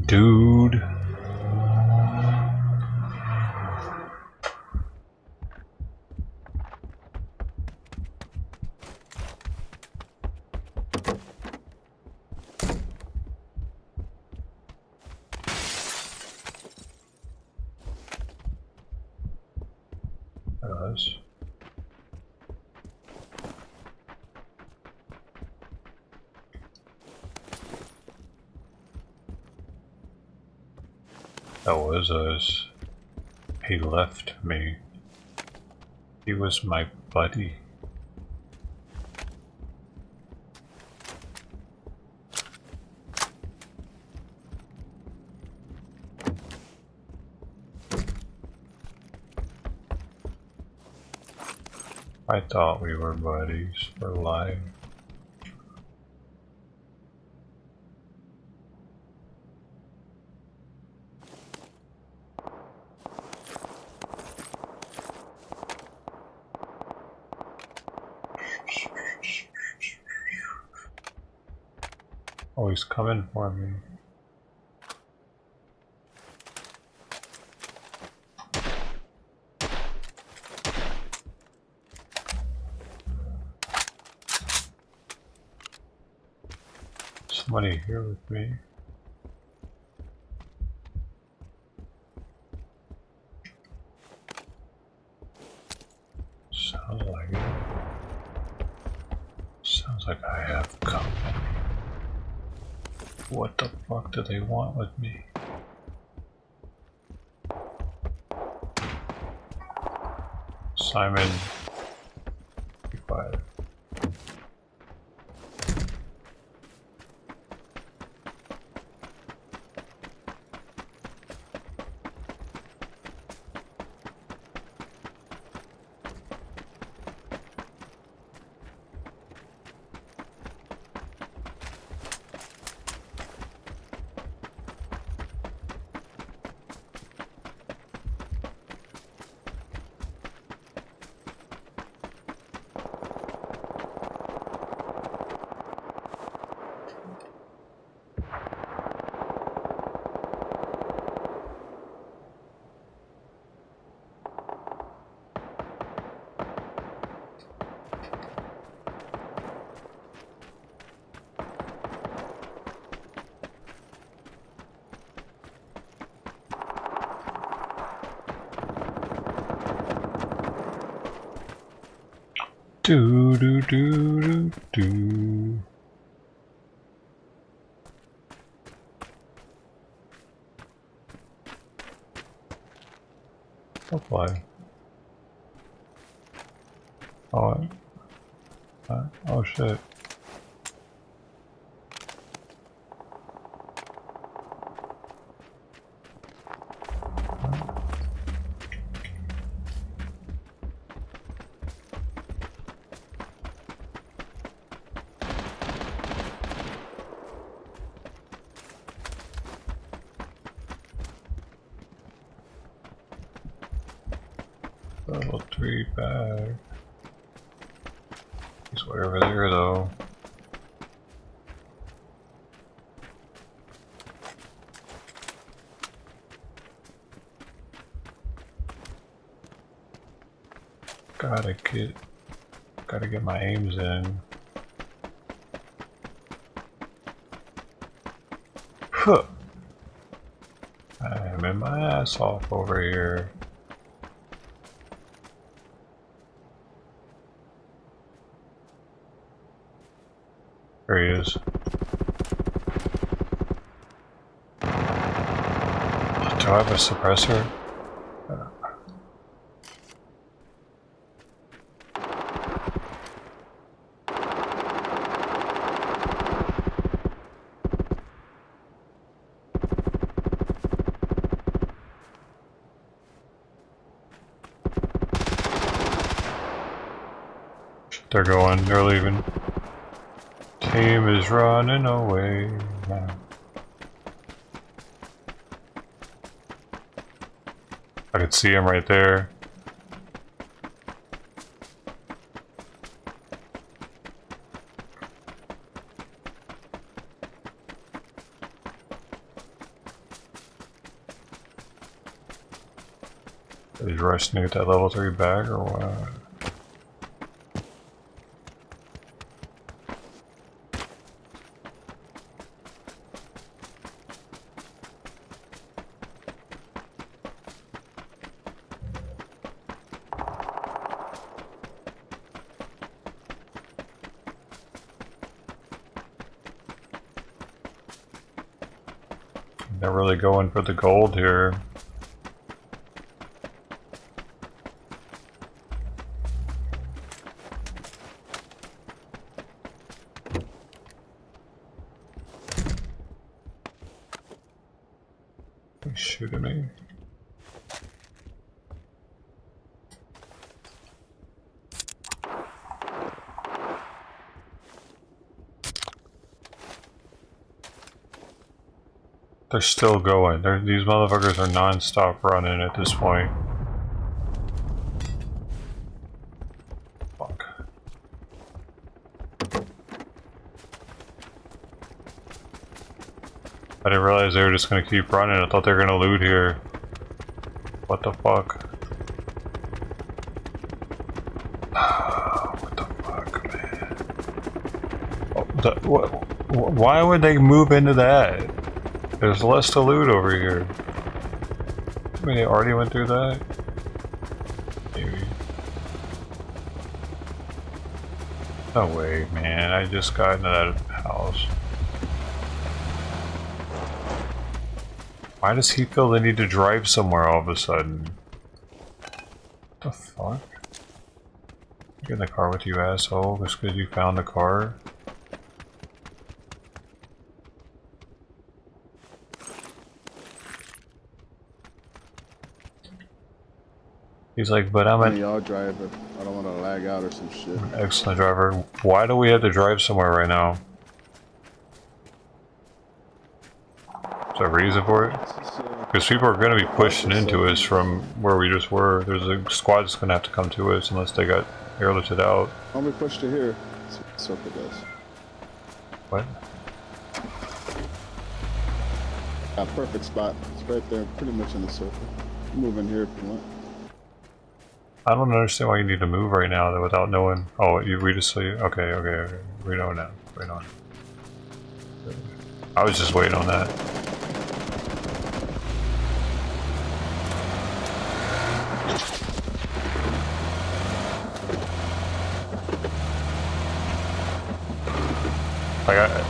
Speaker 9: Dude. That was us. He left me. He was my buddy. I thought we were buddies for life. Oh, he's coming for me. Somebody here with me. Sounds like it. Sounds like I have company. What the fuck do they want with me? Simon, be quiet. Do do do do do. Oh boy. Oh shit. Level 3 bag. It's way over there though. Gotta get my aims in. Huh. I'm in my ass off over here. There he is. Do I have a suppressor? They're going, they're leaving. Team is running away now. I could see him right there. He's rushing to get that level 3 bag or what? They're really going for the gold here. He's shooting me. They're still going. These motherfuckers are non-stop running at this point. Fuck. I didn't realize they were just gonna keep running. I thought they were gonna loot here. What the fuck? What the fuck, man? Oh, why would they move into that? There's less to loot over here. I mean, they already went through that? Maybe. No way, man. I just got into that house. Why does he feel the need to drive somewhere all of a sudden? What the fuck? Get in the car with you, asshole, just because you found the car? He's like, but I'm an
Speaker 7: y'all drive it. I don't want to lag out or some shit.
Speaker 9: Excellent driver. Why do we have to drive somewhere right now? Is there a reason for it? Because people are going to be pushing into us from where we just were. There's a squad that's going to have to come to us unless they got airlifted out.
Speaker 7: Why don't we push to here? See what the circle does.
Speaker 9: What?
Speaker 7: A perfect spot. It's right there, pretty much in the circle. Move in here if you want.
Speaker 9: I don't understand why you need to move right now though, without knowing. Oh, we just see. Okay. We know now. We know. I was just waiting on that.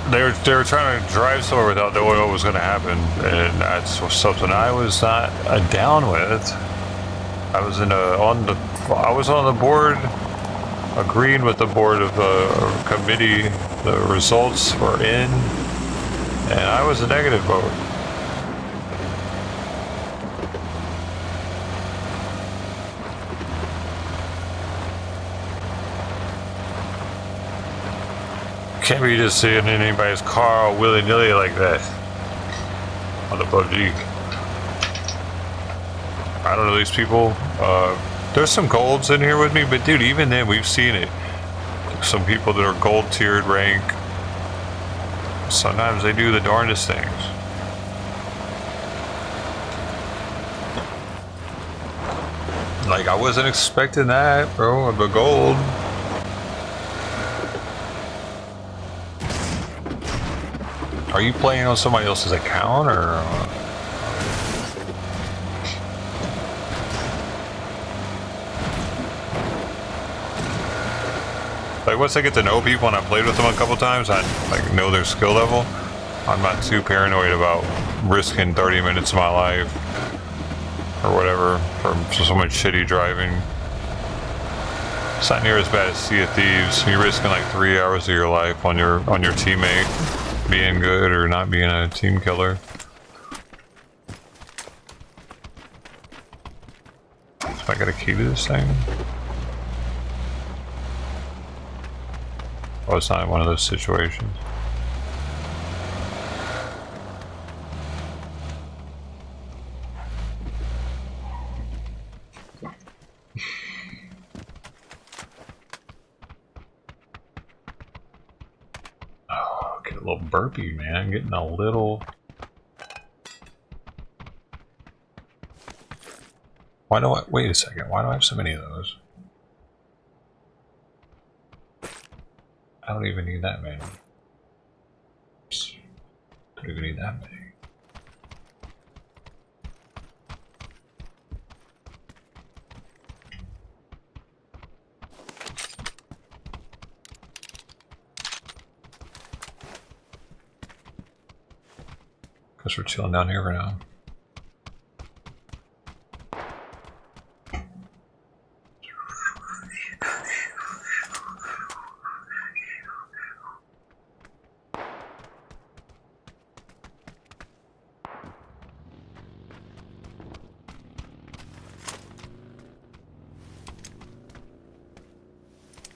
Speaker 9: they were trying to drive somewhere without knowing what was going to happen, and that's something I was not down with. I was on the board, agreeing with the board of the committee. The results were in, and I was a negative vote. Can't be just sitting in anybody's car willy-nilly like that on the PUBG. I don't know these people. There's some golds in here with me, but dude, even then we've seen it. Some people that are gold tiered rank, sometimes they do the darndest things. Like, I wasn't expecting that, bro, of the gold. Are you playing on somebody else's account, or? Like, once I get to know people and I played with them a couple times, I like know their skill level. I'm not too paranoid about risking 30 minutes of my life or whatever for so much shitty driving. It's not near as bad as Sea of Thieves. You're risking like 3 hours of your life on your teammate being good or not being a team killer. So I got a key to this thing? Oh, it's not one of those situations. Oh, get a little burpy, man. Getting a little. Why do I? Wait a second. Why do I have so many of those? I don't even need that many. Don't even need that many. Guess we're chilling down here for now.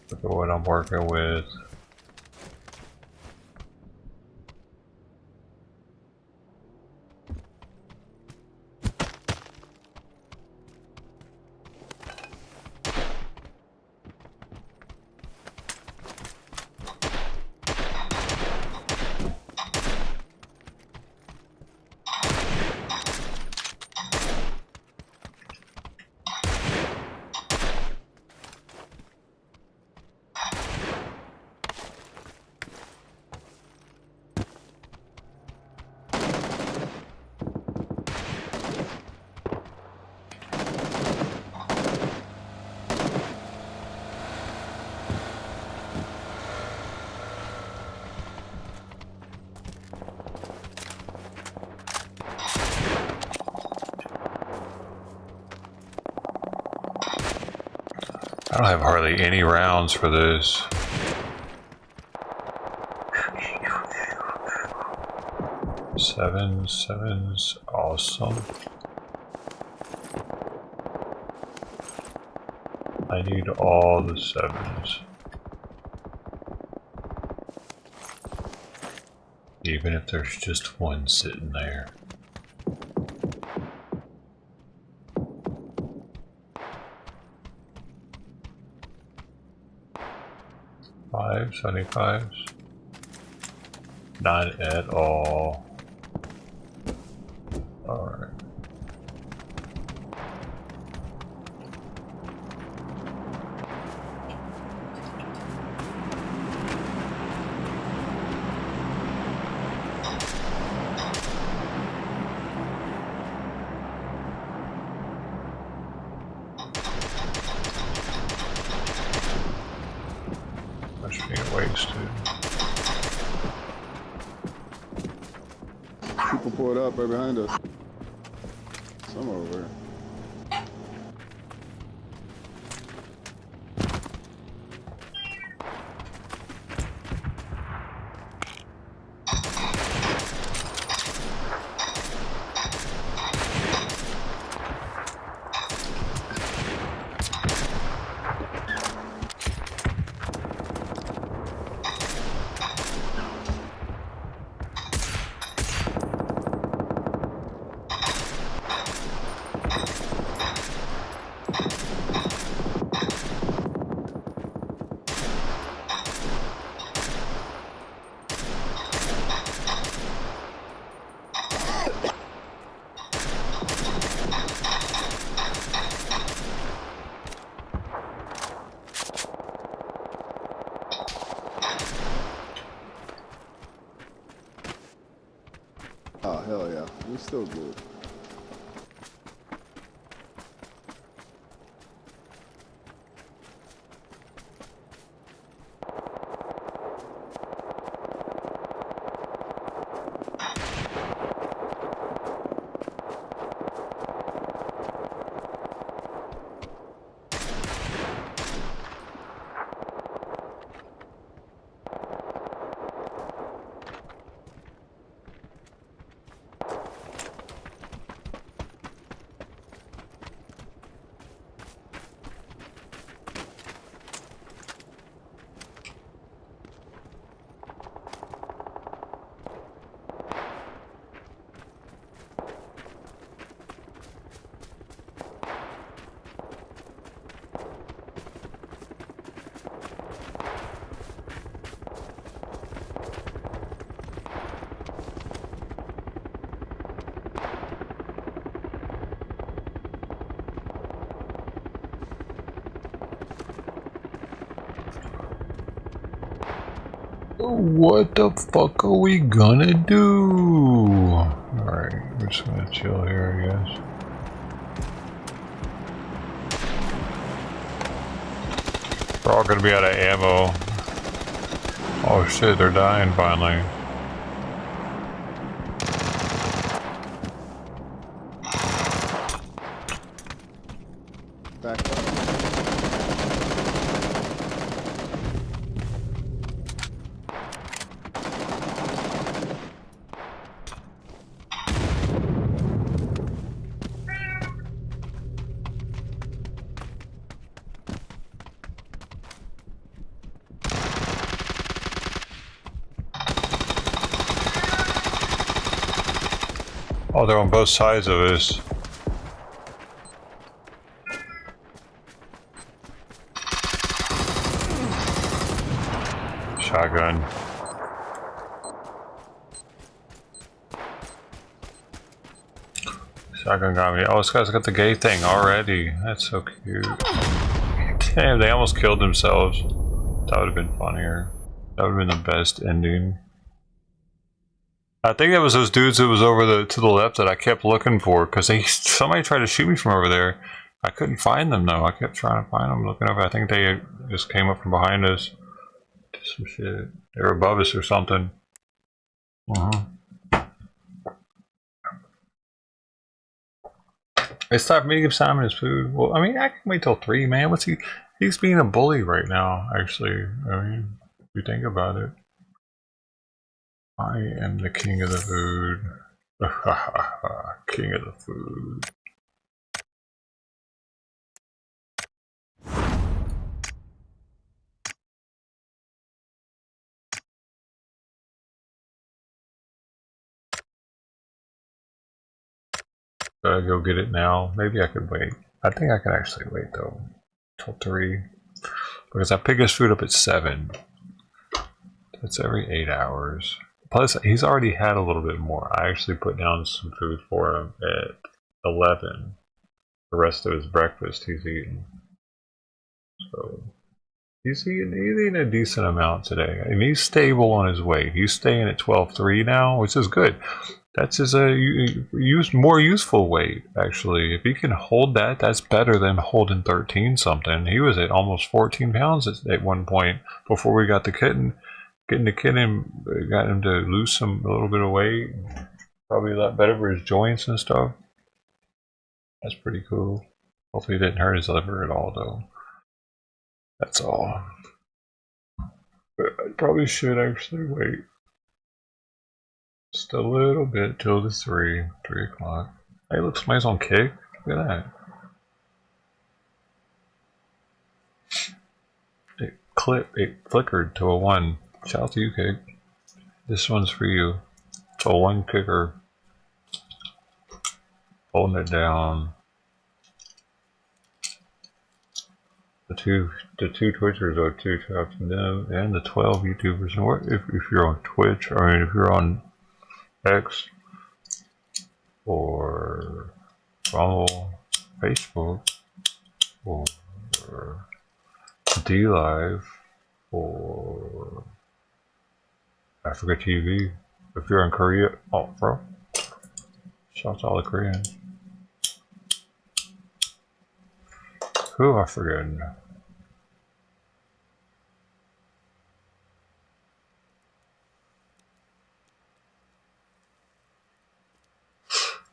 Speaker 9: Look at what I'm working with. I don't have hardly any rounds for this. Sevens, awesome. I need all the sevens. Even if there's just one sitting there. Five, 75s. Not at all. Alright. Much being wasted.
Speaker 7: People pulled up right behind us. Some over here. Oh, hell yeah. We're still good.
Speaker 9: What the fuck are we gonna do? Alright, we're just gonna chill here, I guess. We're all gonna be out of ammo. Oh shit, they're dying finally.
Speaker 7: Back up.
Speaker 9: Oh, they're on both sides of us. Shotgun. Shotgun got me. Oh, this guy's got the gay thing already. That's so cute. Damn, they almost killed themselves. That would have been funnier. That would have been the best ending. I think that was those dudes that was over to the left that I kept looking for, because somebody tried to shoot me from over there. I couldn't find them though. I kept trying to find them, looking over. I think they just came up from behind us. Did some shit. They were above us or something. They stopped me to give Simon his food. Well, I mean, I can wait till 3, man. What's he? He's being a bully right now, actually. I mean, if you think about it. I am the king of the food. King of the food. Should I go get it now? Maybe I could wait. I think I can actually wait though. Till 3. Because I pick his food up at 7. That's every 8 hours. Plus, he's already had a little bit more. I actually put down some food for him at 11. The rest of his breakfast he's eating. So, he's eating a decent amount today. And he's stable on his weight. He's staying at 12.3 now, which is good. That's his more useful weight, actually. If he can hold that, that's better than holding 13 something. He was at almost 14 pounds at one point before we got the kitten. Getting the kitten got him to lose a little bit of weight. Probably a lot better for his joints and stuff. That's pretty cool. Hopefully it didn't hurt his liver at all though. That's all. But I probably should actually wait just a little bit till the 3 o'clock. Hey, look, somebody's on kick. Look at that. It flickered to a 1. Shout out to you, Kick. This one's for you. It's a 1 kicker. Holding it down. The two Twitchers are 2 taps and the 12 YouTubers. And what if you're on Twitch? I mean, if you're on X or Rumble, Facebook, or DLive, or Africa TV. If you're in Korea, oh, bro. Shout out to all the Koreans. Who am I forgetting?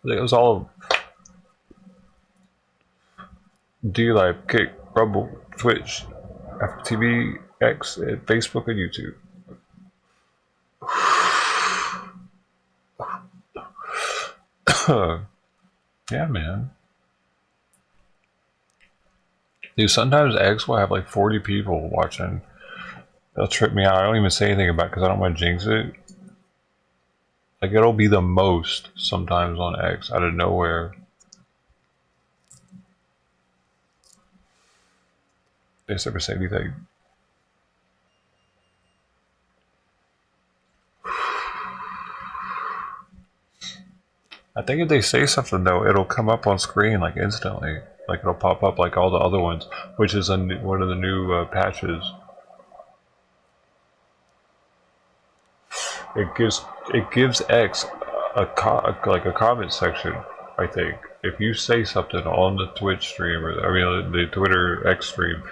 Speaker 9: It was all DLive, Kick, Rumble, Twitch, Africa TV, X, Facebook, and YouTube. Yeah, man. Dude, sometimes X will have like 40 people watching. That'll trip me out. I don't even say anything about it because I don't want to jinx it. Like, it'll be the most sometimes on X out of nowhere. They just ever say anything. I think if they say something though, it'll come up on screen like instantly. Like it'll pop up like all the other ones, which is one of the new patches. It gives X a comment section. I think if you say something on the Twitch stream or the Twitter X stream,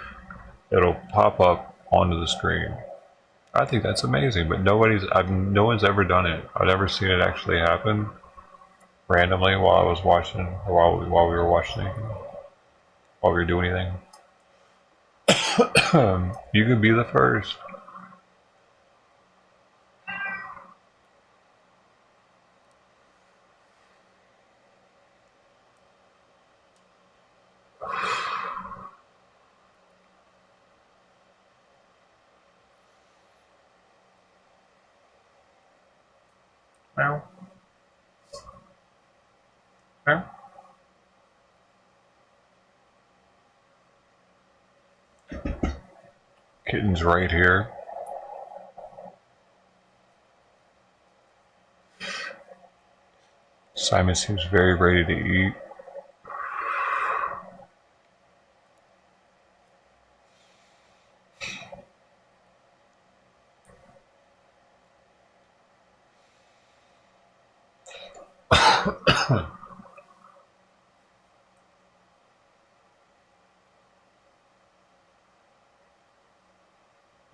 Speaker 9: it'll pop up onto the screen. I think that's amazing, but no one's ever done it. I've never seen it actually happen randomly while I was watching, or while we were watching anything, while we were doing anything. You could be the first. Meow. Meow. Kitten's right here. Simon seems very ready to eat.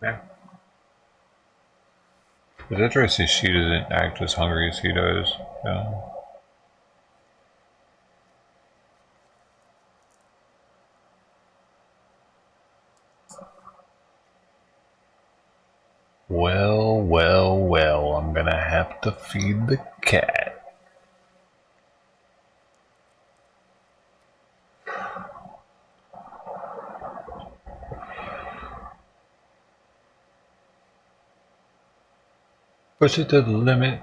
Speaker 9: Yeah. It's interesting she doesn't act as hungry as he does. Yeah. Well, well, well, I'm gonna have to feed the cat. Push it to the limit.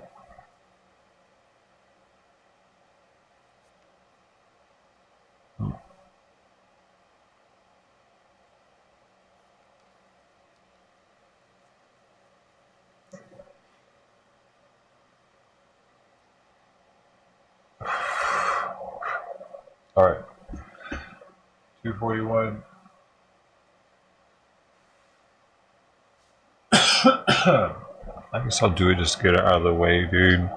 Speaker 9: All right. 241. I guess I'll do it just to get it out of the way, dude.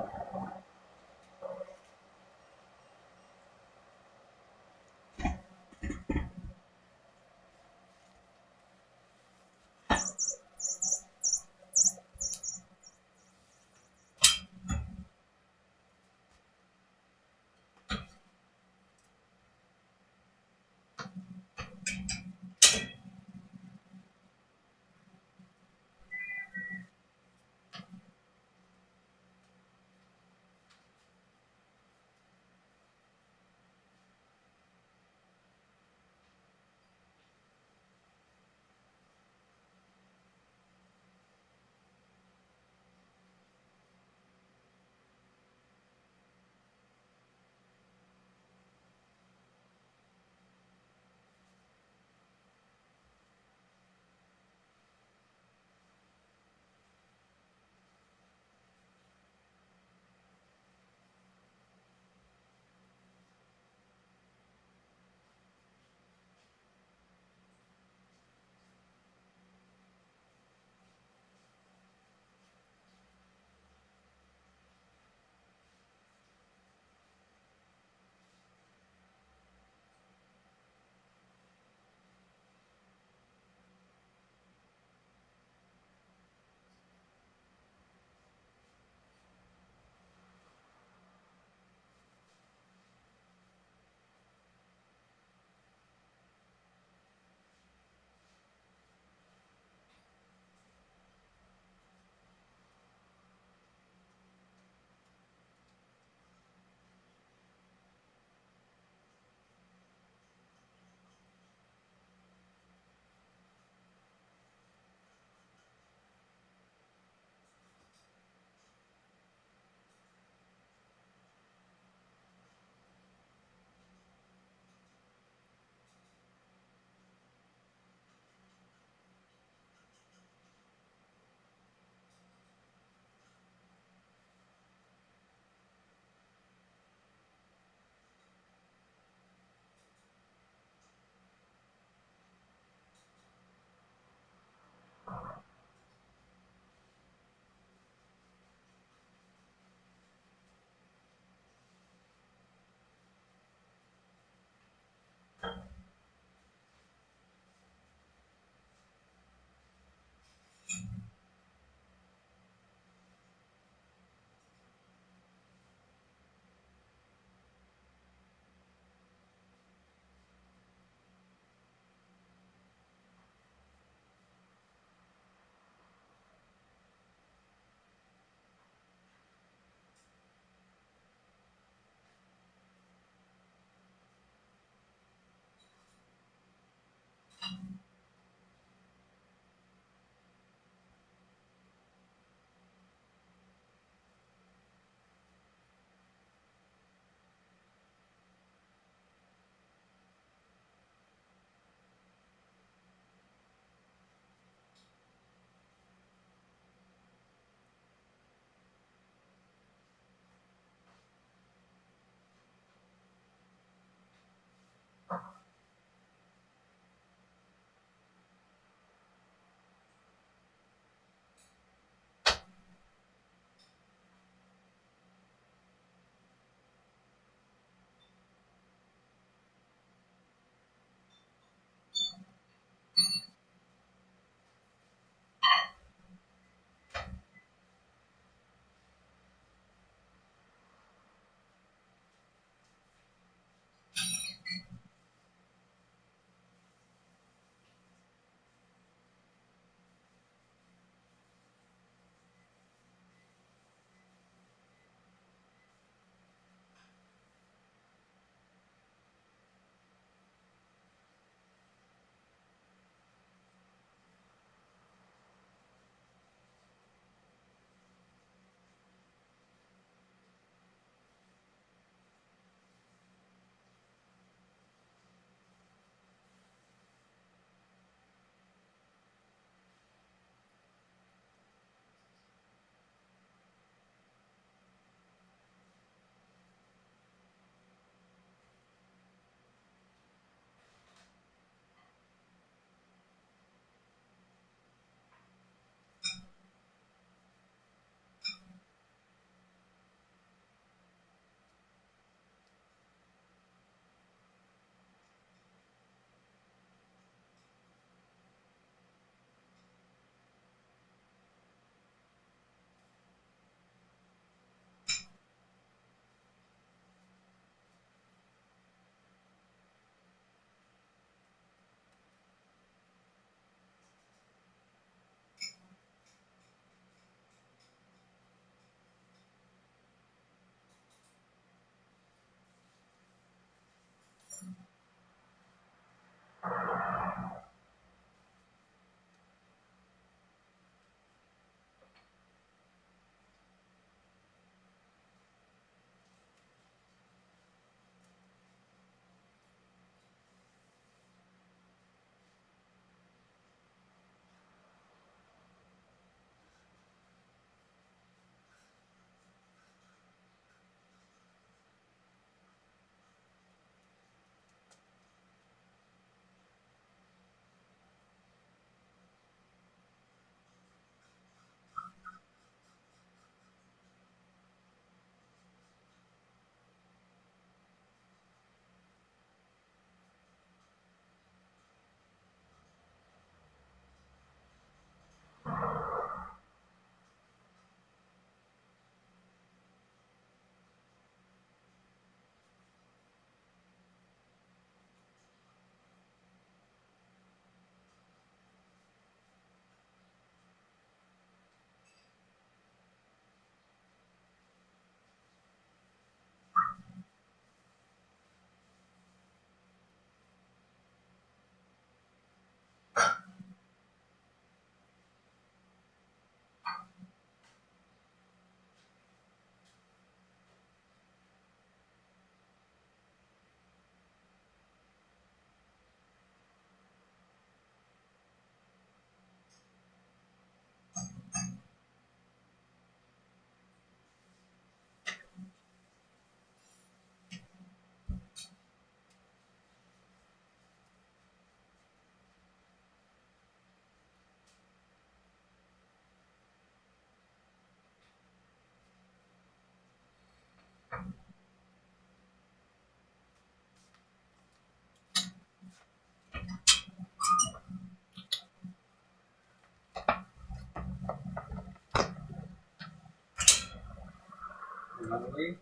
Speaker 9: You hungry?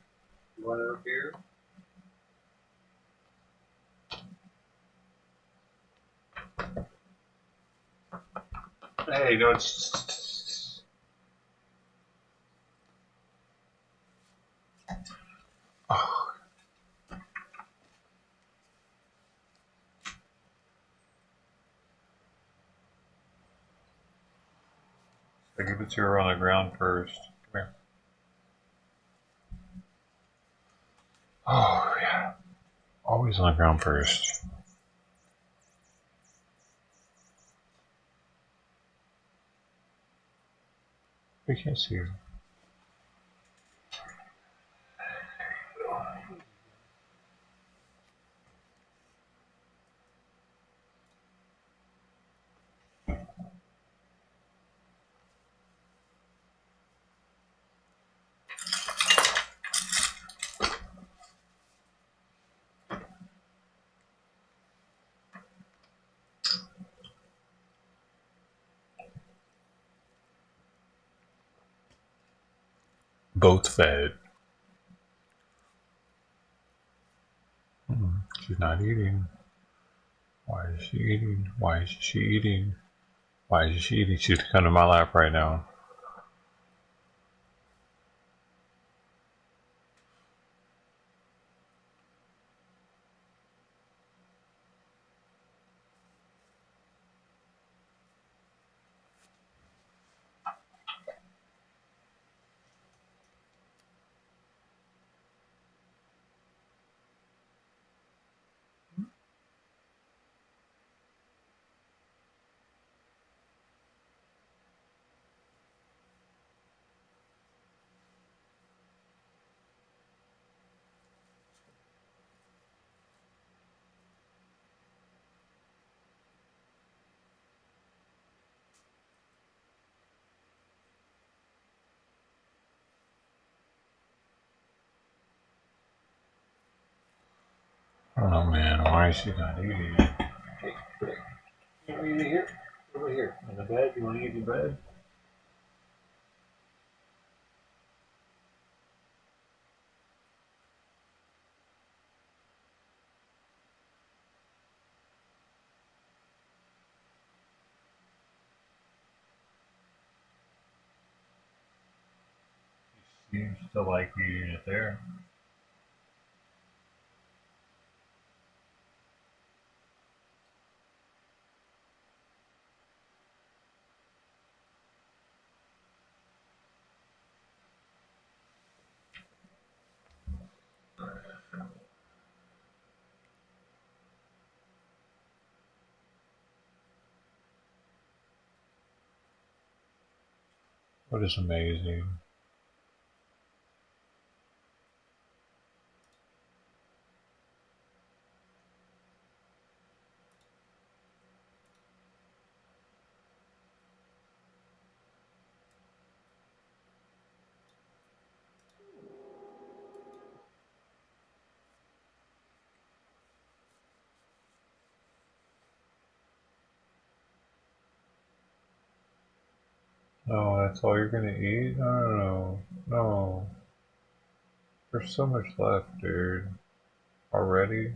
Speaker 9: You want a beer? Hey, don't. Oh. I give it to her on the ground first. Come here. Oh, yeah. Always on the ground first. We can't see her. Both fed. She's not eating. Why is she eating? Why is she eating? Why is she eating? She's come to my lap right now. Oh man, why is she not eating? Hey, you want to eat it here? Over here. In the bed? You want to eat in bed? She seems to like eating it there. What is amazing? No, that's all you're gonna eat? No, no. There's so much left, dude. Already?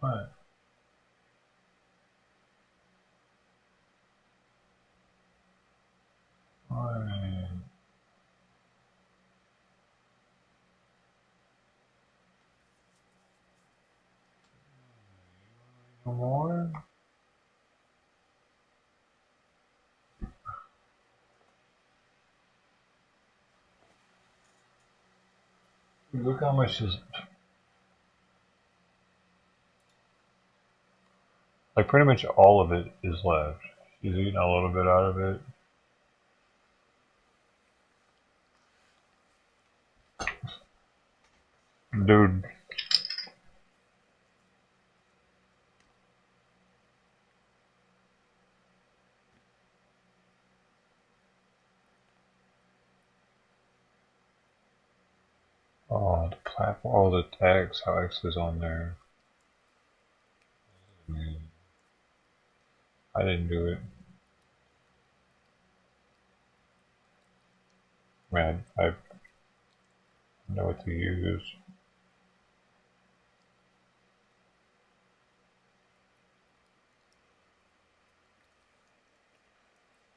Speaker 9: What? Why? No more? Look how much is... Like, pretty much all of it is left. She's eating a little bit out of it. Dude. platform. Oh, the X, how X is on there. I didn't do it. Man, I know what to use.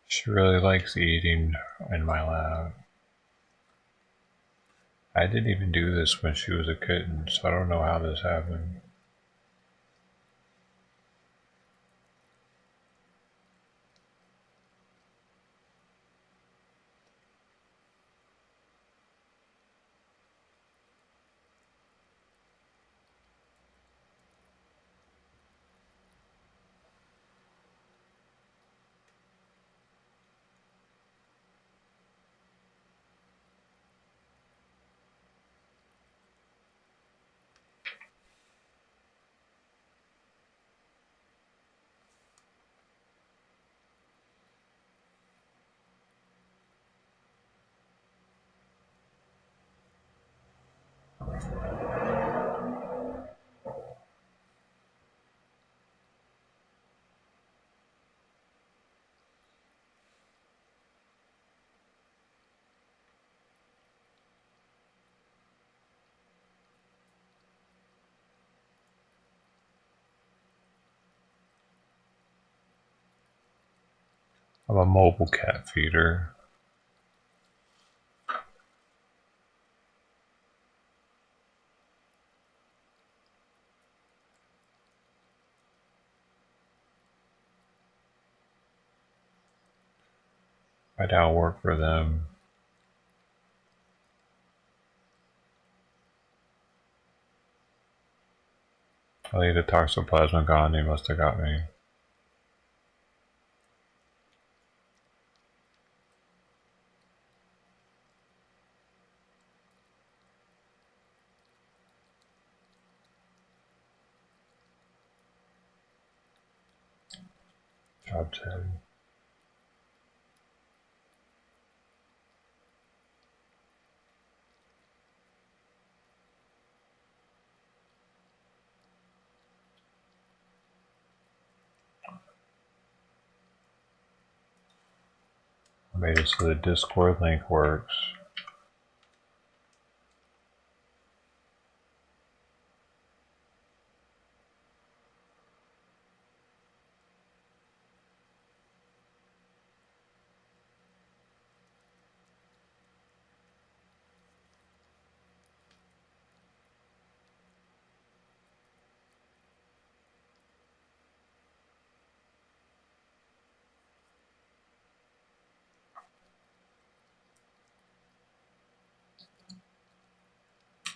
Speaker 9: She really likes eating in my lap. I didn't even do this when she was a kitten, so I don't know how this happened. I'm a mobile cat feeder. I now work for them. I think the toxoplasma gondii must have got me. Job tag. I made it so the Discord link works.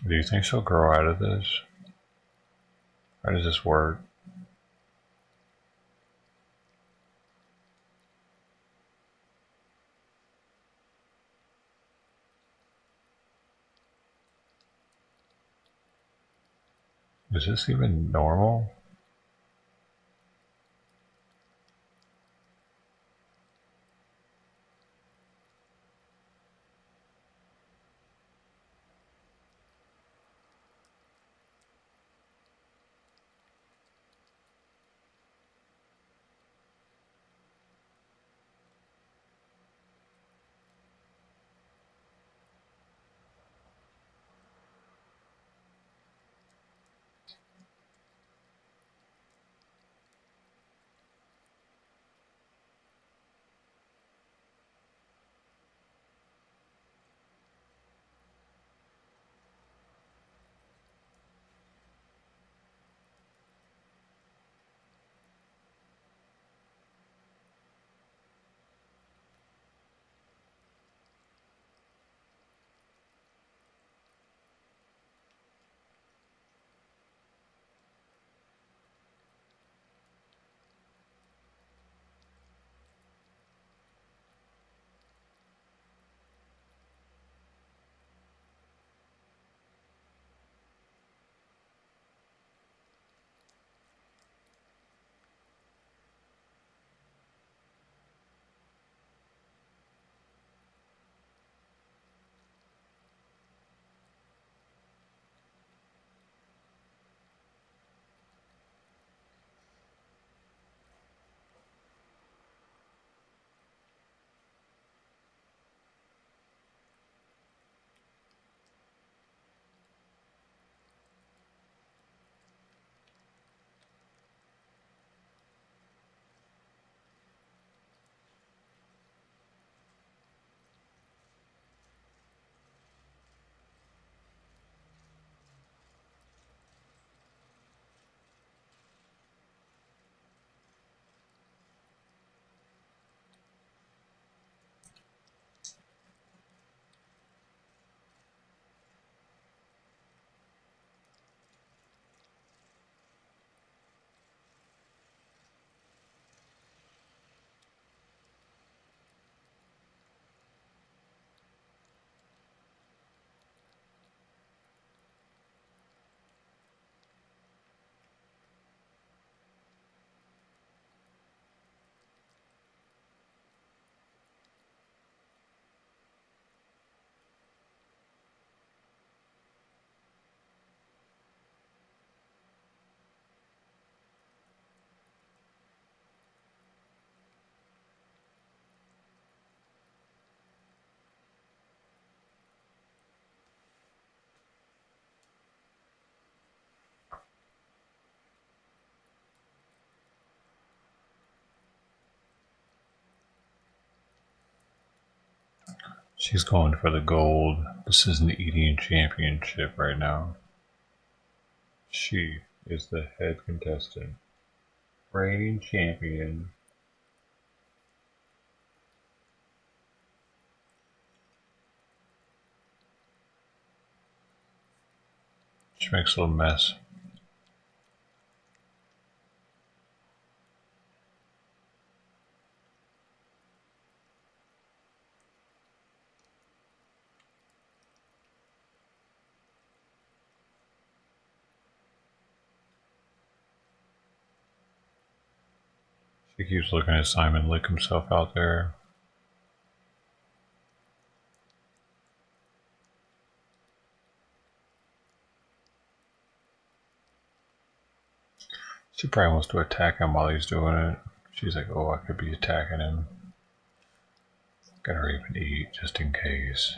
Speaker 9: Do you think she'll grow out of this? How does this work? Is this even normal? She's going for the gold. This is an eating championship right now. She is the head contestant. Reigning champion. She makes a little mess. She keeps looking at Simon lick himself out there. She probably wants to attack him while he's doing it. She's like, oh, I could be attacking him. Gotta hurry up and eat just in case.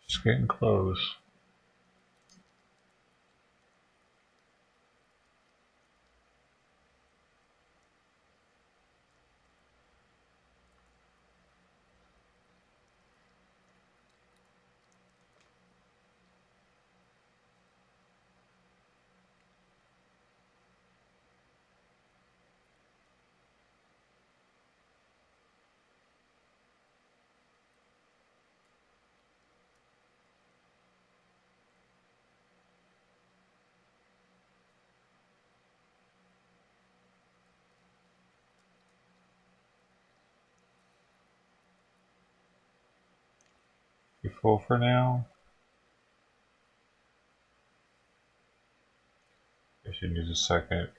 Speaker 9: She's getting close. You full for now? Guess she needs a second.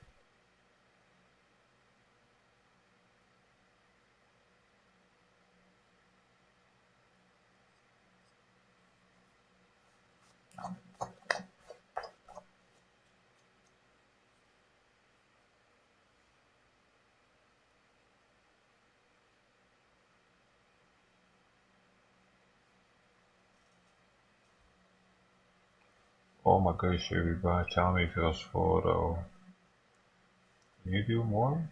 Speaker 9: Oh my gosh, everybody, tell me if it was full though. Can you do more?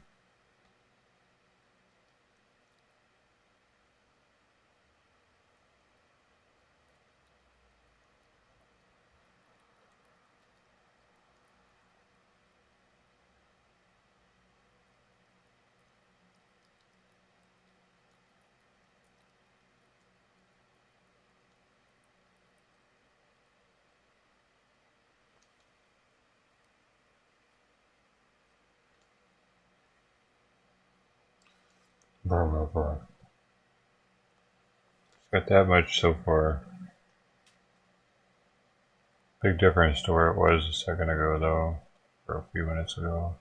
Speaker 9: Bro. Got that much so far. Big difference to where it was a second ago though, or a few minutes ago.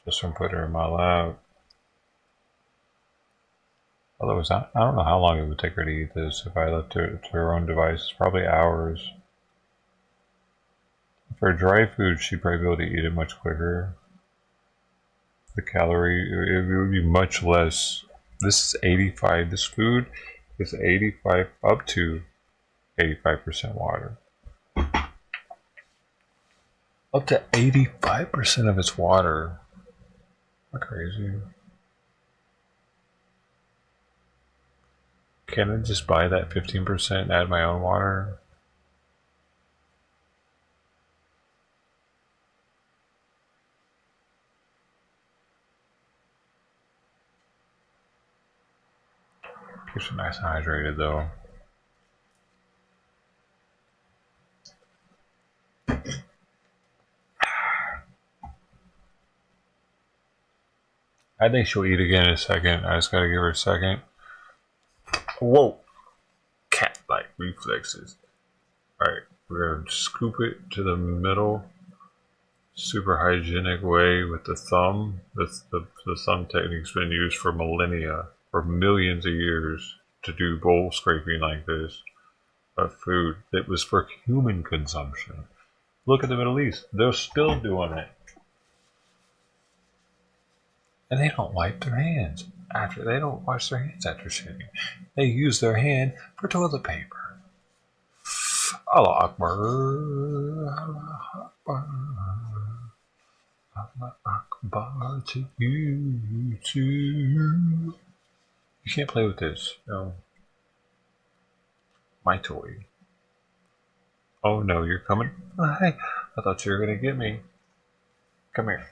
Speaker 9: Just from putting her in my lap. Although I don't know how long it would take her to eat this if I left her to her own device. Probably hours. For dry food, she'd probably be able to eat it much quicker. The calorie, it would be much less. This is 85. This food is 85 up to 85% water. Up to 85% of its water. Not crazy. Can I just buy that 15% and add my own water? Keeps her nice and hydrated though. I think she'll eat again in a second. I just gotta give her a second. Whoa! Cat-like reflexes. Alright, we're gonna scoop it to the middle. Super hygienic way with the thumb. The thumb technique's been used for millennia, for millions of years, to do bowl scraping like this of food that was for human consumption. Look at the Middle East. They're still doing it. And they don't wipe their hands after. They don't wash their hands after shitting. They use their hand for toilet paper. Allah Akbar. Allah Akbar. Allah Akbar to you too. You can't play with this. No. My toy. Oh no, you're coming. Oh, hey, I thought you were gonna get me. Come here.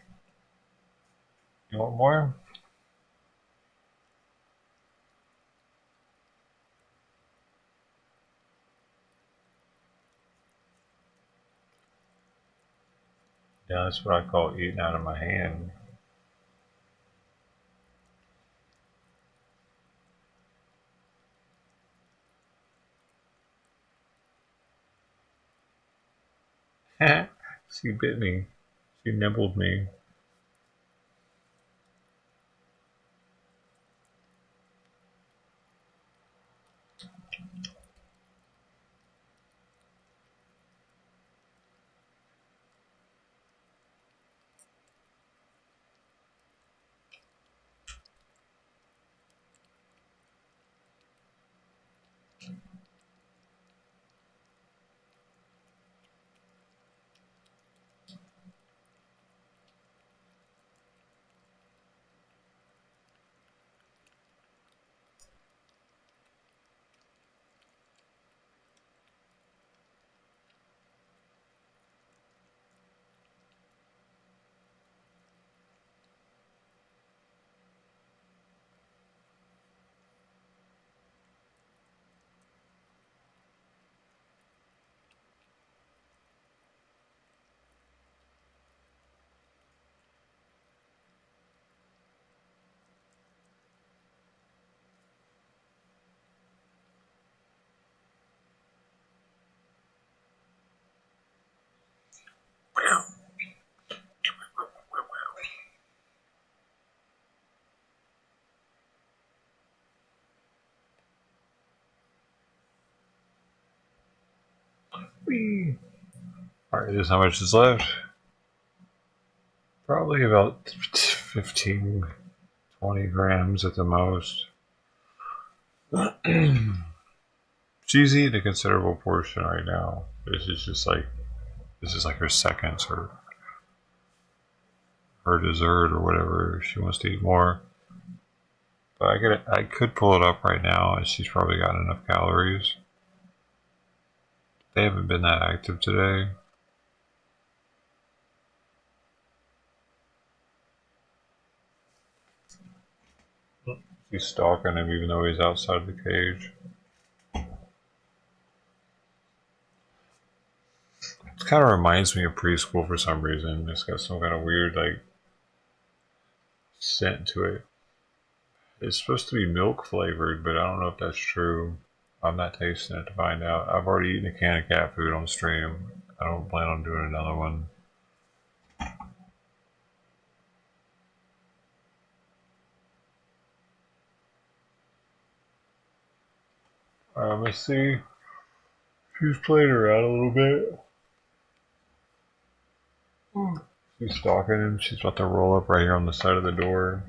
Speaker 9: You want more? Yeah, that's what I call eating out of my hand. She bit me. She nibbled me. Alright, this is how much is left. Probably about 15, 20 grams at the most. She's eating a considerable portion right now. This is like her seconds or her dessert or whatever. She wants to eat more. But I could pull it up right now and she's probably got enough calories. They haven't been that active today. She's stalking him even though he's outside the cage. It kind of reminds me of preschool for some reason. It's got some kind of weird like scent to it. It's supposed to be milk flavored, but I don't know if that's true. I'm not tasting it to find out. I've already eaten a can of cat food on stream. I don't plan on doing another one. Let me see. She's playing around a little bit. She's stalking him. She's about to roll up right here on the side of the door.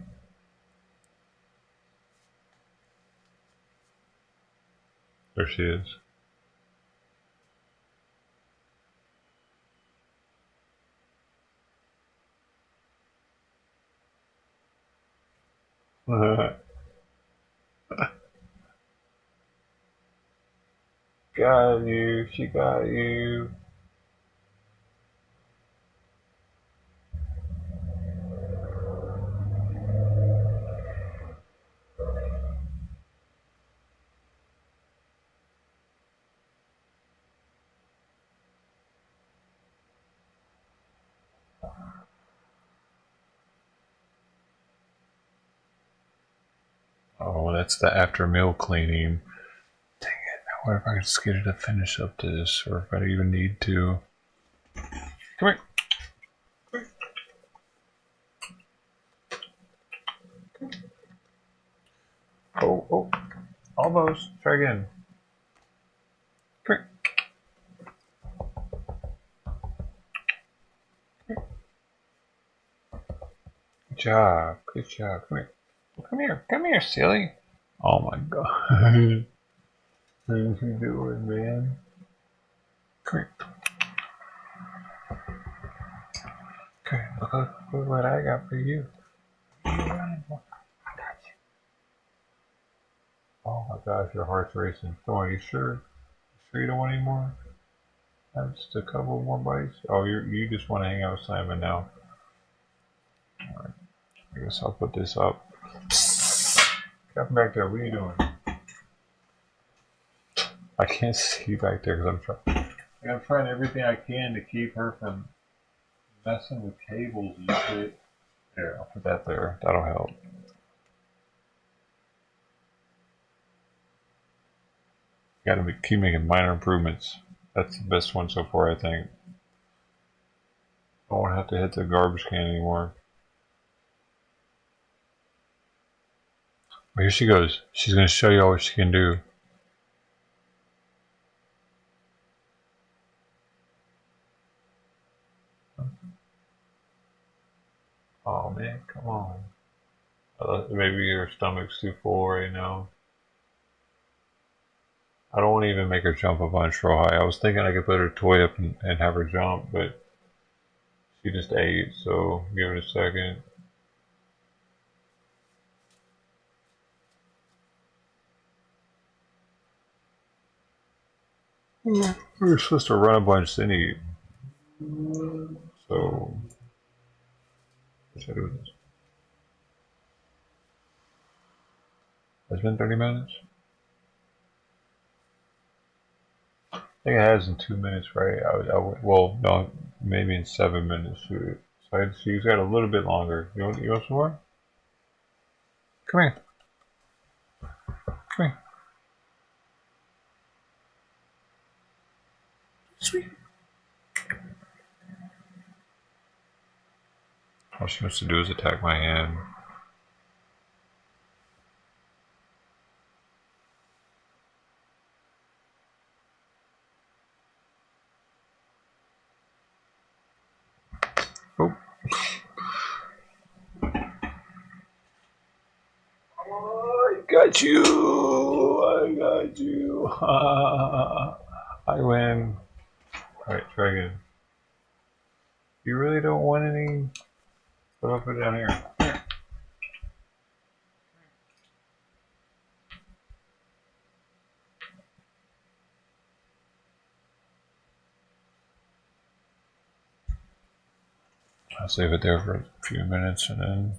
Speaker 9: There she is. Got you. She got you. Oh, that's the after meal cleaning. Dang it. I wonder if I can just get her to finish up this, or if I even need to. Come here. Oh. Almost. Try again. Come here. job. Good job. Come here. Come here. Come here, silly. Oh my god. What are you doing, man? Come here. Okay, look what I got for you. I got you. Oh my gosh, your heart's racing. Come on, you sure? Sure you don't want any more? Just a couple more bites? Oh, you just want to hang out with Simon now. Alright, I guess I'll put this up. Come back there, what are you doing? I can't see back there because I'm trying everything I can to keep her from messing with cables and shit. There, I'll put that there. That'll help. Gotta keep making minor improvements. That's the best one so far, I think. I won't have to hit the garbage can anymore. Well, here she goes. She's gonna show you all what she can do. Oh man, come on. Maybe your stomach's too full right now. I don't want to even make her jump a bunch real high. I was thinking I could put her toy up and have her jump, but she just ate, so give it a second. We were supposed to run a bunch, then eat. So, what should I do with this? It's been 30 minutes? I think it has in 2 minutes, right? Well, no, maybe in 7 minutes. So she's got a little bit longer. You want some more? Come here. Come here. Sweet. All she wants to do is attack my hand. Oh. I got you. I got you. I win. Alright, try again. You really don't want any? But I'll put it down here. Here. I'll save it there for a few minutes and then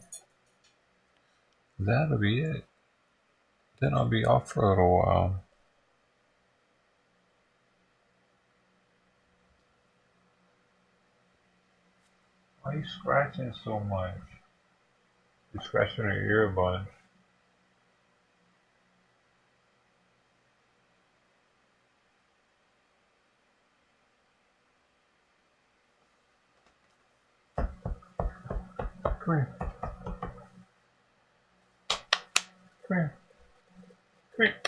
Speaker 9: that'll be it. Then I'll be off for a little while. Why are you scratching so much? You're scratching her ear a bunch. Come here. Come here. Come here.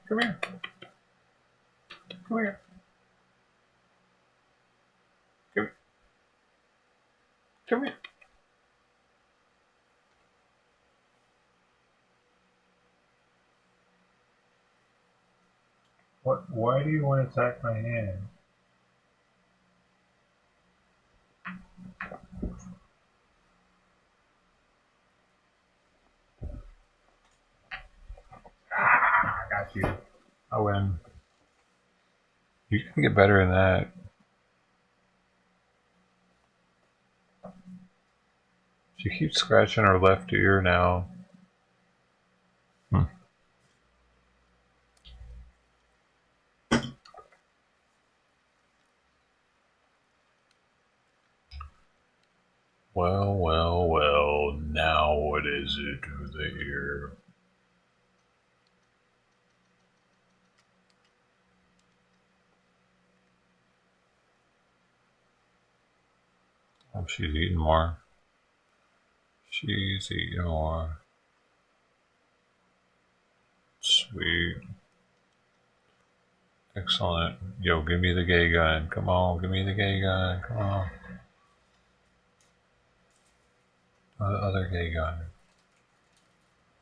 Speaker 9: Come here. Come here. Come here. What? Why do you want to attack my hand? I got you. I win. You can get better than that. She keeps scratching her left ear now. Well, well, well, now what is it with the ear? Oh, she's eating more. She's eating more. Sweet. Excellent. Yo, give me the gay gun. Come on, give me the gay gun. Come on. Other gay gun.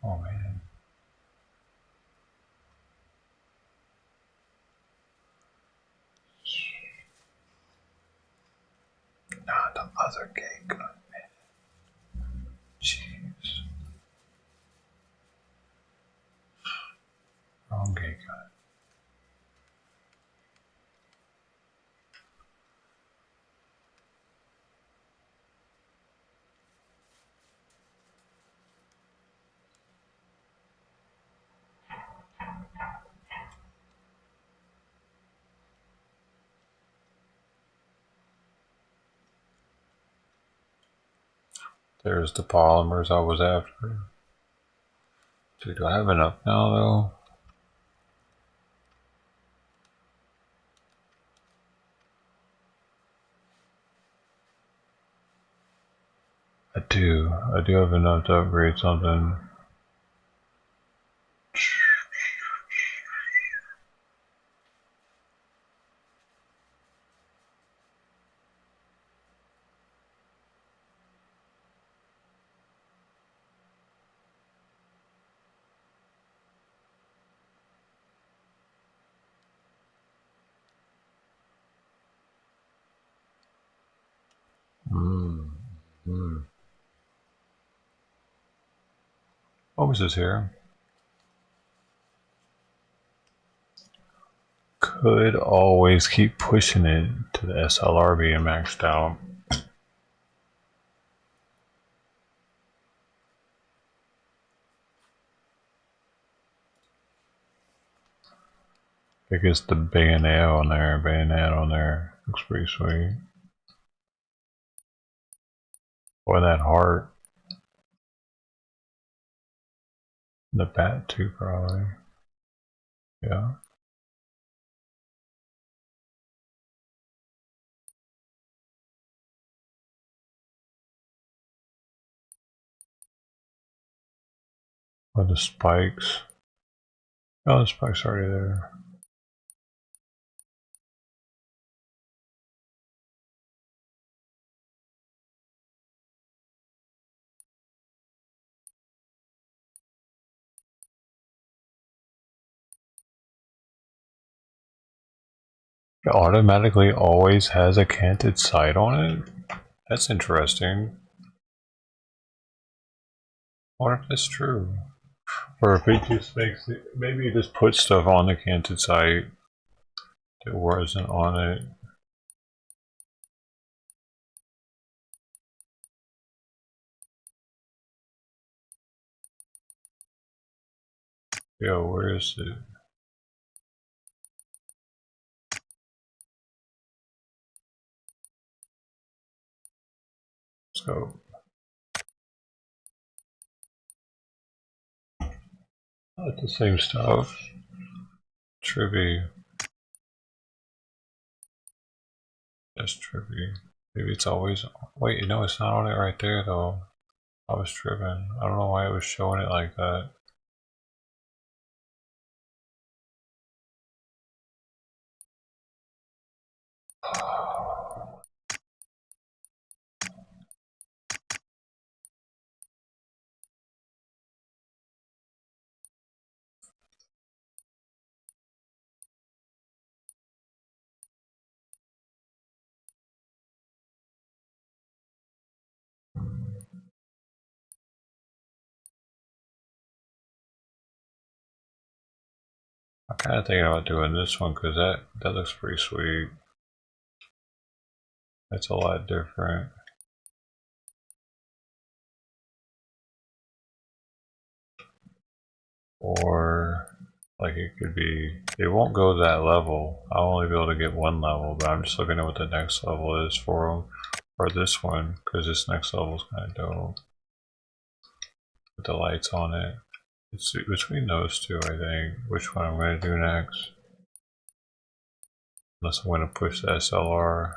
Speaker 9: Oh man. Nah, the other gay gun, man. Jeez. Wrong gay gun. There's the polymers I was after. Dude, do I have enough now though? I do have enough to upgrade something. What was this here? Could always keep pushing it to the SLR being maxed out. I guess the bayonet on there looks pretty sweet. Boy, that heart. The bat too, probably. Yeah. Or the spikes. Oh, the spikes already there. It automatically always has a canted sight on it? That's interesting. I wonder if that's true. Or if it just makes it, maybe it just puts stuff on the canted sight that wasn't on it. Yo, where is it? Let's go. Not the same stuff. Trivy. That's trivy. Maybe it's always. Wait, you know, it's not on it right there though. I was tripping. I don't know why it was showing it like that. I'm kind of thinking about doing this one because that looks pretty sweet. That's a lot different. Or like it could be, it won't go to that level. I'll only be able to get one level, but I'm just looking at what the next level is for them. Or this one, because this next level is kind of dope. With the lights on it. It's between those two, I think. Which one I'm going to do next. Unless I'm going to push the SLR.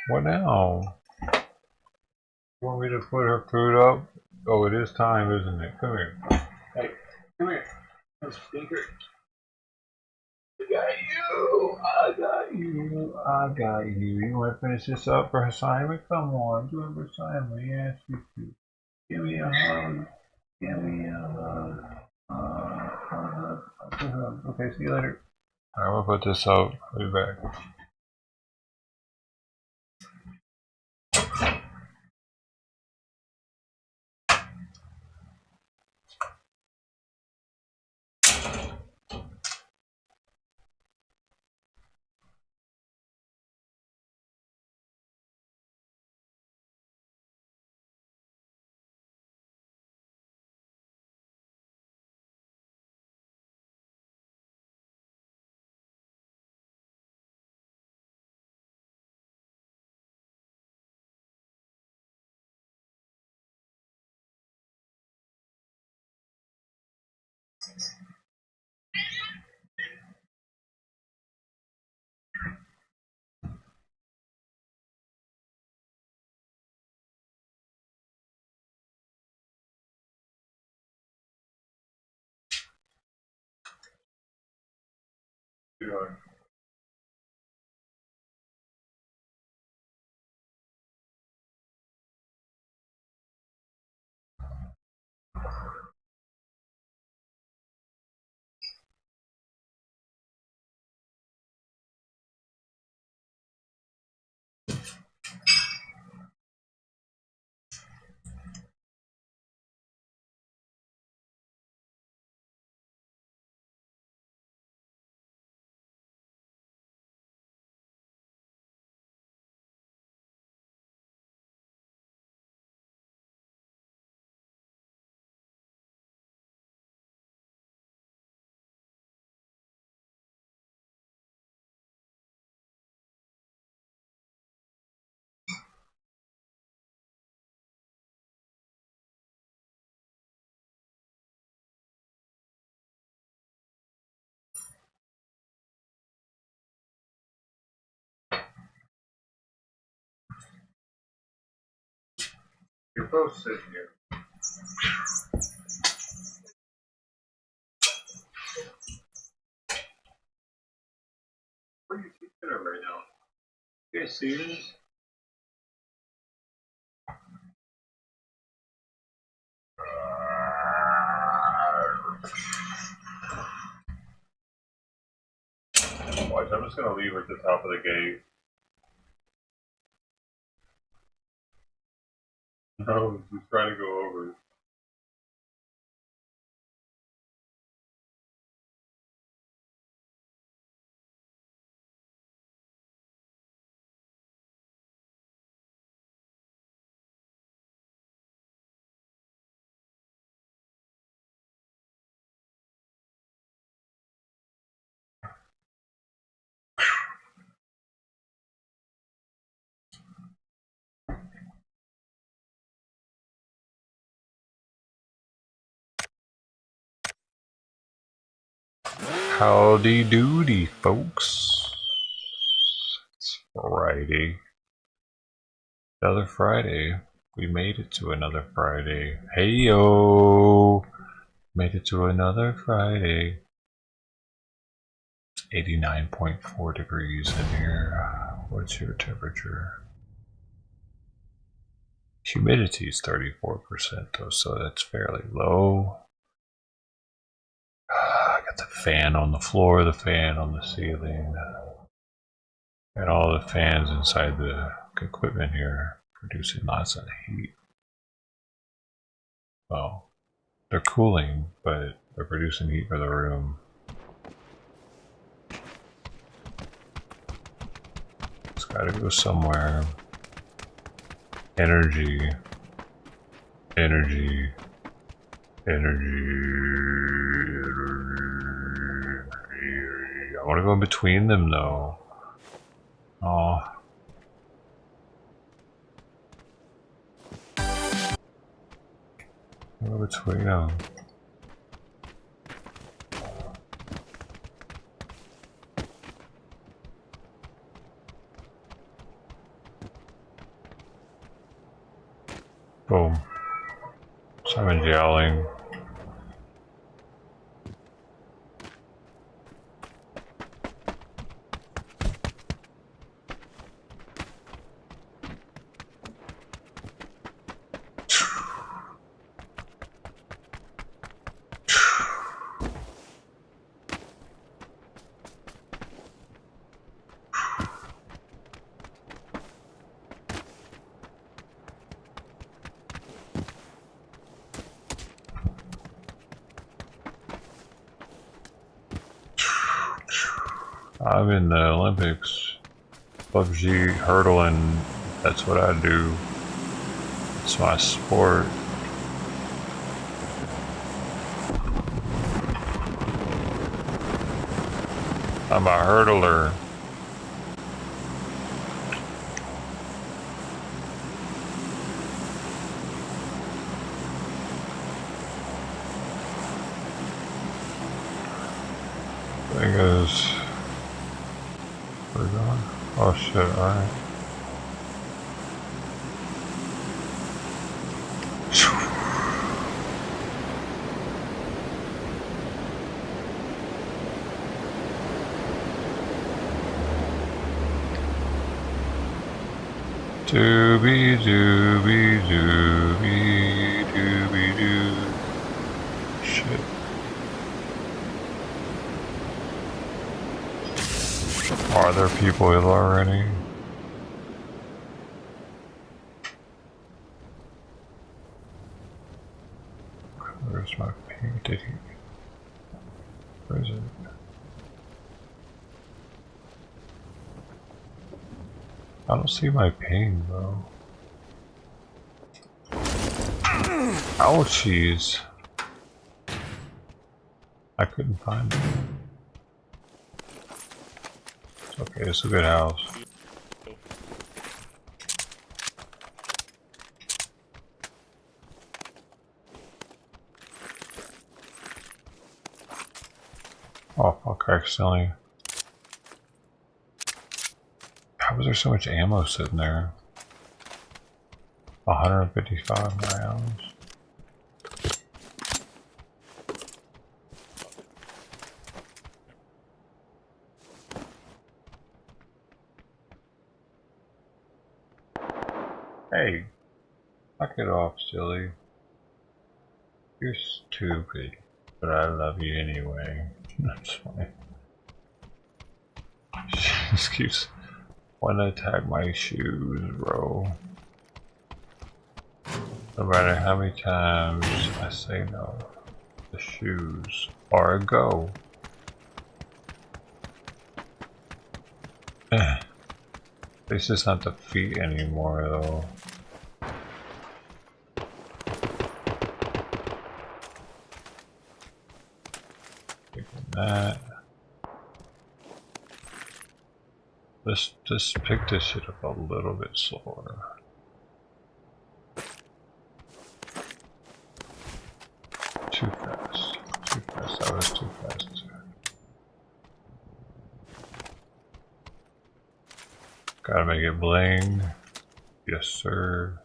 Speaker 9: What now? You want me to put her food up? Oh, it is time, isn't it? Come here. Hey, come here. Come stinker. I got you. I got you. I got you. You want to finish this up for assignment? Come on, do it for assignment. Yes, you do. Give me a hug. Give me a hug. Okay, see you later. Alright, I'm gonna put this out. I'll be back. You're both sitting here. What are you teaching her right now? You guys see this? Watch, I'm just gonna leave her at the top of the gate. No, she's trying to go over. Howdy doody, folks. It's Friday. Another Friday. We made it to another Friday. Hey yo! Made it to another Friday. 89.4 degrees in here. What's your temperature? Humidity is 34% though, so that's fairly low. I got the fan on the floor, the fan on the ceiling, and all the fans inside the equipment here producing lots of heat. Well, they're cooling, but they're producing heat for the room. It's gotta go somewhere. Energy. Energy. Energy. I want to go in between them though. Oh. Go between them. Boom. Someone's yelling. I'm in the Olympics. PUBG hurdling, that's what I do. It's my sport. I'm a hurdler. Thing is, we're going. Oh shit! All right. Doobie doobie doobie doobie doo. Shit. Are there people here already? Where's my painting? Where is it? I don't see my ping, though. Ouchies! I couldn't find it. It's okay, it's a good house. Oh fuck, I accidentally... How was there so much ammo sitting there? 155 rounds. Hey, knock it off, silly. You're stupid, but I love you anyway. That's funny. She just keeps wanting to attack my shoes, bro. No matter how many times I say no, the shoes are a go. At least it's not the feet anymore, though. Taking that. Let's just pick this shit up a little bit slower. Too fast. Too fast. That was too fast. Gotta make it bling. Yes, sir.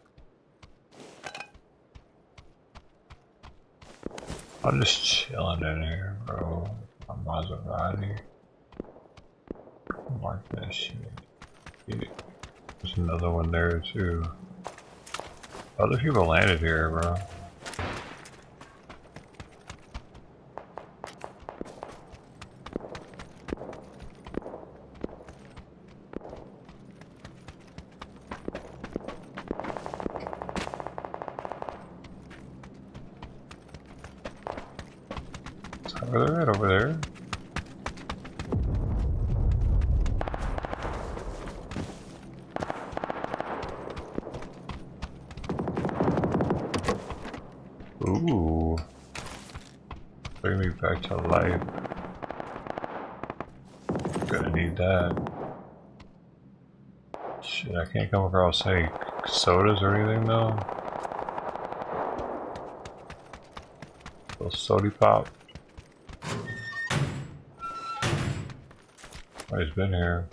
Speaker 9: I'm just chilling in here, bro. My Maserati. Mark that shit. There's another one there, too. Other people landed here, bro. Where they're at over there. Ooh. Bring me back to life. Gonna need that. Shit, I can't come across any sodas or anything though. Little sody pop. Oh, he's been here.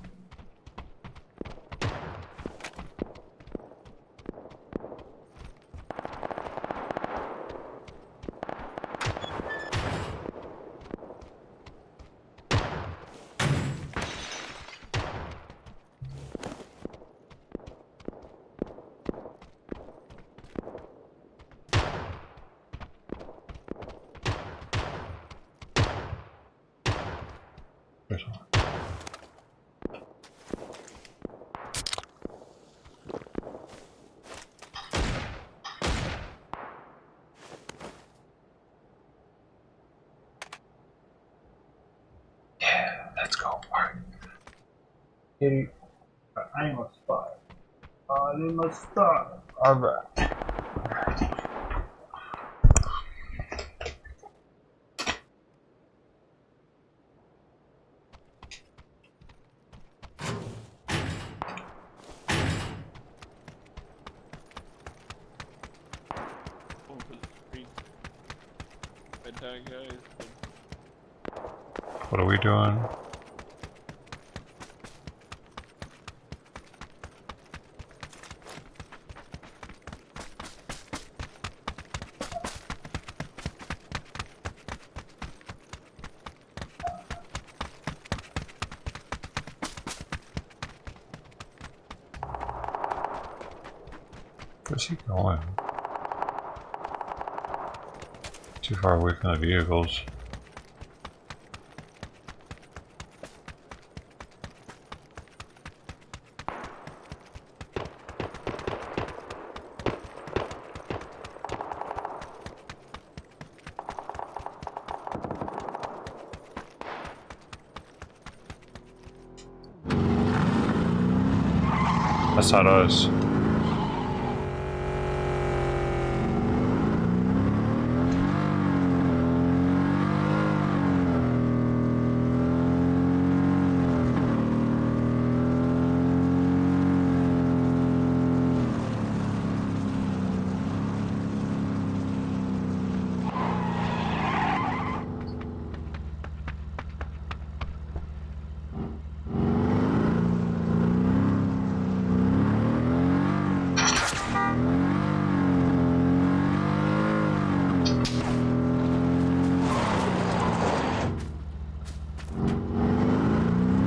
Speaker 9: There's one. Kitty. I am a spy. I'm a star. Alright. What are we doing? Where's he going? Too far away from the vehicles. That's not us.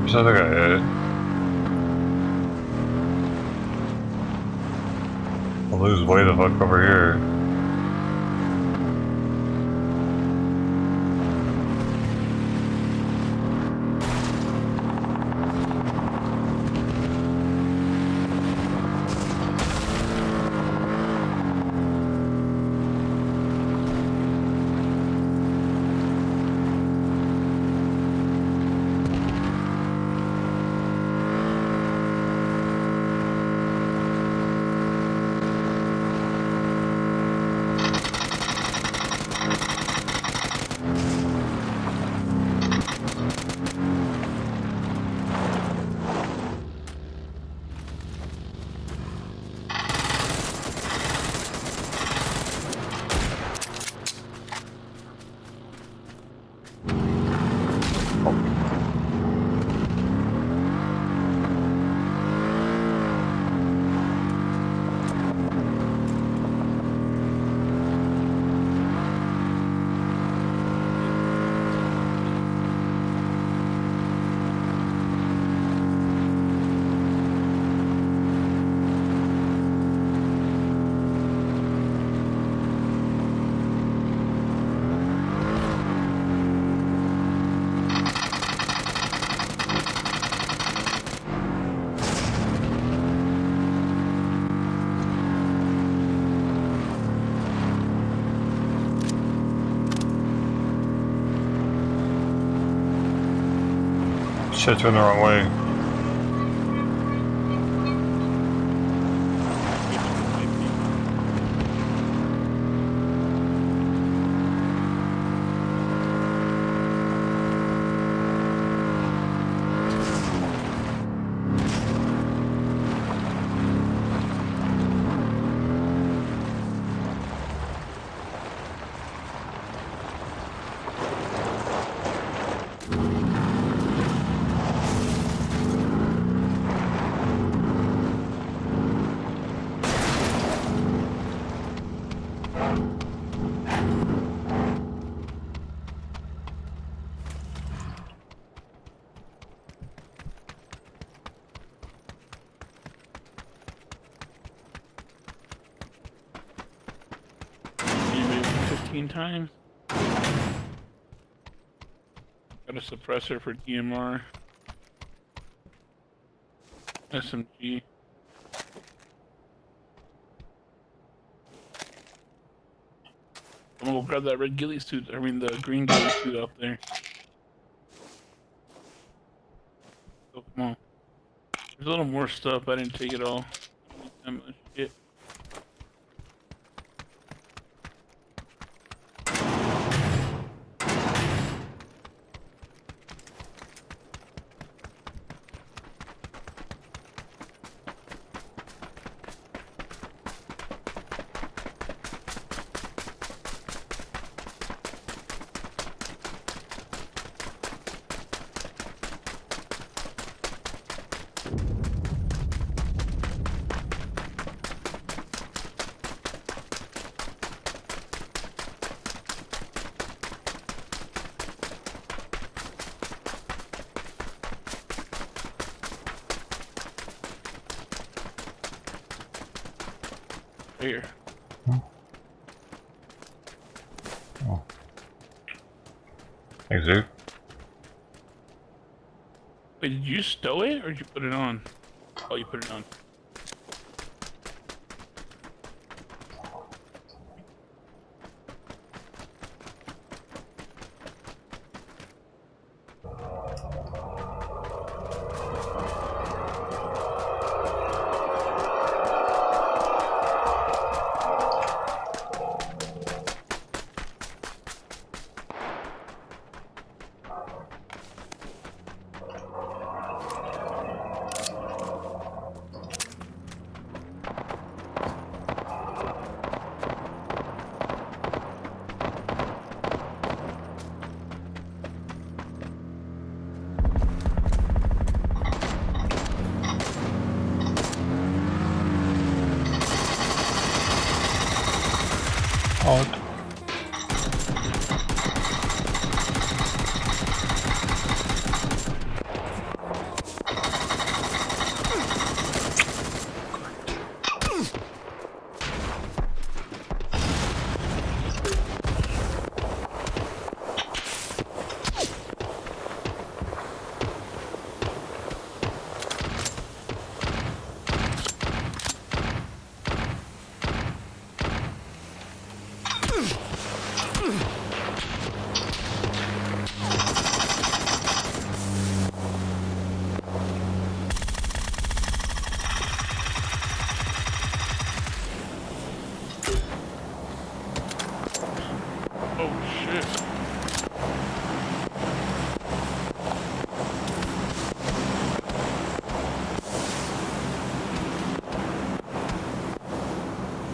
Speaker 9: Where's the other guy at? I'll lose way the fuck over here. Shit, turned the wrong way.
Speaker 6: Times. Got a suppressor for DMR. SMG. I'm gonna go grab that red ghillie suit. I mean the green ghillie suit out there. So come on. a little more stuff. I didn't take it all. Shit. Here.
Speaker 9: Oh. Thanks, dude.
Speaker 6: Wait, did you stow it or did you put it on? Oh, you put it on.
Speaker 9: Odd.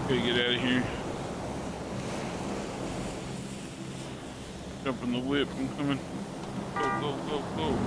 Speaker 9: Gotta get out of here. Jump in the whip, I'm coming. Go, go, go, go.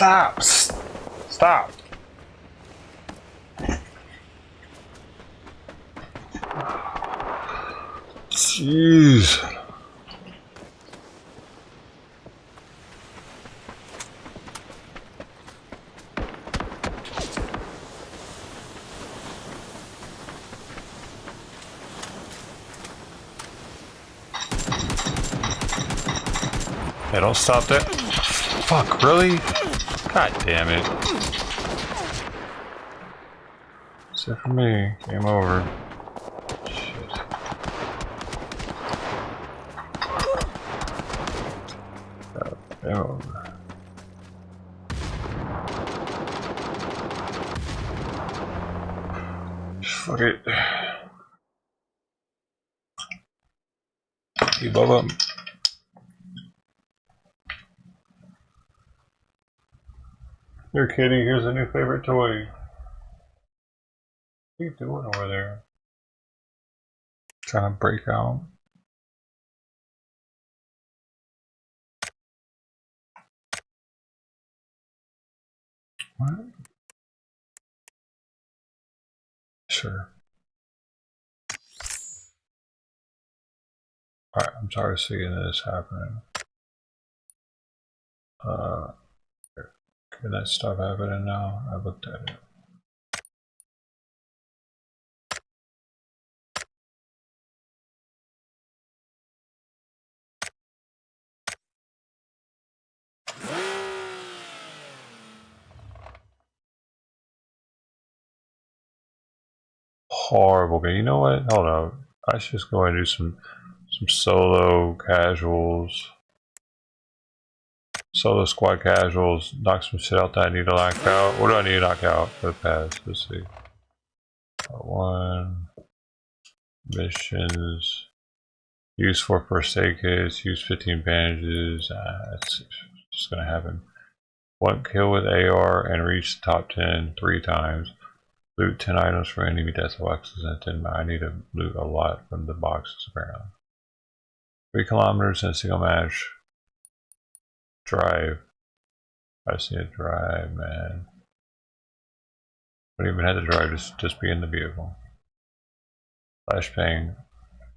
Speaker 9: Stop! Stop. Jeez. Hey, don't stop that. Fuck, really? God damn it. That's it for me. Game over. Shit. Game over. Fuck it. Keep up. Here, kitty, here's a new favorite toy. What are you doing over there? Trying to break out. What? Sure. Alright, I'm sorry seeing this happening. Can that stop happening now? I looked at it. Horrible game. You know what? Hold on. I should just go and do some solo casuals. Solo squad casuals. Knock some shit out that I need to knock out. What do I need to knock out for the pass? Let's see. Part 1. Missions. Use 4 first aid kits. Use 15 bandages. That's just gonna happen. 1 kill with AR and reach the top 10 3 times. Loot 10 items for enemy death boxes and 10. I need to loot a lot from the boxes apparently. 3 kilometers in a single match. Drive. I just need to drive, man. Don't even have to drive, just be in the vehicle. Flashbang.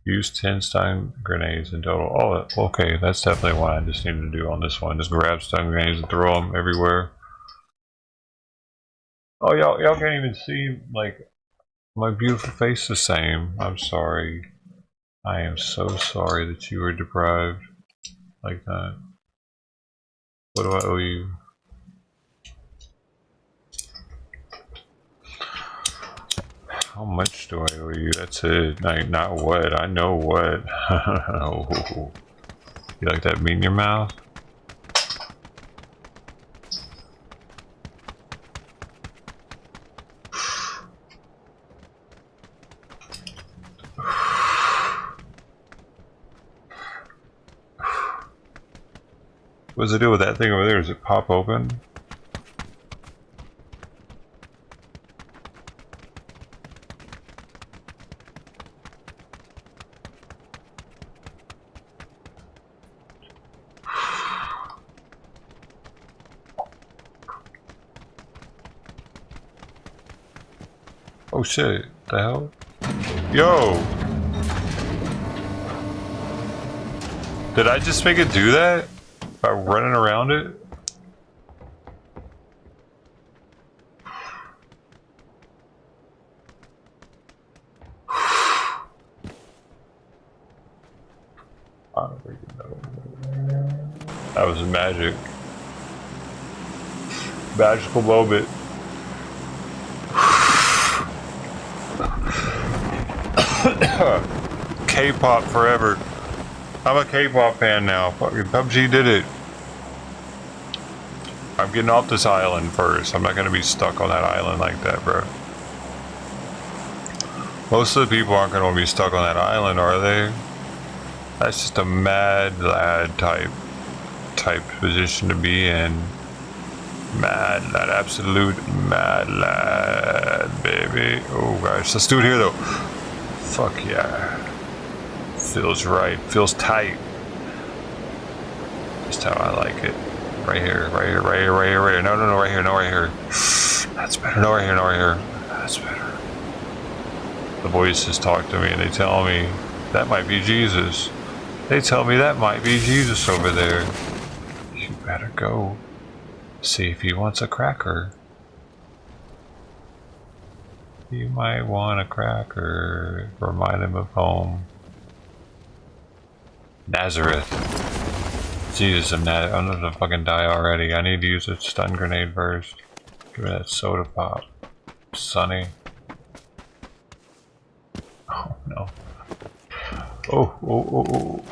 Speaker 9: Use 10 stun grenades in total. Oh, okay, that's definitely what I just need to do on this one. Just grab stun grenades and throw them everywhere. Oh, y'all can't even see, like, my beautiful face the same. I'm sorry. I am so sorry that you were deprived like that. What do I owe you? How much do I owe you? That's it. Like, not what. I know what. Oh. You like that meat in your mouth? What's the deal with that thing over there? Does it pop open? Oh shit, the hell? Yo! Did I just make it do that? By running around it? I don't freaking know. That was magic. Magical moment. K-pop forever. I'm a K-pop fan now. Fucking PUBG did it. I'm getting off this island first. I'm not gonna be stuck on that island like that, bro. Most of the people aren't gonna be stuck on that island, are they? That's just a mad lad type position to be in. Mad lad, absolute mad lad, baby. Oh gosh, let's do it here though. Fuck yeah. Feels right, feels tight. Just how I like it. Right here, right here, right here, right here, right here. No, right here, no, right here. better. No, right here, no, right here. That's better. The voices talk to me and they tell me that might be Jesus. They tell me that might be Jesus over there. You better go see if he wants a cracker. You might want a cracker. Remind him of home. Nazareth. Jesus of Nazareth. I'm gonna fucking die already. I need to use a stun grenade first. Give me that soda pop. Sunny. Oh no. Oh, oh, oh, oh.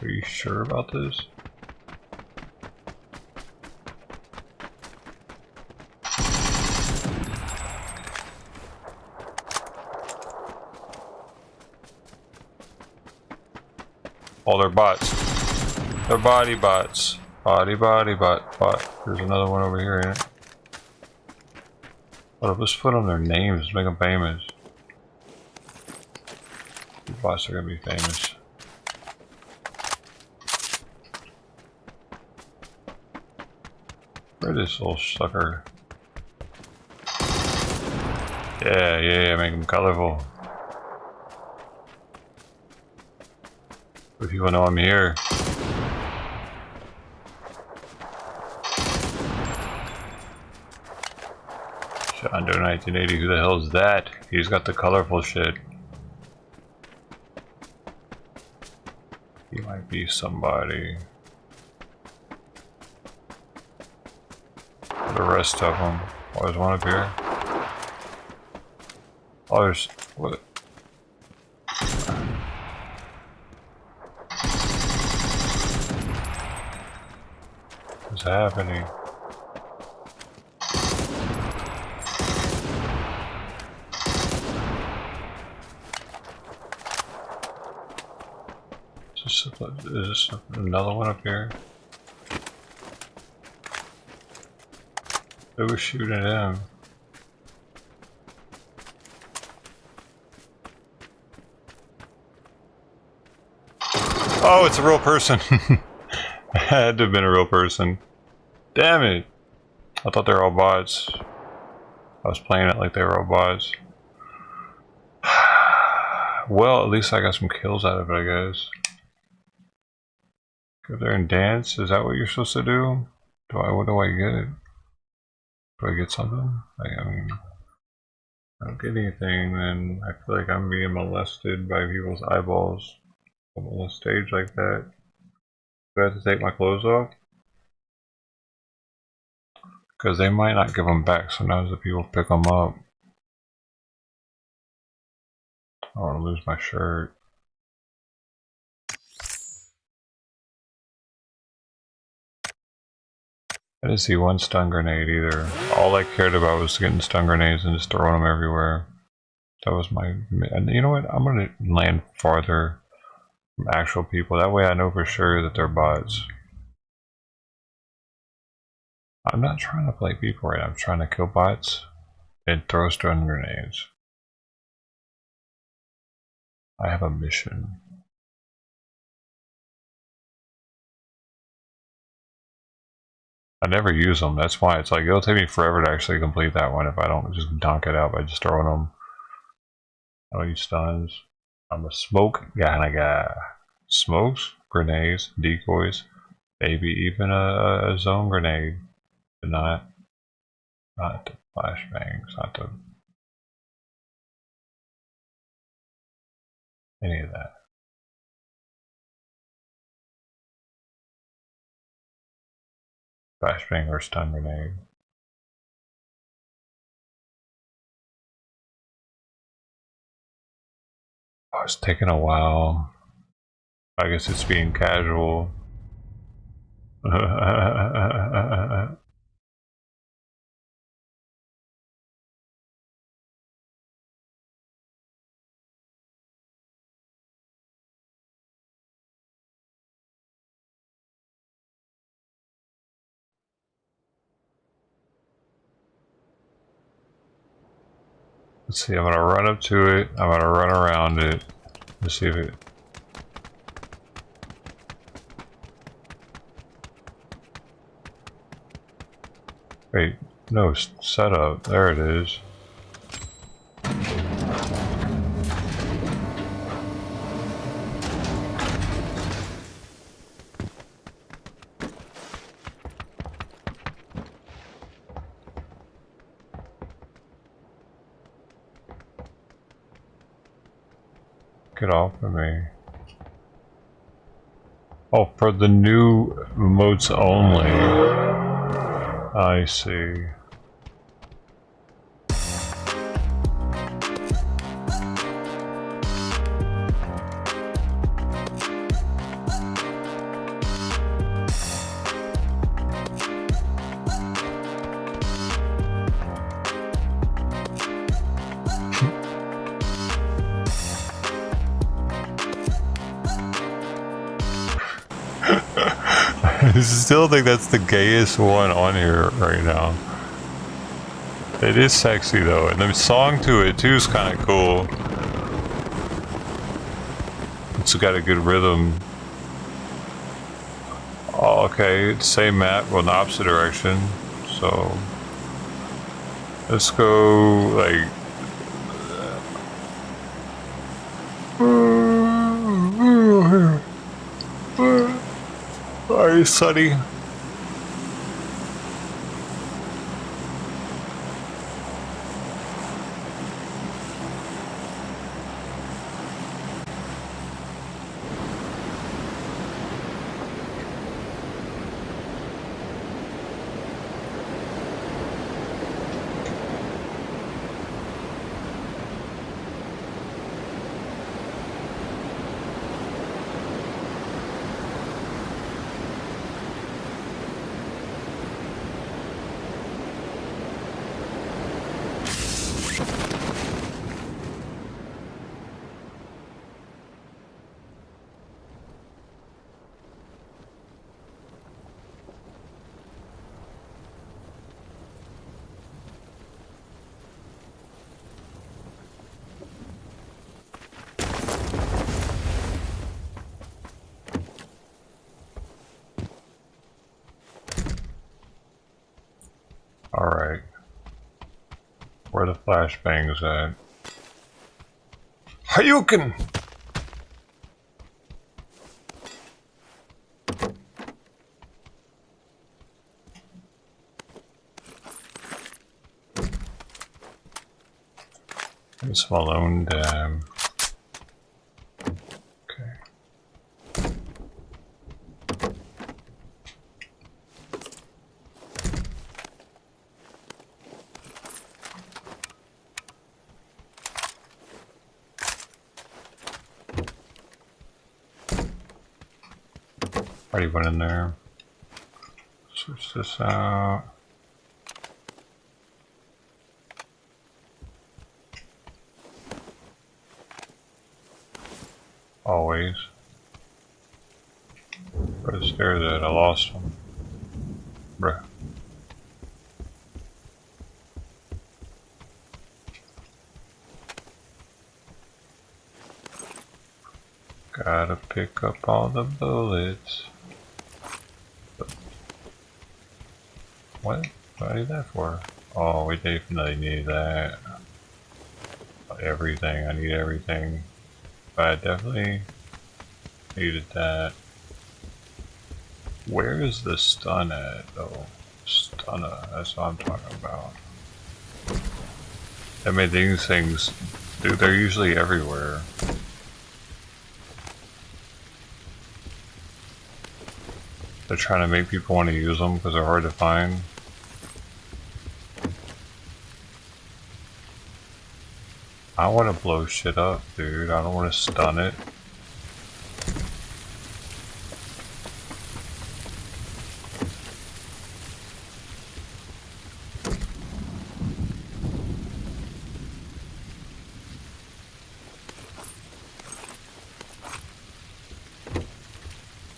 Speaker 9: Are you sure about this? Oh, they're bots. They're body bots. Body, bot. There's another one over here, ain't it? What, let's put on their names, make them famous. These bots are gonna be famous. Where's this little sucker? Yeah, make them colorful. If people know I'm here. Under 1980, who the hell is that? He's got the colorful shit. He might be somebody. The rest of them. Oh, there's one up here. Oh, there's... what? What's happening? Is this another one up here? Who was shooting at him? Oh, it's a real person. It had to have been a real person. Damn it! I thought they were all bots. I was playing it like they were all bots. Well, at least I got some kills out of it, I guess. Go there and dance? Is that what you're supposed to do? What do I get? Do I get something? I mean, I don't get anything, then I feel like I'm being molested by people's eyeballs. I'm on a stage like that. Do I have to take my clothes off? Because they might not give them back. Sometimes the people pick them up. I don't want to lose my shirt. I didn't see one stun grenade either. All I cared about was getting stun grenades and just throwing them everywhere. That was my... And you know what? I'm going to land farther from actual people. That way I know for sure that they're bots. I'm not trying to play people right now. I'm trying to kill bots and throw stun grenades. I have a mission. I never use them. That's why it's like it'll take me forever to actually complete that one if I don't just donk it out by just throwing them. I don't use stuns. I'm a smoke kind of guy. Smokes, grenades, decoys, maybe even a zone grenade, but not the flashbangs, not the any of that. Flashbang or stun grenade. Oh, it's taking a while. I guess it's being casual. Let's see, I'm gonna run up to it, I'm gonna run around it, let's see if it... Wait, no, setup. There it is. Get off of me. Oh, for the new modes only. I see. I still think that's the gayest one on here right now. It is sexy though, and the song to it too is kind of cool. It's got a good rhythm. Oh, okay, same map, well in the opposite direction. So let's go like. Alright, Sunny. Alright. Where the flashbangs at? Hayukin! It's Malone Dam. Already went in there. Switch this out. Always. Where the stairs at? I lost them. Bruh. Gotta pick up all the bullets. What? What do I need that for? Oh, we definitely need that. Everything. I need everything. But I definitely needed that. Where is the stun at, though? Stunner. That's what I'm talking about. I mean, these things, dude, they're usually everywhere. They're trying to make people want to use them because they're hard to find. I want to blow shit up, dude. I don't want to stun it.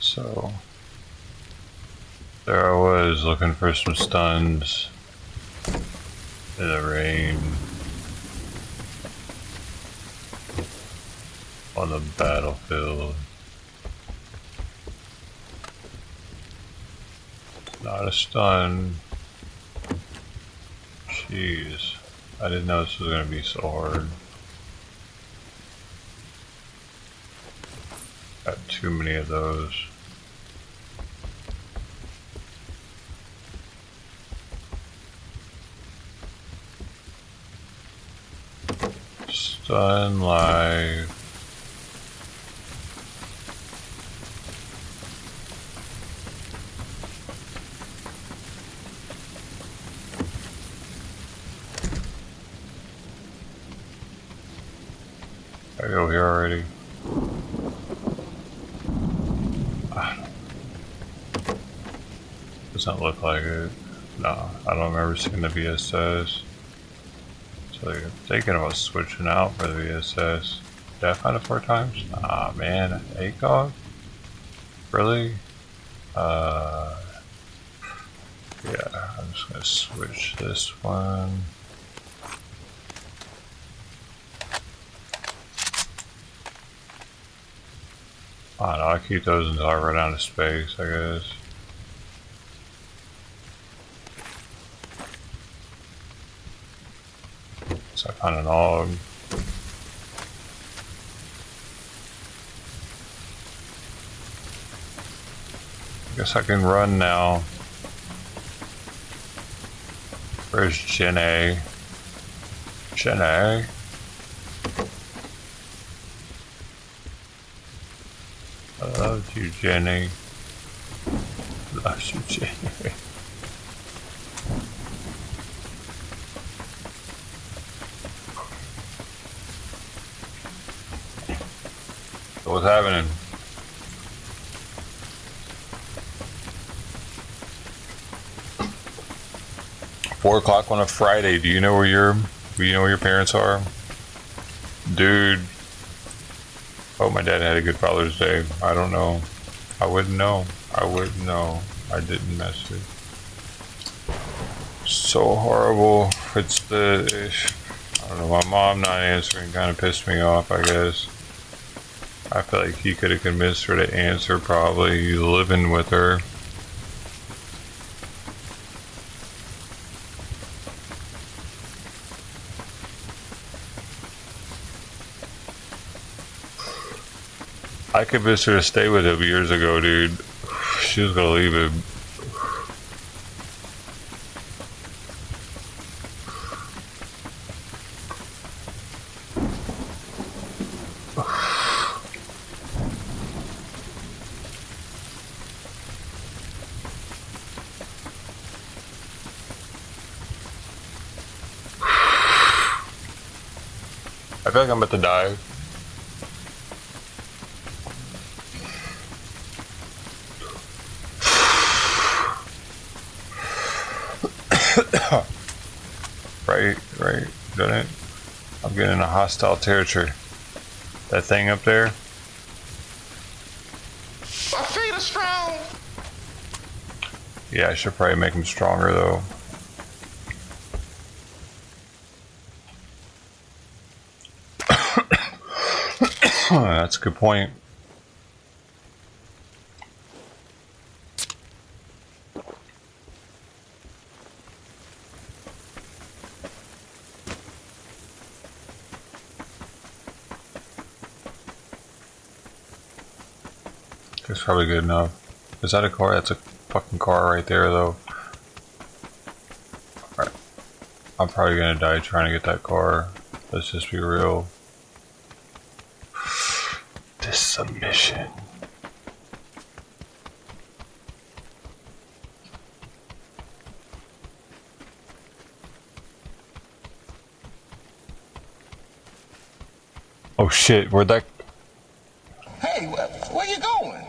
Speaker 9: So there I was looking for some stuns in the rain on the battlefield. Not a stun. Jeez. I didn't know this was gonna be so hard. Got too many of those. Stun live. I go here already. Doesn't look like it. No, I don't remember seeing the VSS. So you're thinking about switching out for the VSS. Did I find it 4 times? Ah man, ACOG? Really? Yeah, I'm just gonna switch this one. I don't know, I keep those until I run out of space, I guess. So I found an AUG. I guess I can run now. Where's Jenny? Jenny? I love you, Jenny. Love you, Jenny. So what's happening? Four o'clock on a Friday. Do you know where your parents are? Dude. Oh, my dad had a good Father's Day. I don't know. I wouldn't know. I wouldn't know. I didn't message. So horrible. It's the... I don't know, my mom not answering kind of pissed me off, I guess. I feel like he could have convinced her to answer, probably. He's living with her. I convinced her to stay with him years ago, dude. She was gonna leave him. I feel like I'm about to die. Right, doesn't it? I'm getting a hostile territory. That thing up there?
Speaker 8: My feet are strong.
Speaker 9: Yeah, I should probably make them stronger though. That's a good point. That's probably good enough. Is that a car? That's a fucking car right there though. Alright. I'm probably gonna die trying to get that car. Let's just be real. This submission. Oh shit, where'd that...
Speaker 8: Hey, where you going?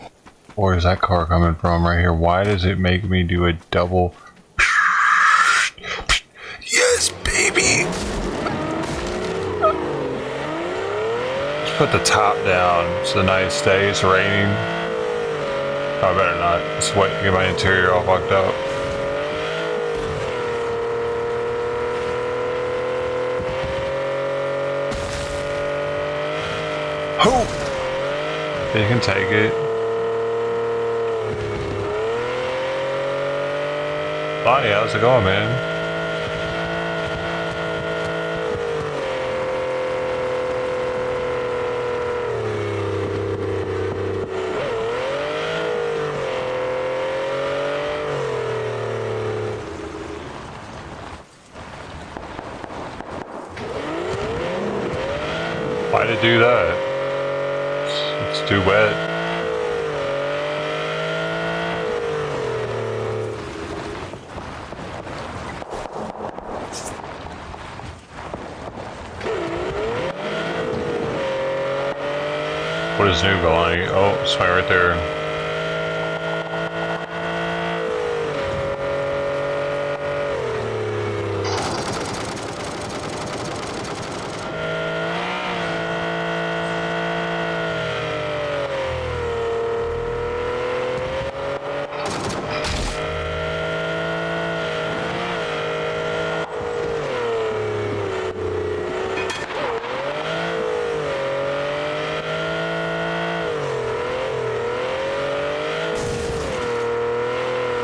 Speaker 9: Where is that car coming from right here? Why does it make me do a double... Yes, baby! Let's put the top down so the night stays. It's raining. Oh, I better not. It's wet. Get my interior all fucked up. Oh! You can take it. Bonnie, how's it going, man? Why'd it do that? It's too wet. What is new going? Oh, somebody right there.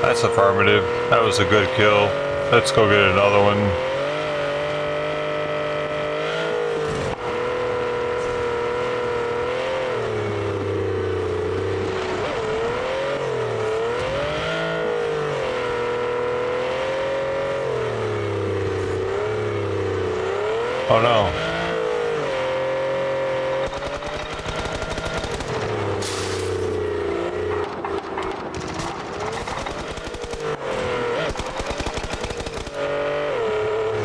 Speaker 9: That's affirmative. That was a good kill. Let's go get another one. Oh no.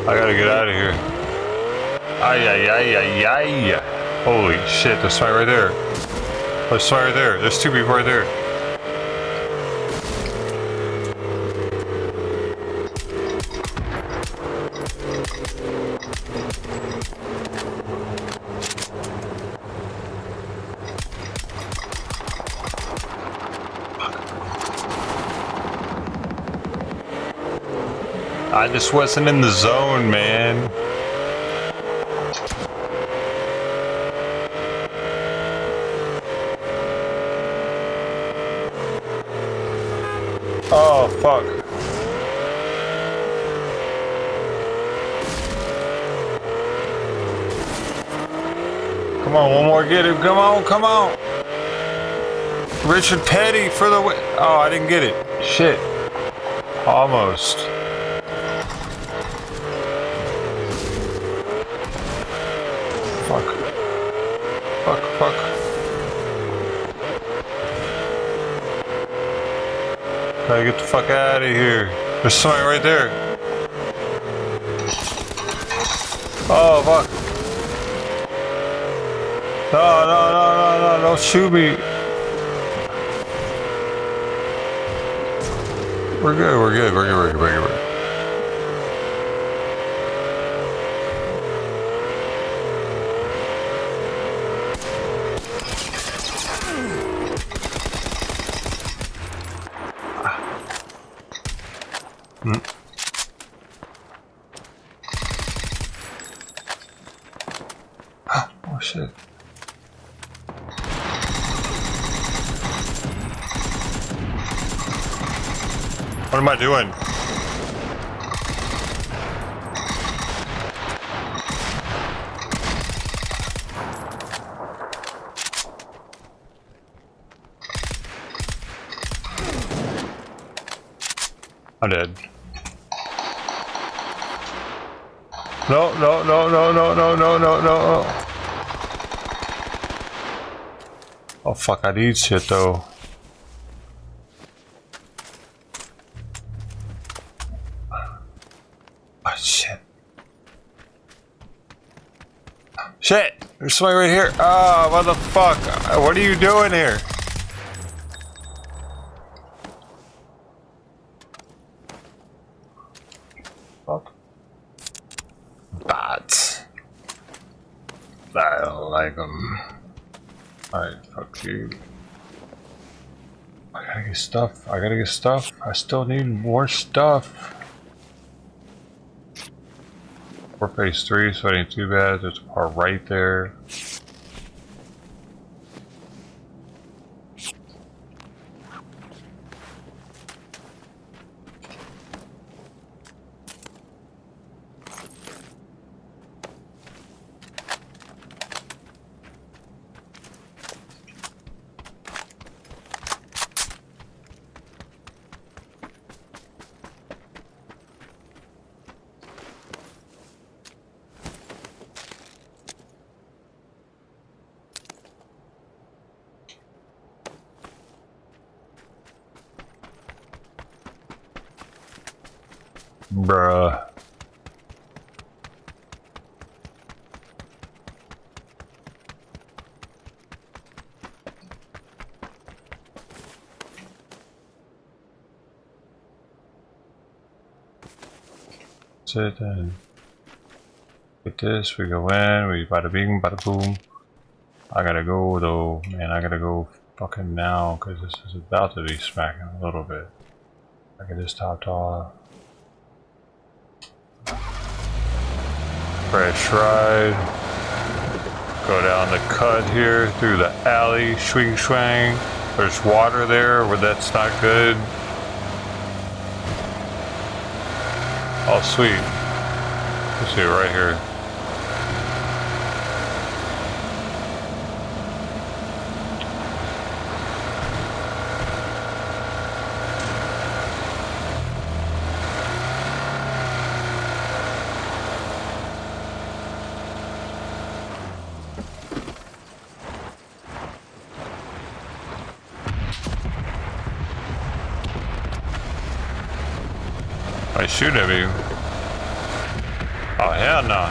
Speaker 9: I gotta get out of here. Ay, ay, ay, ay, ay. Holy shit, there's somebody right there. There's somebody right there. There's two people right there. I just wasn't in the zone, man. Oh, fuck. Come on, one more, get him. Come on, come on. Richard Petty for the win. Oh, I didn't get it. Shit. Almost. Fuck. Fuck, fuck. Gotta get the fuck out of here. There's somebody right there. Oh, fuck. No, no, no, no, no, don't shoot me. We're good, we're good, we're good, we're good, we're good. Oh shit. What am I doing? I'm dead. No, no, no, no, no, no, no, no, no. Oh fuck, I need shit though. Oh shit. Shit! There's somebody right here. Oh, what the fuck? What are you doing here? Fuck. Bats. I don't like them. Alright, fuck you. I gotta get stuff. I gotta get stuff. I still need more stuff. We're phase 3, so it ain't too bad. There's a car right there. Bruh. That's it then. Get this, we go in, we bada bing, bada boom. I gotta go though, man, I gotta go fucking now, because this is about to be smacking a little bit. I get this topped off. Fresh ride. Go down the cut here, through the alley, swing swang. There's water there where that's not good. Oh sweet. Let's see it right here. I shoot at you. Oh hell no.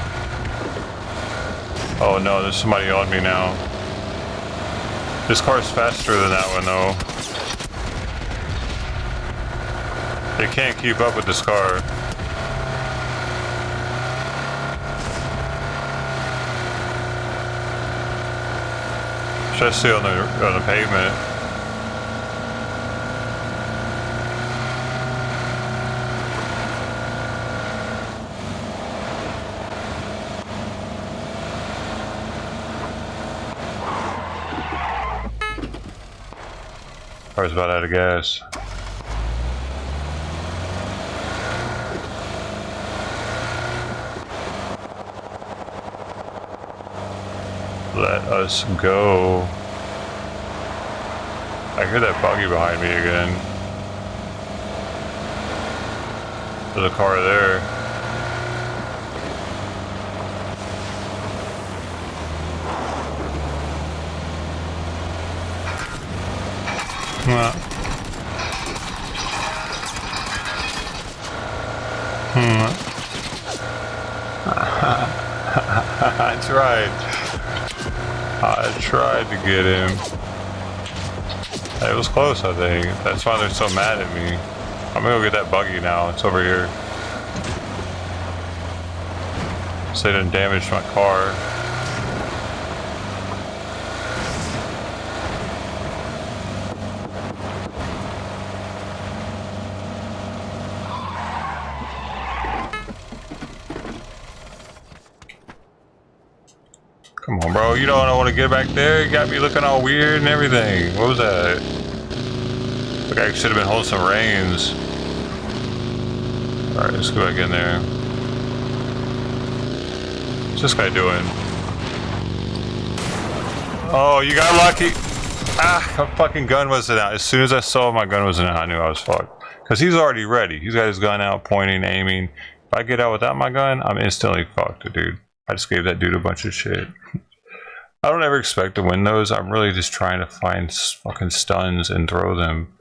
Speaker 9: Oh no, there's somebody on me now. This car's faster than that one though. They can't keep up with this car. Especially on the pavement. Car's about out of gas. Let us go. I hear that buggy behind me again. There's a car there. I tried to get him. It was close, I think. That's why they're so mad at me. I'm gonna go get that buggy now. It's over here. So they didn't damage my car. Come on, bro. You don't want to get back there. You got me looking all weird and everything. What was that? Like I should have been holding some reins. Alright, let's go back in there. What's this guy doing? Oh, you got lucky. Ah, my fucking gun wasn't out. As soon as I saw my gun wasn't out, I knew I was fucked. Because he's already ready. He's got his gun out, pointing, aiming. If I get out without my gun, I'm instantly fucked, dude. I just gave that dude a bunch of shit. I don't ever expect to win those. I'm really just trying to find fucking stuns and throw them.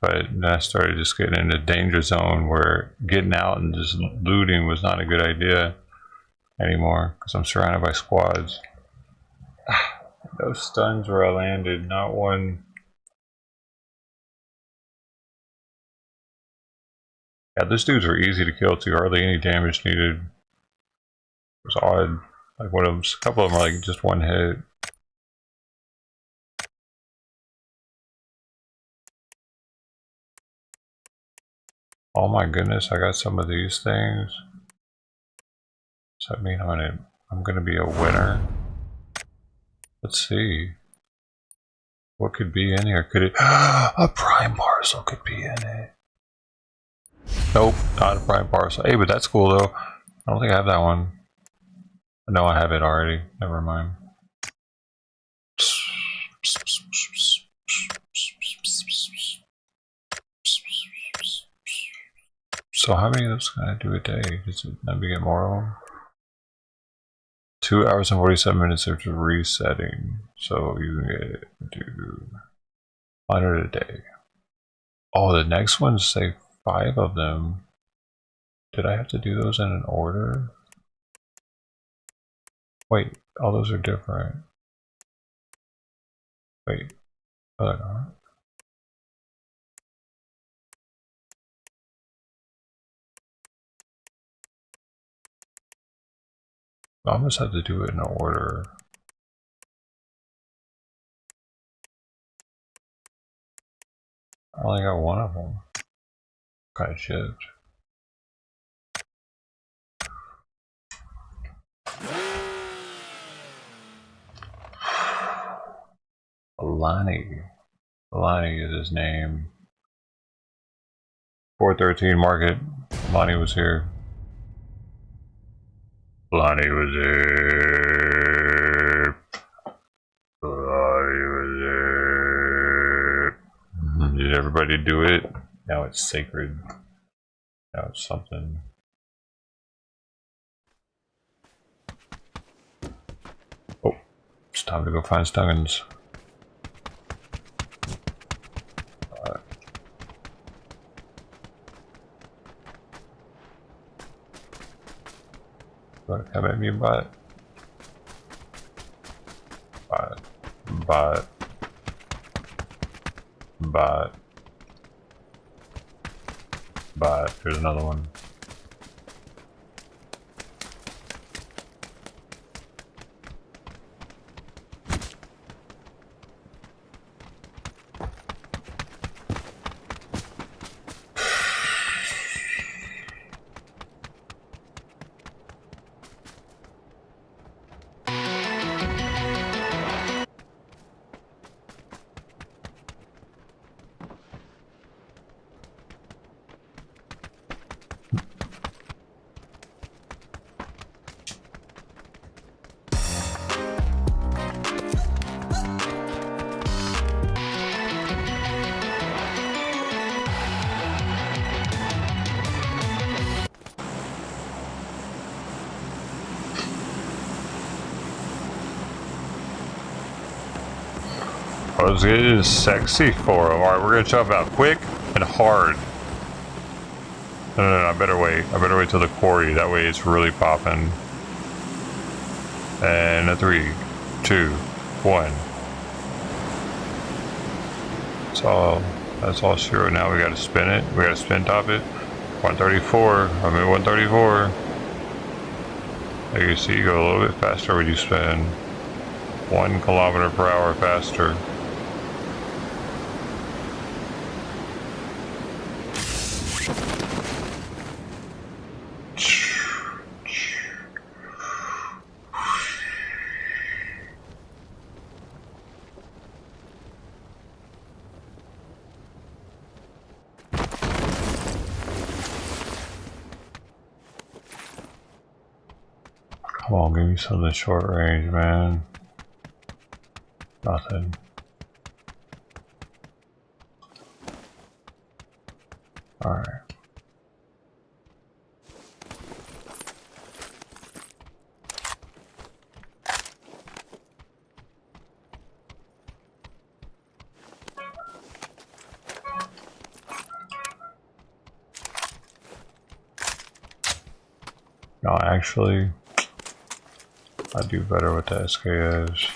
Speaker 9: But then I started just getting into danger zone where getting out and just looting was not a good idea anymore because I'm surrounded by squads. Those stuns where I landed, not one. Yeah, those dudes were easy to kill too. Hardly any damage needed. It was odd. Like one of them, a couple of them are like just one hit. Oh my goodness, I got some of these things. Does that mean I'm gonna be a winner? Let's see. What could be in here? Could it a prime parcel could be in it? Nope, not a prime parcel. Hey, but that's cool though. I don't think I have that one. No, I have it already. Never mind. So how many of those can I do a day? Does it let me get more of them? 2 hours and 47 minutes after resetting. So you can do 100 a day. Oh, the next ones say 5 of them. Did I have to do those in an order? Wait, all those are different. Wait, oh, they're not. I almost have to do it in order. I only got one of them. Kind of shit. Lonnie is his name. 413 Market. Lonnie was here. Lonnie was here. Lonnie was here. Did everybody do it? Now it's sacred. Now it's something. Oh, it's time to go find Stuggins. Come at me, bot. Bot. There's another one. It is sexy for him. Alright, we're gonna chop out quick and hard. No, I better wait. I better wait till the quarry. That way it's really popping. And a 3, 2, 1. That's all zero. Now we gotta spin it. We gotta spin top it. 134. I'm at 134. Like you see, you go a little bit faster when you spin. 1 kilometer per hour faster. Come on, give me something short range, man. Nothing. Alright. No, actually, I do better with the SKS.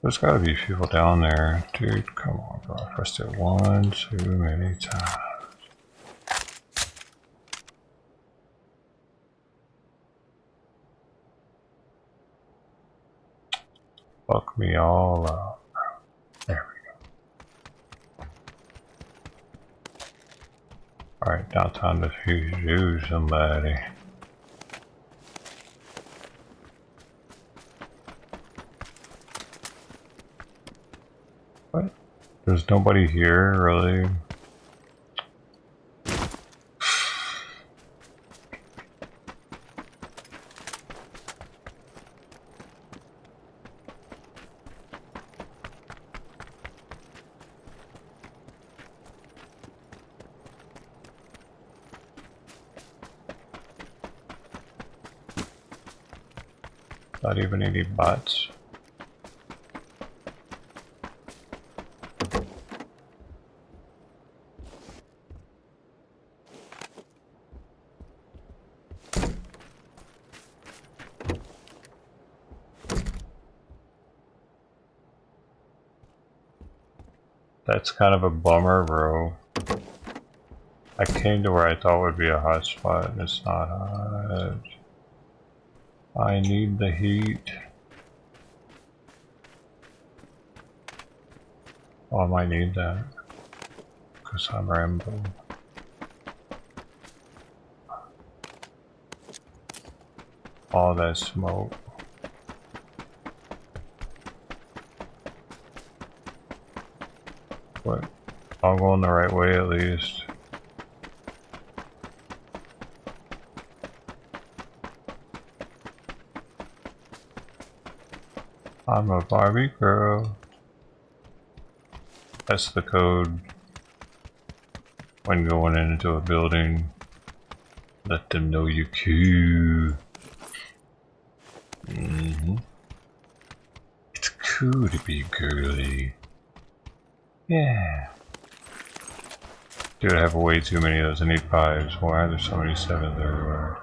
Speaker 9: There's gotta be people down there. Dude, come on, bro. I pressed it one too many times. Fuck me all up. There we go. Alright, now time to shoot somebody. What? There's nobody here, really? Not even any bots. That's kind of a bummer, bro. I came to where I thought would be a hot spot, and it's not hot. I need the heat. Oh, I might need that. Because I'm Rambo. All that smoke. But I'm going the right way at least. I'm a Barbie girl. That's the code when going into a building. Let them know you're cool. It's cool to be girly. Yeah. Dude, I have way too many of those. I need 5s. Why are there so many 7s everywhere?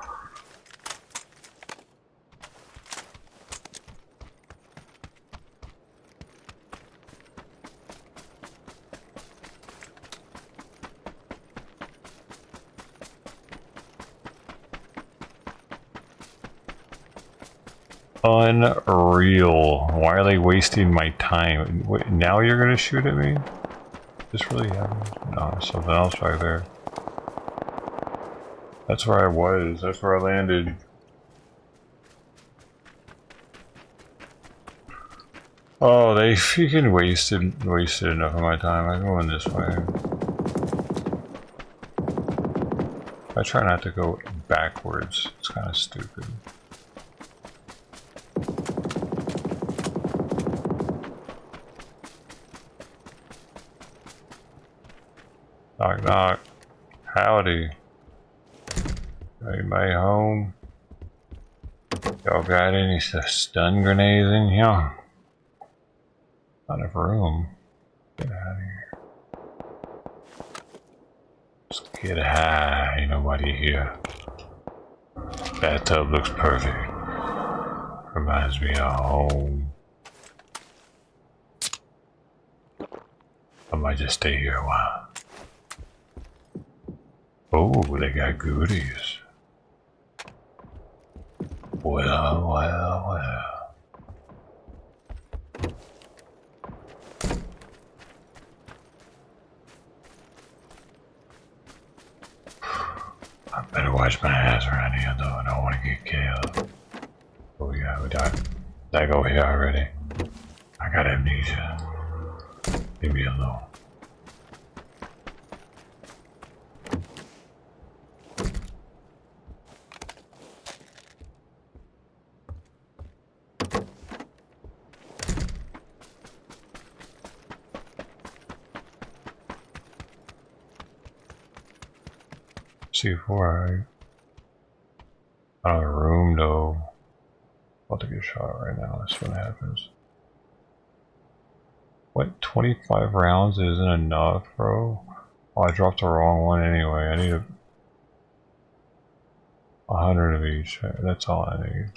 Speaker 9: Unreal. Why are they wasting my time? Wait, now you're gonna shoot at me? This really happened? No, there's something else back there. That's where I was. That's where I landed. Oh, they freaking wasted enough of my time. I'm going this way. I try not to go backwards. It's kind of stupid. Knock knock. Howdy. Anybody home? Y'all got any stun grenades in here? Not enough room. Get out of here. Just get high. Ain't nobody here. Bathtub looks perfect. Reminds me of home. I might just stay here a while. Oh, they got goodies. Well, well, well. I better watch my ass around here though. I don't want to get killed. Oh yeah, we died. Did I go here already? I got amnesia. Leave me alone. C4, out of the room though. About to get shot right now. That's what happens. What? 25 rounds isn't enough, bro? Oh, I dropped the wrong one anyway. I need 100 of each. That's all I need.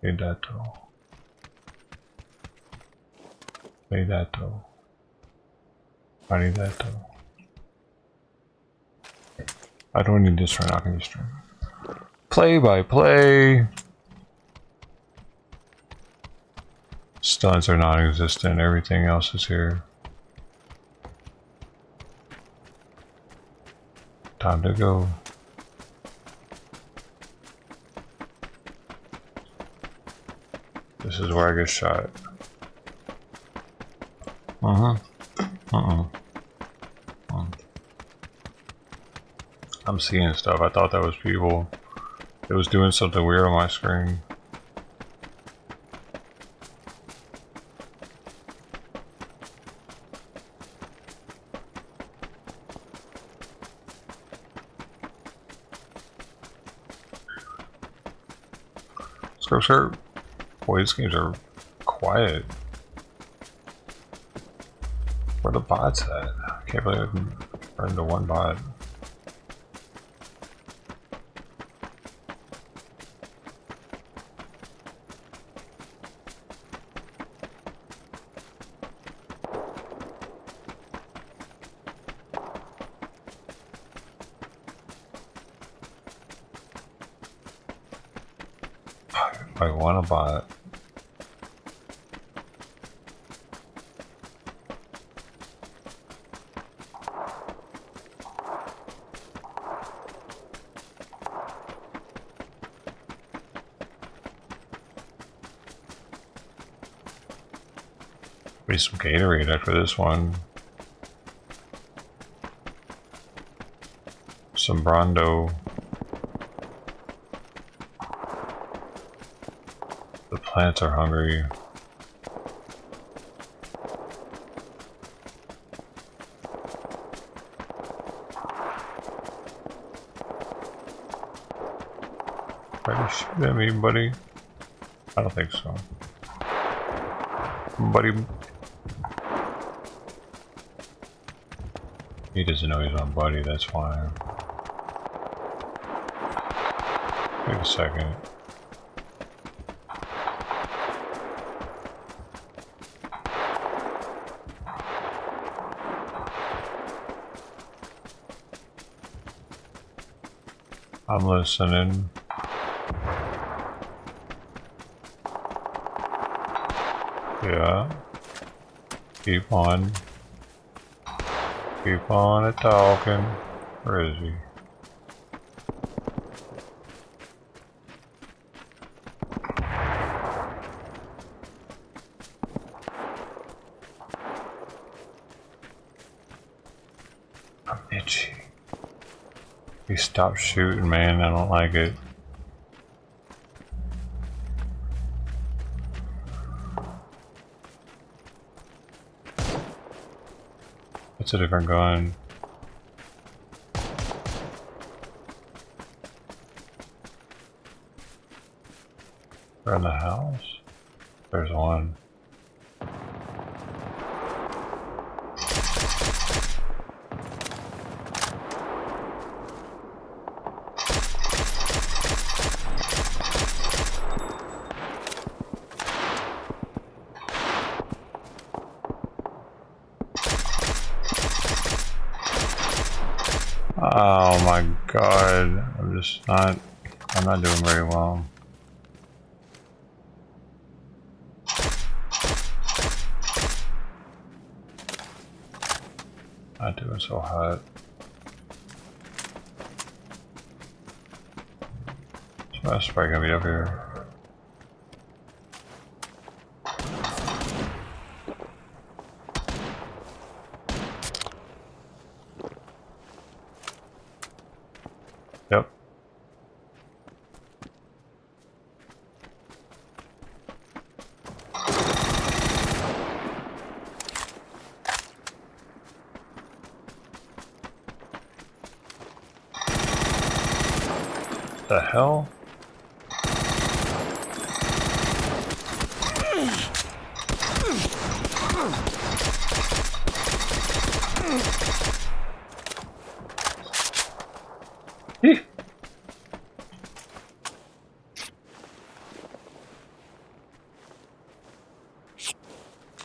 Speaker 9: Need that though. Need that though. I need that though. I don't need this right now. I can just play by play. Stuns are non-existent. Everything else is here. Time to go. This is where I get shot. I'm seeing stuff. I thought that was people. It was doing something weird on my screen. Let's go, sir. Boy, these games are quiet. Where the bots at? I can't believe I can run into one bot. I want to buy it. Be some Gatorade after this one. Some Brondo. The plants are hungry. Try to shoot at me, buddy. I don't think so. Buddy. He doesn't know he's on buddy, that's fine. Wait a second. I'm listening. Yeah. Keep on. Keep on talking. Where is he? I'm itchy. He stopped shooting, man. I don't like it. It's a different gun. They're in the house? There's one. Oh my god, I'm not doing very well. Not doing so hot. That's probably gonna be up here. Yep. The hell?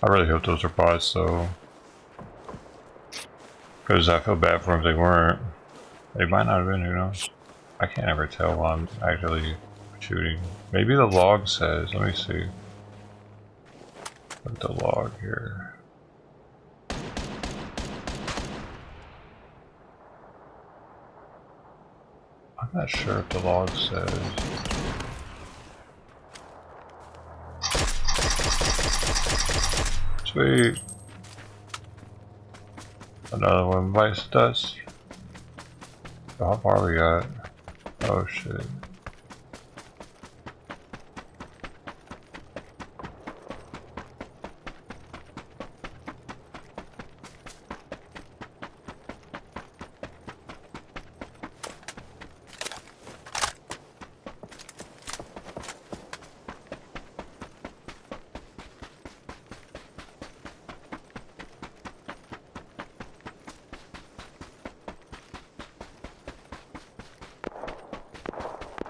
Speaker 9: I really hope those are bots though, because I feel bad for them if they weren't. They might not have been, who knows? I can't ever tell while I'm actually shooting. Maybe the log says, let me see. Put the log here. I'm not sure if the log says. Sweet. Another one bites dust. How far we got? Oh shit.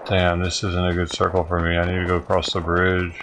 Speaker 9: Damn, this isn't a good circle for me. I need to go across the bridge.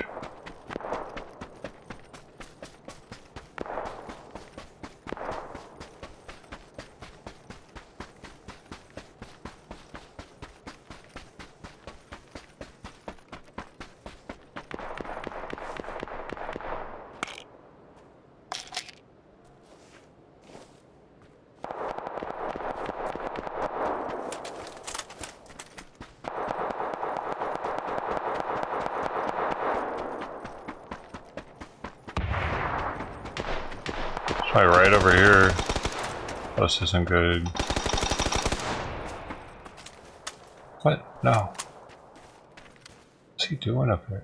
Speaker 9: Probably right over here. Oh, this isn't good. What? No. What's he doing up there?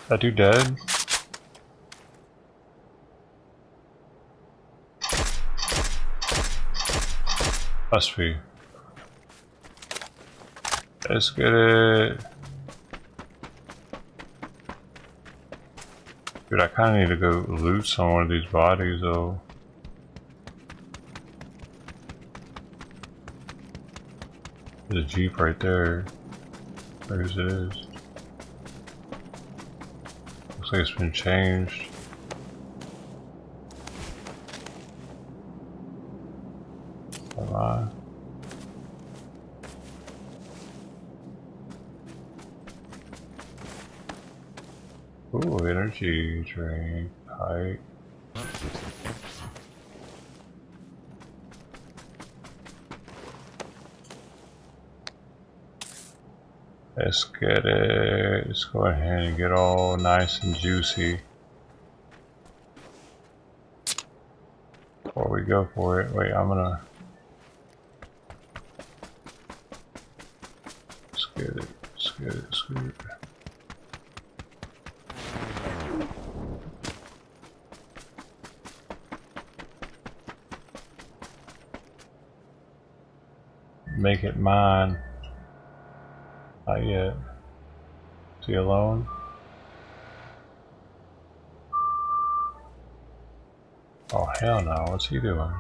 Speaker 9: That dude dead? Must be. Let's get it. Dude, I kinda need to go loot some one of these bodies though. There's a Jeep right there. Where's it is? Looks like it's been changed. Come on. Ooh, energy drink, height. Let's get it. Let's go ahead and get all nice and juicy. Before we go for it, wait, I'm gonna. Let's get it. Let's get it. Let's get it. Make it mine. Not yet. Is he alone? Oh hell no, what's he doing?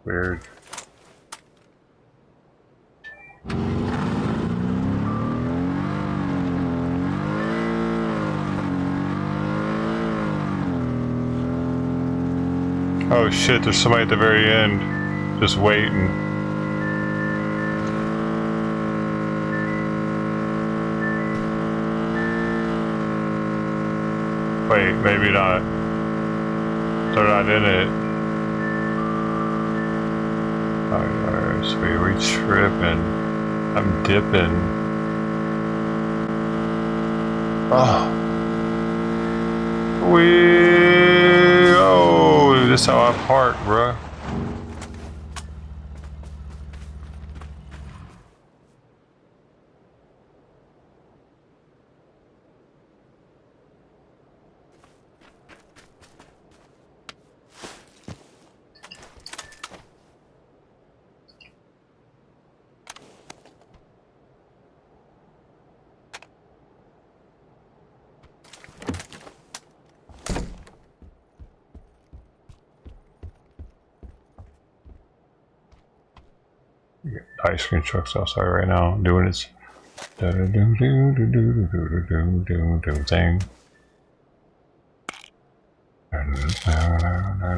Speaker 9: Weird. Oh shit, there's somebody at the very end, just waiting. Wait, maybe not. They're not in it. Alright, sweet, we tripping. I'm dipping. Oh. Oh, this is how I park, bruh. Ice cream truck's outside right now doing its thing.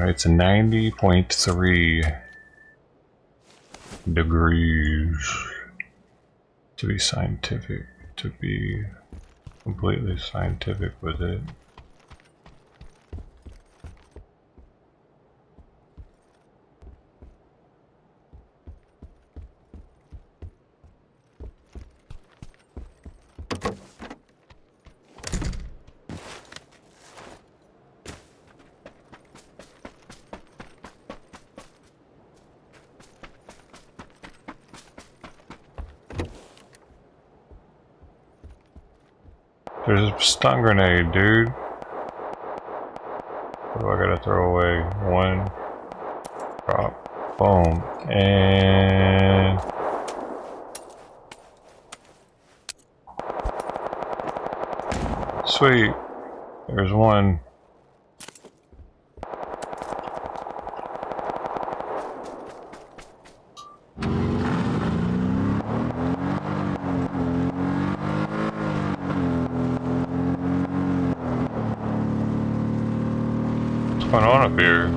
Speaker 9: It's 90.3 degrees to be scientific, to be completely scientific with it. There's a stun grenade, dude. What do I gotta throw away? One. Drop. Boom. And... Sweet. There's one. going on up here?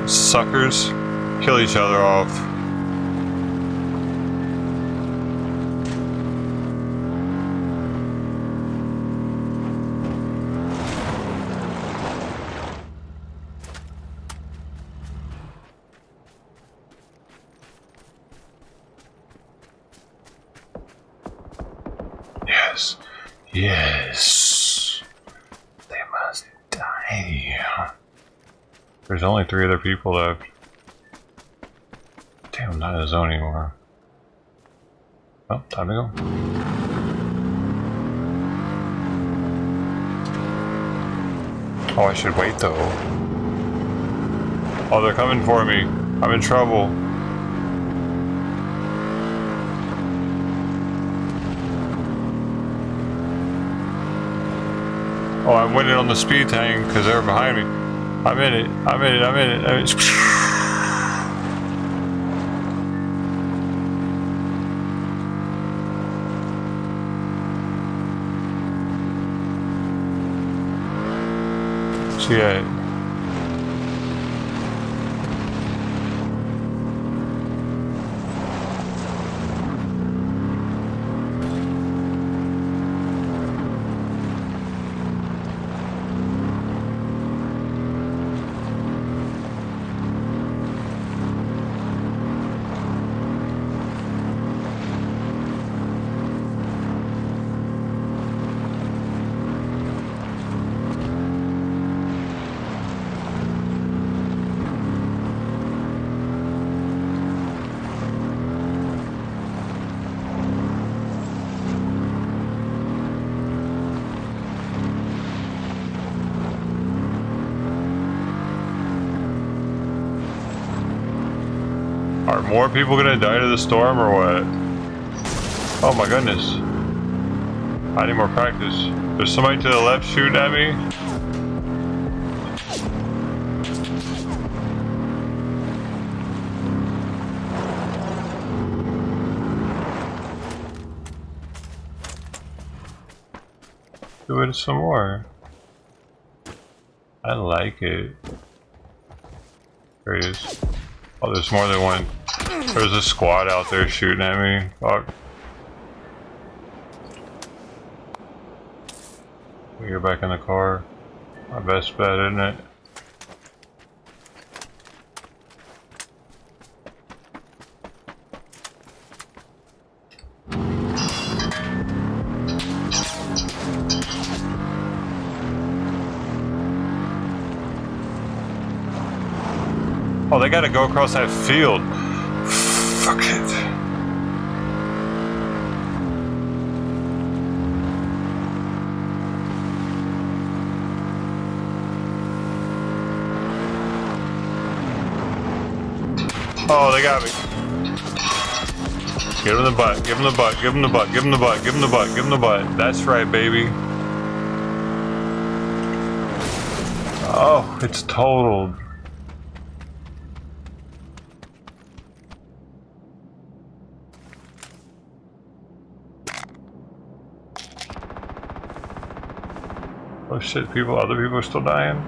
Speaker 9: Suckers kill each other off. Yes. Yes. They must die. There's only 3 other people left. Damn, not in the zone anymore. Oh, time to go. Oh, I should wait though. Oh, they're coming for me. I'm in trouble. Oh, I'm winning on the speed tank because they're behind me. I'm in it. I'm in it. I'm in it. I'm in it. Shit. Are more people gonna die to the storm or what? Oh my goodness. I need more practice. There's somebody to the left shooting at me. Do it some more. I like it. There it is. Oh, there's more than one. There's a squad out there shooting at me. Fuck. We get back in the car. My best bet, isn't it? Oh, they gotta go across that field. Fuck it. Oh, they got me. Give him the butt, give him the butt, give him the butt, give him the butt, give him the butt, give him the butt. That's right, baby. Oh, it's totaled. Oh shit, other people are still dying?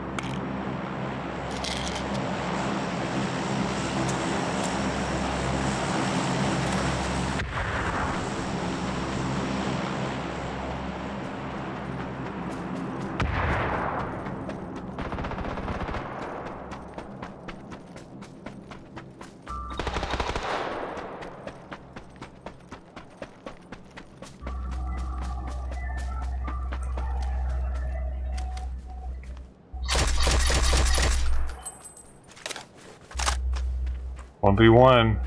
Speaker 9: One v one.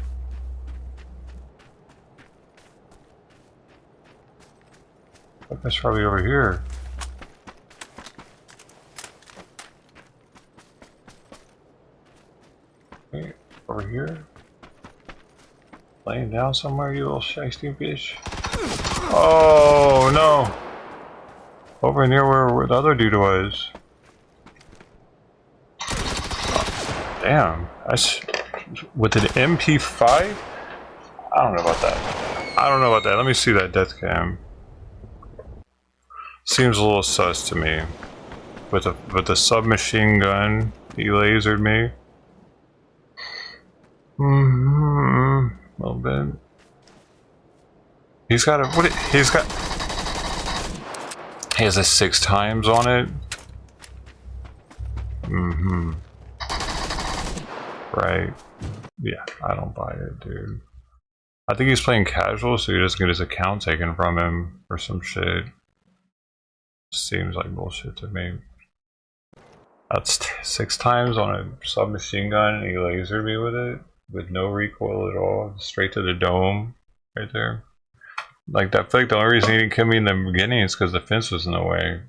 Speaker 9: That's probably over here. Wait, over here? Laying down somewhere, you little shiesty bitch. Oh no! Over near where the other dude was. Damn, that's with an MP5? I don't know about that. I don't know about that. Let me see that death cam. Seems a little sus to me. With a submachine gun, he lasered me. A little bit. He's got a what? He's got. He has a 6 times on it. Right. Yeah, I don't buy it, dude. I think he's playing casual, so he doesn't get his account taken from him or some shit. Seems like bullshit to me. That's 6 times on a submachine gun, and he lasered me with it, with no recoil at all, straight to the dome, right there. Like, I feel like the only reason he didn't kill me in the beginning is because the fence was in the way.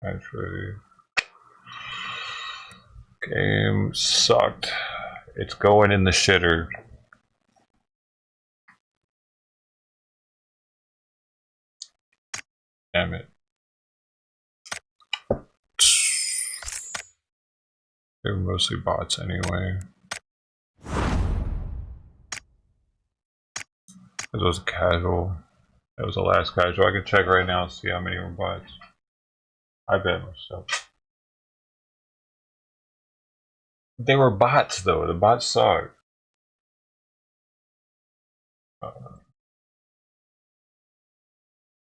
Speaker 9: Actually, game sucked. It's going in the shitter. Damn it. They were mostly bots anyway. It was a casual. It was the last casual. I can check right now and see how many were bots. I bet myself. They were bots though. The bots suck.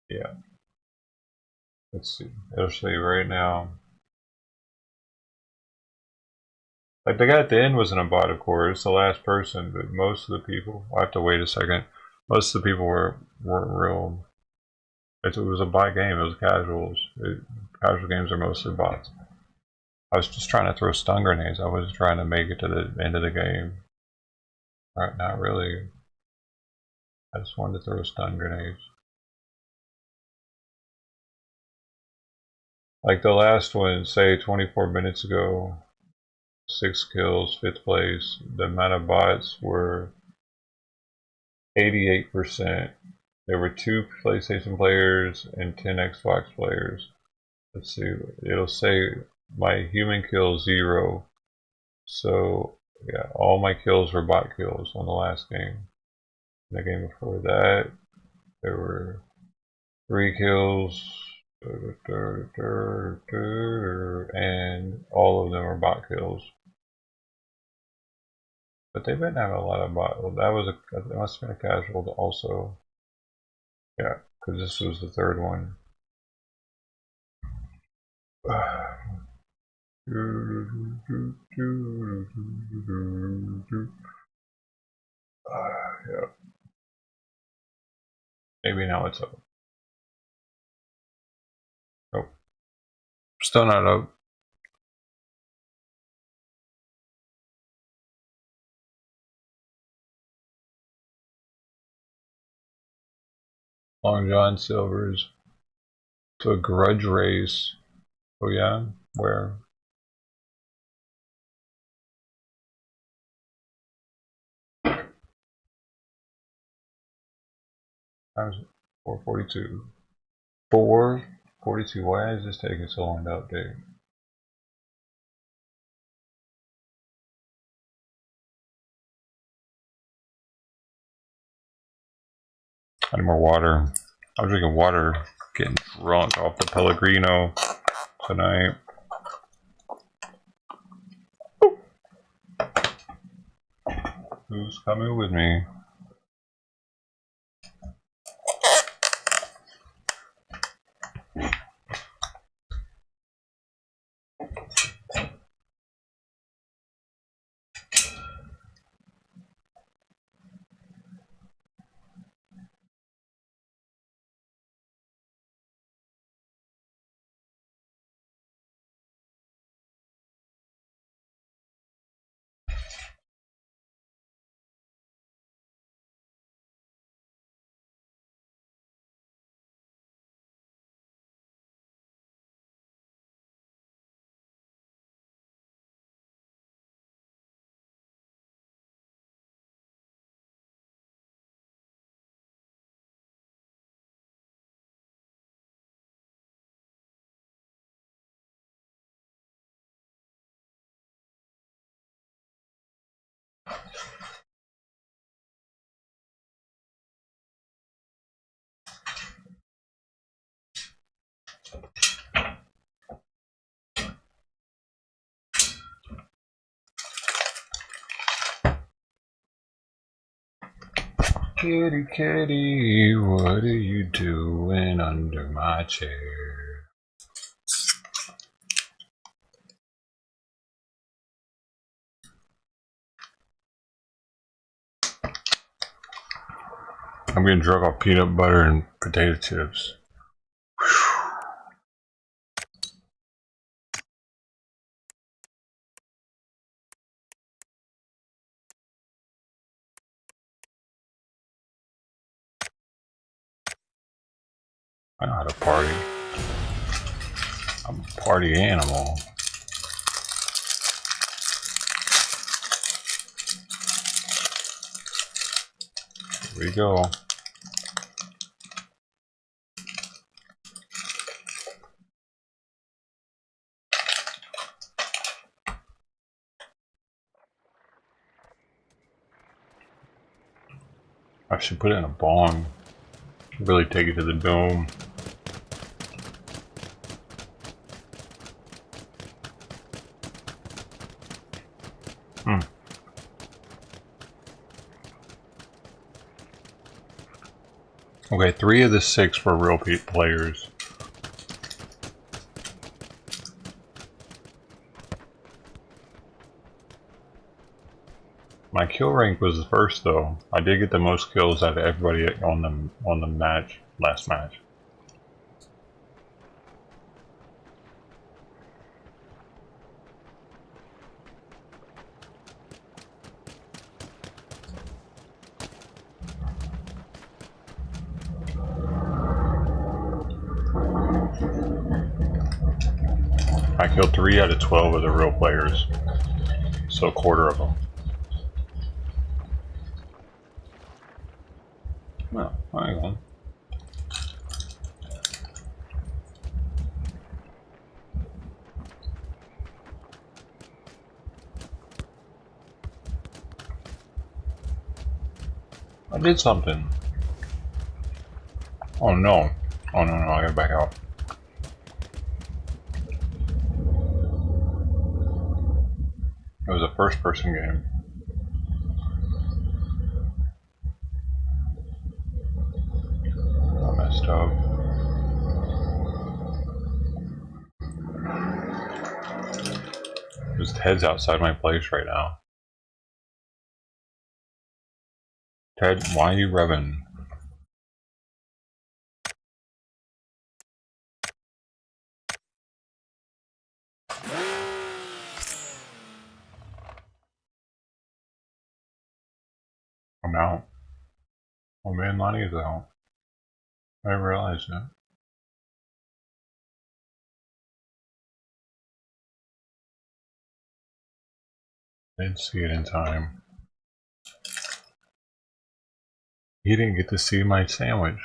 Speaker 9: Yeah. Let's see. It'll show you right now. Like the guy at the end wasn't a bot, of course, the last person, but most of the people. I have to wait a second. Most of the people weren't real. It was a bot game. It was casuals. Casual games are mostly bots. I was just trying to throw stun grenades. I wasn't trying to make it to the end of the game. Right, not really. I just wanted to throw stun grenades. Like the last one, say 24 minutes ago, 6 kills, 5th place. The amount of bots were 88%. There were 2 PlayStation players and 10 Xbox players. Let's see, it'll say my human kill 0. So yeah, all my kills were bot kills on the last game. The game before that, there were 3 kills, and all of them were bot kills. But they didn't have a lot of bot. Well, that must have been a casual also. Yeah, because this was the 3rd one. Yeah. Maybe now it's up. Nope. Still not up. Long John Silver's to a grudge race. Oh yeah? Where? Times 442. 442. Why is this taking so long to update? I need more water. I'm drinking water, getting drunk off the Pellegrino tonight. Who's coming with me? Kitty, kitty, what are you doing under my chair? I'm getting drunk off peanut butter and potato chips. I know how to party. I'm a party animal. Here we go. I should put it in a bong. Really take it to the dome. Okay, 3 of the 6 were real players. My kill rank was the first though. I did get the most kills out of everybody on the match, last match. I killed 3 out of 12 of the real players, so a quarter of them. Oh, hang on. I did something. Oh no. Oh no, I gotta back out. It was a first person game. I messed up. There's Ted's outside my place right now. Ted, why are you revving? I'm out. Oh man, Lonnie is out. I didn't realize that. Didn't see it in time. He didn't get to see my sandwich.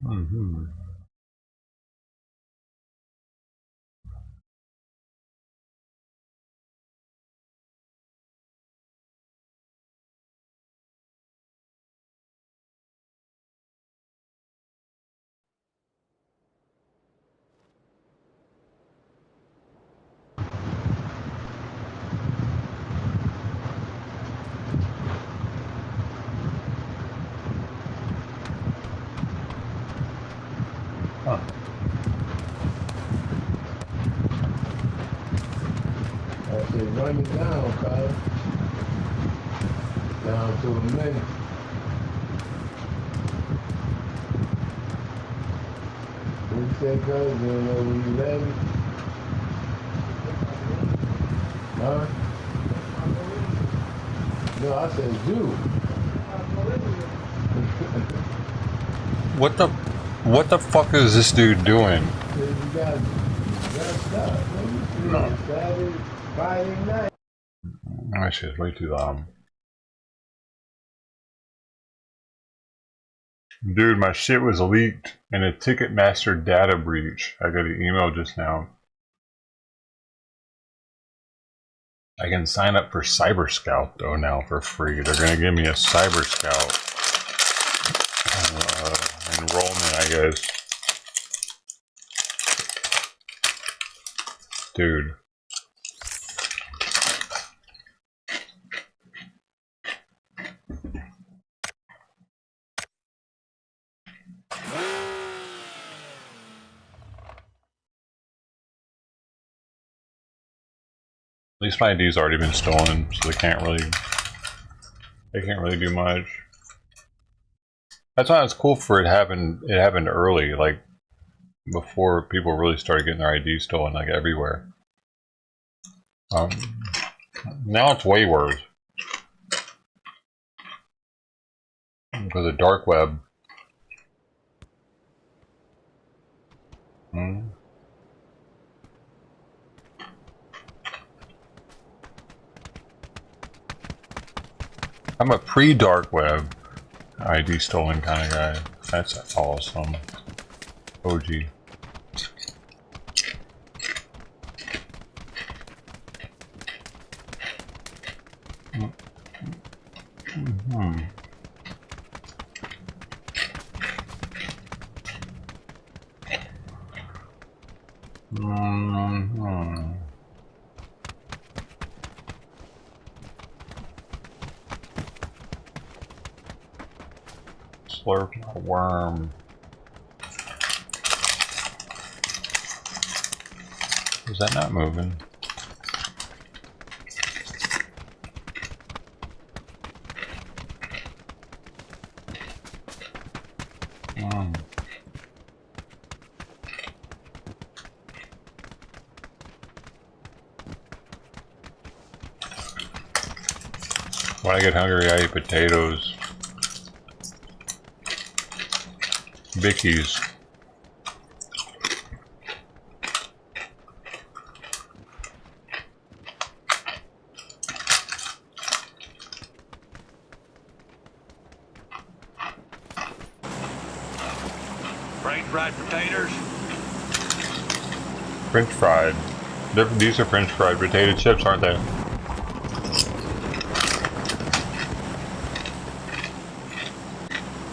Speaker 9: Mm-hmm. Huh.
Speaker 5: I said, run it down, cuz. Down to a minute. What you say, cuz? You don't know when you ready? Huh? No, I said you.
Speaker 9: What the fuck is this dude doing?
Speaker 5: You gotta stop. No. Saturday, Friday night.
Speaker 9: That shit's way too loud. Dude, my shit was leaked in a Ticketmaster data breach. I got an email just now. I can sign up for Cyber Scout though now for free. They're gonna give me a Cyber Scout enrollment, I guess. Dude. At least my ID's already been stolen, so they can't really do much. That's why it's cool for it happened early, like before people really started getting their IDs stolen like everywhere. Now it's way worse. Because of dark web. I'm a pre-dark web ID stolen kind of guy. That's awesome. OG. Slurp a worm. Is that not moving? When I get hungry, I eat potatoes. Bickies.
Speaker 12: French fried potatoes?
Speaker 9: French fried. These are French fried potato chips, aren't they?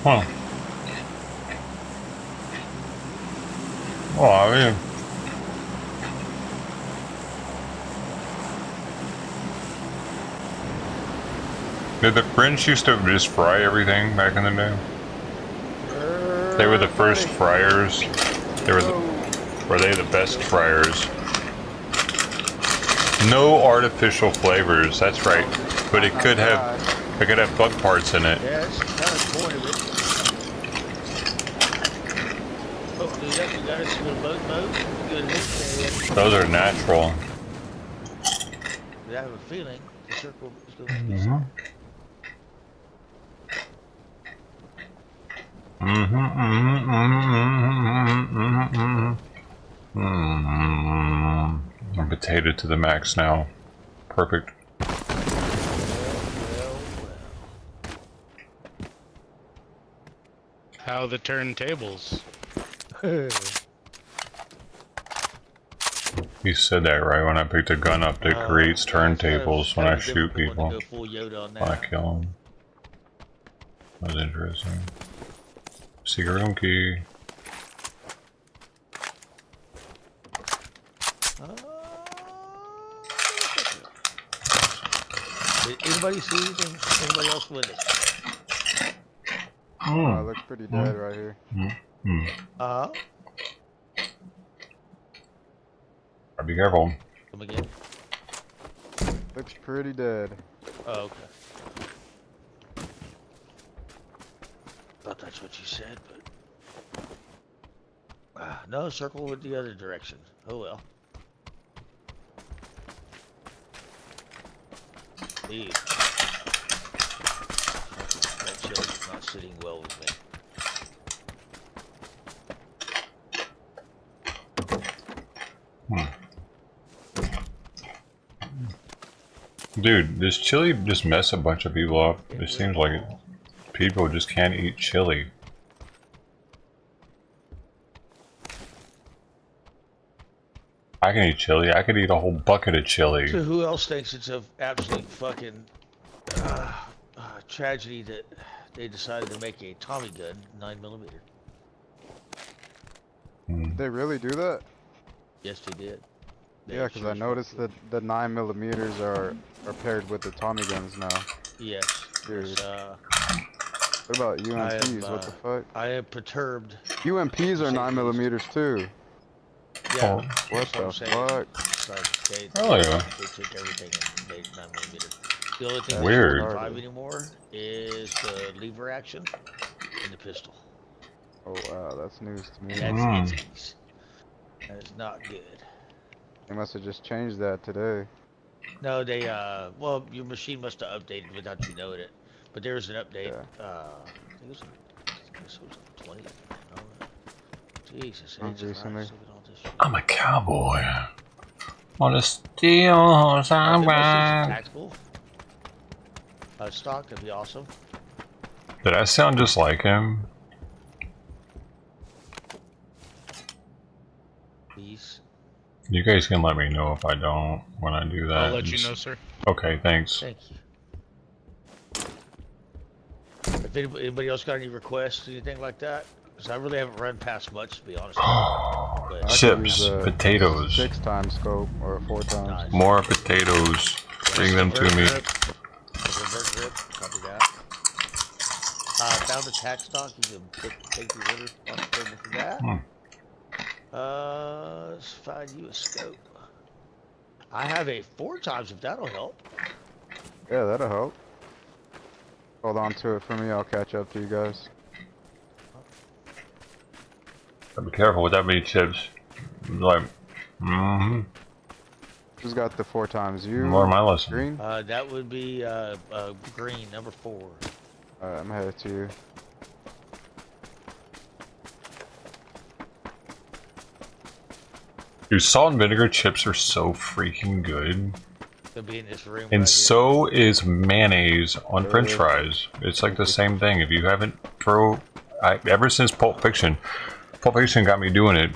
Speaker 9: Huh. Oh, I mean, did the French used to just fry everything back in the day? They were the first fryers. Were they the best fryers? No artificial flavors. That's right. But it could have bug parts in it.
Speaker 12: Yeah, that's kind of the point of it. Oh, dude, that's the guys with a boat. Good mix.
Speaker 9: Those are natural.
Speaker 12: I have a feeling the circle is going to
Speaker 9: I'm potato to the max now. Perfect.
Speaker 13: How the turntables.
Speaker 9: You said that right when I picked a gun up that creates turntables when I shoot people. When I kill them. That was interesting. Secret room key.
Speaker 12: Did anybody see anything? Anybody else witness?
Speaker 7: Oh, it looks pretty dead right here.
Speaker 9: Be careful.
Speaker 12: Come again?
Speaker 7: Looks pretty dead.
Speaker 12: Oh, okay. Thought that's what you said, but no, circle with the other direction. Oh well. Indeed. That chili's not sitting well with me.
Speaker 9: Dude, does chili just mess a bunch of people up? It seems like it. People just can't eat chili. I can eat chili. I could eat a whole bucket of chili.
Speaker 12: So who else thinks it's an absolute fucking tragedy that they decided to make a Tommy gun 9mm?
Speaker 1: Did they really do that?
Speaker 12: Yes, they did.
Speaker 1: Yeah, because I noticed that the 9mm are paired with the Tommy guns now.
Speaker 12: Yes.
Speaker 1: Dude. What about UMPs? What the fuck?
Speaker 12: I am perturbed.
Speaker 1: UMPs are 9mm too.
Speaker 12: Yeah.
Speaker 1: What the fuck?
Speaker 12: They took everything and made 9mm. The only thing
Speaker 9: Weird.
Speaker 12: they don't drive anymore is the lever action and the pistol.
Speaker 1: Oh wow, that's news to me.
Speaker 12: That's that is not good.
Speaker 1: They must have just changed that today.
Speaker 12: No, they well, your machine must have updated without you knowing it. But there's an update. I think it was on 20. Jesus,
Speaker 1: recently.
Speaker 9: I'm a cowboy. On a steel horse I ride.
Speaker 12: Tactical. Stock, that'd be awesome.
Speaker 9: Did I sound just like him?
Speaker 12: Please.
Speaker 9: You guys can let me know if I don't when I do that.
Speaker 13: I'll let you know, sir.
Speaker 9: Okay, thanks.
Speaker 12: Thank you. If anybody else got any requests, anything like that? Because I really haven't run past much, to be honest with you.
Speaker 9: Chips, potatoes.
Speaker 1: 6 times scope or 4 times.
Speaker 12: Nice.
Speaker 9: More potatoes. Bring them to me.
Speaker 12: Revert grip, copy that. Found the tack stock, you can take the order responsibility for that. Let's find you a scope. I have a 4 times if that'll help.
Speaker 1: Yeah, that'll help. Hold on to it for me, I'll catch up to you guys.
Speaker 9: Be careful with that many chips. Like,
Speaker 1: Who's got the 4 times? You?
Speaker 9: Learn my lesson.
Speaker 1: Green?
Speaker 12: That would be green, number 4.
Speaker 1: Alright, I'm headed to you.
Speaker 9: Dude, salt and vinegar chips are so freaking good.
Speaker 12: They'll be in this room.
Speaker 9: And
Speaker 12: right
Speaker 9: so is mayonnaise on French fries. It's like the same thing. If you haven't ever since Pulp Fiction got me doing it.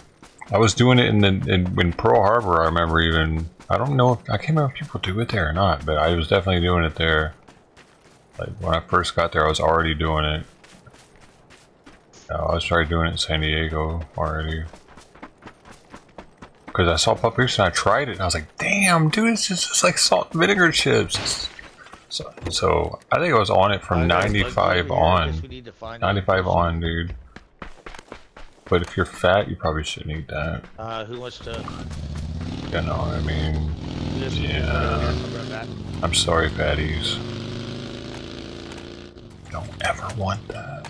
Speaker 9: I was doing it in Pearl Harbor. I remember even. I don't know. I can't remember if people do it there or not, but I was definitely doing it there. Like when I first got there, I was already doing it. I started doing it in San Diego already. Because I saw Pulp Fiction, I tried it, and I was like, damn, dude, it's just like salt and vinegar chips. So I think I was on it from 95 on. 95 on, dude. But if you're fat, you probably shouldn't eat that.
Speaker 12: Who wants to?
Speaker 9: You know what I mean? Yeah. I'm sorry, fatties. Don't ever want that.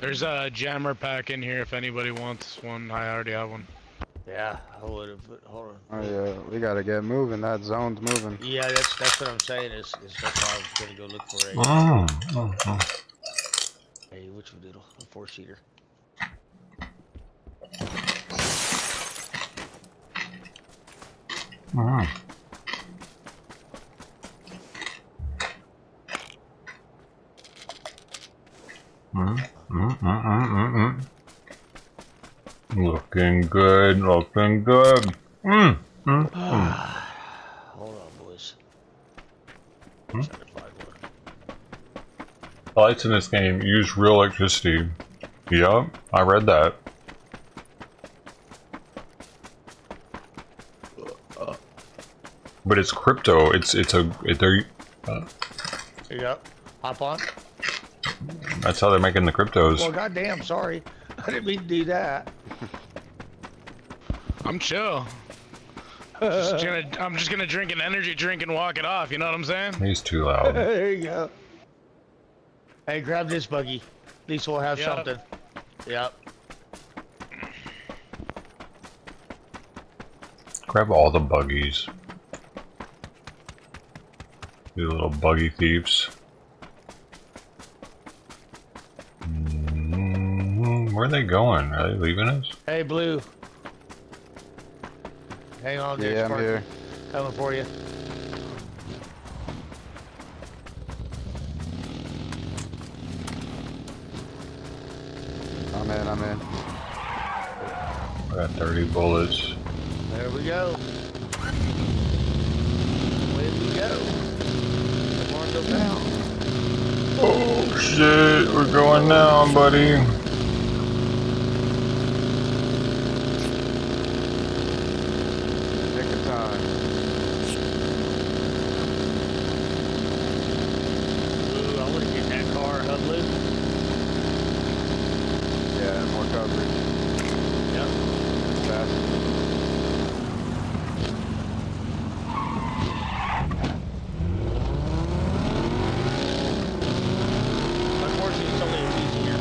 Speaker 13: There's a jammer pack in here if anybody wants one. I already have one.
Speaker 12: Yeah, I would have. Hold on.
Speaker 1: Oh yeah, we gotta get moving. That zone's moving.
Speaker 12: Yeah, that's what I'm saying. Is that's why I was gonna go look for a. Hey, which one, Doodle? A 4-seater.
Speaker 9: Looking good, looking good.
Speaker 12: Hold on, boys.
Speaker 9: The lights in this game use real electricity. Yup, I read that. But it's crypto. They're.
Speaker 12: Here you go. Hop on.
Speaker 9: That's how they're making the cryptos.
Speaker 12: Well, goddamn, sorry. I didn't mean to do that.
Speaker 13: I'm chill. I'm just gonna drink an energy drink and walk it off. You know what I'm saying?
Speaker 9: He's too loud.
Speaker 12: There you go. Hey, grab this buggy. At least we'll have something. Yep.
Speaker 9: Grab all the buggies. You little buggy thieves. Where are they going? Are they leaving us?
Speaker 12: Hey, Blue. Hang on there,
Speaker 1: yeah, I'm here.
Speaker 12: Coming for you.
Speaker 1: I'm in.
Speaker 9: I got 30 bullets.
Speaker 12: There we go. Away we go. Come on, go down.
Speaker 9: Oh shit, we're going down, buddy.
Speaker 1: Nick of time.
Speaker 12: Ooh, I would have hit that car, hub loop.
Speaker 1: Yeah, more coverage.
Speaker 12: Yep.
Speaker 1: Fast.
Speaker 12: Unfortunately, it's only a piece here.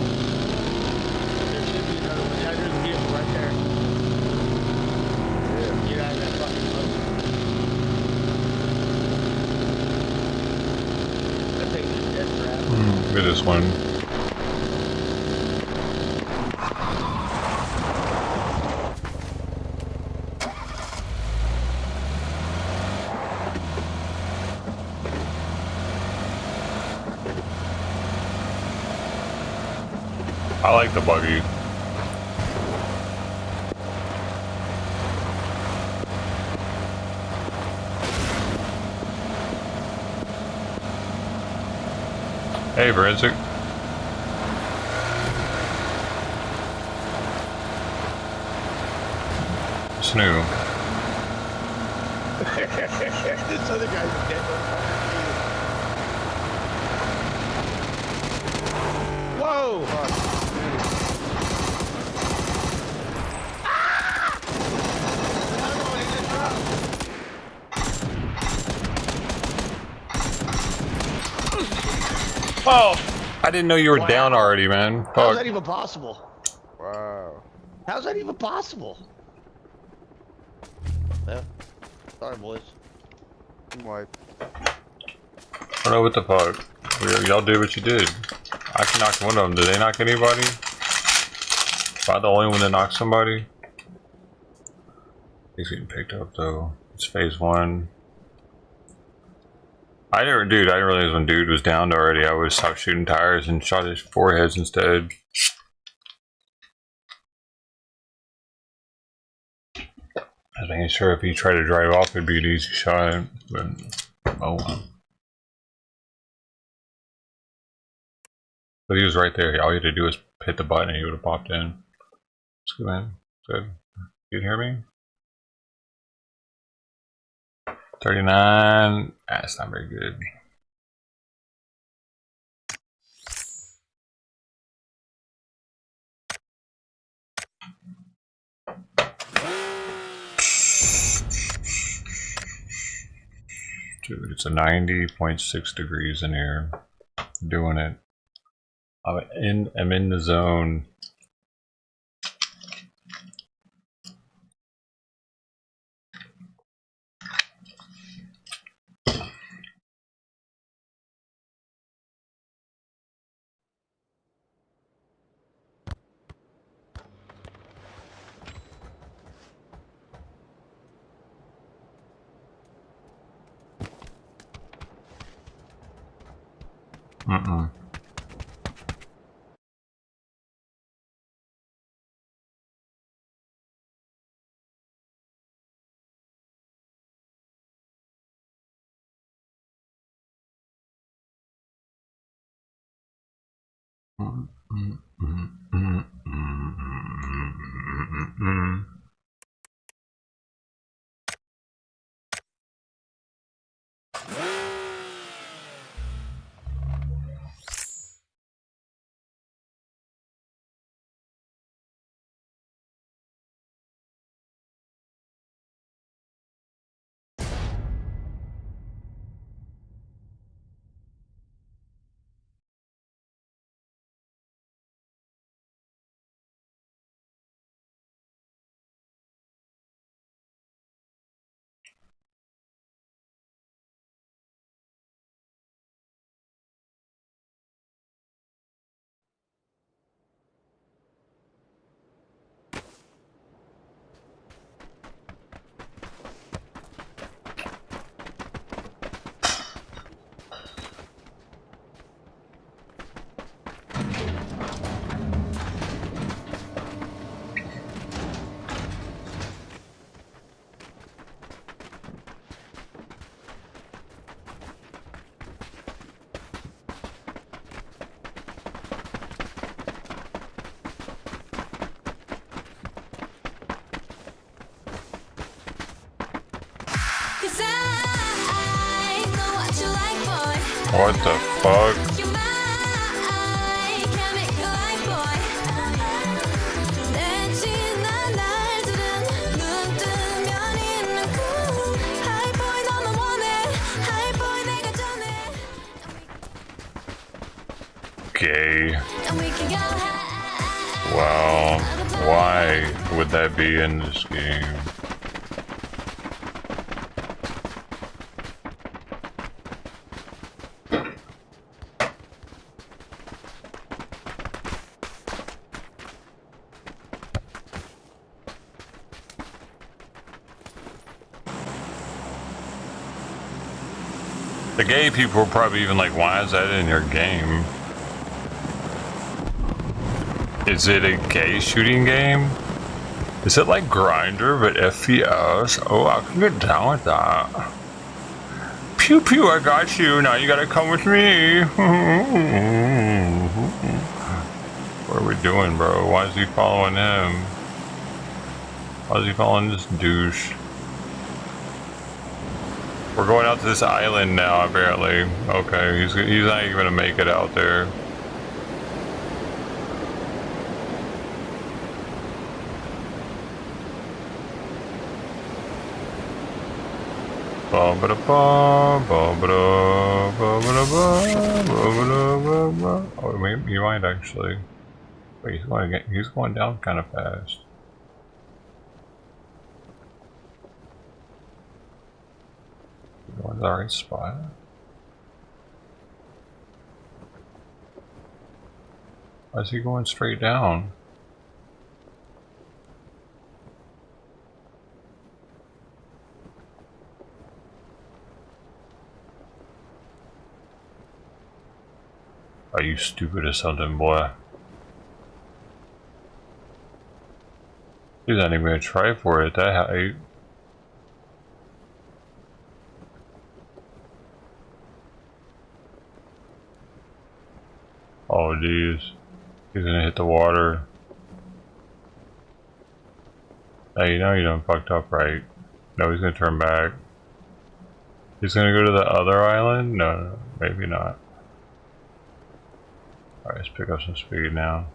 Speaker 12: There should be another one. Yeah, there's a vehicle right there. Yeah. Get out of that fucking boat. That thing is dead trap.
Speaker 9: Look at this one. I like the buggy. Hey, Forensic. What's new?
Speaker 12: This other guy's dead. Whoa!
Speaker 9: Oh! I didn't know you were down already, man.
Speaker 12: How's
Speaker 9: Fuck.
Speaker 12: that even possible?
Speaker 1: Wow.
Speaker 12: How's that even possible? Yeah. Sorry, boys.
Speaker 1: I'm like,
Speaker 9: I don't know what the fuck. Y'all did what you did. I can knock one of them. Did they knock anybody? Am I the only one that knocked somebody? He's getting picked up though. It's phase 1. I didn't realize when dude was downed already. I would stop shooting tires and shot his foreheads instead. I was making sure if he tried to drive off, it'd be an easy shot. But oh well. But he was right there. All you had to do was hit the button and he would have popped in. It's good, man. Good. You can hear me? 39. That's not very good. Dude, it's a 90.6 degrees in here. I'm doing it. I'm in the zone. Mm-mm. What the fuck? Gay. Wow. Why would that be in this game? The gay people are probably even like, why is that in your game? Is it a gay shooting game? Is it like Grindr but FPS? Oh, I can get down with that. Pew pew, I got you. Now you gotta come with me. What are we doing, bro? Why is he following him? Why is he following this douche? We're going out to this island now, apparently. Okay, he's not even gonna make it out there. Oh, maybe he might actually. Wait, he's going down kind of fast. Going to the right spot. Why is he going straight down? Are you stupid or something, boy? He's not even gonna try for it that height. Oh geez. He's gonna hit the water. Hey, you know you done fucked up, right? No, he's gonna turn back. He's gonna go to the other island? No, maybe not. Alright, let's pick up some speed now.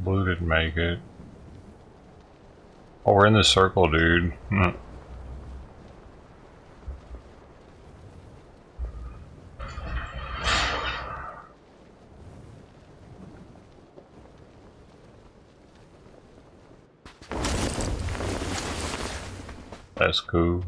Speaker 9: Blue didn't make it. Oh, we're in the circle, dude. That's cool.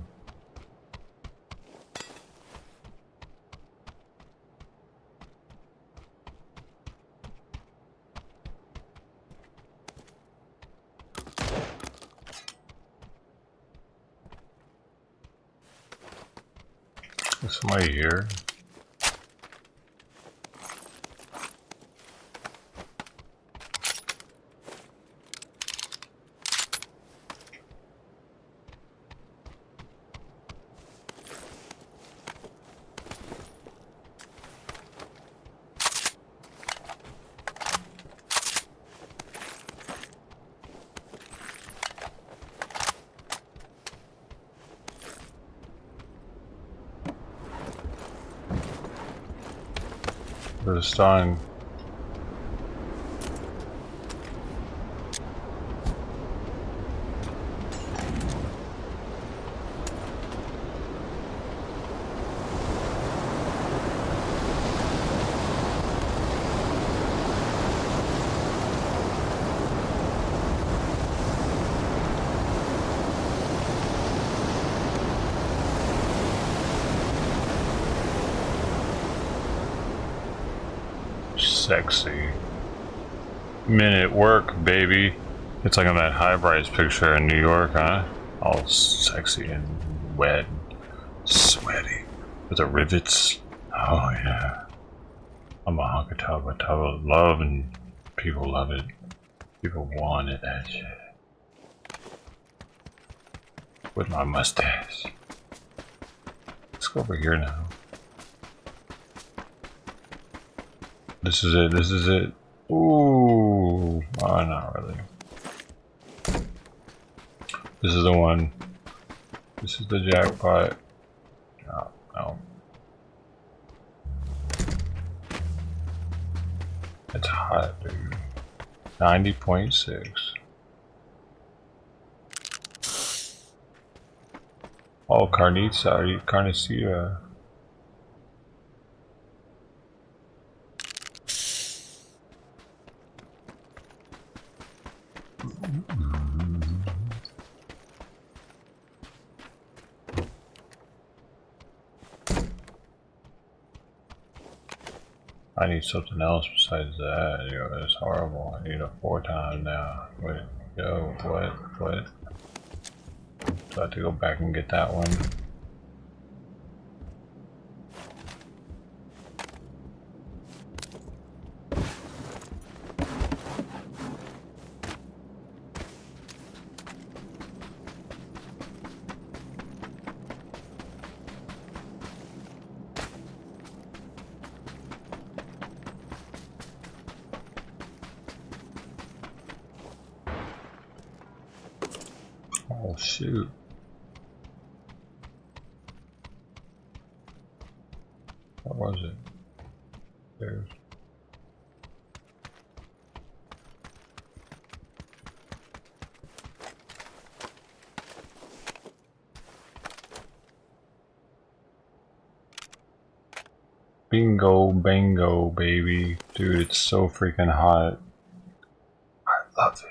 Speaker 9: There's somebody here. The stun. Sexy. Men at work, baby. It's like on that high-rise picture in New York, huh? All sexy and wet, sweaty, with the rivets. Oh yeah. I'm a hunk of tub of love and people love it. People wanted that shit. With my mustache. Let's go over here now. This is it, this is it. Ooh. Oh, not really. This is the one. This is the jackpot. Oh, no. It's hot, dude. 90.6. Oh, Carnicia. I need something else besides that. Yo, that's horrible. I need a 4 times now. Wait, yo, what? So I have to go back and get that one. Oh shoot. What was it? There's bingo bango, baby. Dude, it's so freaking hot. I love it.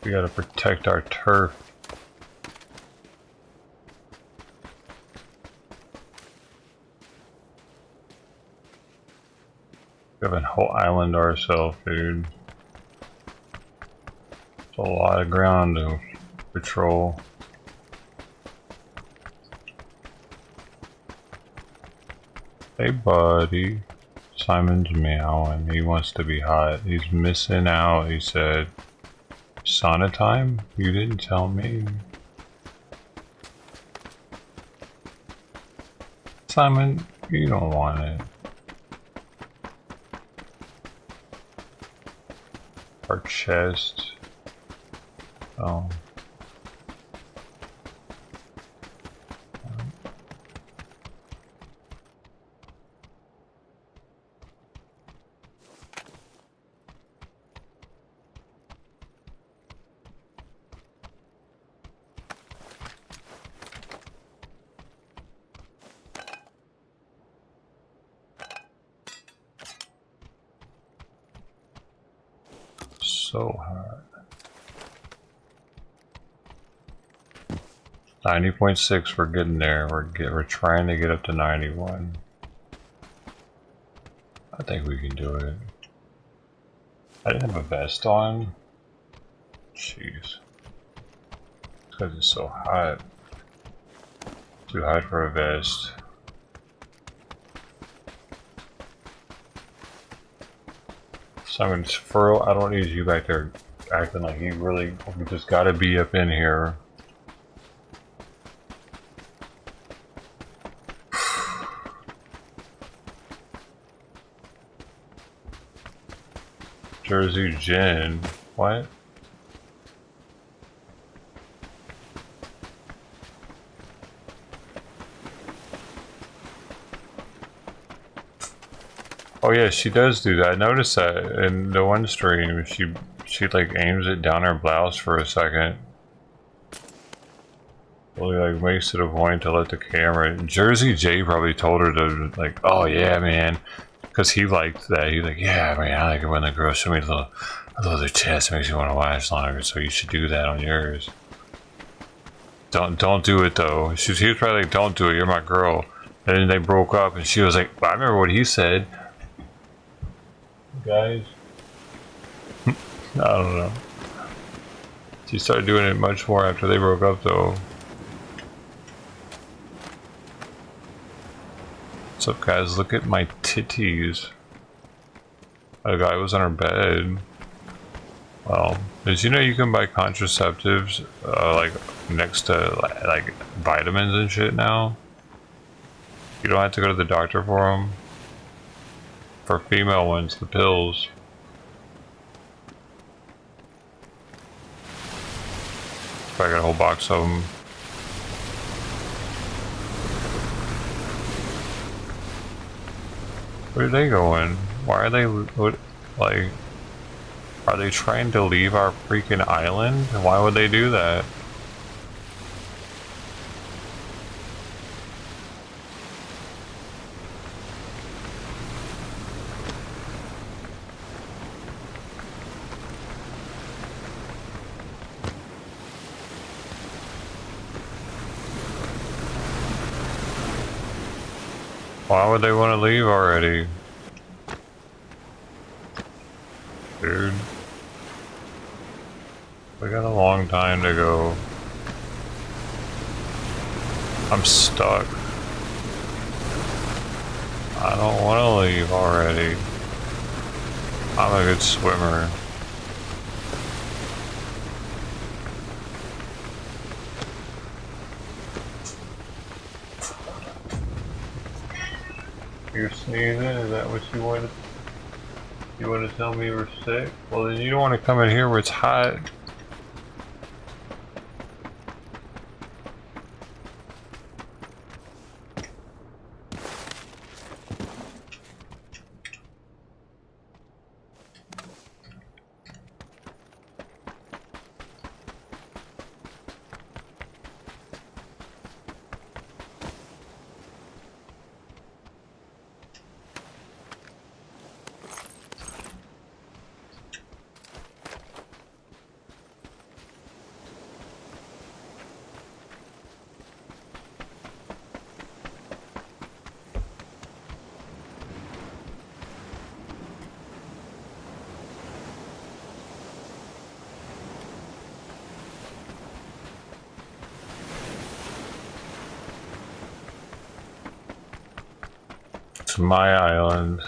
Speaker 9: We gotta protect our turf. We have a whole island to ourselves, dude. It's a lot of ground to patrol. Hey buddy. Simon's meowing. He wants to be hot. He's missing out, he said. Sauna time? You didn't tell me. Simon, you don't want it. Our chest. Oh. So hot. 90.6, we're getting there. We're trying to get up to 91. I think we can do it. I didn't have a vest on. Jeez. Because it's so hot. Too hot for a vest. Simon, for real, I don't need you back there acting like you just gotta be up in here. Jersey Gin. What? Oh yeah, she does do that. I noticed that in the one stream. She like aims it down her blouse for a second. Really like makes it a point to let the camera. Jersey J probably told her to like, oh yeah, man, because he liked that. He's like, yeah, man, I like it when the girls show me a little their chest. It makes you want to watch longer. So you should do that on yours. Don't do it though. She was probably like, don't do it. You're my girl. And then they broke up, and she was like, well, I remember what he said. Guys, I don't know. She started doing it much more after they broke up, though. What's up, guys? Look at my titties. A guy was on her bed. Well, did you know you can buy contraceptives, like, next to, like, vitamins and shit now? You don't have to go to the doctor for them. For female ones, the pills. I got a whole box of them. Where are they going? Why are they, like, are they trying to leave our freaking island? Why would they do that? Why would they want to leave already? Dude. We got a long time to go. I'm stuck. I don't want to leave already. I'm a good swimmer. You're sneezing? Is that what you wanted? You want to tell me you were sick? Well, then you don't want to come in here where it's hot. It's my island.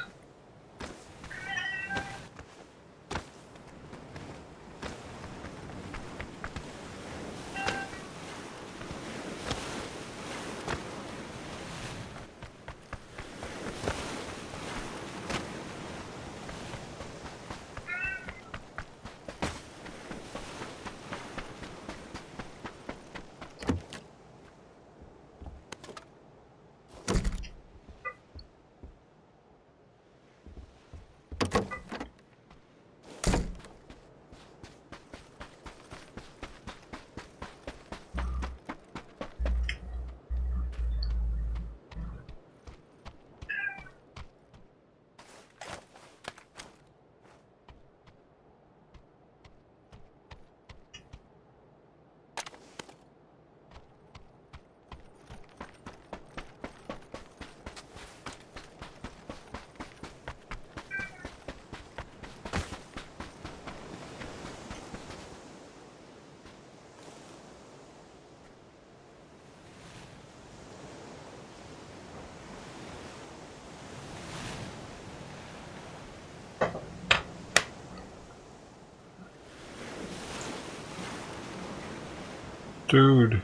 Speaker 9: Dude. Do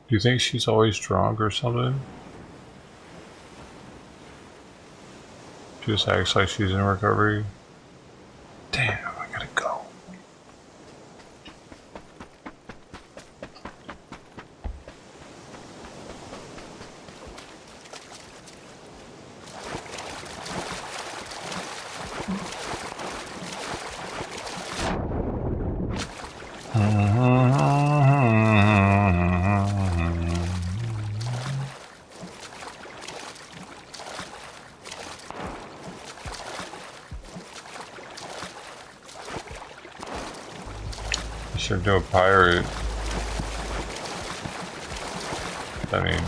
Speaker 9: you think she's always drunk or something? She just acts like she's in recovery. Damn, I gotta go. Should do a pirate. I mean,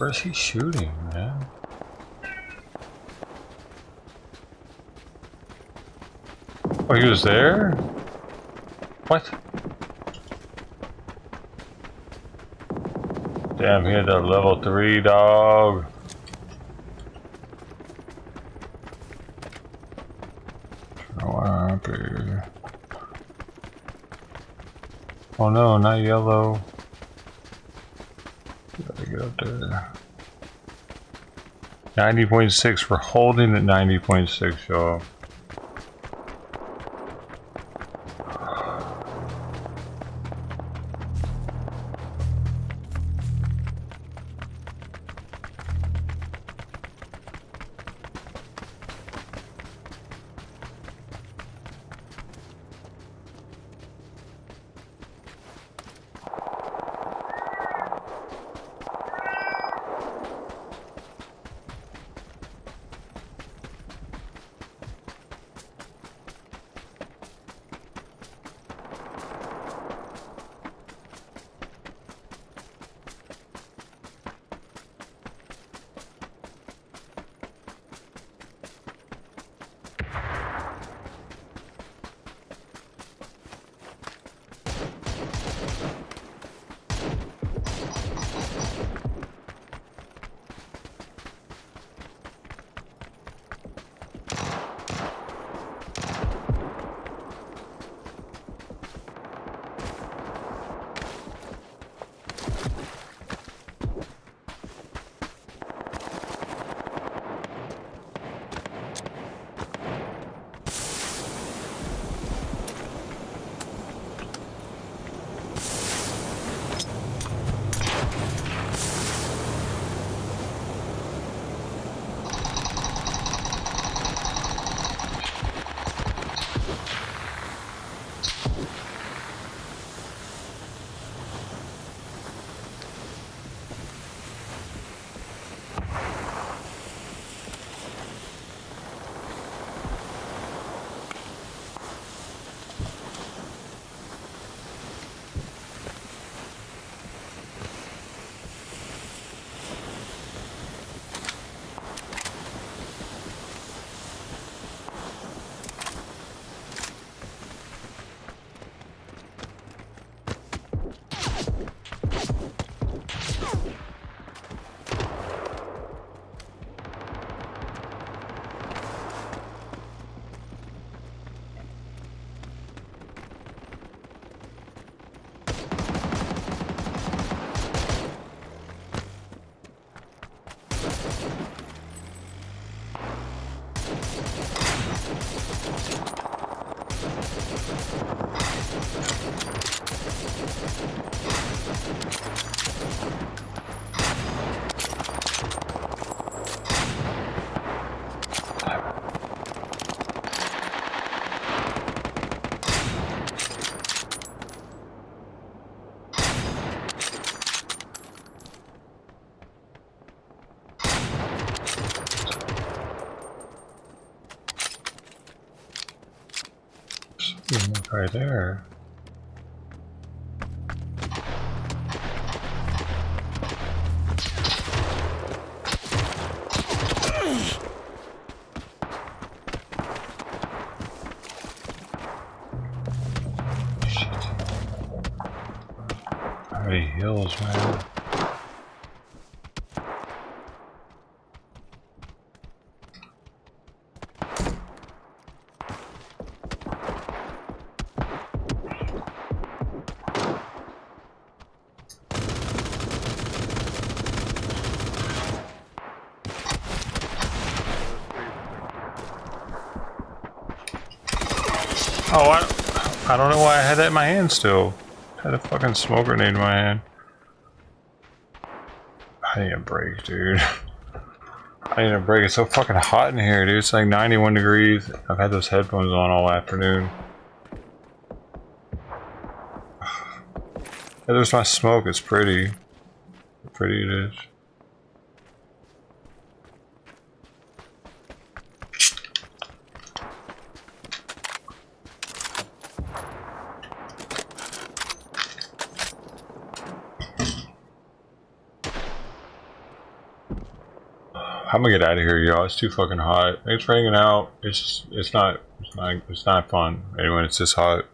Speaker 9: Where is he shooting, man? Oh, he was there? What? Damn, he had that level 3, dog. Oh no, not yellow. Gotta get up there. 90.6, we're holding at 90.6, y'all. Right there. Shit. How many hills, man? Oh, I don't know why I had that in my hand still. I had a fucking smoke grenade in my hand. I need a break, dude. I need a break. It's so fucking hot in here, dude. It's like 91 degrees. I've had those headphones on all afternoon. Yeah, there's my smoke. It's pretty. Pretty it is. I'm gonna get out of here, y'all. It's too fucking hot. Thanks for hanging out. It's not fun. Anyway, it's just hot.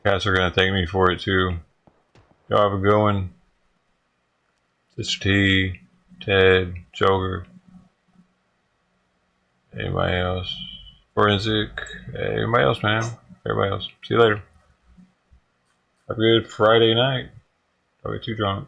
Speaker 9: Cats are gonna thank me for it too. Y'all have a good one. Sister T, Ted, Joker. Anybody else? Forensic. Everybody else, man. Everybody else. See you later. Have a good Friday night. Don't get too drunk.